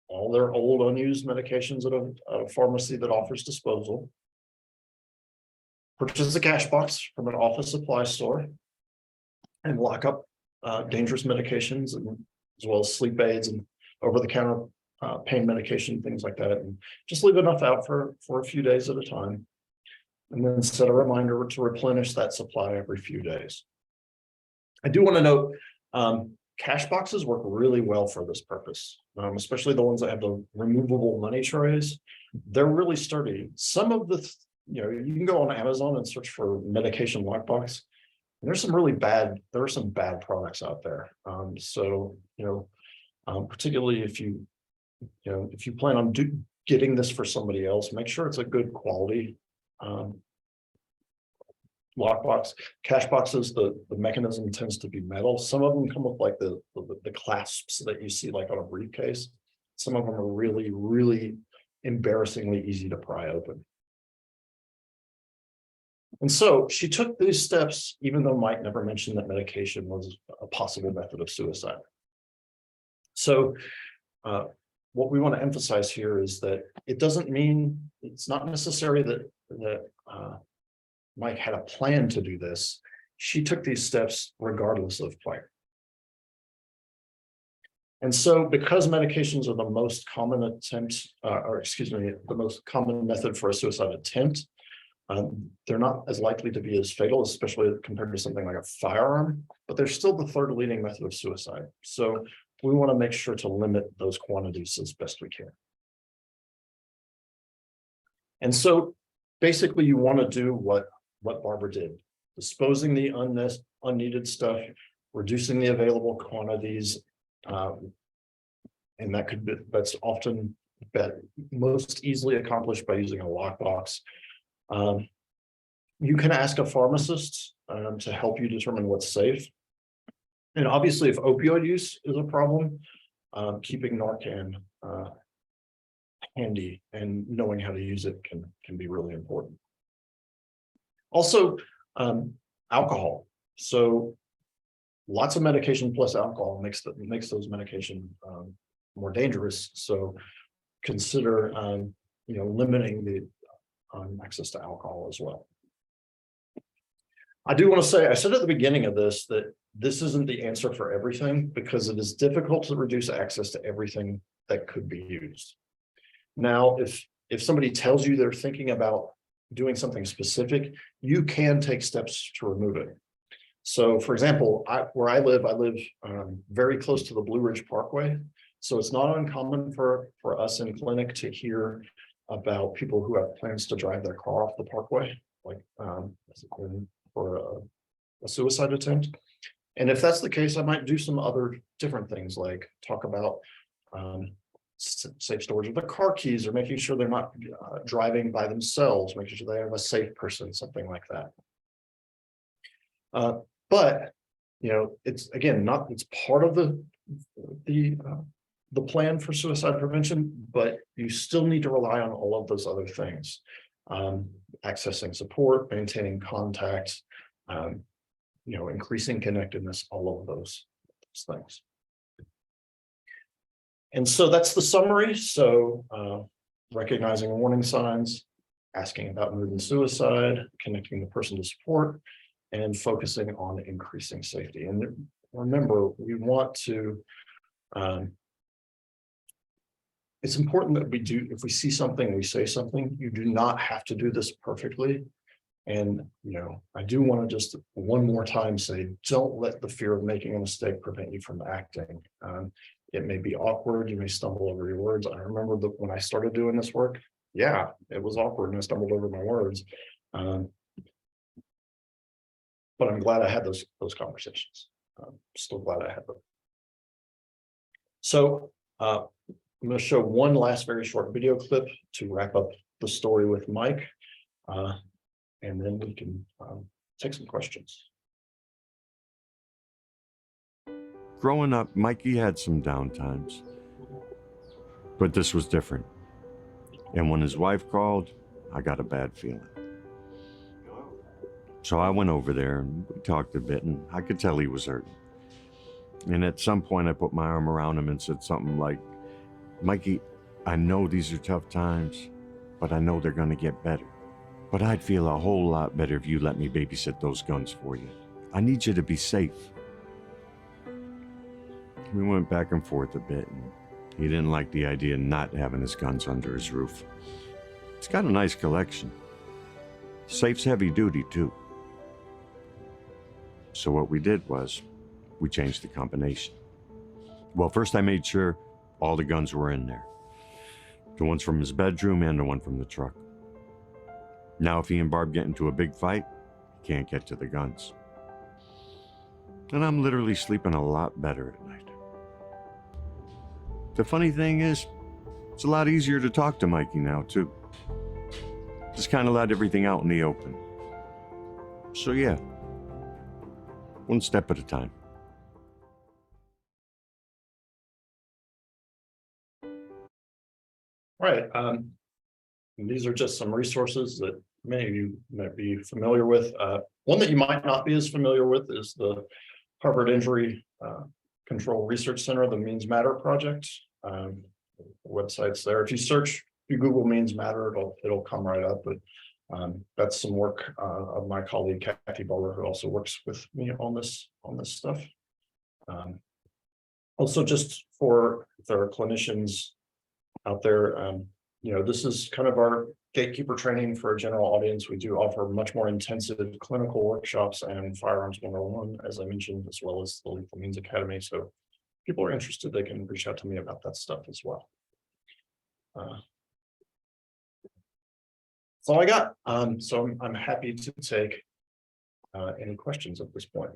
all their old unused medications at a pharmacy that offers disposal. Purchase a cash box from an office supply store and lock up dangerous medications, and as well as sleep aids and over-the-counter pain medication, things like that, and just leave enough out for a few days at a time, and then set a reminder to replenish that supply every few days. I do want to note, cash boxes work really well for this purpose, especially the ones that have the removable money trays. They're really sturdy. Some of the, you can go on Amazon and search for medication lockbox. And there are some bad products out there. Particularly if you plan on getting this for somebody else, make sure it's a good quality lockbox. Cash boxes, the mechanism tends to be metal. Some of them come with like the clasps that you see like on a briefcase. Some of them are really, really embarrassingly easy to pry open. And so she took these steps, even though Mike never mentioned that medication was a possible method of suicide. So what we want to emphasize here is that it doesn't mean, it's not necessary that Mike had a plan to do this. She took these steps regardless of plan. And so because medications are the most common the most common method for a suicide attempt, they're not as likely to be as fatal, especially compared to something like a firearm, but they're still the third leading method of suicide. So we want to make sure to limit those quantities as best we can. And so basically you want to do what Barbara did, disposing the unneeded stuff, reducing the available quantities, and that's often most easily accomplished by using a lockbox. You can ask a pharmacist to help you determine what's safe. And obviously, if opioid use is a problem, keeping Narcan handy and knowing how to use it can be really important. Also, alcohol. So lots of medication plus alcohol makes those medication more dangerous. So consider limiting the access to alcohol as well. I do want to say, I said at the beginning of this that this isn't the answer for everything, because it is difficult to reduce access to everything that could be used. Now, if somebody tells you they're thinking about doing something specific, you can take steps to remove it. So for example, where I live very close to the Blue Ridge Parkway. So it's not uncommon for us in clinic to hear about people who have plans to drive their car off the parkway, like for a suicide attempt. And if that's the case, I might do some other different things, like talk about safe storage of the car keys, or making sure they're not driving by themselves, making sure they have a safe person, something like that. But it's again it's part of the plan for suicide prevention, but you still need to rely on all of those other things. Accessing support, maintaining contact, increasing connectedness, all of those things. And so that's the summary. So recognizing warning signs, asking about mood and suicide, connecting the person to support, and focusing on increasing safety. And remember, we want to, it's important that we do, if we see something, we say something. You do not have to do this perfectly. And, I do want to just one more time say, don't let the fear of making a mistake prevent you from acting. It may be awkward. You may stumble over your words. I remember that when I started doing this work, yeah, it was awkward and I stumbled over my words. But I'm glad I had those conversations. Still glad I had them. So I'm going to show one last very short video clip to wrap up the story with Mike. And then we can take some questions. Growing up, Mikey had some down times, but this was different. And when his wife called, I got a bad feeling. So I went over there and we talked a bit, and I could tell he was hurting. And at some point I put my arm around him and said something like, Mikey, I know these are tough times, but I know they're gonna get better. But I'd feel a whole lot better if you let me babysit those guns for you. I need you to be safe. We went back and forth a bit, and he didn't like the idea of not having his guns under his roof. He's got a nice collection. Safe's heavy duty too. So what we did was, we changed the combination. Well, first I made sure all the guns were in there. The ones from his bedroom and the one from the truck. Now if he and Barb get into a big fight, he can't get to the guns. And I'm literally sleeping a lot better at night. The funny thing is, it's a lot easier to talk to Mikey now too. Just kind of let everything out in the open. So yeah, one step at a time. Right. These are just some resources that many of you might be familiar with. One that you might not be as familiar with is the Harvard Injury Control Research Center, the Means Matter project. The website's there. If you Google Means Matter, it'll come right up. But that's some work of my colleague Kathy Bowler, who also works with me on this stuff. Also, just for if there are clinicians out there, this is kind of our gatekeeper training for a general audience. We do offer much more intensive clinical workshops and Firearms 101, as I mentioned, as well as the Lethal Means Academy. So if people are interested, they can reach out to me about that stuff as well. That's all I got. So I'm happy to take any questions at this point.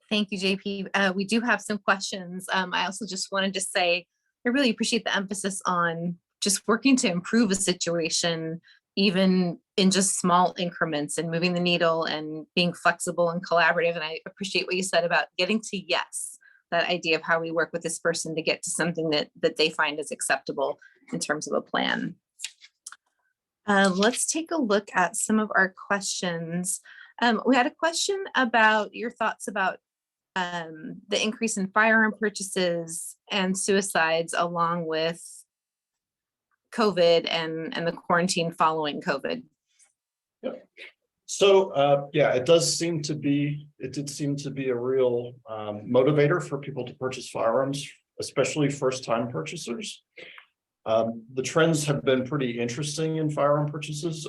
Thank you, JP. We do have some questions. I also just wanted to say, I really appreciate the emphasis on just working to improve a situation even in just small increments and moving the needle and being flexible and collaborative. And I appreciate what you said about getting to yes, that idea of how we work with this person to get to something that they find is acceptable in terms of a plan. Let's take a look at some of our questions. We had a question about your thoughts about the increase in firearm purchases and suicides along with COVID and the quarantine following COVID. Yeah. So yeah, it did seem to be a real motivator for people to purchase firearms, especially first-time purchasers. The trends have been pretty interesting in firearm purchases.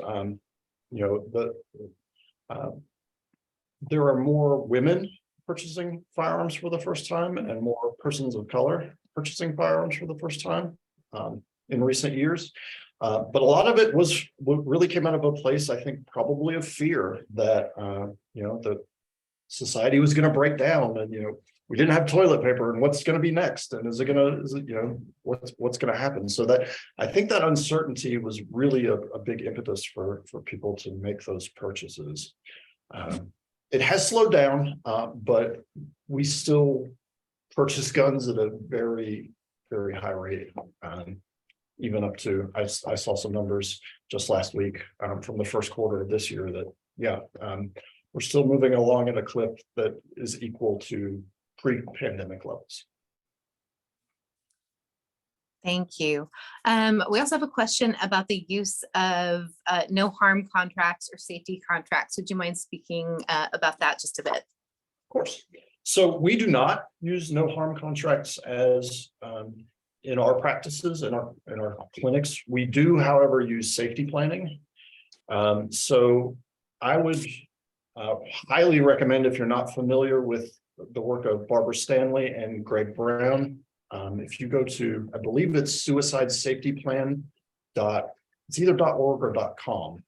There are more women purchasing firearms for the first time and more persons of color purchasing firearms for the first time in recent years. But a lot of it really came out of a place, I think, probably of fear that, the society was going to break down and, we didn't have toilet paper and what's going to be next. And what's going to happen? So that I think that uncertainty was really a big impetus for people to make those purchases. It has slowed down, but we still purchase guns at a very, very high rate. Even up to, I saw some numbers just last week from the first quarter of this year that, we're still moving along at a clip that is equal to pre-pandemic levels. Thank you. We also have a question about the use of no harm contracts or safety contracts. Would you mind speaking about that just a bit? Of course. So we do not use no harm contracts as in our practices, in our clinics. We do, however, use safety planning. So I would highly recommend, if you're not familiar with the work of Barbara Stanley and Greg Brown, if you go to, I believe it's suicide safety plan it's either .org or .com.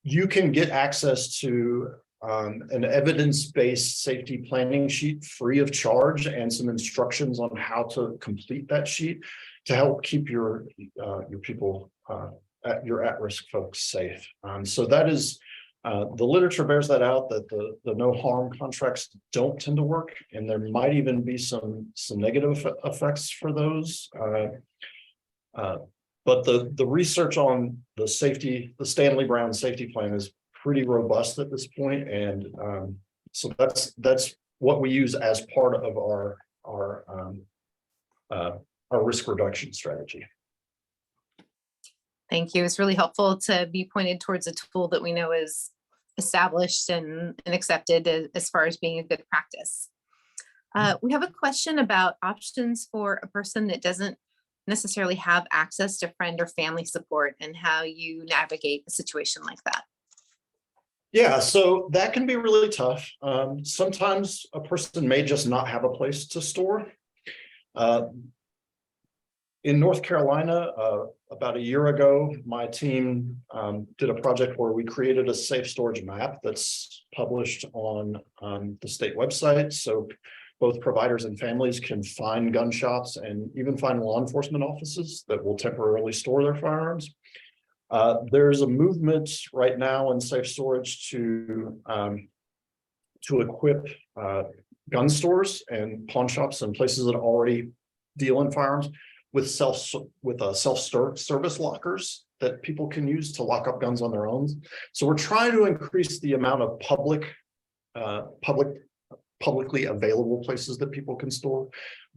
You can get access to an evidence-based safety planning sheet free of charge and some instructions on how to complete that sheet to help keep your people, your at-risk folks safe. So that is, the literature bears that out, that the no harm contracts don't tend to work, and there might even be some negative effects for those. But the research on the Stanley Brown safety plan is pretty robust at this point, and so that's what we use as part of our risk reduction strategy. Thank you. It's really helpful to be pointed towards a tool that we know is established and accepted as far as being a good practice. We have a question about options for a person that doesn't necessarily have access to friend or family support and how you navigate a situation like that. Yeah, so that can be really tough. Sometimes a person may just not have a place to store. In North Carolina, about a year ago, my team did a project where we created a safe storage map that's published on the state website. So both providers and families can find gun shops and even find law enforcement offices that will temporarily store their firearms. There's a movement right now in safe storage to equip gun stores and pawn shops and places that already deal in firearms with self-service lockers that people can use to lock up guns on their own. So we're trying to increase the amount of publicly available places that people can store,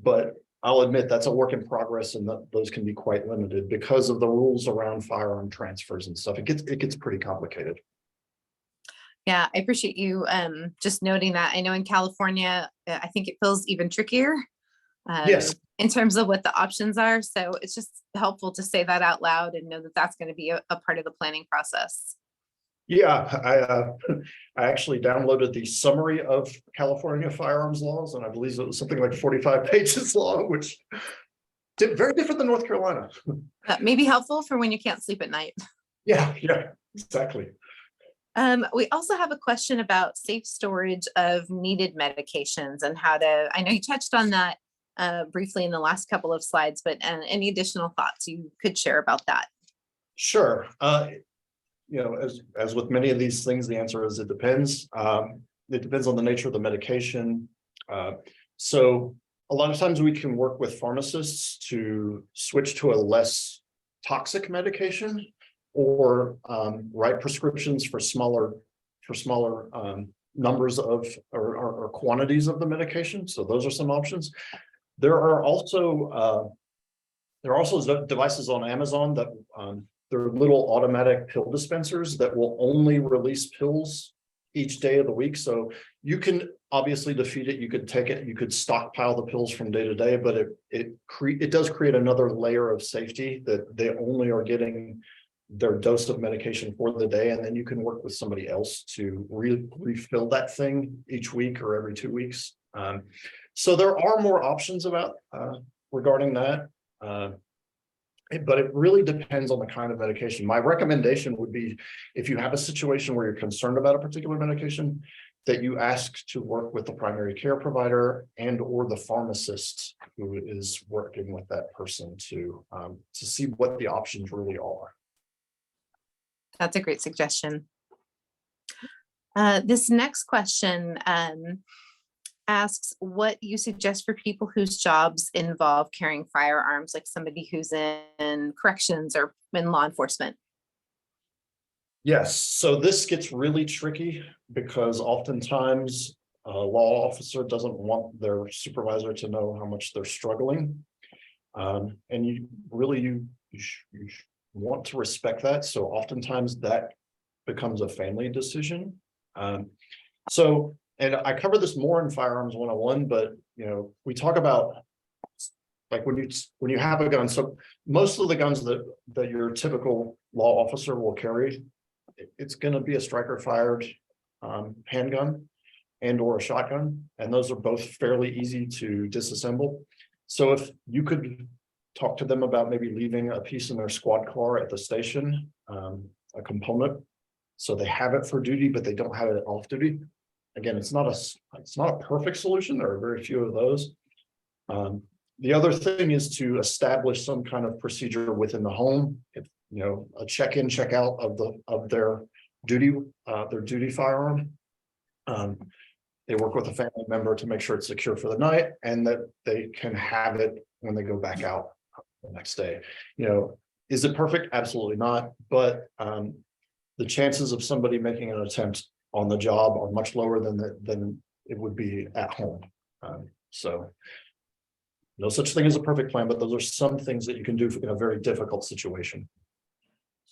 but I'll admit that's a work in progress, and those can be quite limited because of the rules around firearm transfers and stuff. It gets pretty complicated. Yeah, I appreciate you just noting that. I know in California, I think it feels even trickier. Yes. In terms of what the options are. So it's just helpful to say that out loud and know that that's going to be a part of the planning process. Yeah, I actually downloaded the summary of California firearms laws, and I believe it was something like 45 pages long, which is very different than North Carolina. May be helpful for when you can't sleep at night. Yeah, exactly. We also have a question about safe storage of needed medications and how to, I know you touched on that briefly in the last couple of slides, but any additional thoughts you could share about that? Sure. As with many of these things, the answer is it depends. It depends on the nature of the medication. So a lot of times we can work with pharmacists to switch to a less toxic medication or write prescriptions for smaller numbers of or quantities of the medication. So those are some options. There are also devices on Amazon that they're little automatic pill dispensers that will only release pills each day of the week. So you can obviously defeat it. You could take it, you could stockpile the pills from day to day, but it does create another layer of safety that they only are getting their dose of medication for the day. And then you can work with somebody else to refill that thing each week or every 2 weeks. So there are more options regarding that. But it really depends on the kind of medication. My recommendation would be, if you have a situation where you're concerned about a particular medication, that you ask to work with the primary care provider and or the pharmacist who is working with that person to see what the options really are. That's a great suggestion. This next question asks what you suggest for people whose jobs involve carrying firearms, like somebody who's in corrections or in law enforcement. Yes, so this gets really tricky because oftentimes a law officer doesn't want their supervisor to know how much they're struggling. And you want to respect that. So oftentimes that becomes a family decision. And I cover this more in Firearms 101, but we talk about like when you have a gun. So most of the guns that your typical law officer will carry, it's going to be a striker fired handgun and or a shotgun, and those are both fairly easy to disassemble. So if you could talk to them about maybe leaving a piece in their squad car at the station, a component, so they have it for duty, but they don't have it off duty. Again, it's not a perfect solution. There are very few of those. The other thing is to establish some kind of procedure within the home. If a check-in, check-out of their duty firearm. They work with a family member to make sure it's secure for the night and that they can have it when they go back out the next day. Is it perfect? Absolutely not. But the chances of somebody making an attempt on the job are much lower than it would be at home. So no such thing as a perfect plan, but those are some things that you can do in a very difficult situation.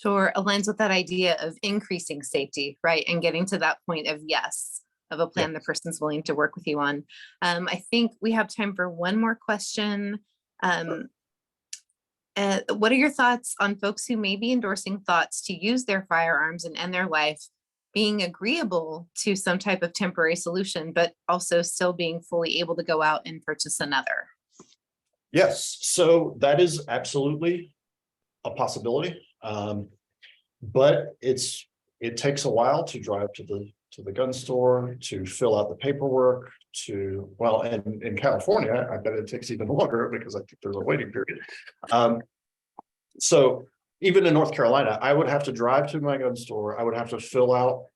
Sure, aligns with that idea of increasing safety, right? And getting to that point of yes, of a plan the person's willing to work with you on. I think we have time for one more question. What are your thoughts on folks who may be endorsing thoughts to use their firearms and end their life being agreeable to some type of temporary solution, but also still being fully able to go out and purchase another? Yes, so that is absolutely a possibility. But it takes a while to drive to the gun store, to fill out the paperwork, and in California, I bet it takes even longer because I think there's a waiting period. So even in North Carolina, I would have to drive to my gun store. I would have to fill out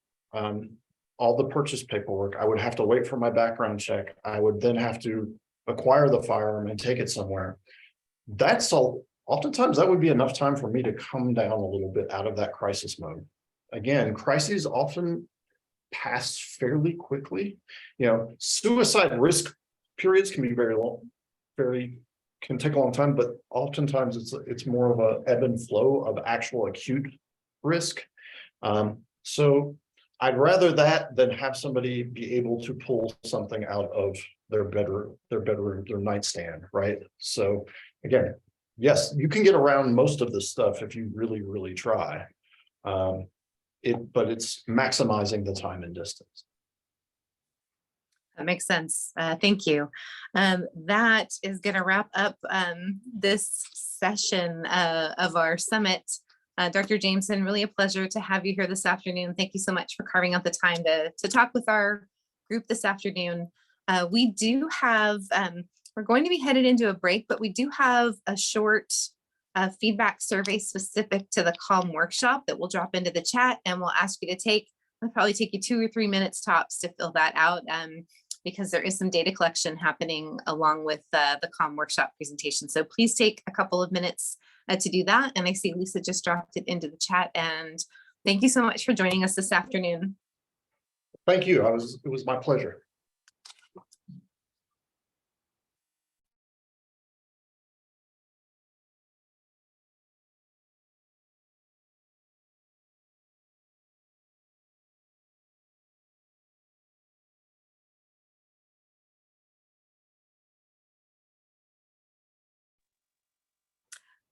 all the purchase paperwork. I would have to wait for my background check. I would then have to acquire the firearm and take it somewhere. Oftentimes that would be enough time for me to come down a little bit out of that crisis mode. Again, crises often pass fairly quickly. Suicide risk periods can be very long, can take a long time, but oftentimes it's more of a ebb and flow of actual acute risk. So I'd rather that than have somebody be able to pull something out of their bedroom, their nightstand, right? So again, yes, you can get around most of this stuff if you really, really try. But it's maximizing the time and distance. That makes sense. Thank you. That is going to wrap up this session of our summit. Dr. Jameson, really a pleasure to have you here this afternoon. Thank you so much for carving out the time to talk with our group this afternoon. We do have, we're going to be headed into a break, but we do have a short a feedback survey specific to the CALM workshop that we'll drop into the chat, and we'll ask you to take, it'll probably take you 2 or 3 minutes tops to fill that out, because there is some data collection happening along with the CALM workshop presentation. So please take a couple of minutes to do that. And I see Lisa just dropped it into the chat, and thank you so much for joining us this afternoon. Thank you. It was my pleasure.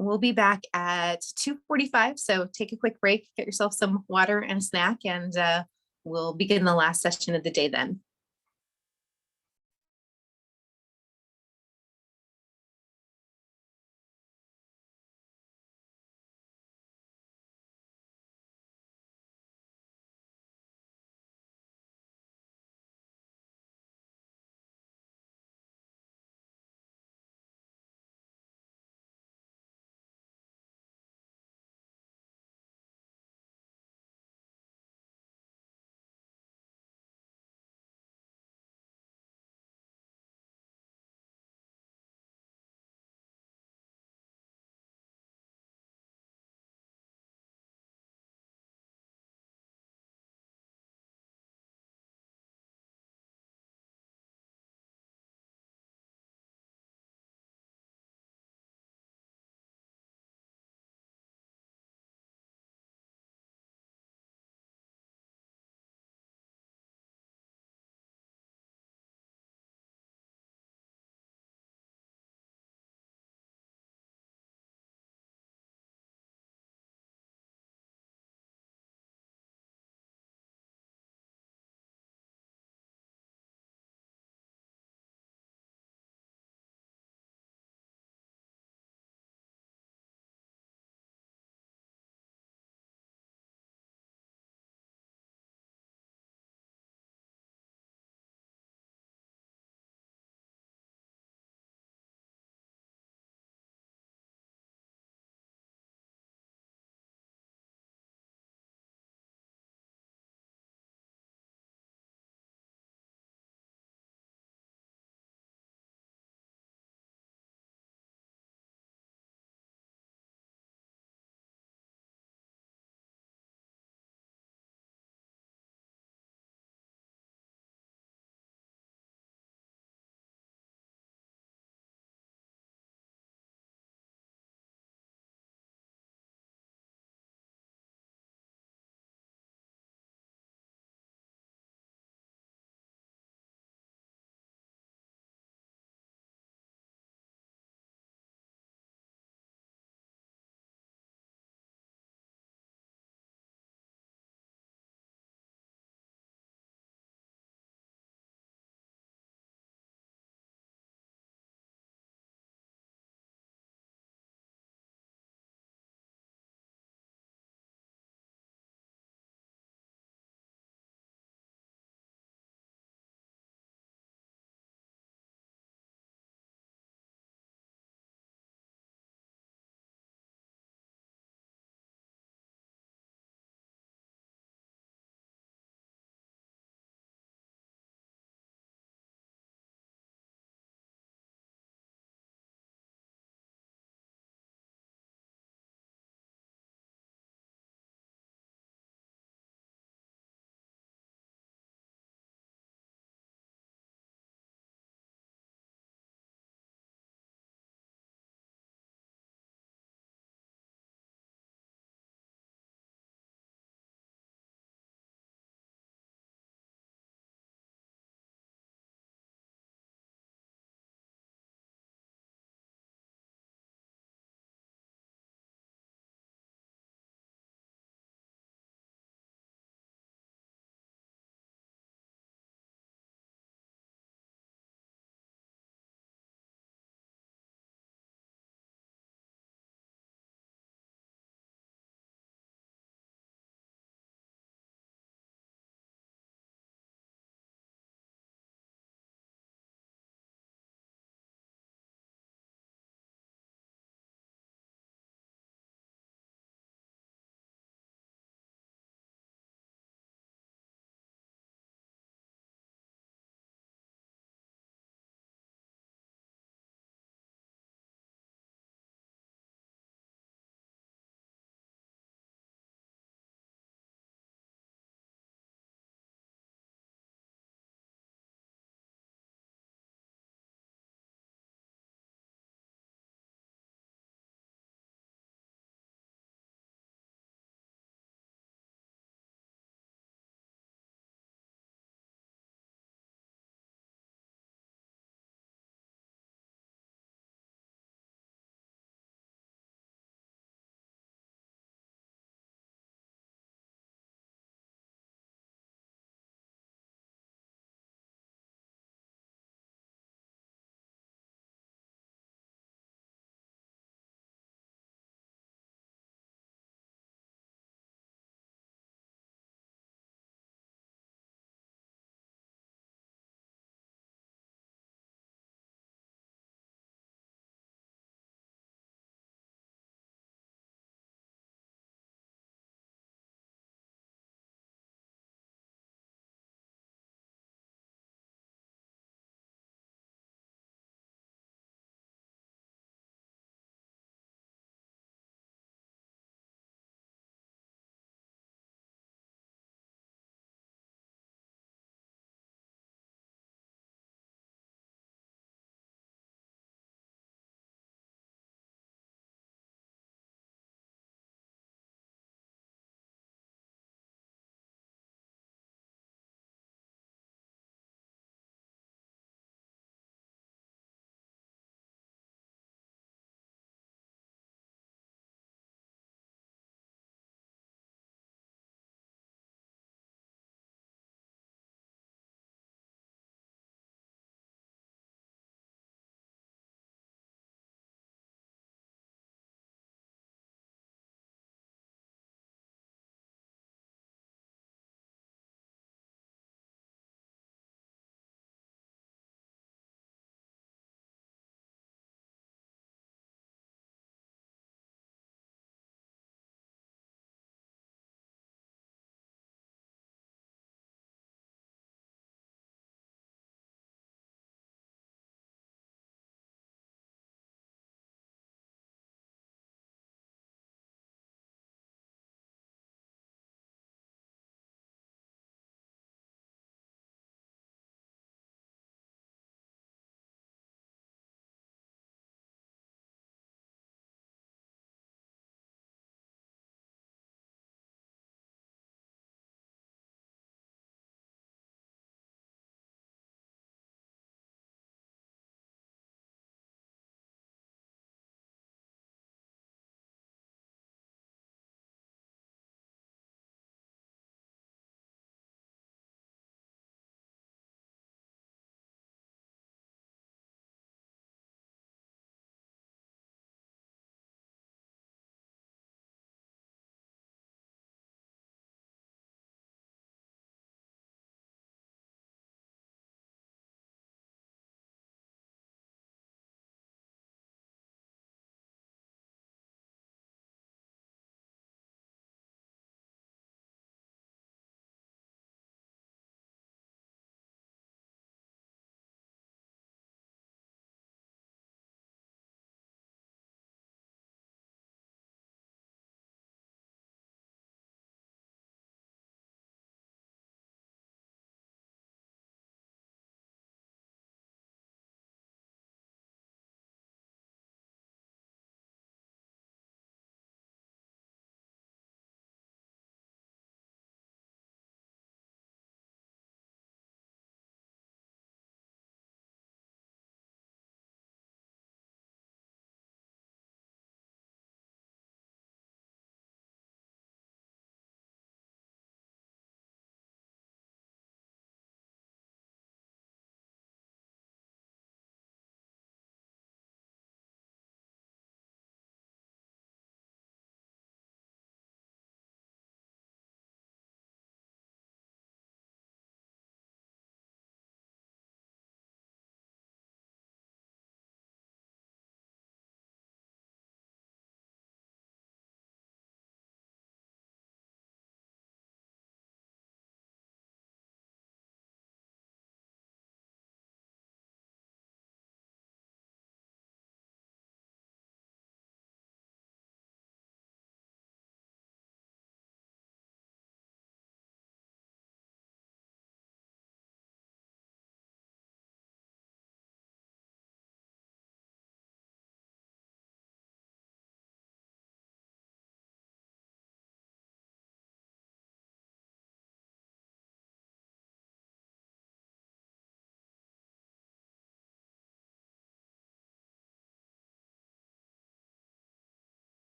We'll be back at 2:45. So take a quick break, get yourself some water and a snack, and we'll begin the last session of the day then.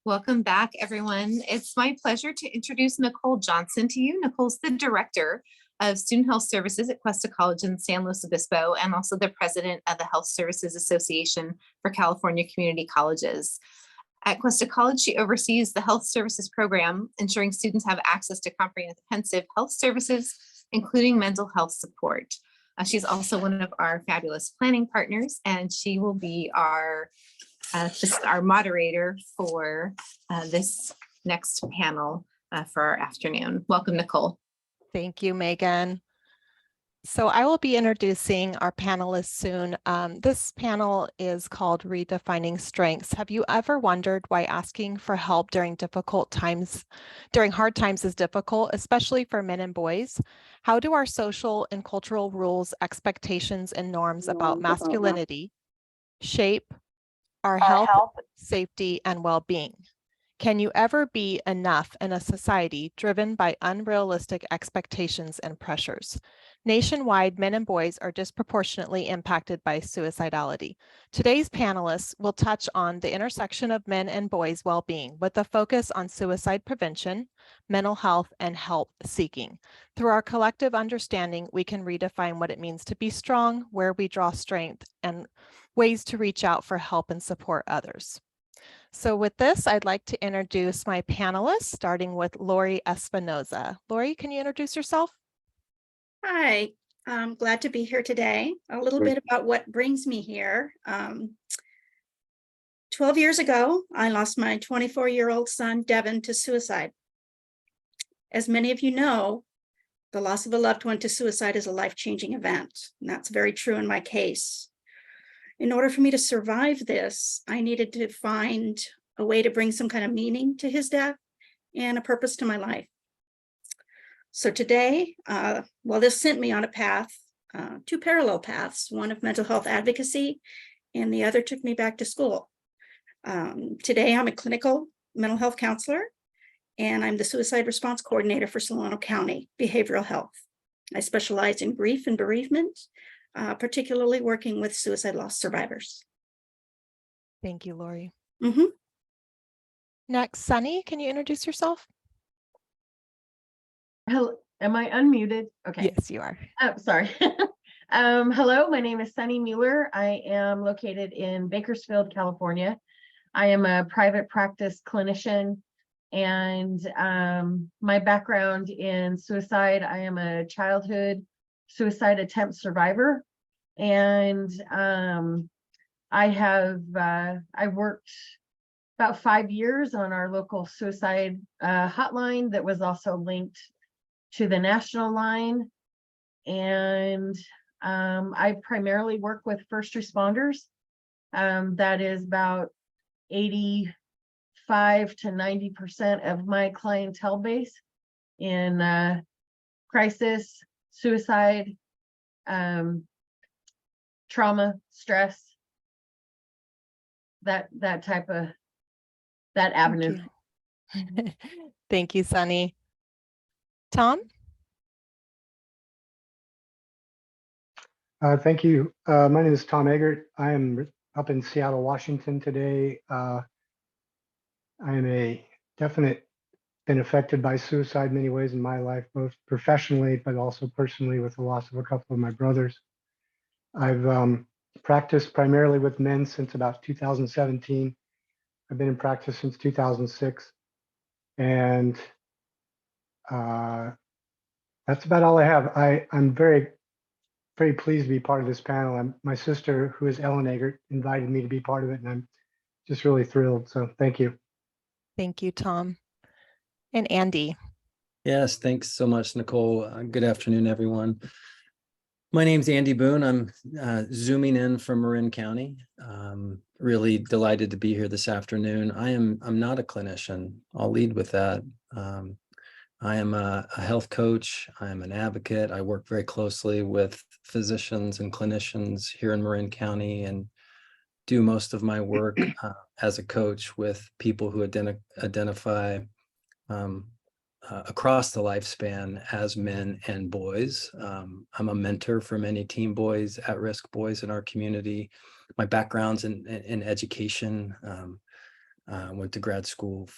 Welcome back, everyone. It's my pleasure to introduce Nicole Johnson to you. Nicole's the Director of Student Health Services at Cuesta College in San Luis Obispo, and also the President of the Health Services Association for California Community Colleges. At Cuesta College, she oversees the health services program, ensuring students have access to comprehensive health services, including mental health support. She's also one of our fabulous planning partners, and she will be our moderator for this next panel for our afternoon. Welcome, Nicole. Thank you, Megan. So I will be introducing our panelists soon. This panel is called Redefining Strengths. Have you ever wondered why asking for help during hard times is difficult, especially for men and boys? How do our social and cultural rules, expectations, and norms about masculinity shape our health, safety, and well-being? Can you ever be enough in a society driven by unrealistic expectations and pressures? Nationwide, men and boys are disproportionately impacted by suicidality. Today's panelists will touch on the intersection of men and boys' well-being with a focus on suicide prevention, mental health, and help seeking. Through our collective understanding, we can redefine what it means to be strong, where we draw strength, and ways to reach out for help and support others. So with this, I'd like to introduce my panelists, starting with Lori Espinoza. Lori, can you introduce yourself? Hi, I'm glad to be here today. A little bit about what brings me here. 12 years ago, I lost my 24-year-old son, Devin, to suicide. As many of you know, the loss of a loved one to suicide is a life-changing event, and that's very true in my case. In order for me to survive this, I needed to find a way to bring some kind of meaning to his death and a purpose to my life. So today, this sent me on a path, two parallel paths, one of mental health advocacy, and the other took me back to school. Today, I'm a clinical mental health counselor, and I'm the suicide response coordinator for Solano County Behavioral Health. I specialize in grief and bereavement, particularly working with suicide loss survivors. Thank you, Lori. Mm-hmm. Next, Sunny, can you introduce yourself? Hello, am I unmuted? Okay. Yes, you are. Oh, sorry. Hello, my name is Sunny Mueller. I am located in Bakersfield, California. I am a private practice clinician, and my background in suicide, I am a childhood suicide attempt survivor. And I worked about 5 years on our local suicide hotline that was also linked to the national line. And I primarily work with first responders. That is about 85 to 90% of my clientele base in crisis, suicide, trauma, stress, that avenue. Thank you. Thank you, Sunny. Tom? Thank you. My name is Tom Eggert. I am up in Seattle, Washington today. I am been affected by suicide in many ways in my life, both professionally, but also personally with the loss of a couple of my brothers. I've practiced primarily with men since about 2017. I've been in practice since 2006. And that's about all I have. I'm very pleased to be part of this panel. My sister, who is Ellen Eggert, invited me to be part of it, and I'm just really thrilled. So thank you. Thank you, Tom. And Andy. Yes, thanks so much, Nicole. Good afternoon, everyone. My name's Andy Boone. I'm zooming in from Marin County. Really delighted to be here this afternoon. I'm not a clinician. I'll lead with that. I am a health coach. I'm an advocate. I work very closely with physicians and clinicians here in Marin County and do most of my work as a coach with people who identify across the lifespan as men and boys. I'm a mentor for many teen boys, at-risk boys in our community. My background's in education. went to grad school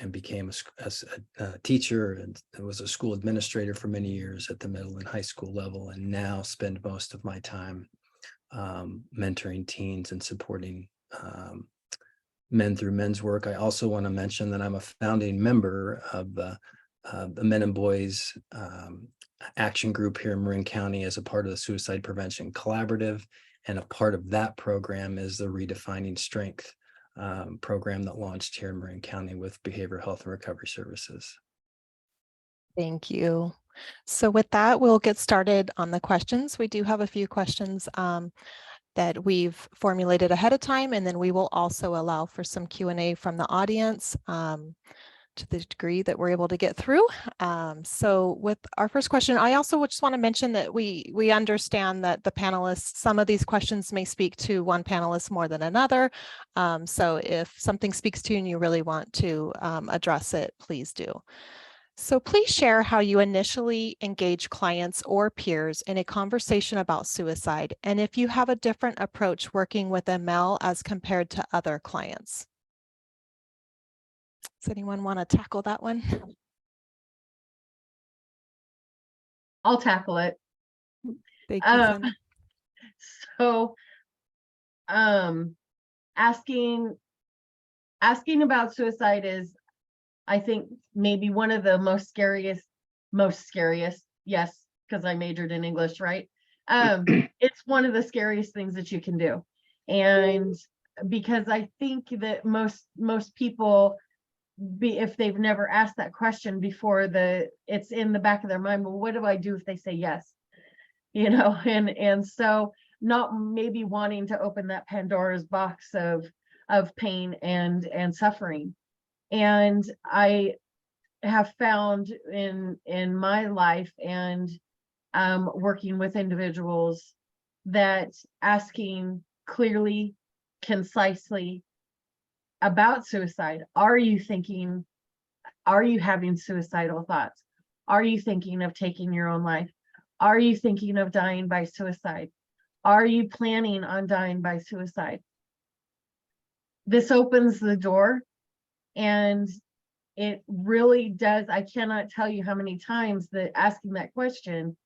and became a teacher, and was a school administrator for many years at the middle and high school level, and now spend most of my time mentoring teens and supporting men through men's work. I also want to mention that I'm a founding member of the Men and Boys Action Group here in Marin County as a part of the Suicide Prevention Collaborative. And a part of that program is the Redefining Strength program that launched here in Marin County with Behavioral Health and Recovery Services. Thank you. So with that, we'll get started on the questions. We do have a few questions that we've formulated ahead of time, and then we will also allow for some Q&A from the audience to the degree that we're able to get through. So with our first question, I also just want to mention that we understand that the panelists, some of these questions may speak to one panelist more than another. So if something speaks to you and you really want to address it, please do. So please share how you initially engage clients or peers in a conversation about suicide, and if you have a different approach working with ML as compared to other clients. Does anyone want to tackle that one? I'll tackle it. Thank you, Sunny. So, asking about suicide is, I think, maybe one of the most scariest, yes, because I majored in English, right? It's one of the scariest things that you can do. And because I think that most people, if they've never asked that question before, it's in the back of their mind, well, what do I do if they say yes? You know, and so not maybe wanting to open that Pandora's box of pain and suffering. And I have found in my life and working with individuals that asking clearly, concisely about suicide. Are you having suicidal thoughts? Are you thinking of taking your own life? Are you thinking of dying by suicide? Are you planning on dying by suicide? This opens the door, and it really does. I cannot tell you how many times that asking that question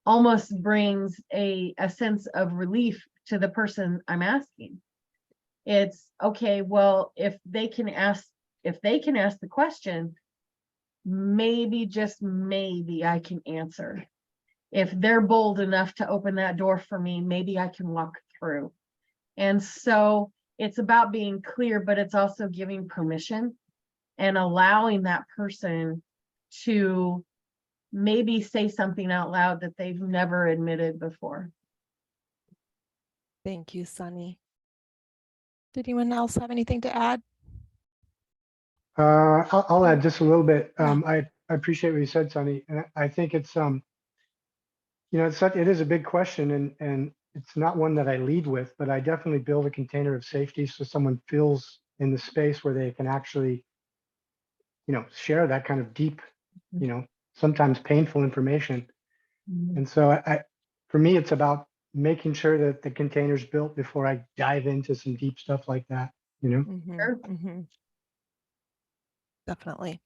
almost brings a sense of relief to the person I'm asking. It's okay, well, if they can ask the question, maybe, just maybe, I can answer. If they're bold enough to open that door for me, maybe I can walk through. And so it's about being clear, but it's also giving permission and allowing that person to maybe say something out loud that they've never admitted before. Thank you, Sunny. Did anyone else have anything to add? I'll add just a little bit. I appreciate what you said, Sunny. And I think it's, you know, it is a big question, and it's not one that I lead with, but I definitely build a container of safety so someone feels in the space where they can actually, you know, share that kind of deep, you know, sometimes painful information. And so for me, it's about making sure that the container's built before I dive into some deep stuff like that, you know? Definitely.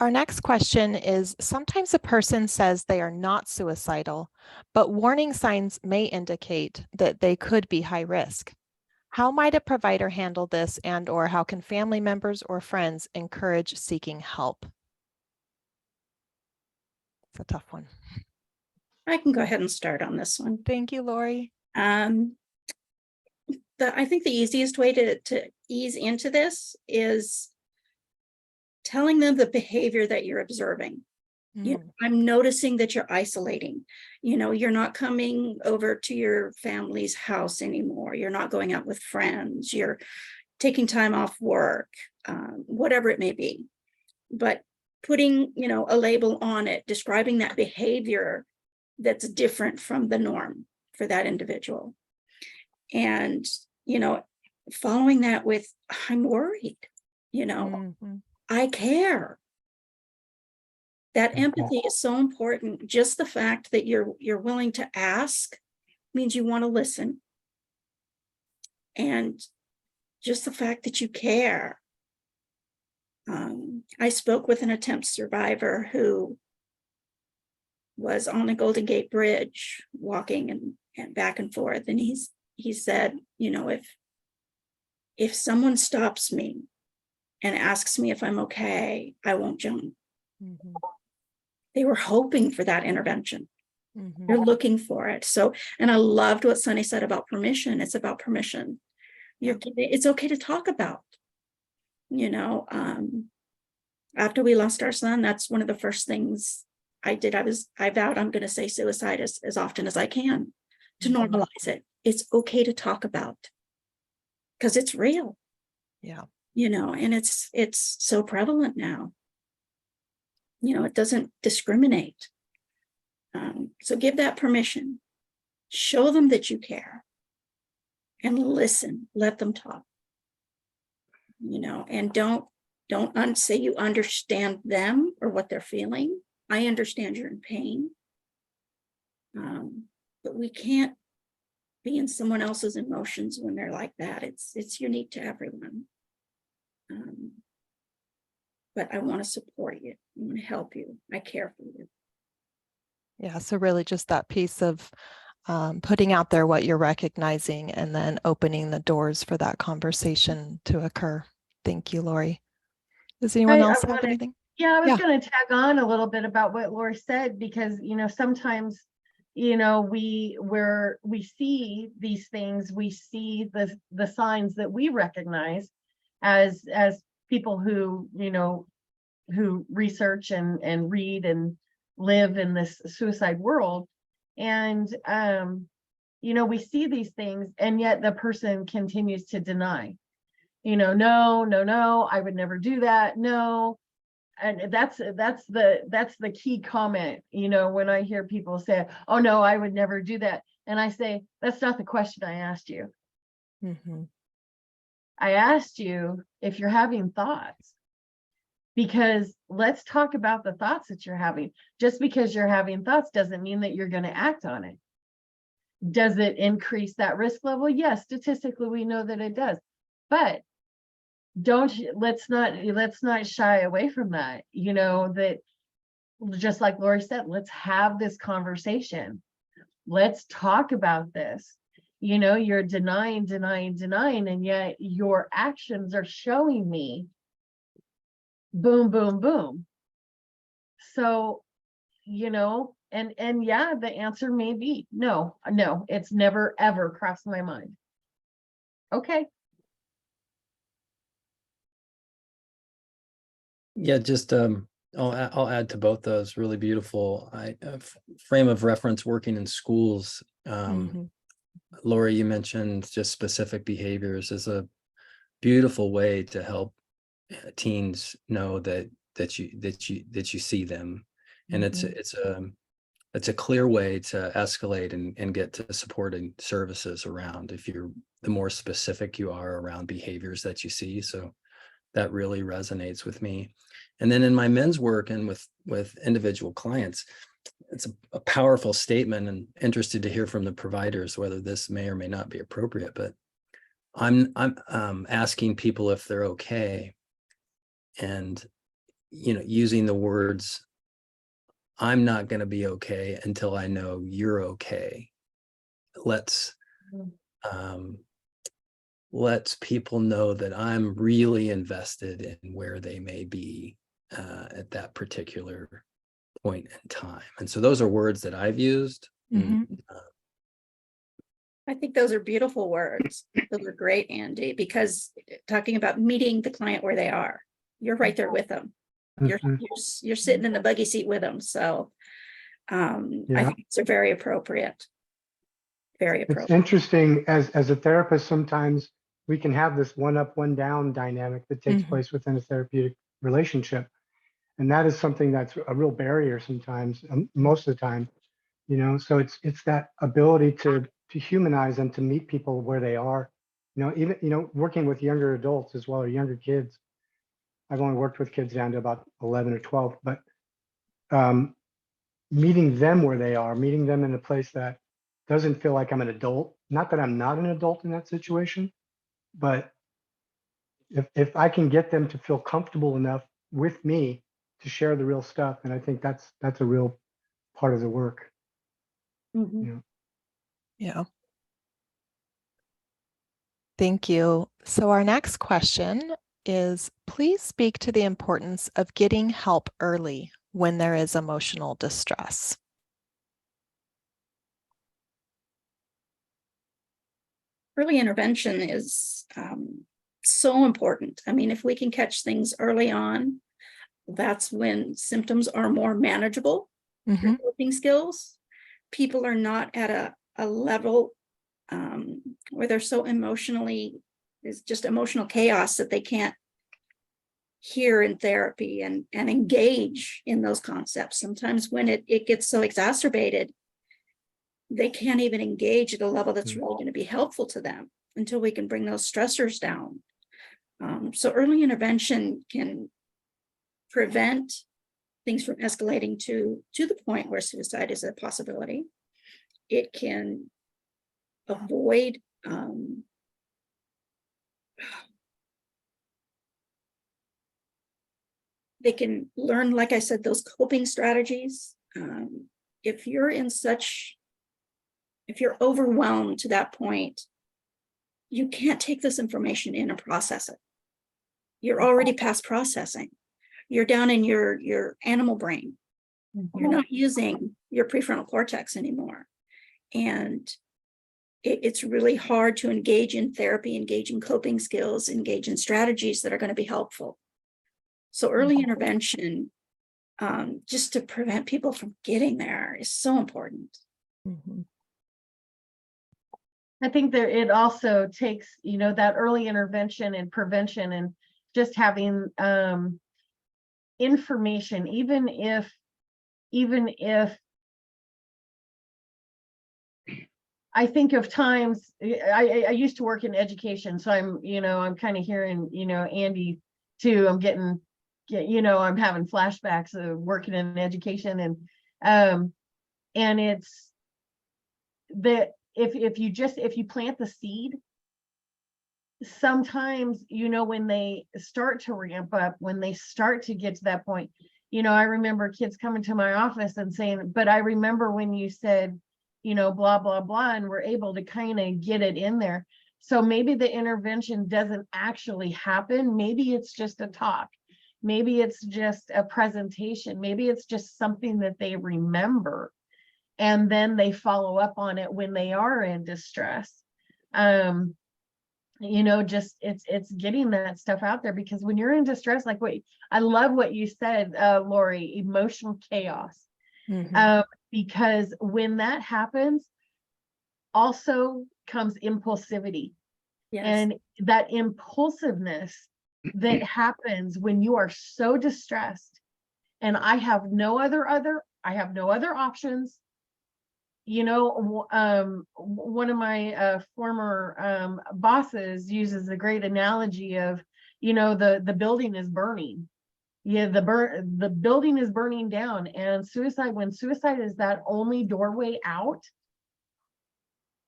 Our next question is, sometimes a person says they are not suicidal, but warning signs may indicate that they could be high risk. How might a provider handle this, and/or how can family members or friends encourage seeking help? It's a tough one. I can go ahead and start on this one. Thank you, Lori. I think the easiest way to ease into this is telling them the behavior that you're observing. You know, I'm noticing that you're isolating. You know, you're not coming over to your family's house anymore. You're not going out with friends. You're taking time off work, whatever it may be. But putting, you know, a label on it, describing that behavior that's different from the norm for that individual. And, you know, following that with, I'm worried, you know, I care. That empathy is so important. Just the fact that you're willing to ask means you want to listen. And just the fact that you care. I spoke with an attempt survivor who was on the Golden Gate Bridge walking and back and forth. And he said, you know, if someone stops me and asks me if I'm okay, I won't jump. Mhm. They were hoping for that intervention. Mhm. They're looking for it. So, and I loved what Sunny said about permission. It's about permission. It's okay to talk about, you know, after we lost our son, that's one of the first things I did. I vowed I'm going to say suicide as often as I can to normalize it. It's okay to talk about because it's real. Yeah. You know, and it's so prevalent now. You know, it doesn't discriminate. So give that permission. Show them that you care. And listen. Let them talk. You know, and don't say you understand them or what they're feeling. I understand you're in pain. But we can't be in someone else's emotions when they're like that. It's unique to everyone. But I want to support you. I want to help you. I care for you. Yeah. So really just that piece of putting out there what you're recognizing and then opening the doors for that conversation to occur. Thank you, Lori. Does anyone else have anything? Yeah, I was Yeah. going to tag on a little bit about what Lori said, because, you know, sometimes, you know, we see these things, we see the signs that we recognize as people who, you know, who research and read and live in this suicide world. And, you know, we see these things and yet the person continues to deny, you know, no, I would never do that. No. And that's the key comment, you know, when I hear people say, oh no, I would never do that. And I say, that's not the question I asked you. Mm-hmm. I asked you if you're having thoughts, because let's talk about the thoughts that you're having. Just because you're having thoughts doesn't mean that you're going to act on it. Does it increase that risk level? Yes, statistically, we know that it does. But let's not shy away from that. You know, that just like Lori said, let's have this conversation. Let's talk about this. You know, you're denying, and yet your actions are showing me boom, boom, boom. So, you know, and yeah, the answer may be no, it's never ever crossed my mind. Okay. Yeah, just I'll add to both those. Really beautiful. Frame of reference working in schools. Lori, you mentioned just specific behaviors is a beautiful way to help teens know that you see them, and it's a clear way to escalate and get to supporting services around the more specific you are around behaviors that you see. So that really resonates with me. And then in my men's work and with individual clients, it's a powerful statement, and interested to hear from the providers whether this may or may not be appropriate. But I'm asking people if they're okay, and you know, using the words, I'm not going to be okay until I know you're okay. Let's people know that I'm really invested in where they may be at that particular point in time. And so those are words that I've used. I think those are beautiful words. Those are great, Andy, because talking about meeting the client where they are, you're right there with them. You're sitting in the buggy seat with them. So I think these are very appropriate. Very appropriate. It's interesting as a therapist, sometimes we can have this one up, one down dynamic that takes place within a therapeutic relationship. And that is something that's a real barrier sometimes, most of the time, you know. So it's that ability to humanize and to meet people where they are, you know, even, you know, working with younger adults as well, or younger kids. I've only worked with kids down to about 11 or 12, but meeting them where they are, meeting them in a place that doesn't feel like I'm an adult. Not that I'm not an adult in that situation, but if I can get them to feel comfortable enough with me to share the real stuff, and I think that's a real part of the work. Yeah. Thank you. So our next question is, please speak to the importance of getting help early when there is emotional distress. Early intervention is so important. I mean, if we can catch things early on, that's when symptoms are more manageable. Coping skills. People are not at a level where they're so emotionally, it's just emotional chaos that they can't hear in therapy and engage in those concepts. Sometimes when it gets so exacerbated, they can't even engage at a level that's really going to be helpful to them until we can bring those stressors down. So early intervention can prevent things from escalating to the point where suicide is a possibility. It can avoid they can learn, like I said, those coping strategies. If you're overwhelmed to that point, you can't take this information in and process it. You're already past processing. You're down in your animal brain. You're not using your prefrontal cortex anymore. And it's really hard to engage in therapy, engage in coping skills, engage in strategies that are going to be helpful. So early intervention, just to prevent people from getting there, is so important. I think that it also takes, that early intervention and prevention, and just having information, even if I think of times, I used to work in education, so I'm kind of hearing, Andy too. I'm getting, I'm having flashbacks of working in education, and it's that if you plant the seed, sometimes, when they start to ramp up, when they start to get to that point, I remember kids coming to my office and saying, but I remember when you said, blah, blah, blah, and we're able to kind of get it in there. So maybe the intervention doesn't actually happen. Maybe it's just a talk. Maybe it's just a presentation. Maybe it's just something that they remember, and then they follow up on it when they are in distress. Just it's getting that stuff out there, because when you're in distress, like I love what you said, Lori, emotional chaos. Because when that happens, also comes impulsivity. Yes. And that impulsiveness that happens when you are so distressed, and I have no other options. One of my former bosses uses a great analogy of, the building is burning. Yeah, the building is burning down, and when suicide is that only doorway out,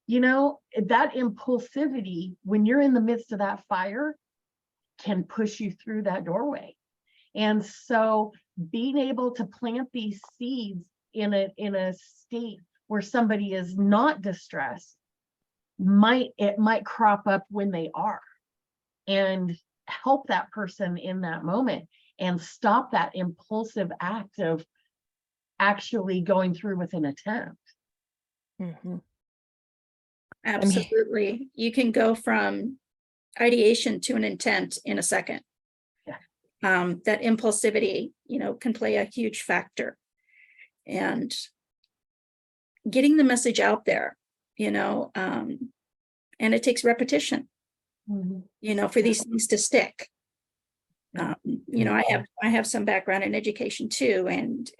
that impulsivity, when you're in the midst of that fire, can push you through that doorway. And so being able to plant these seeds in a state where somebody is not distressed, might crop up when they are, and help that person in that moment, and stop that impulsive act of actually going through with an attempt. Absolutely. You can go from ideation to an intent in a second. That impulsivity, can play a huge factor. And getting the message out there, and it takes repetition, for these things to stick. I have some background in education too, and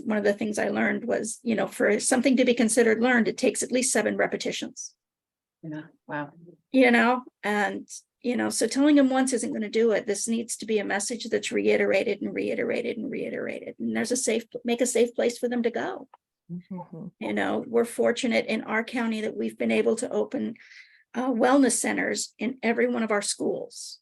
one of the things I learned was, for something to be considered learned, it takes at least 7 repetitions. Yeah. Wow. And so telling them once isn't going to do it. This needs to be a message that's reiterated and reiterated and reiterated, and there's make a safe place for them to go. We're fortunate in our county that we've been able to open wellness centers in every one of our schools.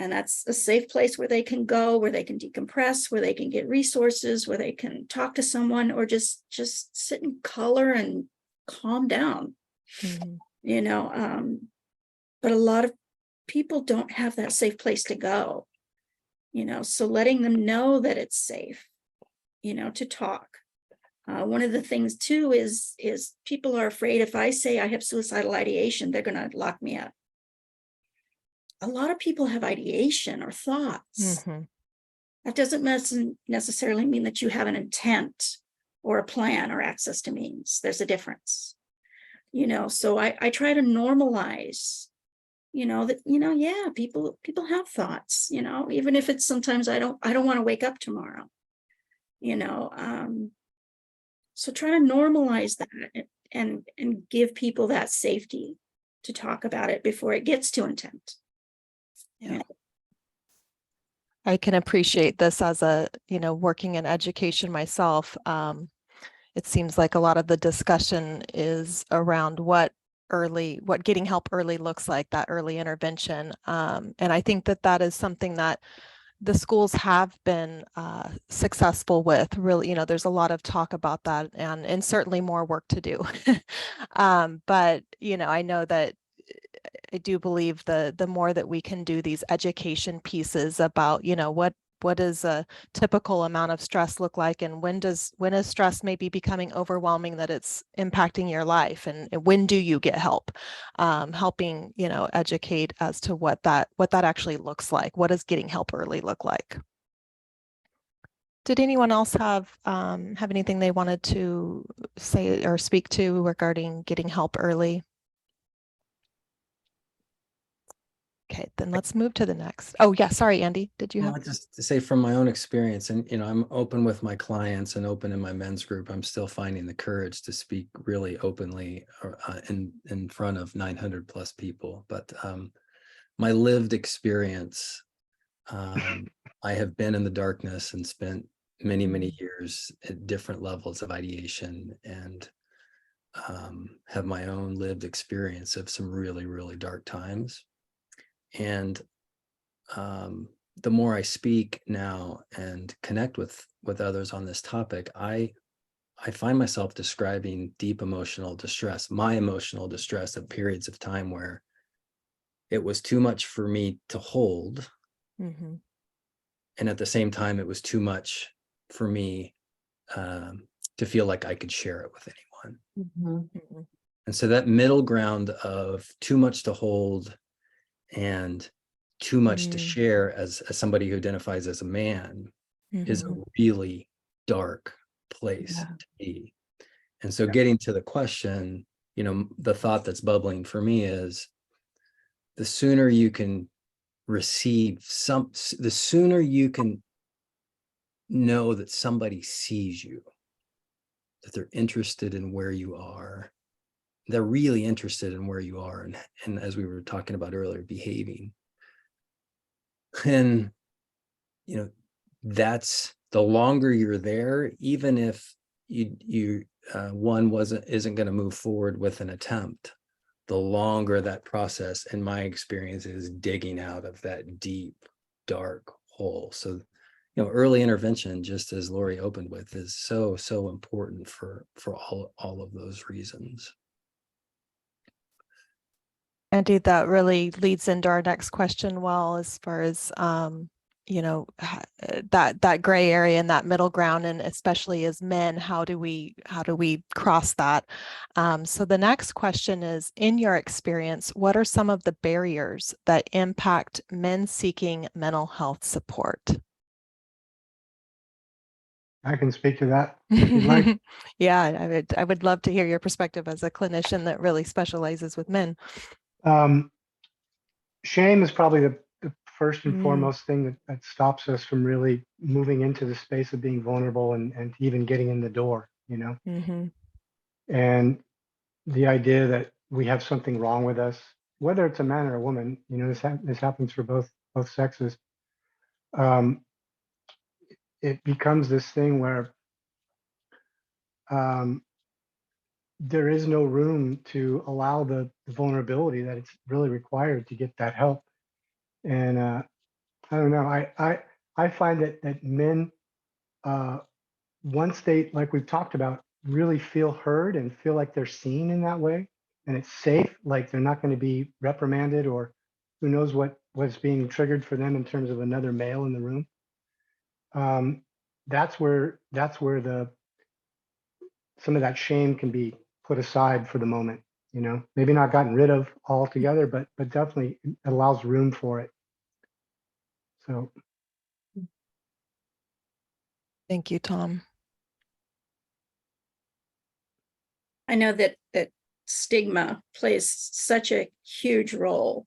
And that's a safe place where they can go, where they can decompress, where they can get resources, where they can talk to someone, or just sit and color and calm down. You know, but a lot of people don't have that safe place to go, you know, so letting them know that it's safe, you know, to talk. One of the things too is people are afraid if I say I have suicidal ideation, they're going to lock me up. A lot of people have ideation or thoughts. That doesn't necessarily mean that you have an intent or a plan or access to means. There's a difference, you know, so I try to normalize, you know, that, you know, yeah, people have thoughts, you know, even if it's sometimes I don't want to wake up tomorrow, you know, so try to normalize that and give people that safety to talk about it before it gets too intense. Yeah. I can appreciate this as a, you know, working in education myself. It seems like a lot of the discussion is around what getting help early looks like, that early intervention. And I think that is something that the schools have been successful with. Really, you know, there's a lot of talk about that, and certainly more work to do. But, you know, I know that I do believe the more that we can do these education pieces about, you know, what does a typical amount of stress look like, and when is stress maybe becoming overwhelming that it's impacting your life, and when do you get help? Helping, you know, educate as to what that actually looks like. What does getting help early look like? Did anyone else have anything they wanted to say or speak to regarding getting help early? Okay, then let's move to the next. Oh yeah, sorry, Andy, did you have? Well, just to say from my own experience, and, you know, I'm open with my clients and open in my men's group. I'm still finding the courage to speak really openly in front of 900 plus people. But my lived experience, I have been in the darkness and spent many years at different levels of ideation, and have my own lived experience of some really dark times. And the more I speak now and connect with others on this topic, I find myself describing deep emotional distress, my emotional distress at periods of time where it was too much for me to hold. And at the same time, it was too much for me to feel like I could share it with anyone. And so that middle ground of too much to hold and too much to share as somebody who identifies as a man is a really dark place to be. And so getting to the question, you know, the thought that's bubbling for me is the sooner you can receive the sooner you can know that somebody sees you, that they're interested in where you are, they're really interested in where you are, and as we were talking about earlier, behaving. And, you know, that's the longer you're there, even if one isn't going to move forward with an attempt, the longer that process, in my experience, is digging out of that deep, dark hole. So, you know, early intervention, just as Lori opened with, is so important for all of those reasons. Andy, that really leads into our next question. Well, as far as you know, that gray area and that middle ground, and especially as men, how do we cross that? So the next question is, in your experience, what are some of the barriers that impact men seeking mental health support? I can speak to that if you'd like. Yeah, I would love to hear your perspective as a clinician that really specializes with men. Shame is probably the first and foremost thing that stops us from really moving into the space of being vulnerable and even getting in the door, you know? And the idea that we have something wrong with us, whether it's a man or a woman, you know, this happens for both sexes. It becomes this thing where there is no room to allow the vulnerability that it's really required to get that help. And I don't know. I find that men, once they, like we've talked about, really feel heard and feel like they're seen in that way, and it's safe, like they're not going to be reprimanded or who knows what's being triggered for them in terms of another male in the room. That's where some of that shame can be put aside for the moment, you know, maybe not gotten rid of altogether, but definitely it allows room for it. So. Thank you, Tom. I know that stigma plays such a huge role,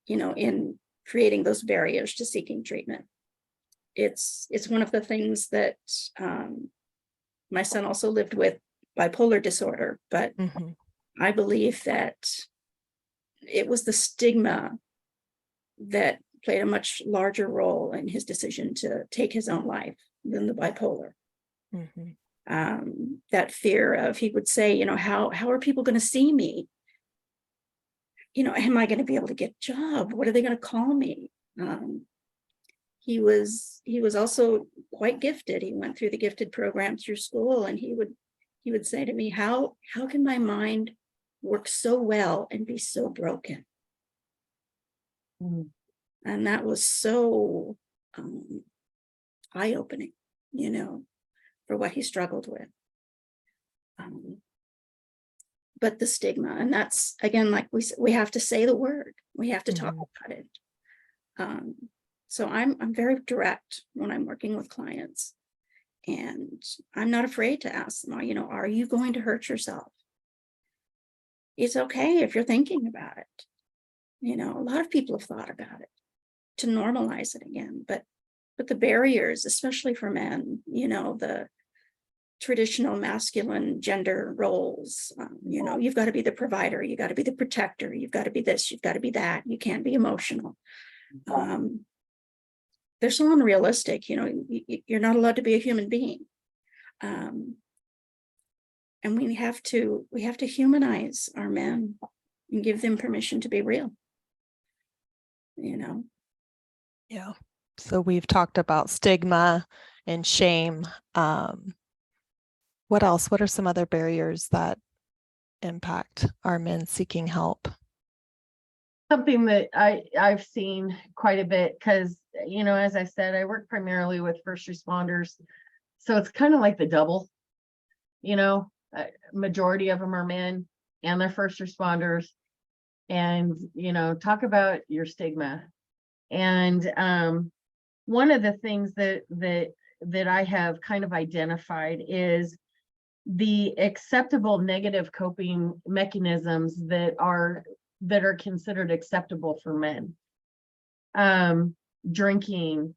you know, in creating those barriers to seeking treatment. It's one of the things that my son also lived with bipolar disorder, but I believe that it was the stigma that played a much larger role in his decision to take his own life than the bipolar. That fear of, he would say, you know, how are people going to see me? You know, am I going to be able to get a job? What are they going to call me? He was also quite gifted. He went through the gifted program through school, and he would say to me, how can my mind work so well and be so broken? And that was so eye-opening, you know, for what he struggled with. But the stigma, and that's, again, like we have to say the word, we have to talk about it. So I'm very direct when I'm working with clients, and I'm not afraid to ask them, you know, are you going to hurt yourself? It's okay if you're thinking about it. You know, a lot of people have thought about it to normalize it again, but the barriers, especially for men, you know, the traditional masculine gender roles, you know, you've got to be the provider, you got to be the protector, you've got to be this, you've got to be that, you can't be emotional. They're so unrealistic, you know, you're not allowed to be a human being. And we have to humanize our men and give them permission to be real, you know. Yeah. So we've talked about stigma and shame. What else? What are some other barriers that impact our men seeking help? Something that I've seen quite a bit, because, you know, as I said, I work primarily with first responders. So it's kind of like the double, you know, majority of them are men and they're first responders. And, you know, talk about your stigma. And one of the things that I have kind of identified is the acceptable negative coping mechanisms that are considered acceptable for men. Drinking,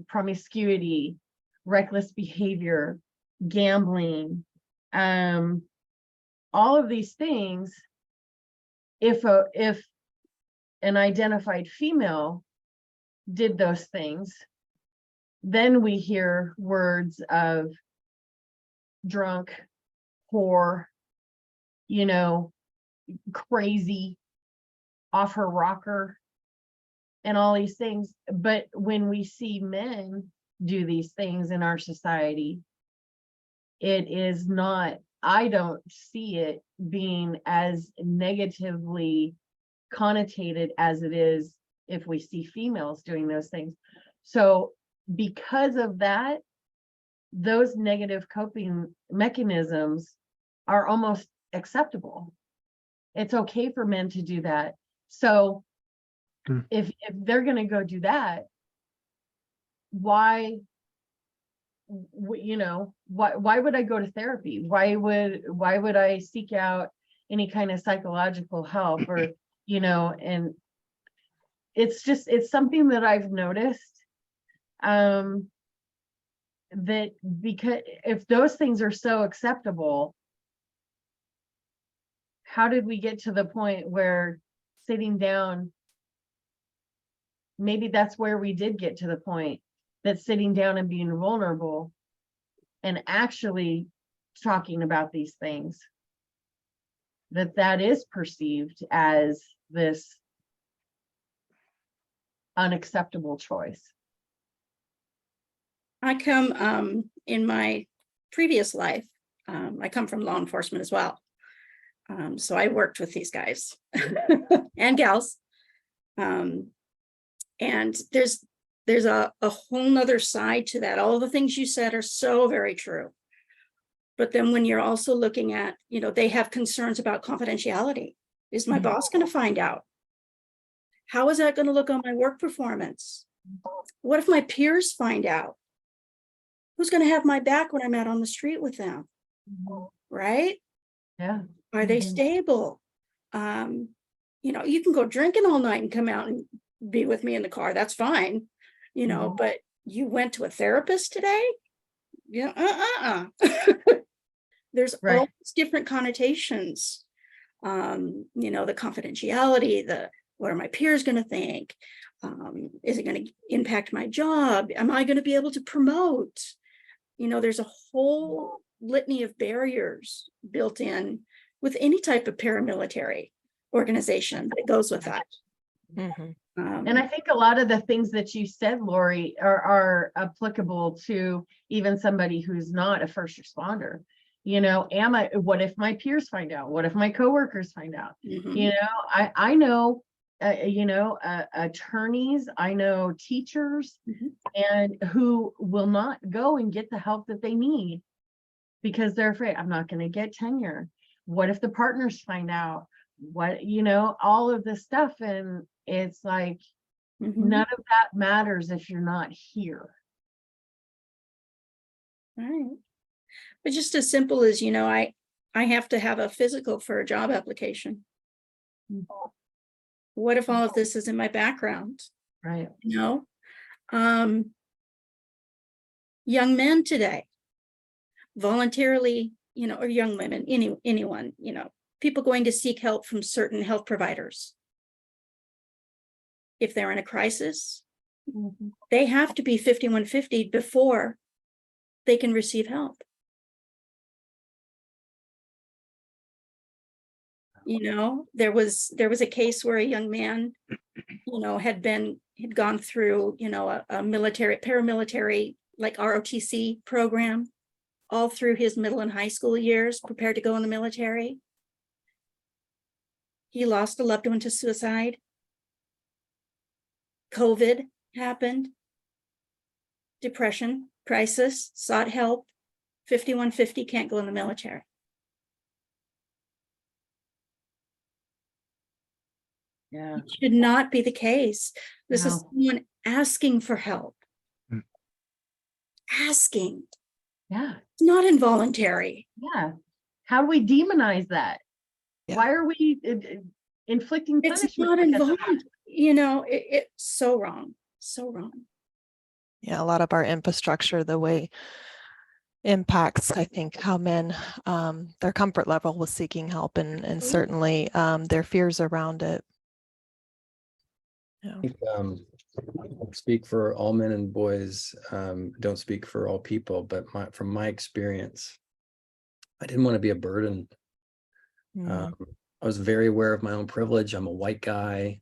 promiscuity, reckless behavior, gambling, all of these things. If an identified female did those things, then we hear words of drunk, whore, you know, crazy, off her rocker, and all these things. But when we see men do these things in our society, it is not, I don't see it being as negatively connotated as it is if we see females doing those things. So because of that, those negative coping mechanisms are almost acceptable. It's okay for men to do that. So if they're going to go do that, why, you know, why would I go to therapy? Why would I seek out any kind of psychological help, or, you know? And it's something that I've noticed, that because if those things are so acceptable, how did we get to the point where sitting down, maybe that's where we did get to the point that sitting down and being vulnerable and actually talking about these things, that is perceived as this unacceptable choice? I come in my previous life, I come from law enforcement as well. So I worked with these guys and gals. And there's a whole nother side to that. All the things you said are so very true. But then when you're also looking at, they have concerns about confidentiality. Is my boss going to find out? How is that going to look on my work performance? What if my peers find out? Who's going to have my back when I'm out on the street with them? Right? Yeah. Are they stable? You can go drinking all night and come out and be with me in the car. That's fine. But you went to a therapist today? Yeah. There's all these different connotations. The confidentiality, what are my peers going to think? Is it going to impact my job? Am I going to be able to promote? There's a whole litany of barriers built in with any type of paramilitary organization that goes with that. And I think a lot of the things that you said, Lori, are applicable to even somebody who's not a first responder. What if my peers find out? What if my coworkers find out? I know, attorneys, I know teachers, and who will not go and get the help that they need because they're afraid I'm not going to get tenure. What if the partners find out? All of this stuff. And it's like, none of that matters if you're not here. Right. But just as simple as, I have to have a physical for a job application. What if all of this is in my background? Right. Young men today voluntarily, or young women, anyone, people going to seek help from certain health providers. If they're in a crisis, they have to be 5150 before they can receive help. There was a case where a young man, had gone through, a paramilitary, like ROTC program, all through his middle and high school years, prepared to go in the military. He lost a loved one to suicide. COVID happened. Depression, crisis, sought help. 5150, can't go in the military. Yeah. It should not be the case. This is someone asking for help. Asking. Yeah. It's not involuntary. Yeah. How do we demonize that? Yeah. Why are we inflicting punishment? It's not involuntary. It's so wrong. So wrong. Yeah, a lot of our infrastructure, the way impacts, I think, how men, their comfort level with seeking help and certainly their fears around it. I think, speak for all men and boys, don't speak for all people, but from my experience, I didn't want to be a burden. I was very aware of my own privilege. I'm a white guy.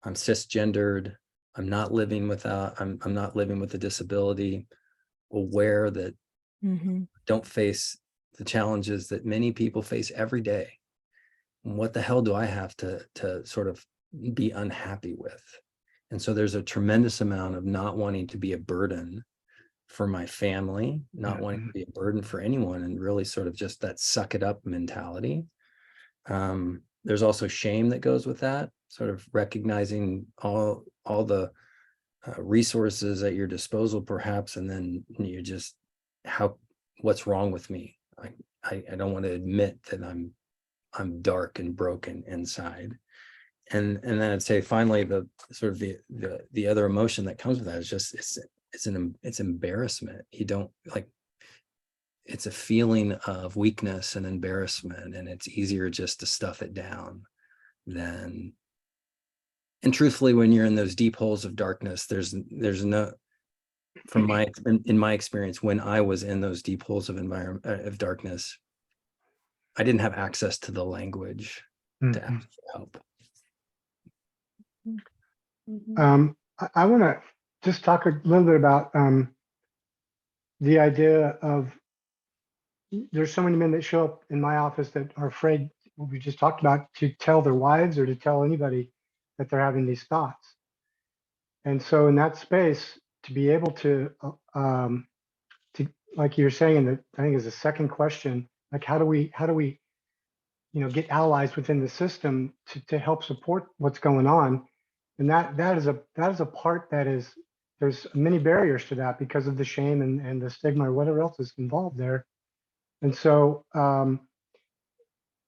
I'm cisgendered. I'm not living with a disability, aware that don't face the challenges that many people face every day. And what the hell do I have to sort of be unhappy with? And so there's a tremendous amount of not wanting to be a burden for my family, not wanting to be a burden for anyone, and really sort of just that suck it up mentality. There's also shame that goes with that, sort of recognizing all the resources at your disposal, perhaps, and then you just, what's wrong with me? I don't want to admit that I'm dark and broken inside. And then I'd say finally the sort of the other emotion that comes with that is just it's embarrassment. You don't like, it's a feeling of weakness and embarrassment, and it's easier just to stuff it down than. And truthfully, when you're in those deep holes of darkness, there's no, in my experience, when I was in those deep holes of darkness, I didn't have access to the language to ask for help. I want to just talk a little bit about the idea of there's so many men that show up in my office that are afraid, what we just talked about, to tell their wives or to tell anybody that they're having these thoughts. And so in that space, to be able to like you're saying, in the, I think is the second question, like how do we get allies within the system to help support what's going on? And that is a part that is, there's many barriers to that because of the shame and the stigma or whatever else is involved there. And so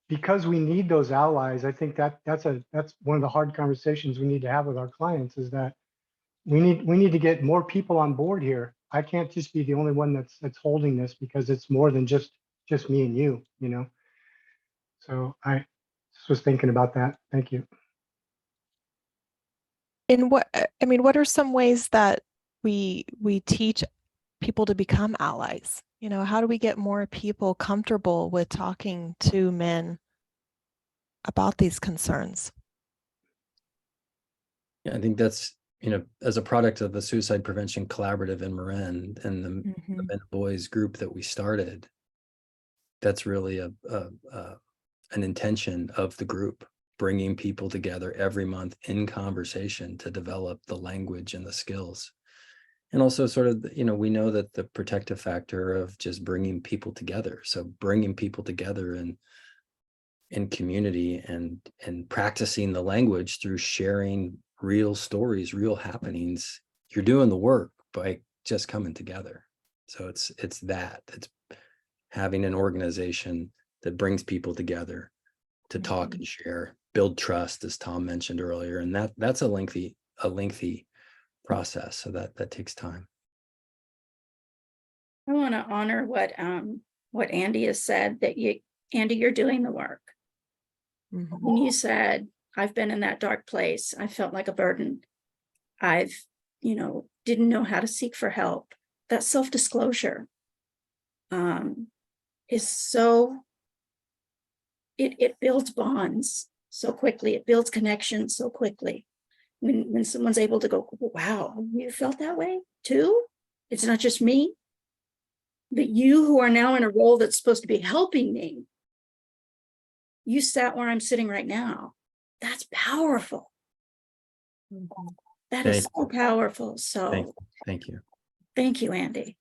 because we need those allies, I think that's one of the hard conversations we need to have with our clients, is that we need to get more people on board here. I can't just be the only one that's holding this, because it's more than just me and you, So I just was thinking about that. Thank you. What are some ways that we teach people to become allies? How do we get more people comfortable with talking to men about these concerns? Yeah, I think that's, as a product of the Suicide Prevention Collaborative in Marin and the Men and Boys group that we started, that's really an intention of the group, bringing people together every month in conversation to develop the language and the skills. And also sort of, we know that the protective factor of just bringing people together. So bringing people together in community and practicing the language through sharing real stories, real happenings. You're doing the work by just coming together. So it's having an organization that brings people together to talk and share, build trust, as Tom mentioned earlier. And that's a lengthy process. So that takes time. I want to honor what Andy has said, that Andy, you're doing the work. When you said, I've been in that dark place, I felt like a burden. I've, didn't know how to seek for help. That self-disclosure is so, it builds bonds so quickly. It builds connections so quickly. When someone's able to go, wow, you felt that way too? It's not just me, but you who are now in a role that's supposed to be helping me, you sat where I'm sitting right now. That's powerful. That is so powerful. So thank you. Thank you, Andy.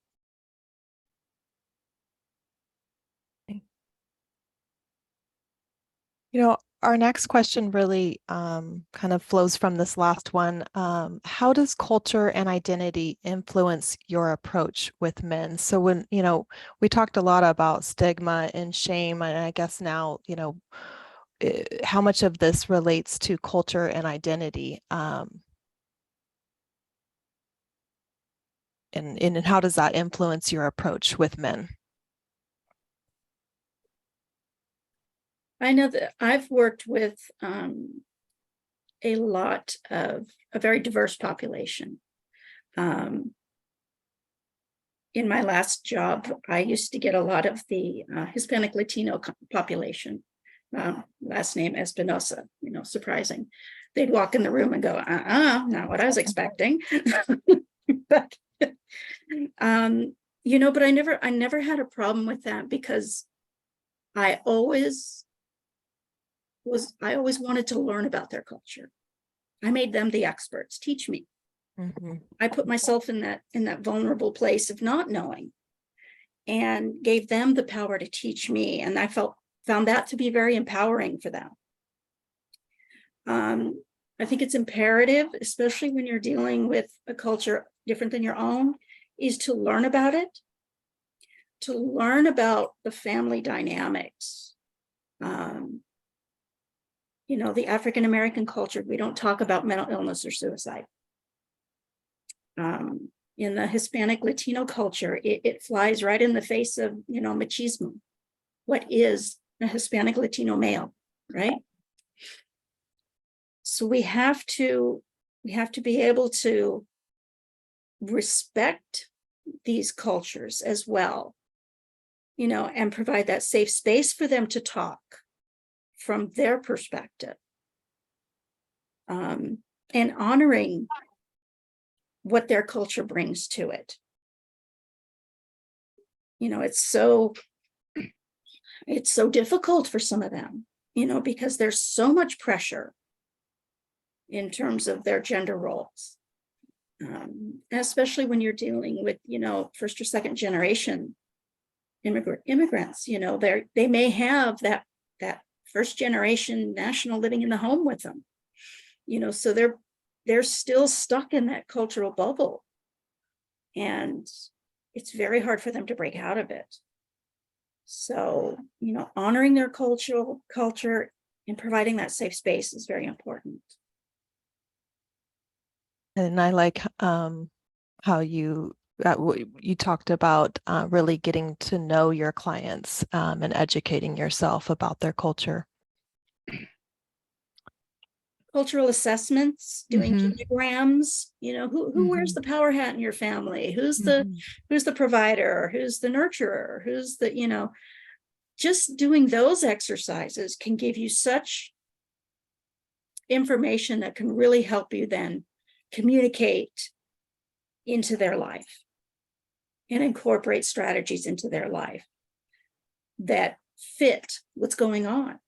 Our next question really kind of flows from this last one. How does culture and identity influence your approach with men? So when, we talked a lot about stigma and shame, and I guess now, how much of this relates to culture and identity? And how does that influence your approach with men? I know that I've worked with a lot of a very diverse population. In my last job, I used to get a lot of the Hispanic Latino population. Last name Espinosa, surprising. They'd walk in the room and go, not what I was expecting. But but I never had a problem with that, because I always wanted to learn about their culture. I made them the experts. Teach me. I put myself in that vulnerable place of not knowing, and gave them the power to teach me. And I found that to be very empowering for them. I think it's imperative, especially when you're dealing with a culture different than your own, is to learn about it, to learn about the family dynamics. The African-American culture, we don't talk about mental illness or suicide. In the Hispanic Latino culture, it flies right in the face of, machismo. What is a Hispanic Latino male, right? So we have to be able to respect these cultures as well, and provide that safe space for them to talk from their perspective, and honoring what their culture brings to it. You know, it's so difficult for some of them, you know, because there's so much pressure in terms of their gender roles. Especially when you're dealing with, you know, first or second generation immigrants, you know, they may have that first generation national living in the home with them, you know, so they're still stuck in that cultural bubble, and it's very hard for them to break out of it. So, you know, honoring their culture and providing that safe space is very important. And I like how you talked about really getting to know your clients and educating yourself about their culture. Cultural assessments, doing kinograms, you know, who wears the power hat in your family? Who's the provider? Who's the nurturer? Who's the, you know, just doing those exercises can give you such information that can really help you then communicate into their life and incorporate strategies into their life that fit what's going on.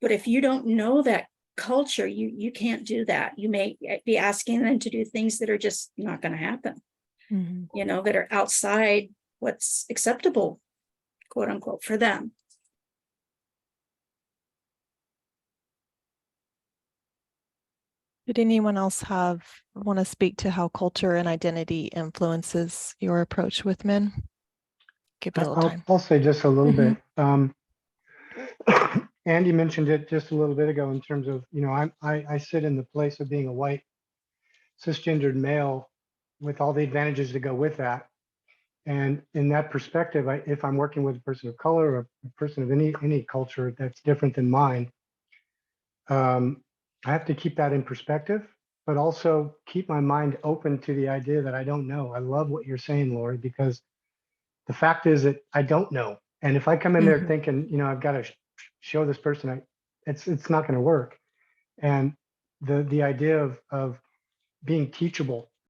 But if you don't know that culture, you can't do that. You may be asking them to do things that are just not going to happen, you know, that are outside what's acceptable, quote unquote, for them. Did anyone else want to speak to how culture and identity influences your approach with men? Give it a little time. I'll say just a little bit. Andy mentioned it just a little bit ago in terms of, you know, I sit in the place of being a white cisgendered male with all the advantages that go with that. And in that perspective, if I'm working with a person of color or a person of any culture that's different than mine, I have to keep that in perspective, but also keep my mind open to the idea that I don't know. I love what you're saying, Lori, because the fact is that I don't know. And if I come in there thinking, you know, I've got to show this person, it's not going to work. And the idea of being teachable